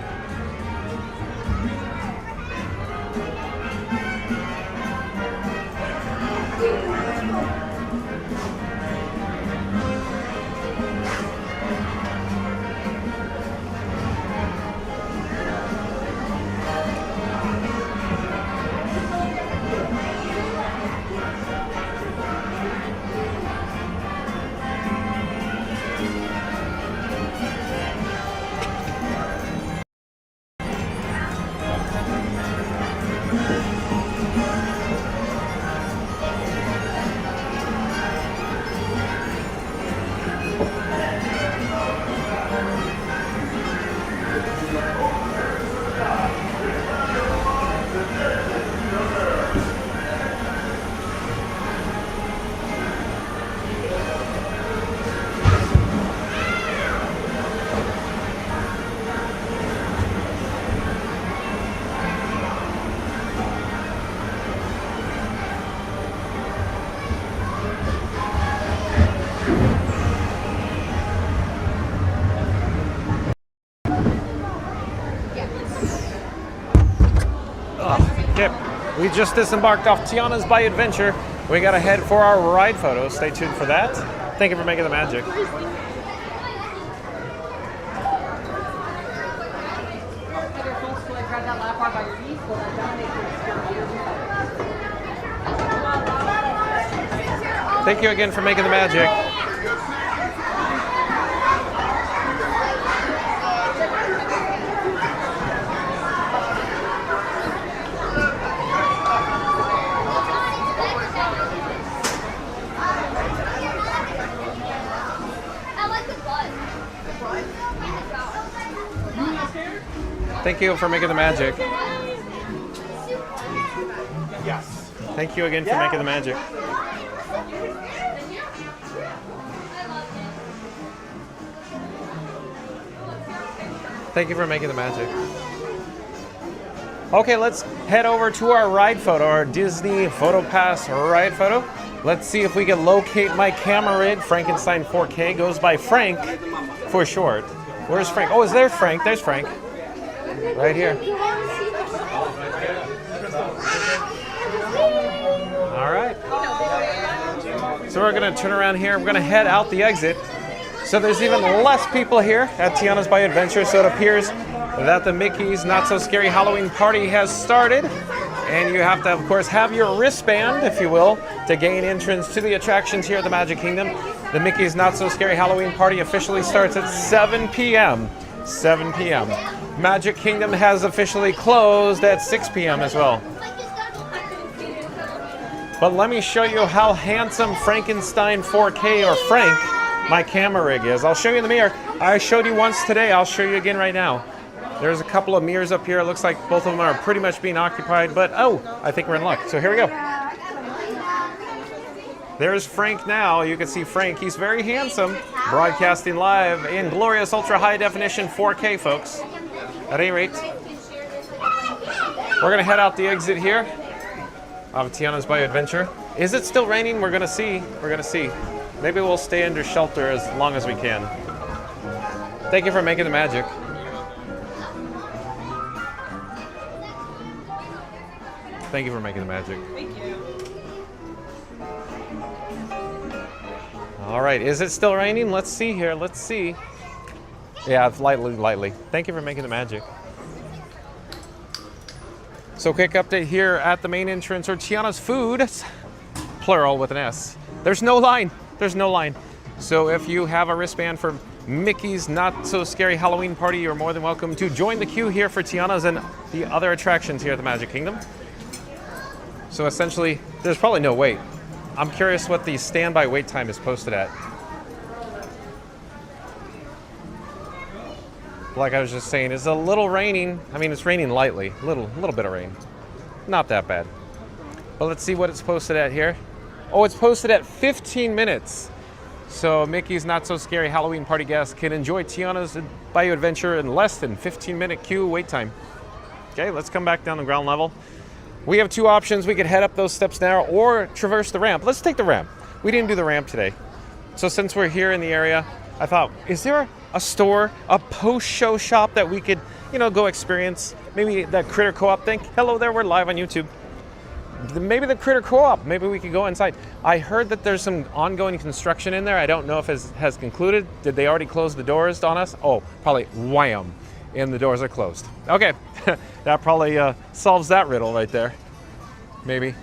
A: We just disembarked off Tiana's Bayou Adventure. We gotta head for our ride photo. Stay tuned for that. Thank you for making the magic. Thank you again for making the magic. Thank you for making the magic.
L: Yes.
A: Thank you again for making the magic. Thank you for making the magic. Okay, let's head over to our ride photo, our Disney Photo Pass ride photo. Let's see if we can locate my camera rig. Frankenstein 4K goes by Frank for short. Where's Frank? Oh, is there Frank? There's Frank. Right here. All right. So we're going to turn around here. We're going to head out the exit. So there's even less people here at Tiana's Bayou Adventure. So it appears that the Mickey's Not So Scary Halloween Party has started. And you have to, of course, have your wristband, if you will, to gain entrance to the attractions here at the Magic Kingdom. The Mickey's Not So Scary Halloween Party officially starts at 7 p.m. 7 p.m. Magic Kingdom has officially closed at 6 p.m. as well. But let me show you how handsome Frankenstein 4K or Frank, my camera rig is. I'll show you in the mirror. I showed you once today. I'll show you again right now. There's a couple of mirrors up here. It looks like both of them are pretty much being occupied, but oh, I think we're in luck. So here we go. There's Frank now. You can see Frank. He's very handsome. Broadcasting live in glorious ultra high definition 4K, folks. At any rate, we're going to head out the exit here of Tiana's Bayou Adventure. Is it still raining? We're going to see. We're going to see. Maybe we'll stay under shelter as long as we can. Thank you for making the magic. Thank you for making the magic.
B: Thank you.
A: All right, is it still raining? Let's see here. Let's see. Yeah, it's lightly. Thank you for making the magic. So quick update here at the main entrance, or Tiana's Foods, plural with an S. There's no line. There's no line. So if you have a wristband for Mickey's Not So Scary Halloween Party, you're more than welcome to join the queue here for Tiana's and the other attractions here at the Magic Kingdom. So essentially, there's probably no wait. I'm curious what the standby wait time is posted at. Like I was just saying, it's a little raining. I mean, it's raining lightly, little bit of rain. Not that bad. But let's see what it's posted at here. Oh, it's posted at 15 minutes. So Mickey's Not So Scary Halloween Party guests can enjoy Tiana's Bayou Adventure in less than 15-minute queue wait time. Okay, let's come back down the ground level. We have two options. We could head up those steps now or traverse the ramp. Let's take the ramp. We didn't do the ramp today. So since we're here in the area, I thought, is there a store, a post-show shop that we could, you know, go experience. Maybe that Critter Co-op thing. Hello there, we're live on YouTube. Maybe the Critter Co-op, maybe we could go inside. I heard that there's some ongoing construction in there. I don't know if it has concluded. Did they already close the doors on us? Oh, probably wham, and the doors are closed. Okay, that probably solves that riddle right there. Maybe.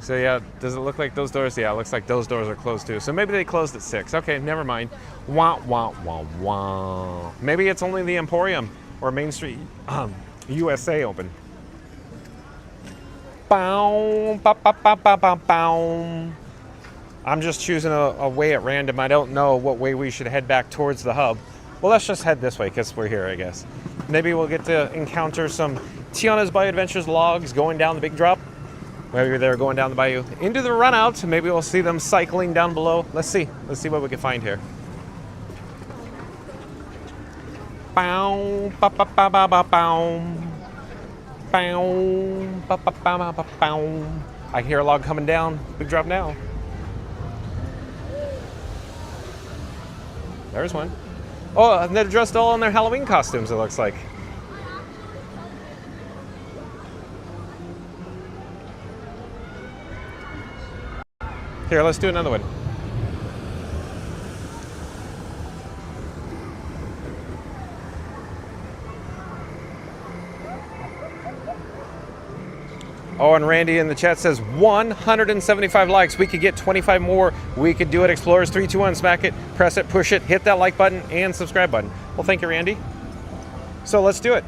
A: So yeah, does it look like those doors? Yeah, it looks like those doors are closed too. So maybe they closed at 6. Okay, never mind. Wah, wah, wah, wah. Maybe it's only the Emporium or Main Street USA open. Bow, ba, ba, ba, ba, ba, bow. I'm just choosing a way at random. I don't know what way we should head back towards the hub. Well, let's just head this way because we're here, I guess. Maybe we'll get to encounter some Tiana's Bayou Adventures logs going down the big drop. Maybe they're going down the bayou into the run out. Maybe we'll see them cycling down below. Let's see. Let's see what we can find here. Bow, ba, ba, ba, ba, ba, bow. Bow, ba, ba, ba, ba, ba, bow. I can hear a log coming down. Big drop now. There's one. Oh, and they're dressed all in their Halloween costumes, it looks like. Here, let's do another one. Oh, and Randy in the chat says 175 likes. We could get 25 more. We could do it. Explorers 3, 2, 1. Smack it, press it, push it, hit that like button and subscribe button. Well, thank you, Randy. So let's do it.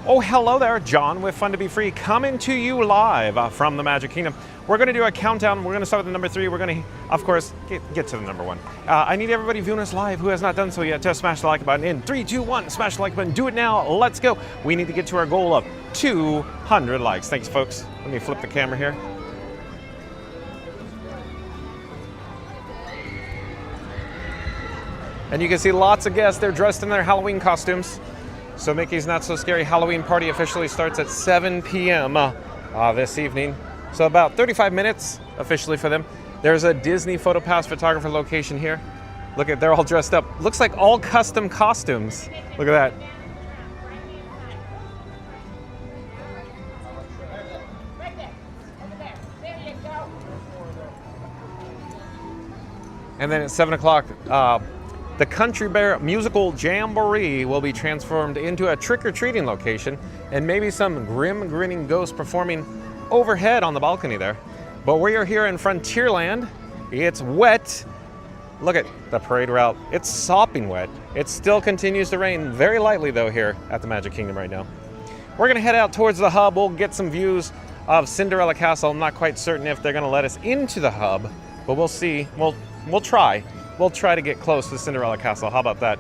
A: Oh, hello there. John with Fun to Be Free coming to you live from the Magic Kingdom. We're going to do a countdown. We're going to start with the number 3. We're going to, of course, get to the number 1. I need everybody viewing us live who has not done so yet to smash the like button in 3, 2, 1. Smash the like button. Do it now. Let's go. We need to get to our goal of 200 likes. Thanks, folks. Let me flip the camera here. And you can see lots of guests. They're dressed in their Halloween costumes. So Mickey's Not So Scary Halloween Party officially starts at 7 p.m. This evening. So about 35 minutes officially for them. There's a Disney PhotoPass photographer location here. Look at, they're all dressed up. Looks like all custom costumes. Look at that. And then at 7 o'clock, the Country Bear Musical Jamboree will be transformed into a trick-or-treating location and maybe some grim grinning ghosts performing overhead on the balcony there. But we are here in Frontierland. It's wet. Look at the parade route. It's sopping wet. It still continues to rain very lightly though here at the Magic Kingdom right now. We're gonna head out towards the hub. We'll get some views of Cinderella Castle. I'm not quite certain if they're gonna let us into the hub, but we'll see. We'll try. We'll try to get close to Cinderella Castle. How about that?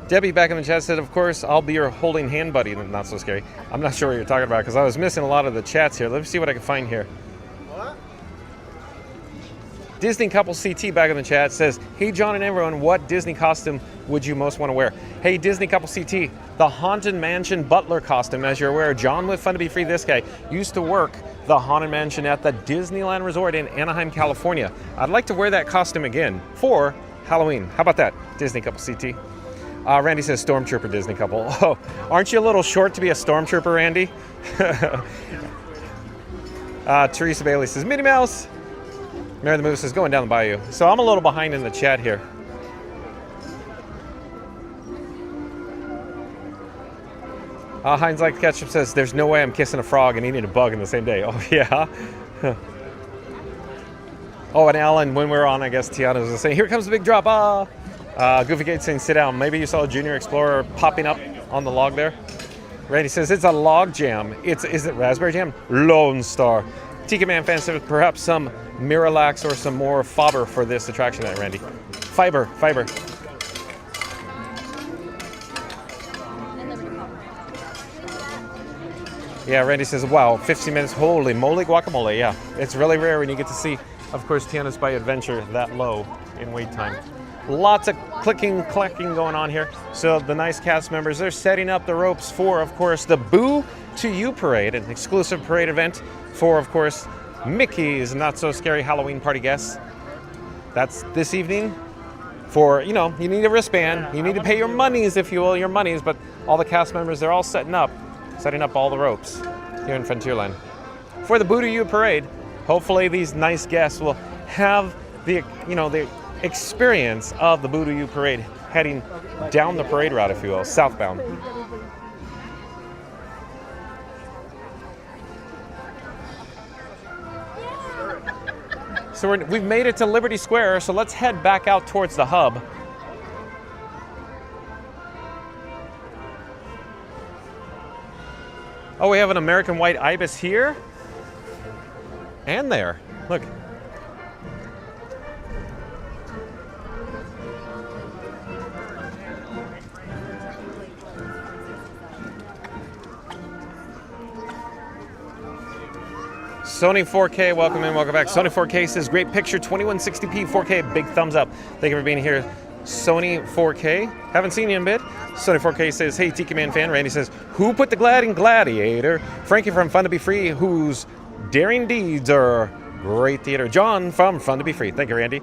A: Debbie back in the chat said, of course, I'll be your holding hand buddy. Not so scary. I'm not sure what you're talking about because I was missing a lot of the chats here. Let me see what I can find here. What? Disney Couple CT back in the chat says, hey, John and everyone, what Disney costume would you most want to wear? Hey, Disney Couple CT, the Haunted Mansion butler costume. As you're aware, John with Fun to Be Free, this guy, used to work the Haunted Mansion at the Disneyland Resort in Anaheim, California. I'd like to wear that costume again for Halloween. How about that, Disney Couple CT? Randy says Stormtrooper Disney Couple. Oh, aren't you a little short to be a Stormtrooper, Randy? Teresa Bailey says Minnie Mouse. Mary the Moose is going down the bayou. So I'm a little behind in the chat here. Heinz Like Ketchup says, there's no way I'm kissing a frog and eating a bug in the same day. Oh, yeah. Oh, and Alan, when we were on, I guess Tiana was saying, here comes the big drop. Goofy Gate saying, sit down. Maybe you saw a Junior Explorer popping up on the log there. Randy says, it's a log jam. Is it raspberry jam? Lone Star. Tiki Man fan says, perhaps some Miralax or some more fiber for this attraction there, Randy. Fiber. Yeah, Randy says, wow, 15 minutes, holy moly guacamole. Yeah, it's really rare when you get to see, of course, Tiana's Bayou Adventure that low in wait time. Lots of clicking, clacking going on here. So the nice cast members, they're setting up the ropes for, of course, the Boo to You parade, an exclusive parade event for, of course, Mickey's Not So Scary Halloween party guests. That's this evening. For, you know, you need a wristband. You need to pay your monies, if you will, your monies. But all the cast members, they're all setting up all the ropes here in Frontierland. For the Boo to You parade, hopefully these nice guests will have the, you know, the experience of the Boo to You parade heading down the parade route, if you will, southbound. So we've made it to Liberty Square, so let's head back out towards the hub. Oh, we have an American white ibis here and there. Look. Sony 4K, welcome in, welcome back. Sony 4K says, great picture, 2160p 4K, big thumbs up. Thank you for being here. Sony 4K, haven't seen you in a bit. Sony 4K says, hey, Tiki Man fan. Randy says, who put the glad in Gladiator? Frankie from Fun to Be Free, whose daring deeds are great theater. John from Fun to Be Free. Thank you, Randy.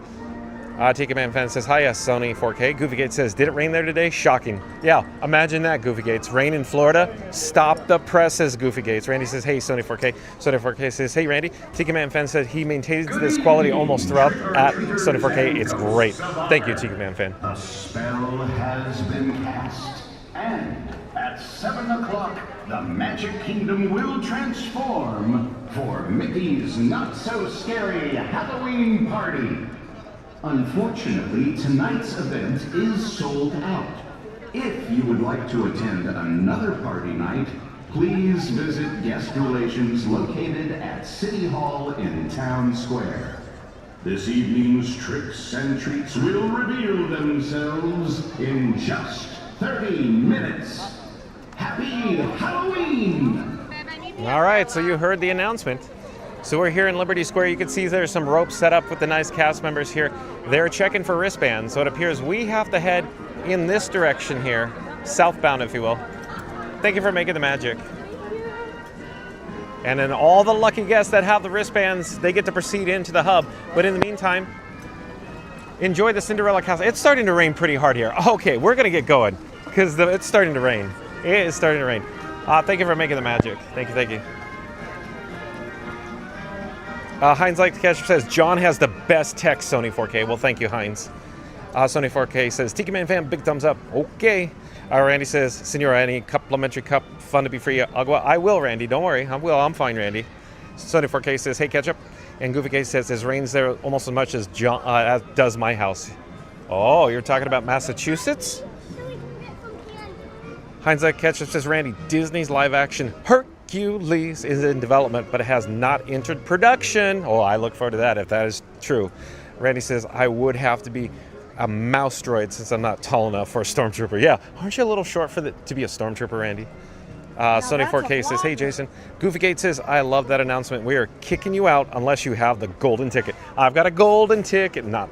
A: Tiki Man fan says, hi, yes, Sony 4K. Goofy Gates says, did it rain there today? Shocking. Yeah, imagine that, Goofy Gates. Rain in Florida? Stop the presses, Goofy Gates. Randy says, hey, Sony 4K. Sony 4K says, hey, Randy. Tiki Man fan said he maintains this quality almost throughout at Sony 4K. It's great. Thank you, Tiki Man fan.
D: A spell has been cast, and at 7 o'clock, the Magic Kingdom will transform for Mickey's Not So Scary Halloween Party. Unfortunately, tonight's event is sold out. If you would like to attend another party night, please visit guest relations located at City Hall in Town Square. This evening's tricks and treats will reveal themselves in just 30 minutes. Happy Halloween!
A: All right, so you heard the announcement. So we're here in Liberty Square. You can see there's some ropes set up with the nice cast members here. They're checking for wristbands, so it appears we have to head in this direction here, southbound, if you will. Thank you for making the magic. And then all the lucky guests that have the wristbands, they get to proceed into the hub. But in the meantime, enjoy the Cinderella Castle. It's starting to rain pretty hard here. Okay, we're gonna get going because it's starting to rain. It is starting to rain. Thank you for making the magic. Thank you, thank you. Heinz Like the Catcher says, John has the best tech, Sony 4K. Well, thank you, Heinz. Sony 4K says, Tiki Man fan, big thumbs up. Okay. Randy says, Senora, any complimentary cup, Fun to Be Free, agua? I will, Randy. Don't worry. I will. I'm fine, Randy. Sony 4K says, hey, Ketchup. And Goofy K says, it rains there almost as much as as does my house. Oh, you're talking about Massachusetts? Heinz Like Ketchup says, Randy, Disney's live action Hercules is in development, but it has not entered production. Oh, I look forward to that if that is true. Randy says, I would have to be a mouse droid since I'm not tall enough for a stormtrooper. Yeah, aren't you a little short to be a stormtrooper, Randy? Sony 4K says, hey, Jason. Goofy Gate says, I love that announcement. We are kicking you out unless you have the golden ticket. I've got a golden ticket. Not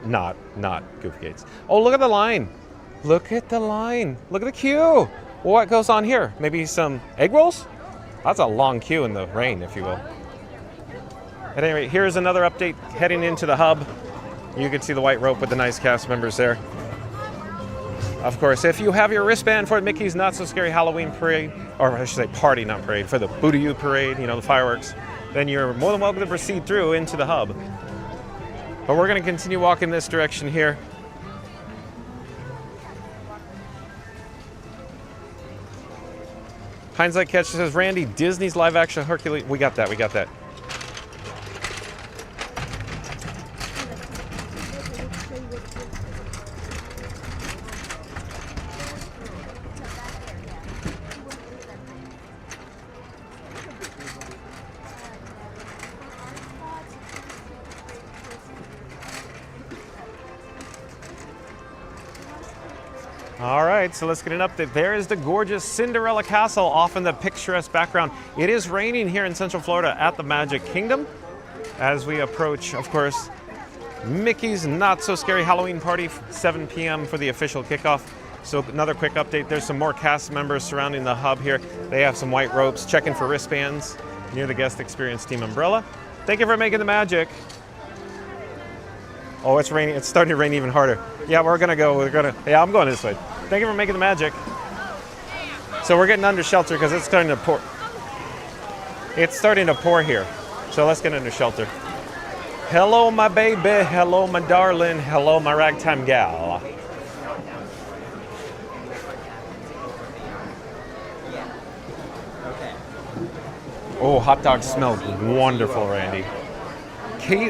A: Goofy Gates. Oh, look at the line. Look at the line. Look at the queue. What goes on here? Maybe some egg rolls? That's a long queue in the rain, if you will. At any rate, here's another update heading into the hub. You can see the white rope with the nice cast members there. Of course, if you have your wristband for Mickey's Not So Scary Halloween Parade, or I should say party, not parade, for the Boo to You Parade, you know, the fireworks, then you're more than welcome to proceed through into the hub. But we're going to continue walking this direction here. Heinz Like Catcher says, Randy, Disney's live action Hercules. We got that, we got that. All right, so let's get an update. There is the gorgeous Cinderella Castle off in the picturesque background. It is raining here in Central Florida at the Magic Kingdom as we approach, of course, Mickey's Not So Scary Halloween Party, 7 p.m. for the official kickoff. So another quick update, there's some more cast members surrounding the hub here. They have some white ropes, checking for wristbands near the guest experience team umbrella. Thank you for making the magic. Oh, it's raining. It's starting to rain even harder. Yeah, I'm going this way. Thank you for making the magic. So we're getting under shelter because it's starting to pour. It's starting to pour here. So let's get under shelter. Hello, my baby. Hello, my darling. Hello, my ragtime gal. Oh, hot dogs smell wonderful, Randy.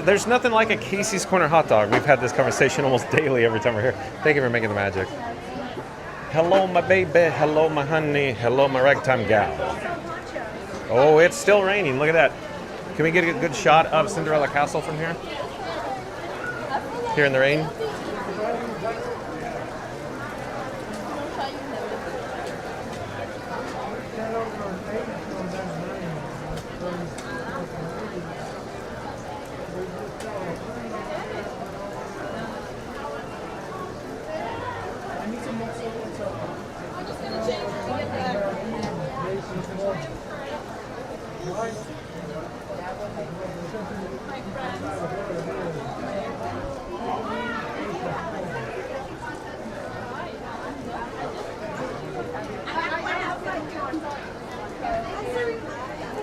A: There's nothing like a Casey's Corner hot dog. We've had this conversation almost daily every time we're here. Thank you for making the magic. Hello, my baby. Hello, my honey. Hello, my ragtime gal. Oh, it's still raining. Look at that. Can we get a good shot of Cinderella Castle from here? Here in the rain?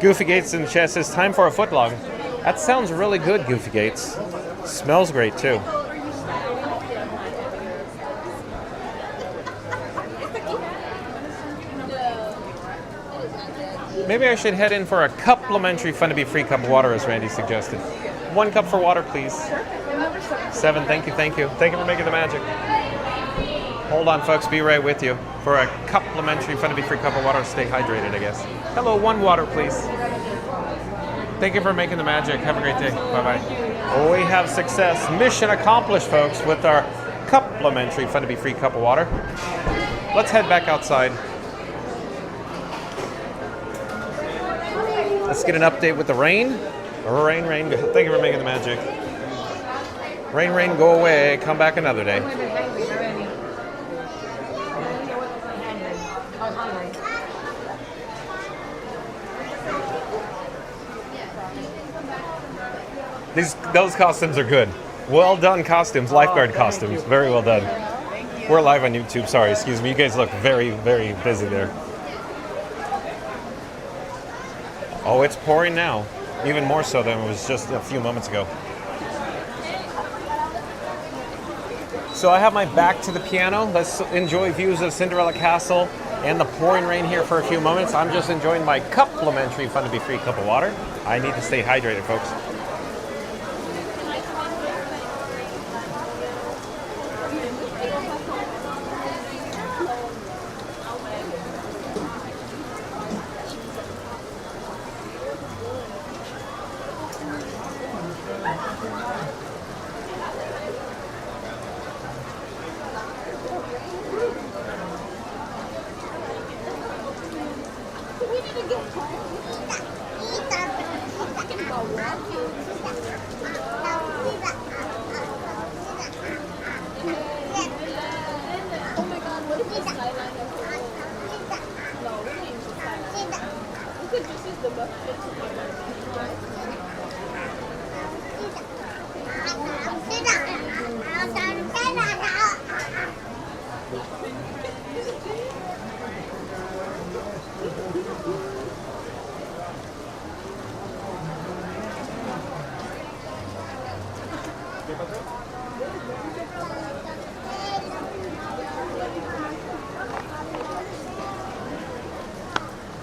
A: Goofy Gates in the chat says, time for a footlong. That sounds really good, Goofy Gates. Smells great, too. Maybe I should head in for a complimentary Fun to Be Free cup of water, as Randy suggested. 1 cup for water, please. 7, thank you, thank you. Thank you for making the magic. Hold on, folks, be right with you. For a complimentary Fun to Be Free cup of water, stay hydrated, I guess. Hello, 1 water, please. Thank you for making the magic. Have a great day. Bye-bye. Oh, we have success. Mission accomplished, folks, with our complimentary Fun to Be Free cup of water. Let's head back outside. Let's get an update with the rain. Rain, rain. Thank you for making the magic. Rain, rain, go away. Come back another day. Those costumes are good. Well done costumes, lifeguard costumes. Very well done. We're live on YouTube. Sorry, excuse me. You guys look very, very busy there. Oh, it's pouring now. Even more so than it was just a few moments ago. So I have my back to the piano. Let's enjoy views of Cinderella Castle and the pouring rain here for a few moments. I'm just enjoying my complimentary Fun to Be Free cup of water. I need to stay hydrated, folks.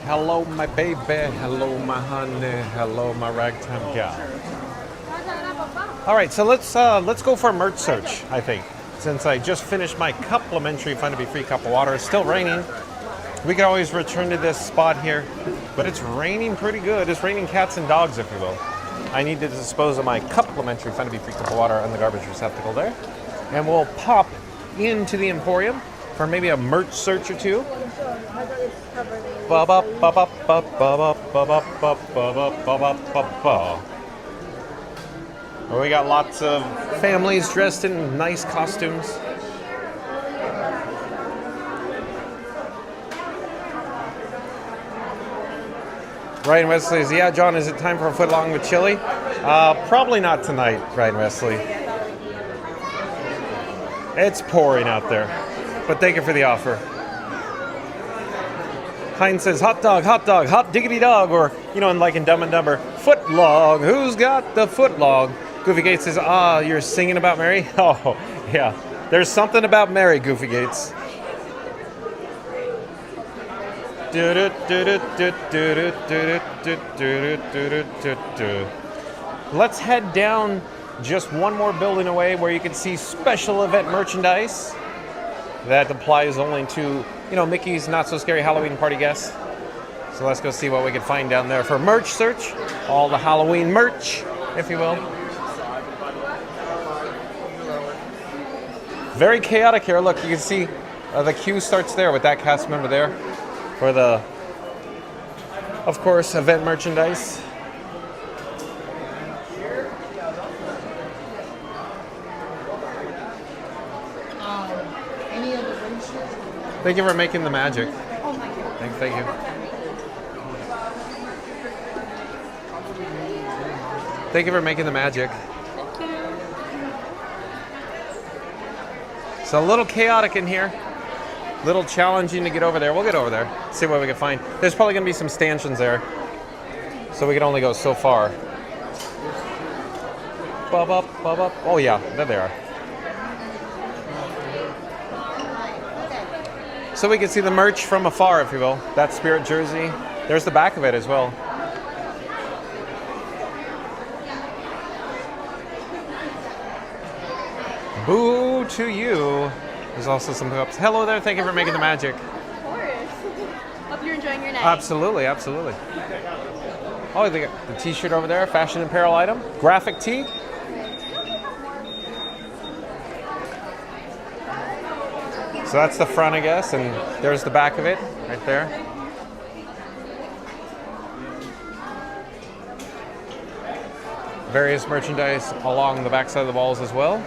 A: Hello, my baby. Hello, my honey. Hello, my ragtime gal. All right, so let's go for a merch search, I think. Since I just finished my complimentary Fun to Be Free cup of water, it's still raining. We can always return to this spot here, but it's raining pretty good. It's raining cats and dogs, if you will. I need to dispose of my complimentary Fun to Be Free cup of water in the garbage receptacle there. And we'll pop into the Emporium for maybe a merch search or two. We got lots of families dressed in nice costumes. Ryan Wesley says, yeah, John, is it time for a foot long with chili? Probably not tonight, Ryan Wesley. It's pouring out there, but thank you for the offer. Heinz says, hot dog, hot diggity dog, or, you know, like in Dumb and Dumber, foot long, who's got the foot long? Goofy Gates says, you're singing about Mary? Oh, yeah, there's something about Mary, Goofy Gates. Let's head down just one more building away where you can see special event merchandise that applies only to, you know, Mickey's Not So Scary Halloween Party guests. So let's go see what we can find down there for merch search. All the Halloween merch, if you will. Very chaotic here. Look, you can see the queue starts there with that cast member there for the, of course, event merchandise.
O: Any of the windshields?
A: Thank you for making the magic.
O: Oh my God.
A: Thank you. Thank you for making the magic. It's a little chaotic in here. Little challenging to get over there. We'll get over there. See what we can find. There's probably going to be some stanchions there, so we can only go so far. Bub up, bub up. Oh yeah, there they are. So we can see the merch from afar, if you will. That Spirit jersey. There's the back of it as well. Boo to you. There's also some cups. Hello there, thank you for making the magic.
M: Of course. Hope you're enjoying your night.
A: Absolutely, absolutely. Oh, they got the t-shirt over there, fashion apparel item. Graphic tee. So that's the front, I guess, and there's the back of it, right there. Various merchandise along the backside of the walls as well.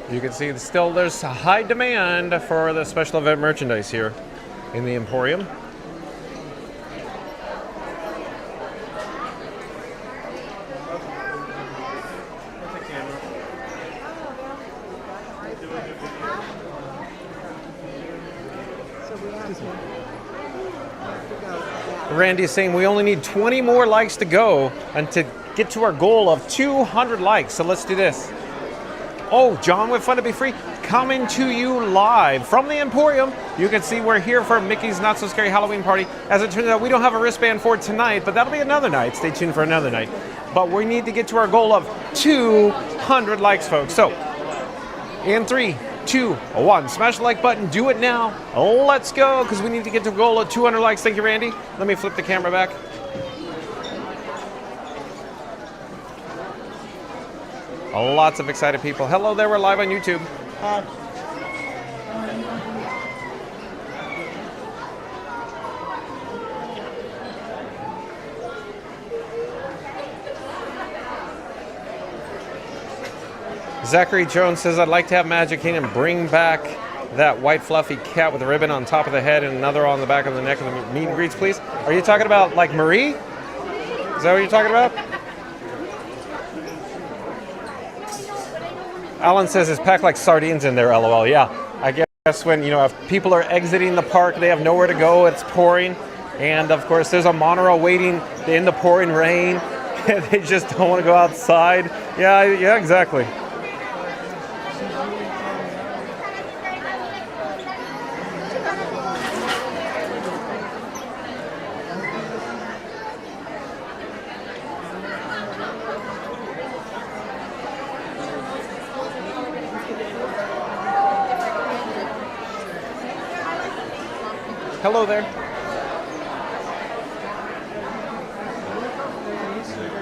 A: You can see still there's a high demand for the special event merchandise here in the Emporium. Randy's saying we only need 20 more likes to go and to get to our goal of 200 likes. So let's do this. Oh, John with Fun to Be Free, coming to you live from the Emporium. You can see we're here for Mickey's Not So Scary Halloween Party. As it turns out, we don't have a wristband for tonight, but that'll be another night. Stay tuned for another night. But we need to get to our goal of 200 likes, folks. So, in 3, 2, 1, smash the like button. Do it now. Let's go, because we need to get to a goal of 200 likes. Thank you, Randy. Let me flip the camera back. Lots of excited people. Hello there, we're live on YouTube.
O: Hi.
A: Zachary Jones says, I'd like to have Magic Kingdom bring back that white fluffy cat with a ribbon on top of the head and another on the back of the neck of the meet and greets, please. Are you talking about like Marie? Is that what you're talking about? Alan says it's packed like sardines in there, LOL. Yeah, I guess when, you know, if people are exiting the park, they have nowhere to go, it's pouring. And of course, there's a monorail waiting in the pouring rain. They just don't want to go outside. Yeah, exactly. Hello there.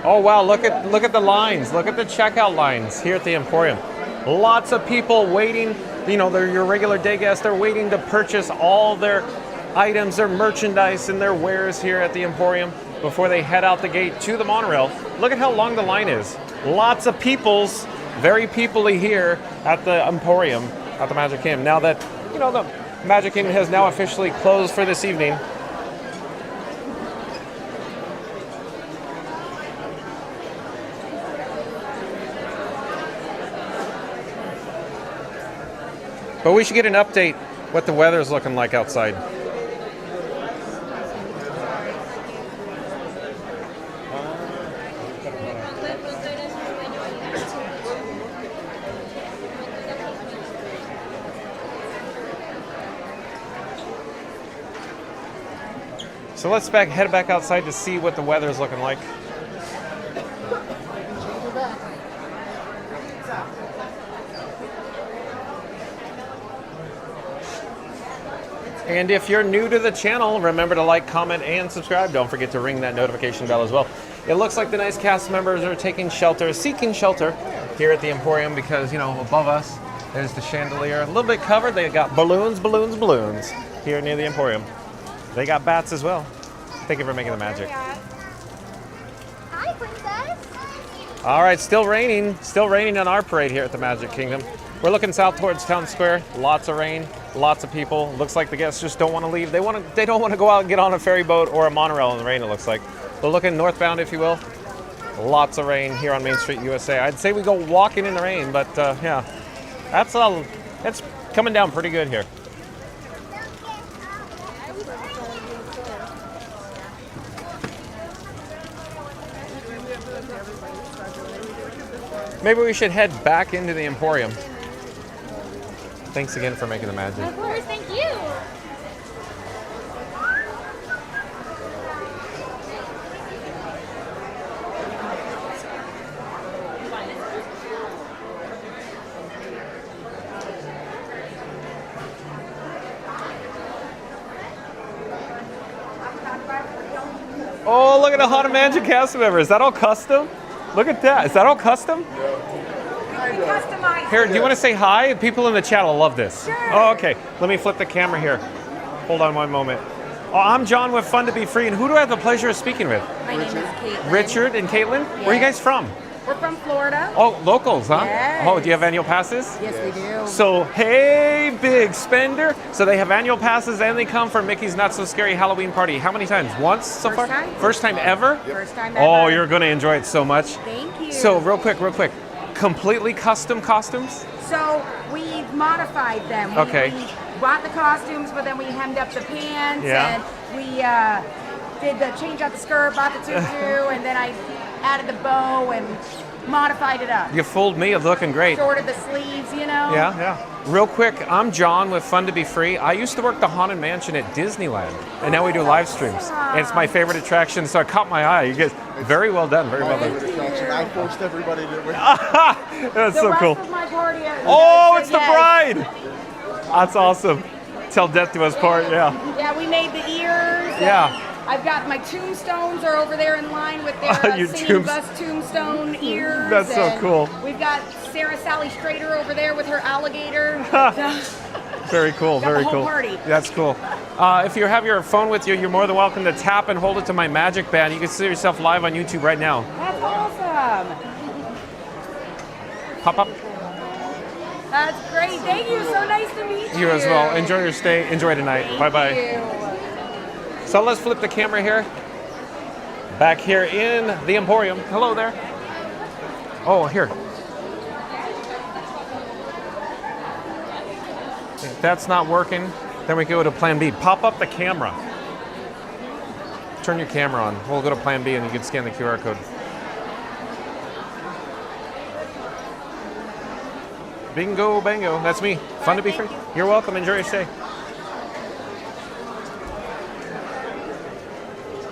A: Oh wow, look at the lines. Look at the checkout lines here at the Emporium. Lots of people waiting. You know, they're your regular day guests. They're waiting to purchase all their items, their merchandise, and their wares here at the Emporium before they head out the gate to the monorail. Look at how long the line is. Lots of peoples, very peoply here at the Emporium at the Magic Kingdom. Now that, you know, the Magic Kingdom has now officially closed for this evening. But we should get an update what the weather's looking like outside. So let's head back outside to see what the weather's looking like. And if you're new to the channel, remember to like, comment, and subscribe. Don't forget to ring that notification bell as well. It looks like the nice cast members are taking shelter, seeking shelter here at the Emporium because, you know, above us, there's the chandelier. A little bit covered. They got balloons here near the Emporium. They got bats as well. Thank you for making the magic.
M: Hi, princess.
A: All right, still raining on our parade here at the Magic Kingdom. We're looking south towards Town Square. Lots of rain, lots of people. Looks like the guests just don't want to leave. They don't want to go out and get on a ferry boat or a monorail in the rain, it looks like. We're looking northbound, if you will. Lots of rain here on Main Street, USA. I'd say we go walking in the rain, but yeah, it's coming down pretty good here. Maybe we should head back into the Emporium. Thanks again for making the magic.
M: Of course, thank you.
A: Oh, look at the Haunted Mansion cast member. Is that all custom? Look at that. Is that all custom? Here, do you want to say hi? People in the chat will love this.
B: Sure.
A: Oh, okay. Let me flip the camera here. Hold on one moment. Oh, I'm John with Fun to Be Free, and who do I have the pleasure of speaking with?
B: My name is Caitlin.
A: Richard and Caitlin?
B: Yes.
A: Where are you guys from?
B: We're from Florida.
A: Oh, locals, huh?
B: Yes.
A: Oh, do you have annual passes?
B: Yes, we do.
A: So, hey, big spender. So they have annual passes and they come for Mickey's Not So Scary Halloween Party. How many times? Once so far? First time ever?
B: First time ever.
A: Oh, you're going to enjoy it so much.
B: Thank you.
A: So, real quick. Completely custom costumes?
B: So we modified them.
A: Okay.
B: We bought the costumes, but then we hemmed up the pants,
A: Yeah.
B: and we did the change out the skirt, bought the tutu, and then I added the bow and modified it up.
A: You fooled me. It's looking great.
B: Shorted the sleeves, you know?
A: Yeah. Real quick, I'm John with Fun to Be Free. I used to work the Haunted Mansion at Disneyland, and now we do live streams. And it's my favorite attraction, so it caught my eye. You guys, very well done, very well done.
L: I forced everybody to win.
A: That's so cool.
B: Of my party,
A: Oh, it's the bride! That's awesome. Till death do us part, yeah.
B: Yeah, we made the ears.
A: Yeah.
B: I've got my tombstones are over there in line with their
A: Your
B: singing bus tombstone ears.
A: That's so
B: and
A: cool.
B: We've got Sarah Sally Strader over there with her alligator.
A: Very cool,
B: Got the
A: very
B: whole
A: cool.
B: party.
A: That's cool. If you have your phone with you, you're more than welcome to tap and hold it to my magic band. You can see yourself live on YouTube right now.
B: That's awesome.
A: Pop up.
B: That's great. Thank you. So nice to meet you.
A: You as well. Enjoy your stay. Enjoy tonight. Bye-bye.
B: Thank you.
A: So let's flip the camera here. Back here in the Emporium. Hello there. Oh, here. If that's not working, then we go to plan B. Pop up the camera. Turn your camera on. We'll go to plan B and you can scan the QR code. Bingo, bango. That's me. Fun to be free. You're welcome. Enjoy your stay.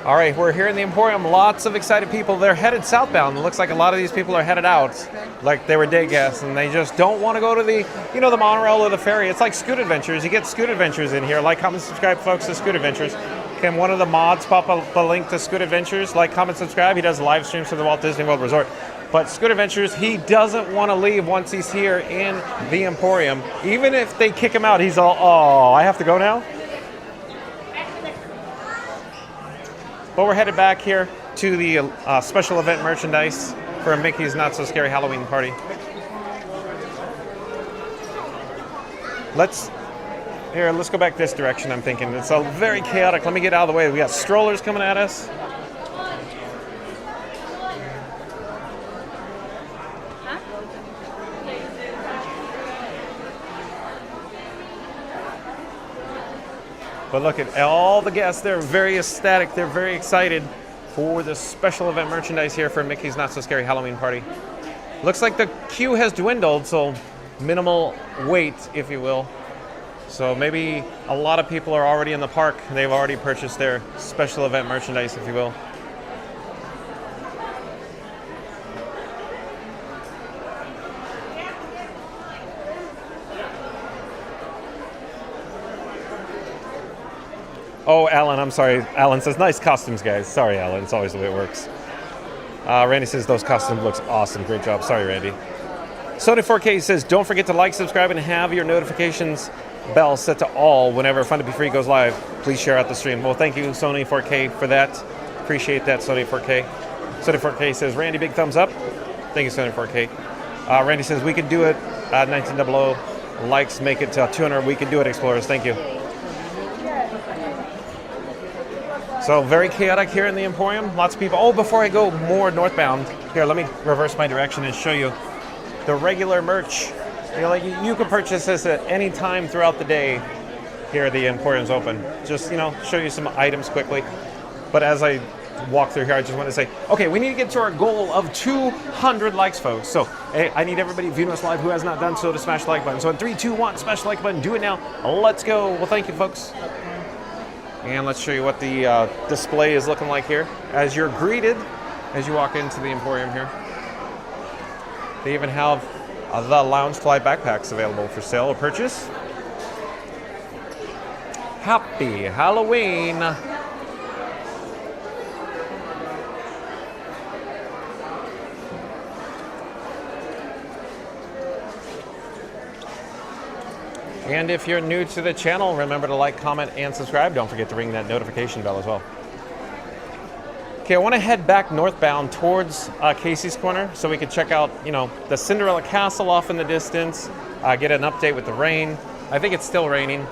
A: All right, we're here in the Emporium. Lots of excited people. They're headed southbound. It looks like a lot of these people are headed out, like they were day guests, and they just don't want to go to the, you know, the monorail or the ferry. It's like Scoot Adventures. You get Scoot Adventures in here. Like, comment, subscribe, folks, to Scoot Adventures. Can one of the mods pop up a link to Scoot Adventures? Like, comment, subscribe. He does live streams for the Walt Disney World Resort. But Scoot Adventures, he doesn't want to leave once he's here in the Emporium. Even if they kick him out, he's all, oh, I have to go now? But we're headed back here to the special event merchandise for Mickey's Not So Scary Halloween Party. Let's go back this direction, I'm thinking. It's all very chaotic. Let me get out of the way. We got strollers coming at us. But look at all the guests. They're very ecstatic. They're very excited for the special event merchandise here for Mickey's Not So Scary Halloween Party. Looks like the queue has dwindled, so minimal wait, if you will. So maybe a lot of people are already in the park. They've already purchased their special event merchandise, if you will. Oh, Alan, I'm sorry. Alan says, nice costumes, guys. Sorry, Alan. It's always the way it works. Randy says, those costumes looks awesome. Great job. Sorry, Randy. Sony 4K says, don't forget to like, subscribe, and have your notifications bell set to all whenever Fun to Be Free goes live. Please share out the stream. Well, thank you, Sony 4K, for that. Appreciate that, Sony 4K. Sony 4K says, Randy, big thumbs up. Thank you, Sony 4K. Randy says, we can do it. 1900 likes, make it to 200. We can do it, Explorers. Thank you. So very chaotic here in the Emporium. Lots of people. Oh, before I go more northbound, here, let me reverse my direction and show you the regular merch. You know, like you can purchase this at any time throughout the day here. The Emporium's open. Just, you know, show you some items quickly. But as I walk through here, I just want to say, okay, we need to get to our goal of 200 likes, folks. So hey, I need everybody viewing us live who has not done so to smash the like button. So in 3, 2, 1, smash the like button. Do it now. Let's go. Well, thank you, folks. And let's show you what the display is looking like here as you're greeted as you walk into the Emporium here. They even have the Loungefly backpacks available for sale or purchase. Happy Halloween! And if you're new to the channel, remember to like, comment, and subscribe. Don't forget to ring that notification bell as well. Okay, I want to head back northbound towards Casey's Corner so we can check out, you know, the Cinderella Castle off in the distance, get an update with the rain. I think it's still raining.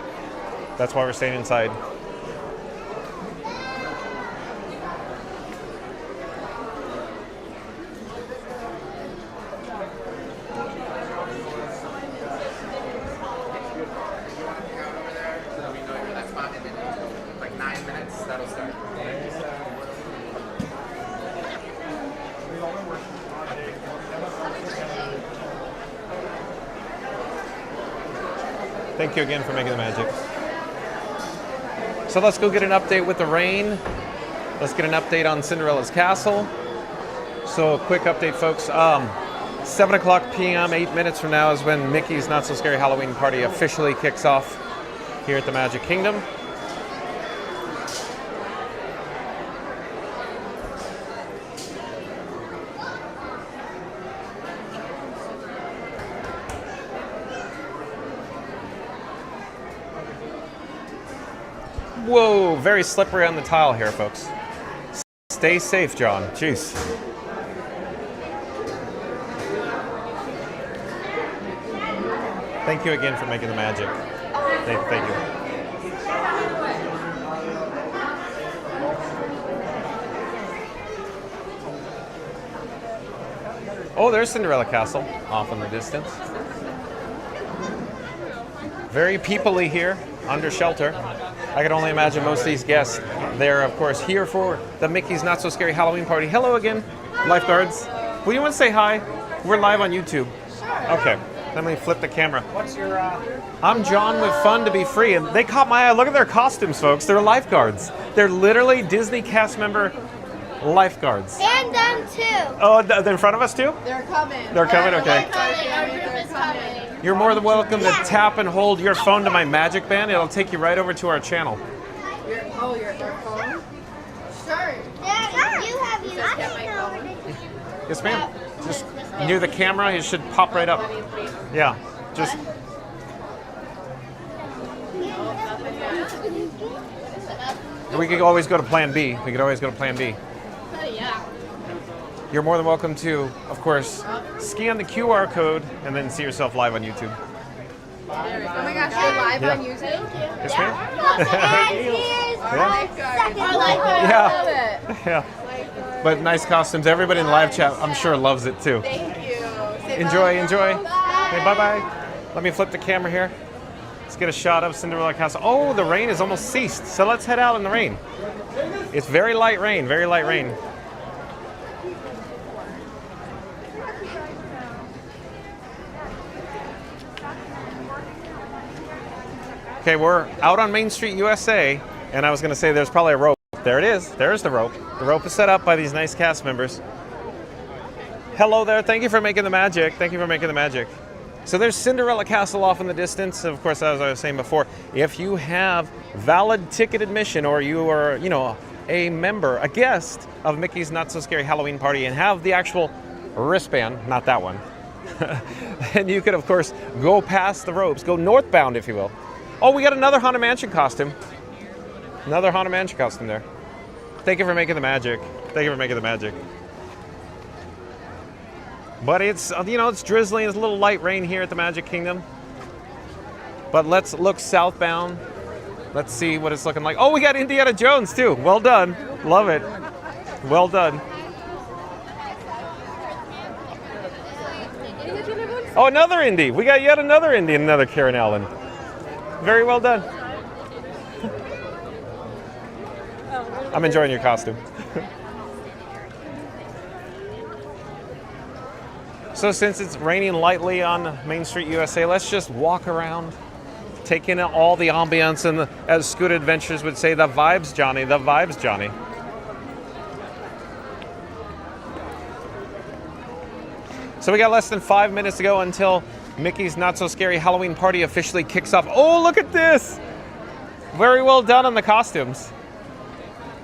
A: That's why we're staying inside. Thank you again for making the magic. So let's go get an update with the rain. Let's get an update on Cinderella's Castle. So a quick update, folks. 7 o'clock p.m., 8 minutes from now is when Mickey's Not So Scary Halloween Party officially kicks off here at the Magic Kingdom. Whoa, very slippery on the tile here, folks. Stay safe, John. Jeez. Thank you again for making the magic. Thank you. Oh, there's Cinderella Castle off in the distance. Very people-y here, under shelter. I can only imagine most of these guests, they're of course here for the Mickey's Not So Scary Halloween Party. Hello again, lifeguards. Will you want to say hi? We're live on YouTube. Okay. Let me flip the camera.
F: What's your,
A: I'm John with Fun to Be Free, and they caught my eye. Look at their costumes, folks. They're lifeguards. They're literally Disney cast member lifeguards.
E: And them too.
A: Oh, they're in front of us too?
B: They're coming.
A: They're coming, okay.
B: Our group is coming.
A: You're more than welcome to tap and hold your phone to my magic band. It'll take you right over to our channel.
B: Your phone? Sure.
E: Dad, you have
B: He says, "Get my phone."
A: Yes, ma'am. Just near the camera, it should pop right up. Yeah, just. We could always go to Plan B. We could always go to Plan B.
B: Yeah.
A: You're more than welcome to, of course, scan the QR code and then see yourself live on YouTube.
B: Oh my gosh, you're live
A: Yeah.
B: on YouTube?
A: Yes, ma'am.
B: Yeah.
A: Yeah. But nice costumes. Everybody in the live chat, I'm sure, loves it too.
B: Thank you. Say
A: Enjoy,
B: bye.
A: enjoy.
B: Bye.
A: Hey, bye-bye. Let me flip the camera here. Let's get a shot of Cinderella Castle. Oh, the rain has almost ceased. So let's head out in the rain. It's very light rain, very light rain. Okay, we're out on Main Street, USA, and I was going to say there's probably a rope. There it is. There's the rope. The rope is set up by these nice cast members. Hello there. Thank you for making the magic. Thank you for making the magic. So there's Cinderella Castle off in the distance. Of course, as I was saying before, if you have valid ticket admission or you are, a member, a guest of Mickey's Not So Scary Halloween Party and have the actual wristband, not that one, then you could, of course, go past the ropes, go northbound, if you will. Oh, we got another Haunted Mansion costume. Another Haunted Mansion costume there. Thank you for making the magic. Thank you for making the magic. But it's, it's drizzling. It's a little light rain here at the Magic Kingdom. But let's look southbound. Let's see what it's looking like. Oh, we got Indiana Jones too. Well done. Love it. Well done. Oh, another Indy. We got yet another Indy and another Karen Allen. Very well done. I'm enjoying your costume. So since it's raining lightly on Main Street, USA, let's just walk around, take in all the ambiance and, as Scoot Adventures would say, the vibes, Johnny, the vibes, Johnny. So we got less than 5 minutes to go until Mickey's Not So Scary Halloween Party officially kicks off. Oh, look at this! Very well done on the costumes.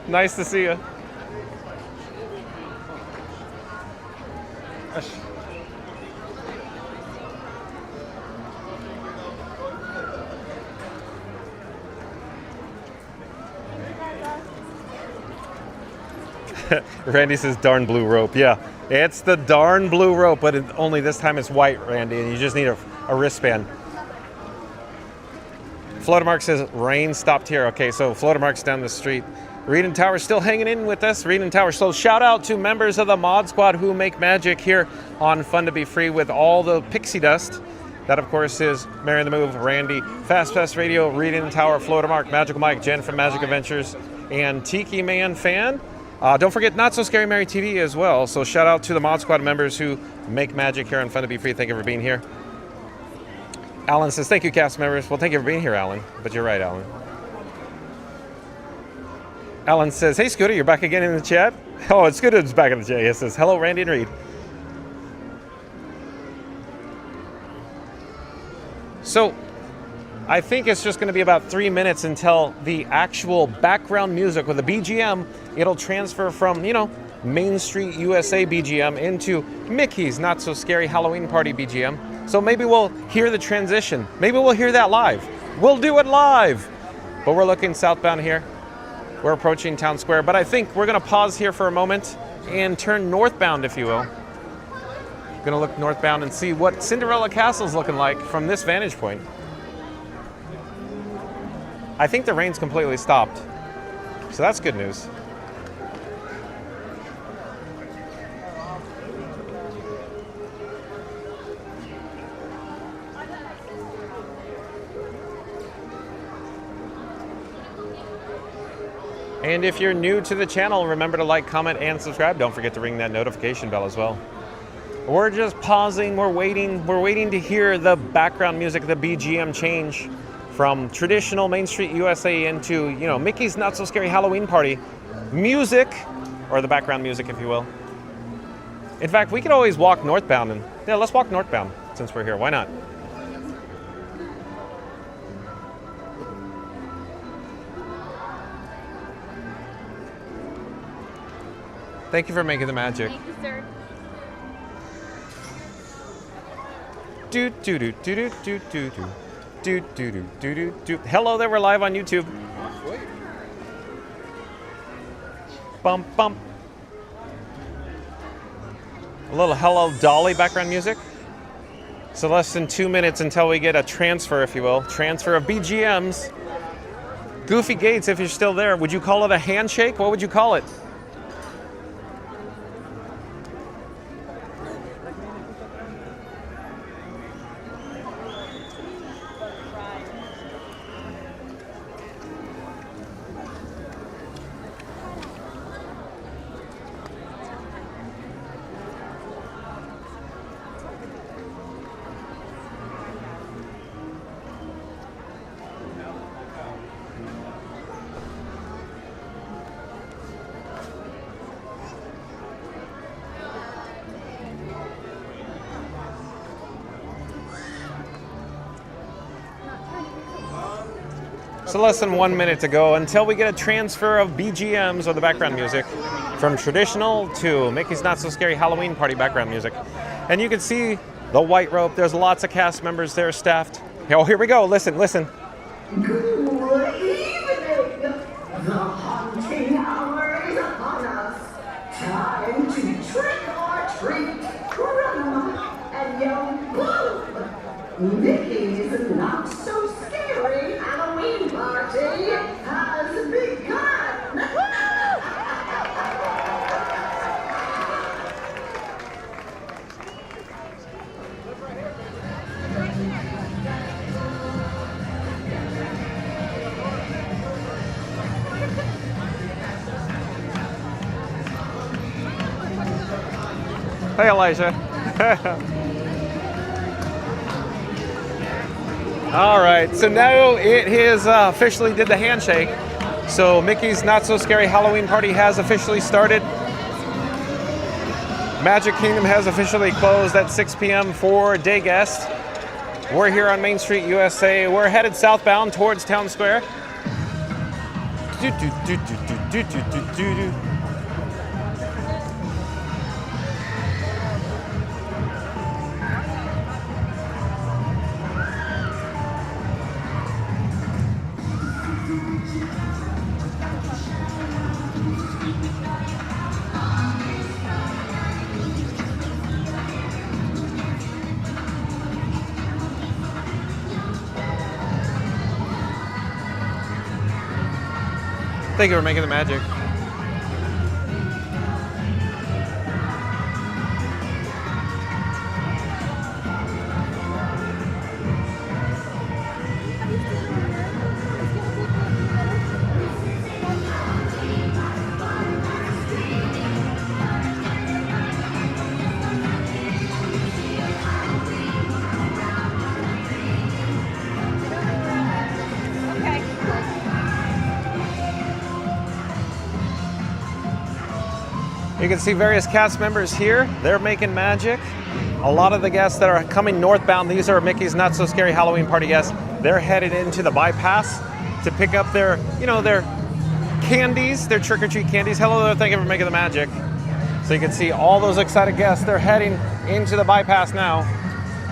A: Nice to see you. Randy says darn blue rope. Yeah, it's the darn blue rope, but only this time it's white, Randy, and you just need a wristband. Floatermark says rain stopped here. Okay, so Floatermark's down the street. Reed and Tower still hanging in with us. Reed and Tower. So shout out to members of the Mod Squad who make magic here on Fun to Be Free with all the pixie dust. That, of course, is Mary the Move, Randy, Fast Fast Radio, Reed and Tower, Floatermark, Magical Mike, Jen from Magic Adventures, and Tiki Man Fan. Don't forget Not So Scary Mary TV as well. So shout out to the Mod Squad members who make magic here on Fun to Be Free. Thank you for being here. Alan says, thank you, cast members. Well, thank you for being here, Alan. But you're right, Alan. Alan says, hey, Scooter, you're back again in the chat? Oh, it's Scooter's back in the chat. He says, hello, Randy and Reed. So, I think it's just going to be about 3 minutes until the actual background music with the BGM, it'll transfer from, Main Street USA BGM into Mickey's Not So Scary Halloween Party BGM. So maybe we'll hear the transition. Maybe we'll hear that live. We'll do it live. But we're looking southbound here. We're approaching Town Square, but I think we're going to pause here for a moment and turn northbound, if you will. Going to look northbound and see what Cinderella Castle's looking like from this vantage point. I think the rain's completely stopped, so that's good news. And if you're new to the channel, remember to like, comment, and subscribe. Don't forget to ring that notification bell as well. We're just pausing, we're waiting to hear the background music, the BGM change from traditional Main Street USA into, you know, Mickey's Not So Scary Halloween Party music, or the background music, if you will. In fact, we could always walk northbound, and yeah, let's walk northbound since we're here. Why not? Thank you for making the magic.
M: Thank you, sir.
A: Do do do do do do do do do do do do do. Hello there, we're live on YouTube. Bump bump. A little Hello Dolly background music. So less than 2 minutes until we get a transfer, if you will. Transfer of BGMs. Goofy Gates, if you're still there, would you call it a handshake? What would you call it? So less than 1 minute to go until we get a transfer of BGMs or the background music from traditional to Mickey's Not So Scary Halloween Party background music. And you can see the white rope. There's lots of cast members there staffed. Oh, here we go. Listen, listen.
I: Good evening. The haunting hour is upon us. Time to trick or treat, grandma and young Bob. Mickey's Not So Scary Halloween Party has begun.
A: Hey, Elijah. All right, so now it is officially did the handshake. So Mickey's Not So Scary Halloween Party has officially started. Magic Kingdom has officially closed at 6 p.m. for day guests. We're here on Main Street, USA. We're headed southbound towards Town Square. Thank you for making the magic. You can see various cast members here. They're making magic. A lot of the guests that are coming northbound, these are Mickey's Not So Scary Halloween Party guests. They're headed into the bypass to pick up their, their candies, their trick-or-treat candies. Hello there, thank you for making the magic. So you can see all those excited guests. They're heading into the bypass now.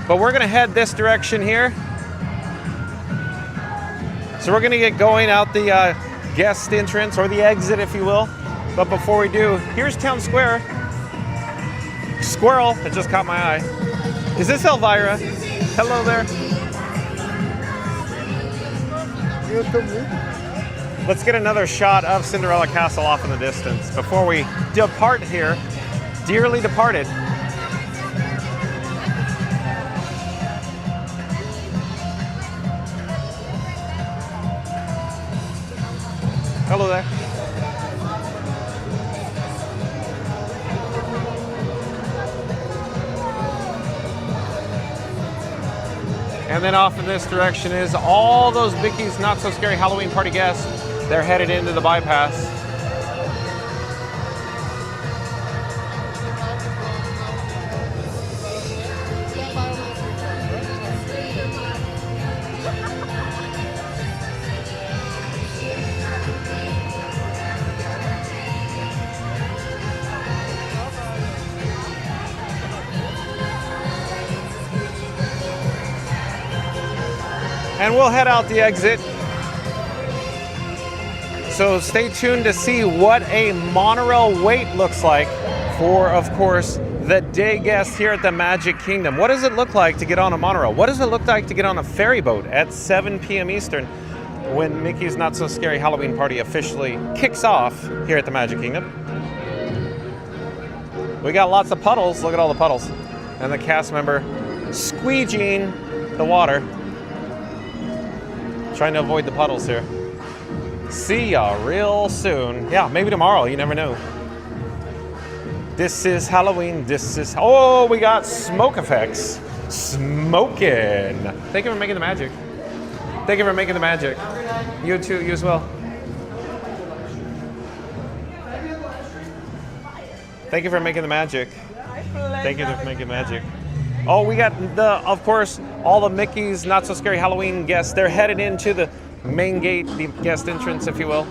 A: But we're gonna head this direction here. So we're gonna get going out the guest entrance, or the exit, if you will. But before we do, here's Town Square. Squirrel, it just caught my eye. Is this Elvira? Hello there. Let's get another shot of Cinderella Castle off in the distance before we depart here. Dearly departed. Hello there. And then off in this direction is all those Mickey's Not So Scary Halloween Party guests. They're headed into the bypass. And we'll head out the exit. So stay tuned to see what a monorail wait looks like for, of course, the day guests here at the Magic Kingdom. What does it look like to get on a monorail? What does it look like to get on a ferry boat at 7 p.m. Eastern when Mickey's Not So Scary Halloween Party officially kicks off here at the Magic Kingdom? We got lots of puddles. Look at all the puddles. And the cast member squeegeeing the water. Trying to avoid the puddles here. See ya real soon. Yeah, maybe tomorrow. You never know. This is Halloween. This is... Oh, we got smoke effects. Smoking. Thank you for making the magic. Thank you for making the magic. You too. You as well. Thank you for making the magic. Thank you for making magic. Oh, we got of course, all the Mickey's Not So Scary Halloween guests. They're headed into the main gate, the guest entrance, if you will.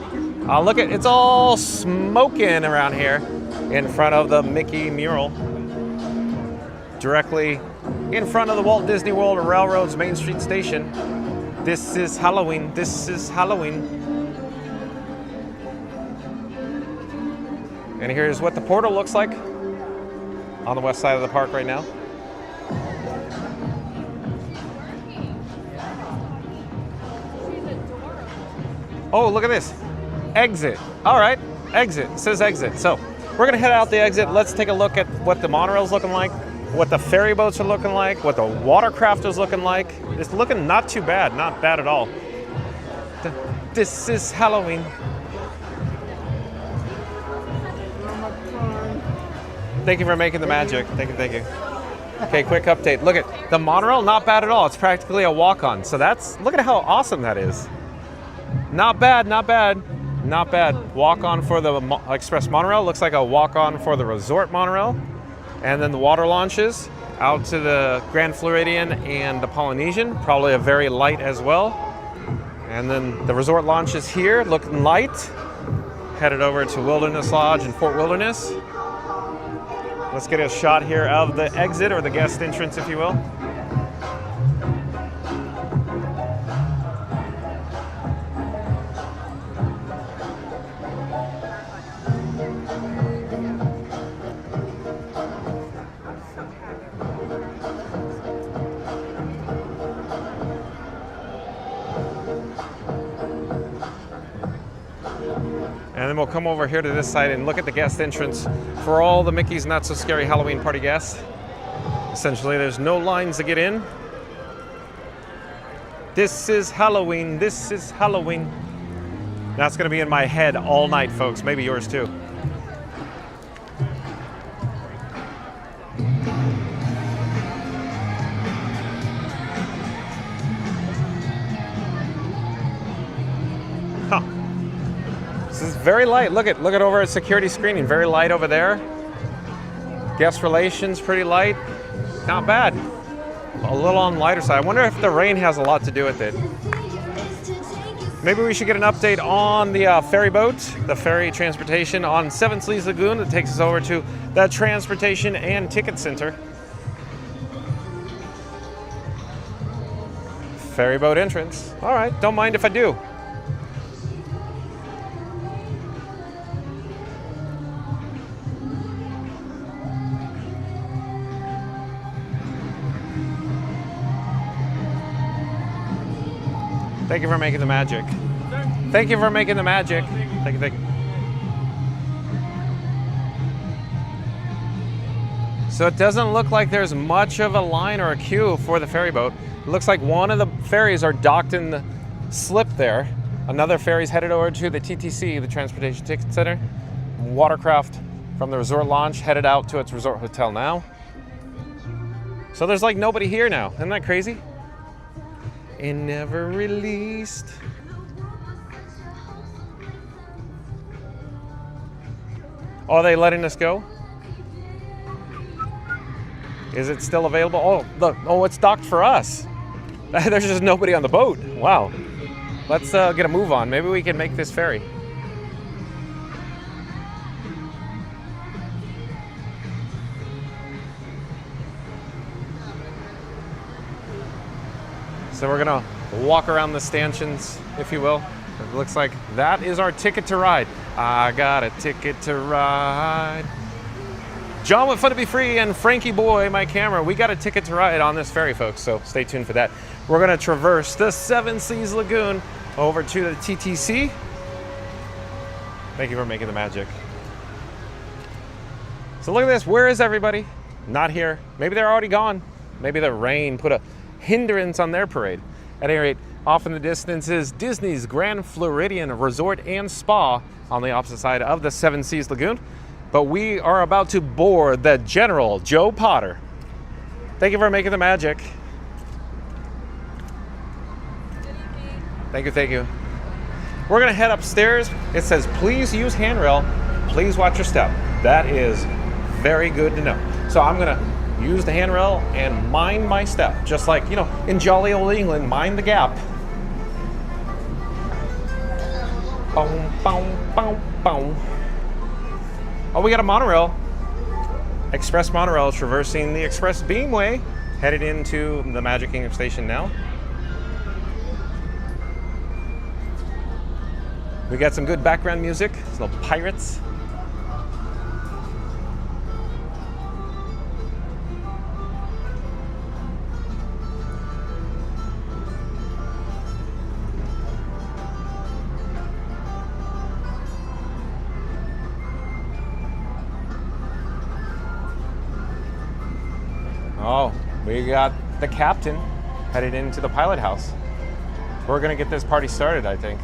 A: Look at, it's all smoking around here in front of the Mickey mural. Directly in front of the Walt Disney World Railroad's Main Street station. This is Halloween. This is Halloween. And here's what the portal looks like on the west side of the park right now. Oh, look at this. Exit. All right, exit. It says exit. So we're gonna head out the exit. Let's take a look at what the monorail's looking like, what the ferry boats are looking like, what the watercraft is looking like. It's looking not too bad, not bad at all. This is Halloween. Thank you for making the magic. Thank you, thank you. Okay, quick update. Look at the monorail, not bad at all. It's practically a walk-on. So that's, look at how awesome that is. Not bad, not bad, not bad. Walk-on for the express monorail. Looks like a walk-on for the resort monorail. And then the water launches out to the Grand Floridian and the Polynesian. Probably a very light as well. And then the resort launches here, looking light. Headed over to Wilderness Lodge and Fort Wilderness. Let's get a shot here of the exit, or the guest entrance, if you will. And then we'll come over here to this side and look at the guest entrance for all the Mickey's Not So Scary Halloween Party guests. Essentially, there's no lines to get in. This is Halloween. This is Halloween. That's going to be in my head all night, folks. Maybe yours too. Huh. This is very light. Look at over at security screening. Very light over there. Guest relations, pretty light. Not bad. A little on the lighter side. I wonder if the rain has a lot to do with it. Maybe we should get an update on the ferry boat, the ferry transportation on Seven Slees Lagoon that takes us over to the Transportation and Ticket Center. Ferry boat entrance. All right, don't mind if I do. Thank you for making the magic. Thank you for making the magic. Thank you, thank you. So it doesn't look like there's much of a line or a queue for the ferry boat. It looks like one of the ferries are docked in the slip there. Another ferry's headed over to the TTC, the Transportation Ticket Center. Watercraft from the resort launch headed out to its resort hotel now. So there's like nobody here now. Isn't that crazy? and never released. Oh, are they letting us go? Is it still available? Oh, look. Oh, it's docked for us. There's just nobody on the boat. Wow. Let's get a move on. Maybe we can make this ferry. So we're gonna walk around the stanchions, if you will. It looks like that is our ticket to ride. I got a ticket to ride. John with Fun to Be Free and Frankie Boy, my camera, we got a ticket to ride on this ferry, folks, so stay tuned for that. We're gonna traverse the Seven Seas Lagoon over to the TTC. Thank you for making the magic. So look at this, where is everybody? Not here. Maybe they're already gone. Maybe the rain put a hindrance on their parade. At any rate, off in the distance is Disney's Grand Floridian Resort and Spa on the opposite side of the Seven Seas Lagoon. But we are about to board the General Joe Potter. Thank you for making the magic. Thank you, thank you. We're gonna head upstairs. It says, please use handrail, please watch your step. That is very good to know. So I'm gonna use the handrail and mind my step, just like, you know, in jolly old England, mind the gap. Boom, boom, boom, boom. Oh, we got a monorail. Express monorail traversing the Express Beamway, headed into the Magic Kingdom station now. We got some good background music, some little pirates. Oh, we got the captain headed into the pilot house. We're gonna get this party started, I think.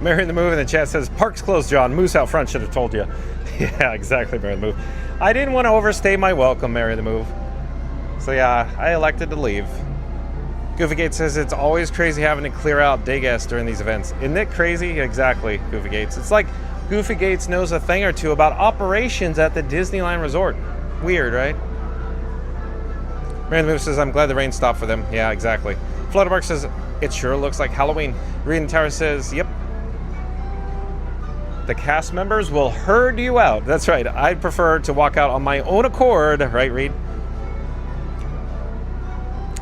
A: Mary in the Move in the chat says, park's closed, John. Moose out front, should have told you. Yeah, exactly, Mary in the Move. I didn't want to overstay my welcome, Mary in the Move. So yeah, I elected to leave. Goofygate says, it's always crazy having to clear out day guests during these events. Isn't it crazy? Exactly, Goofygates. It's like Goofygates knows a thing or two about operations at the Disneyland Resort. Weird, right? Mary in the Move says, I'm glad the rain stopped for them. Yeah, exactly. Flutterbark says, it sure looks like Halloween. Reed Tower says, yep. The cast members will herd you out. That's right. I'd prefer to walk out on my own accord. Right, Reed?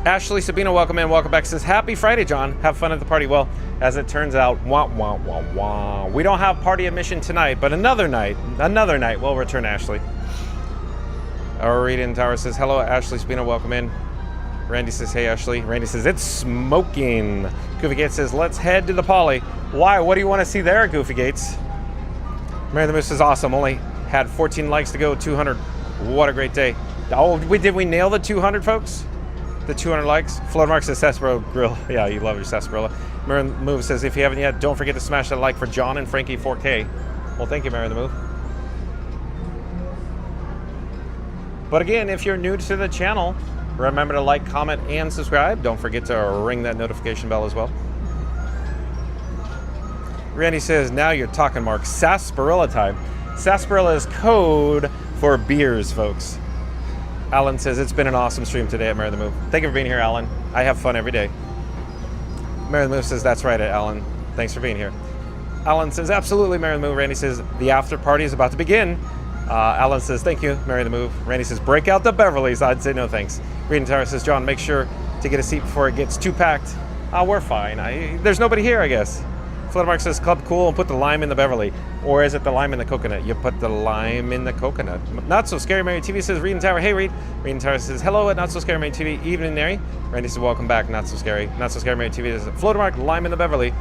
A: Ashley Sabino, welcome in. Welcome back. Says, happy Friday, John. Have fun at the party. Well, as it turns out, wah, wah, wah, wah. We don't have party admission tonight, but another night we'll return Ashley. Our Reed in Tower says, hello, Ashley Sabino. Welcome in. Randy says, hey, Ashley. Randy says, it's smoking. Goofy Gates says, let's head to the Poly. Why? What do you want to see there, Goofy Gates? Mary the Moose is awesome. Only had 14 likes to go, 200. What a great day. Oh, did we nail the 200, folks? The 200 likes? Floodmark says Sarsaparilla Grill. Yeah, you love your sarsaparilla. Mary the Move says, if you haven't yet, don't forget to smash that like for John and Frankie 4K. Well, thank you, Mary the Move. But again, if you're new to the channel, remember to like, comment, and subscribe. Don't forget to ring that notification bell as well. Randy says, now you're talking, Mark. Sarsaparilla time. Sarsaparilla is code for beers, folks. Alan says, it's been an awesome stream today at Mary the Move. Thank you for being here, Alan. I have fun every day. Mary the Move says, that's right, Alan. Thanks for being here. Alan says, absolutely, Mary the Move. Randy says, the after party is about to begin. Alan says, thank you, Mary the Move. Randy says, break out the Beverleys. I'd say no thanks. Reading Tara says, John, make sure to get a seat before it gets too packed. We're fine. There's nobody here, I guess. Fluttermark says, club cool and put the lime in the Beverly. Or is it the lime in the coconut? You put the lime in the coconut. Not So Scary Mary TV says, Reading Tower, hey Reed. Reading Tower says, hello at Not So Scary Mary TV, evening Mary. Randy says, welcome back, Not So Scary. Not So Scary Mary TV says, Fluttermark, lime in the Beverly.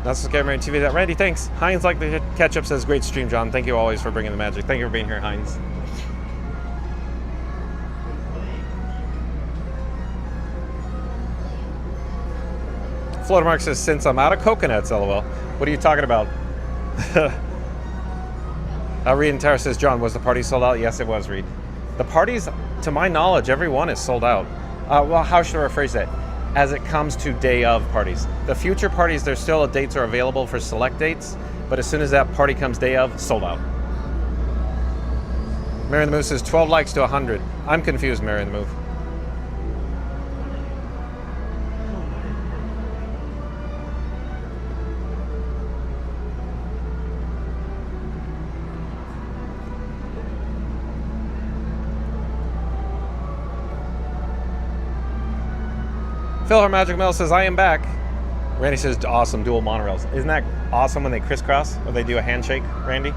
A: Not So Scary Mary TV, that Randy, thanks. Heinz like the ketchup says, great stream, John. Thank you always for bringing the magic. Thank you for being here, Heinz. Fluttermark says, since I'm out of coconuts, lol. What are you talking about? Reed and Tara says, John, was the party sold out? Yes, it was, Reed. The parties, to my knowledge, every one is sold out. Well, how should I rephrase that? As it comes to day of parties. The future parties, there's still dates are available for select dates, but as soon as that party comes day of, sold out. Mary the Move says 12 likes to 100. I'm confused, Mary the Move. Phil, her Magic Mail says, I am back. Randy says, awesome, dual monorails. Isn't that awesome when they crisscross or they do a handshake, Randy?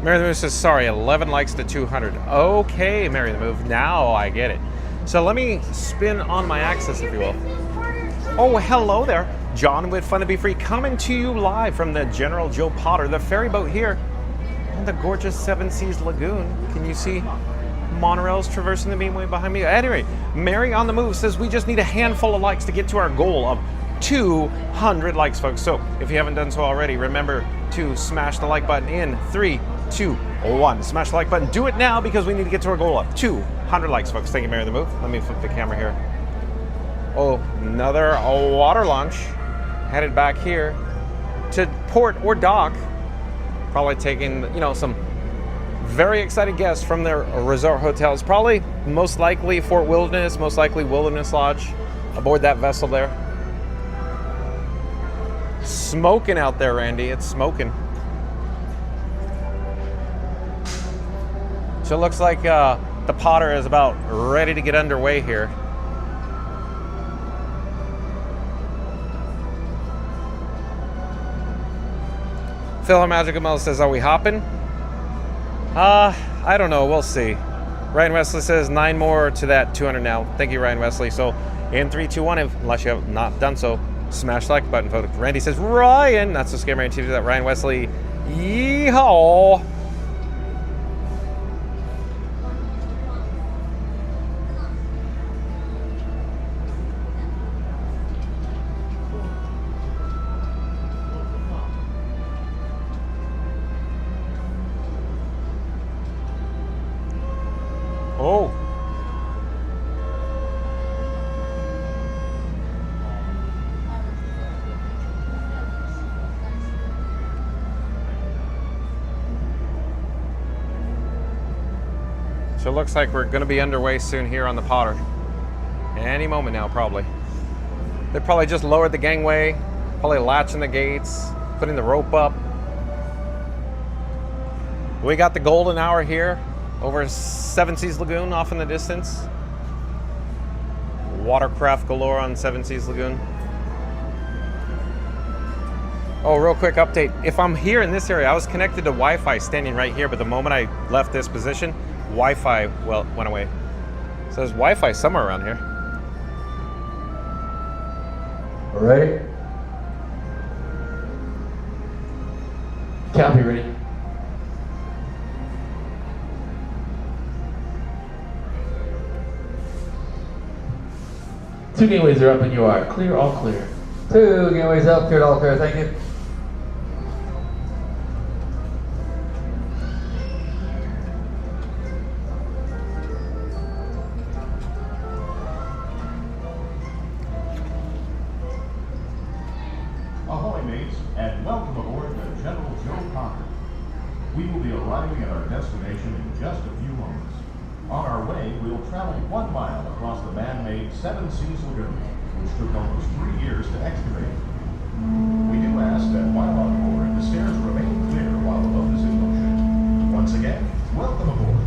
A: Mary the Move says, sorry, 11 likes to 200. Okay, Mary the Move, now I get it. So let me spin on my axis, if you will. Oh, hello there. John with Fun to Be Free coming to you live from the General Joe Potter, the ferry boat here on the gorgeous Seven Seas Lagoon. Can you see monorails traversing the beamway behind me? Anyway, Mary on the Move says we just need a handful of likes to get to our goal of 200 likes, folks. So if you haven't done so already, remember to smash the like button in 3, 2, 1. Smash the like button. Do it now because we need to get to our goal of 200 likes, folks. Thank you, Mary the Move. Let me flip the camera here. Oh, another water launch headed back here to port or dock. Probably taking, you know, some very excited guests from their resort hotels. Probably most likely Fort Wilderness, most likely Wilderness Lodge aboard that vessel there. Smoking out there, Randy. It's smoking. So it looks like the Potter is about ready to get underway here. Phil Magical Mel says, are we hopping? I don't know. We'll see. Ryan Wesley says 9 more to that 200 now. Thank you, Ryan Wesley. So in 3, 2, 1, unless you have not done so, smash the like button, folks. Randy says, Ryan, not so scary, to do that. Ryan Wesley, yeehaw. Oh. So it looks like we're going to be underway soon here on the Potter. Any moment now, probably. They probably just lowered the gangway, probably latching the gates, putting the rope up. We got the golden hour here over Seven Seas Lagoon off in the distance. Watercraft galore on Seven Seas Lagoon. Oh, real quick update. If I'm here in this area, I was connected to Wi-Fi standing right here, but the moment I left this position, Wi-Fi, well, went away. So there's Wi-Fi somewhere around here.
T: Ready? Copy, ready? Two gateways are up and you are clear, all clear. Two gateways up, cleared, all clear, thank you.
U: Ahoy, mates, and welcome aboard the General Joe Cocker. We will be arriving at our destination in just a few moments. On our way, we will travel 1 mile across the man-made Seven Seas Lagoon, which took almost 3 years to excavate. We do ask that while on board, the stairs remain clear while the boat is in motion. Once again, welcome aboard.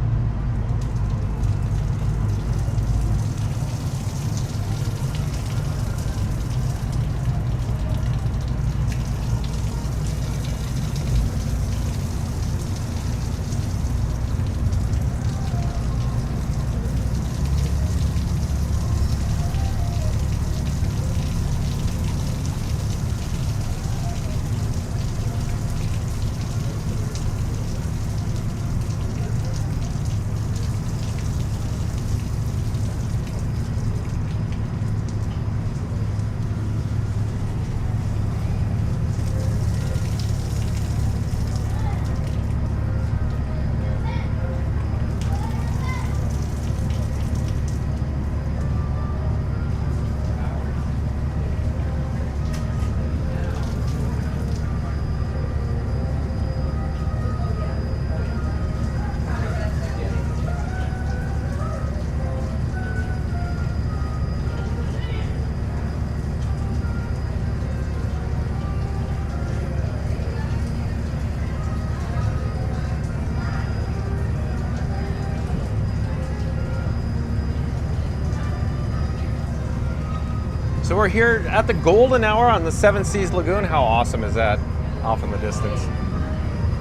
A: So we're here at the golden hour on the Seven Seas Lagoon. How awesome is that off in the distance?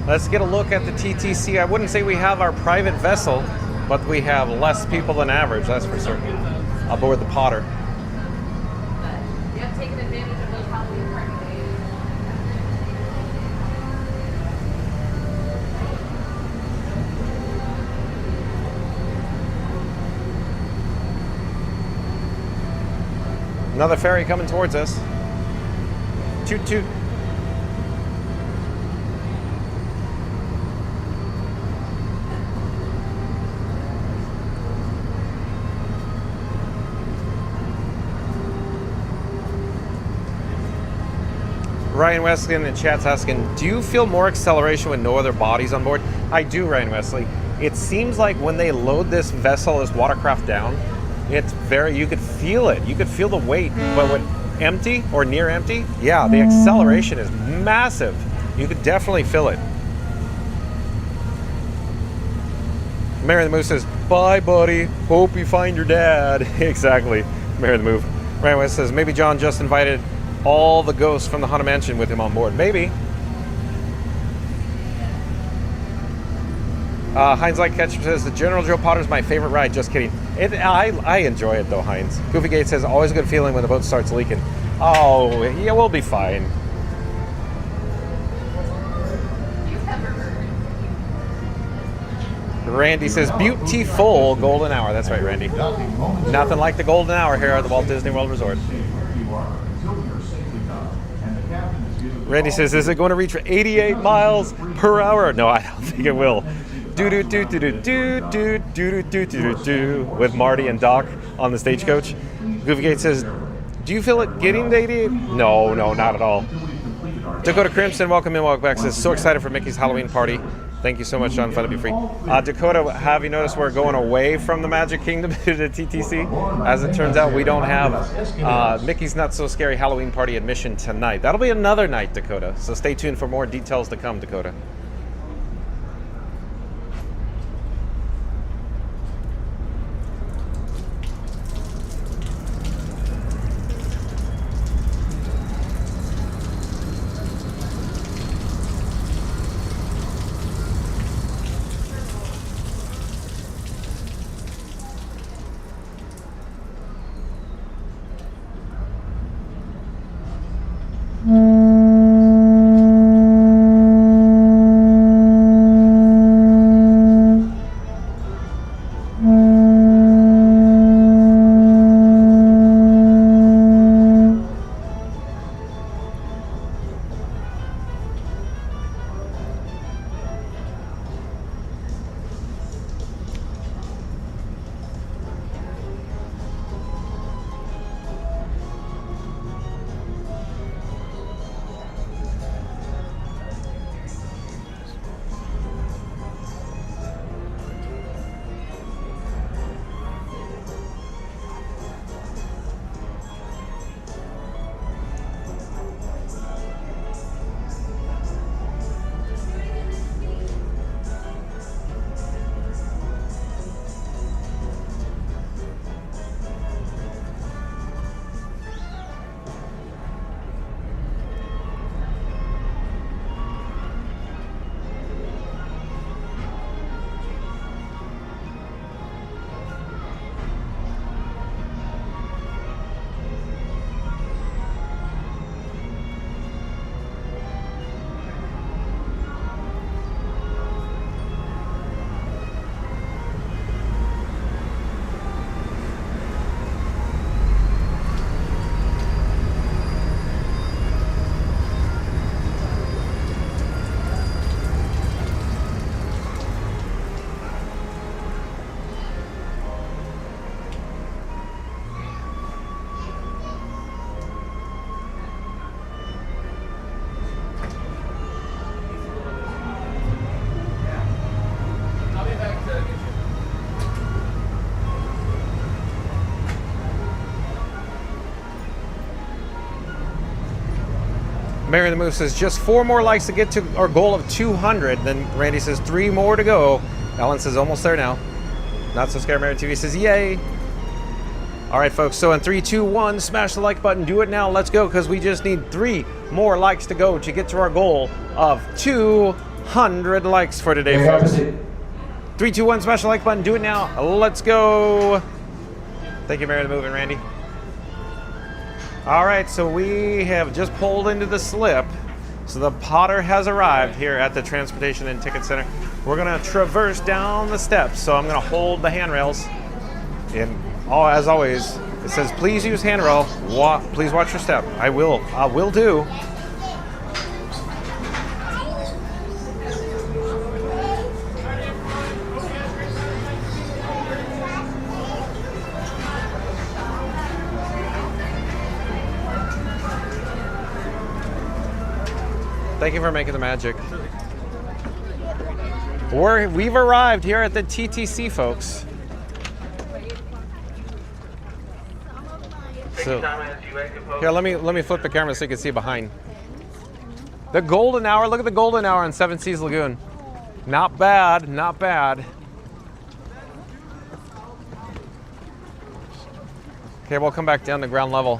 A: Let's get a look at the TTC. I wouldn't say we have our private vessel, but we have less people than average, that's for certain, aboard the Potter.
C: You have taken advantage of those Halloween party days.
A: Another ferry coming towards us. Toot toot. Ryan Wesley in the chat's asking, do you feel more acceleration with no other bodies on board? I do, Ryan Wesley. It seems like when they load this vessel, this watercraft down, it's you could feel it. You could feel the weight, but when empty or near empty, yeah, the acceleration is massive. You could definitely feel it. Mary the Moose says, bye buddy, hope you find your dad. Exactly, Mary the Move. Ryan West says, maybe John just invited all the ghosts from the Haunted Mansion with him on board. Maybe. Heinz Like Ketchup says, the General Joe Potter's my favorite ride. Just kidding. I enjoy it though, Heinz. Goofy Gate says, always a good feeling when the boat starts leaking. Oh, yeah, we'll be fine. Randy says, beautiful golden hour. That's right, Randy. Nothing like the golden hour here at the Walt Disney World Resort. Randy says, is it going to reach 88 miles per hour? No, I don't think it will. Do-do-do-do-do-do-do-do-do-do-do with Marty and Doc on the stagecoach. Goofy Gate says, do you feel it getting to 88? No, not at all. Dakota Crimson, welcome in, welcome back, says, so excited for Mickey's Halloween party. Thank you so much, John. Fun to be free. Dakota, have you noticed we're going away from the Magic Kingdom to the TTC? As it turns out, we don't have Mickey's Not So Scary Halloween Party admission tonight. That'll be another night, Dakota. So stay tuned for more details to come, Dakota. Mary the Moose says just 4 more likes to get to our goal of 200. Then Randy says 3 more to go. Ellen says almost there now. Not So Scared Mary TV says yay. All right, folks. So in 3, 2, 1, smash the like button. Do it now. Let's go, because we just need 3 more likes to go to get to our goal of 200 likes for today, folks. 3, 2, 1, smash the like button. Do it now. Let's go. Thank you, Mary the Move and Randy. All right, so we have just pulled into the slip. So the Potter has arrived here at the Transportation and Ticket Center. We're gonna traverse down the steps. So I'm gonna hold the handrails. And as always, it says, please use handrail. Please watch your step. I will do. Thank you for making the magic. We've arrived here at the TTC, folks. So here, let me flip the camera so you can see behind. The golden hour. Look at the golden hour on Seven Seas Lagoon. Not bad, not bad. Okay, we'll come back down to ground level.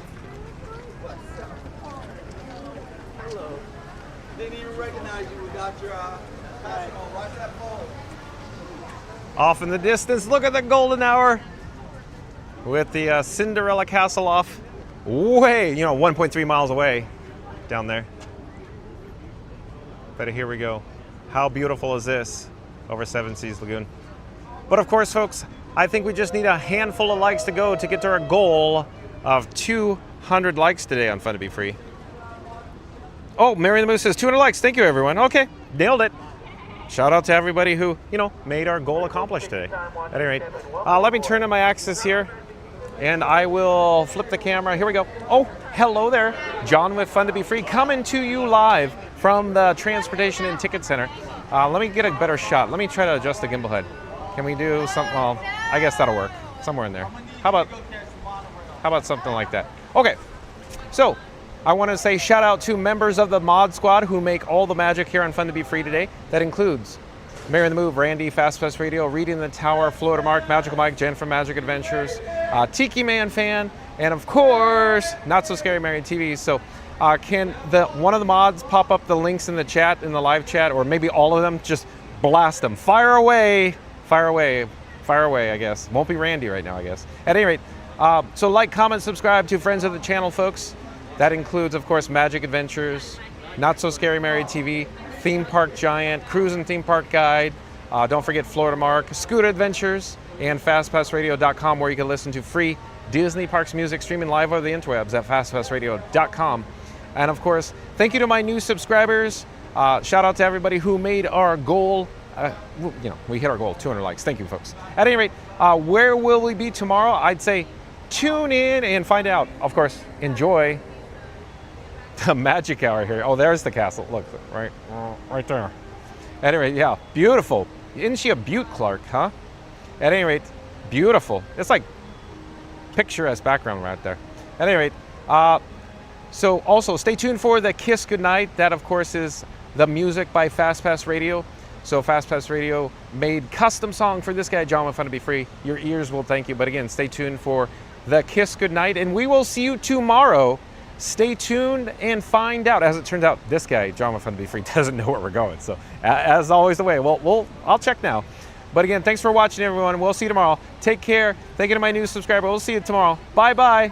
A: Off in the distance, look at the golden hour with the Cinderella Castle off way, 1.3 miles away down there. But here we go. How beautiful is this over Seven Seas Lagoon? But of course, folks, I think we just need a handful of likes to go to get to our goal of 200 likes today on Fun to Be Free. Oh, Mary the Moose says 200 likes. Thank you, everyone. Okay, nailed it. Shout out to everybody who, made our goal accomplished today. At any rate, let me turn on my axis here, and I will flip the camera. Here we go. Oh, hello there. John with Fun to Be Free coming to you live from the Transportation and Ticket Center. Let me get a better shot. Let me try to adjust the gimbal head. Can we do something? Well, I guess that'll work. Somewhere in there. How about something like that? Okay, so I want to say shout out to members of the Mod Squad who make all the magic here on Fun to Be Free today. That includes Mary the Move, Randy, Fast Pass Radio, Reading the Tower, Florida Mark, Magical Mike, Jen from Magic Adventures, Tiki Man Fan, and of course, Not So Scary Mary TV. So can one of the mods pop up the links in the chat, in the live chat, or maybe all of them? Just blast them. Fire away, fire away, fire away, I guess. Won't be Randy right now, I guess. At any rate, so like, comment, subscribe to friends of the channel, folks. That includes, of course, Magic Adventures, Not So Scary Mary TV, Theme Park Giant, Cruise and Theme Park Guide. Don't forget Florida Mark, Scooter Adventures, and FastPassRadio.com, where you can listen to free Disney Parks music streaming live over the interwebs at FastPassRadio.com. And of course, thank you to my new subscribers. Shout out to everybody who made our goal. We hit our goal, 200 likes. Thank you, folks. At any rate, where will we be tomorrow? I'd say tune in and find out. Of course, enjoy the magic hour here. Oh, there's the castle. Look, right there. At any rate, yeah, beautiful. Isn't she a beaut, Clark, huh? At any rate, beautiful. It's like picturesque background right there. At any rate, so also stay tuned for the Kiss Goodnight. That, of course, is the music by Fast Pass Radio. So Fast Pass Radio made custom song for this guy, John with Fun to Be Free. Your ears will thank you. But again, stay tuned for the Kiss Goodnight, and we will see you tomorrow. Stay tuned and find out. As it turns out, this guy, John with Fun to Be Free, doesn't know where we're going. So as always the way, I'll check now. But again, thanks for watching, everyone. We'll see you tomorrow. Take care. Thank you to my new subscriber. We'll see you tomorrow. Bye-bye.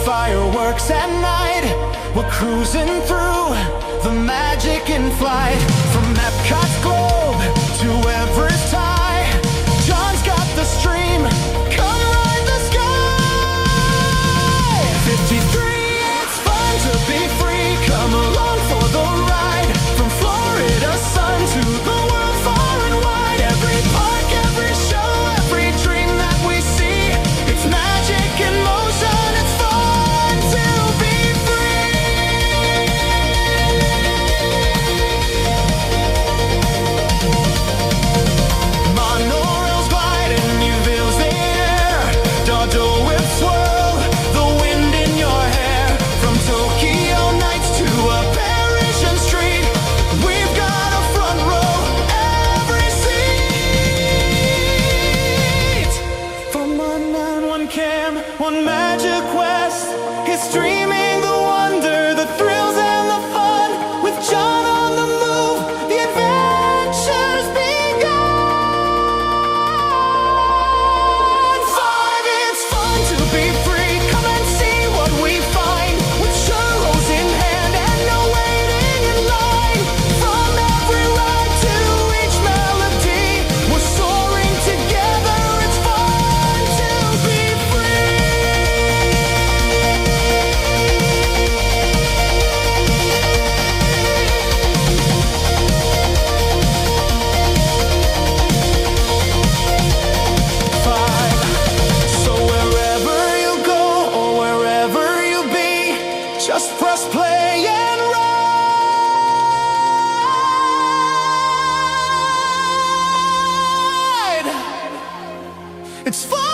I: Fireworks at night. We're cruising through the magic in flight. From Epcot's globe to Everest high, John's got the stream, come ride the sky. 53, it's fun to be free, come along for the ride. From Florida sun to the world far and wide. Every park, every show, every dream that we see, it's magic in motion, it's fun to be free. Monorails glide in Newville's the air, Dodger whips swirl, the wind in your hair. From Tokyo nights to a Parisian street, we've got a front row, every seat. From 191 Cam, one Magic West, is streaming the wonder, the thrills and the fun. With John on the move, the adventure's begun. 5, it's fun to be free, come and see what we find. With churros in hand and no waiting in line. From every ride to each melody, we're soaring together, it's fun to be free. So wherever you go or wherever you be, just press play and ride. It's fun.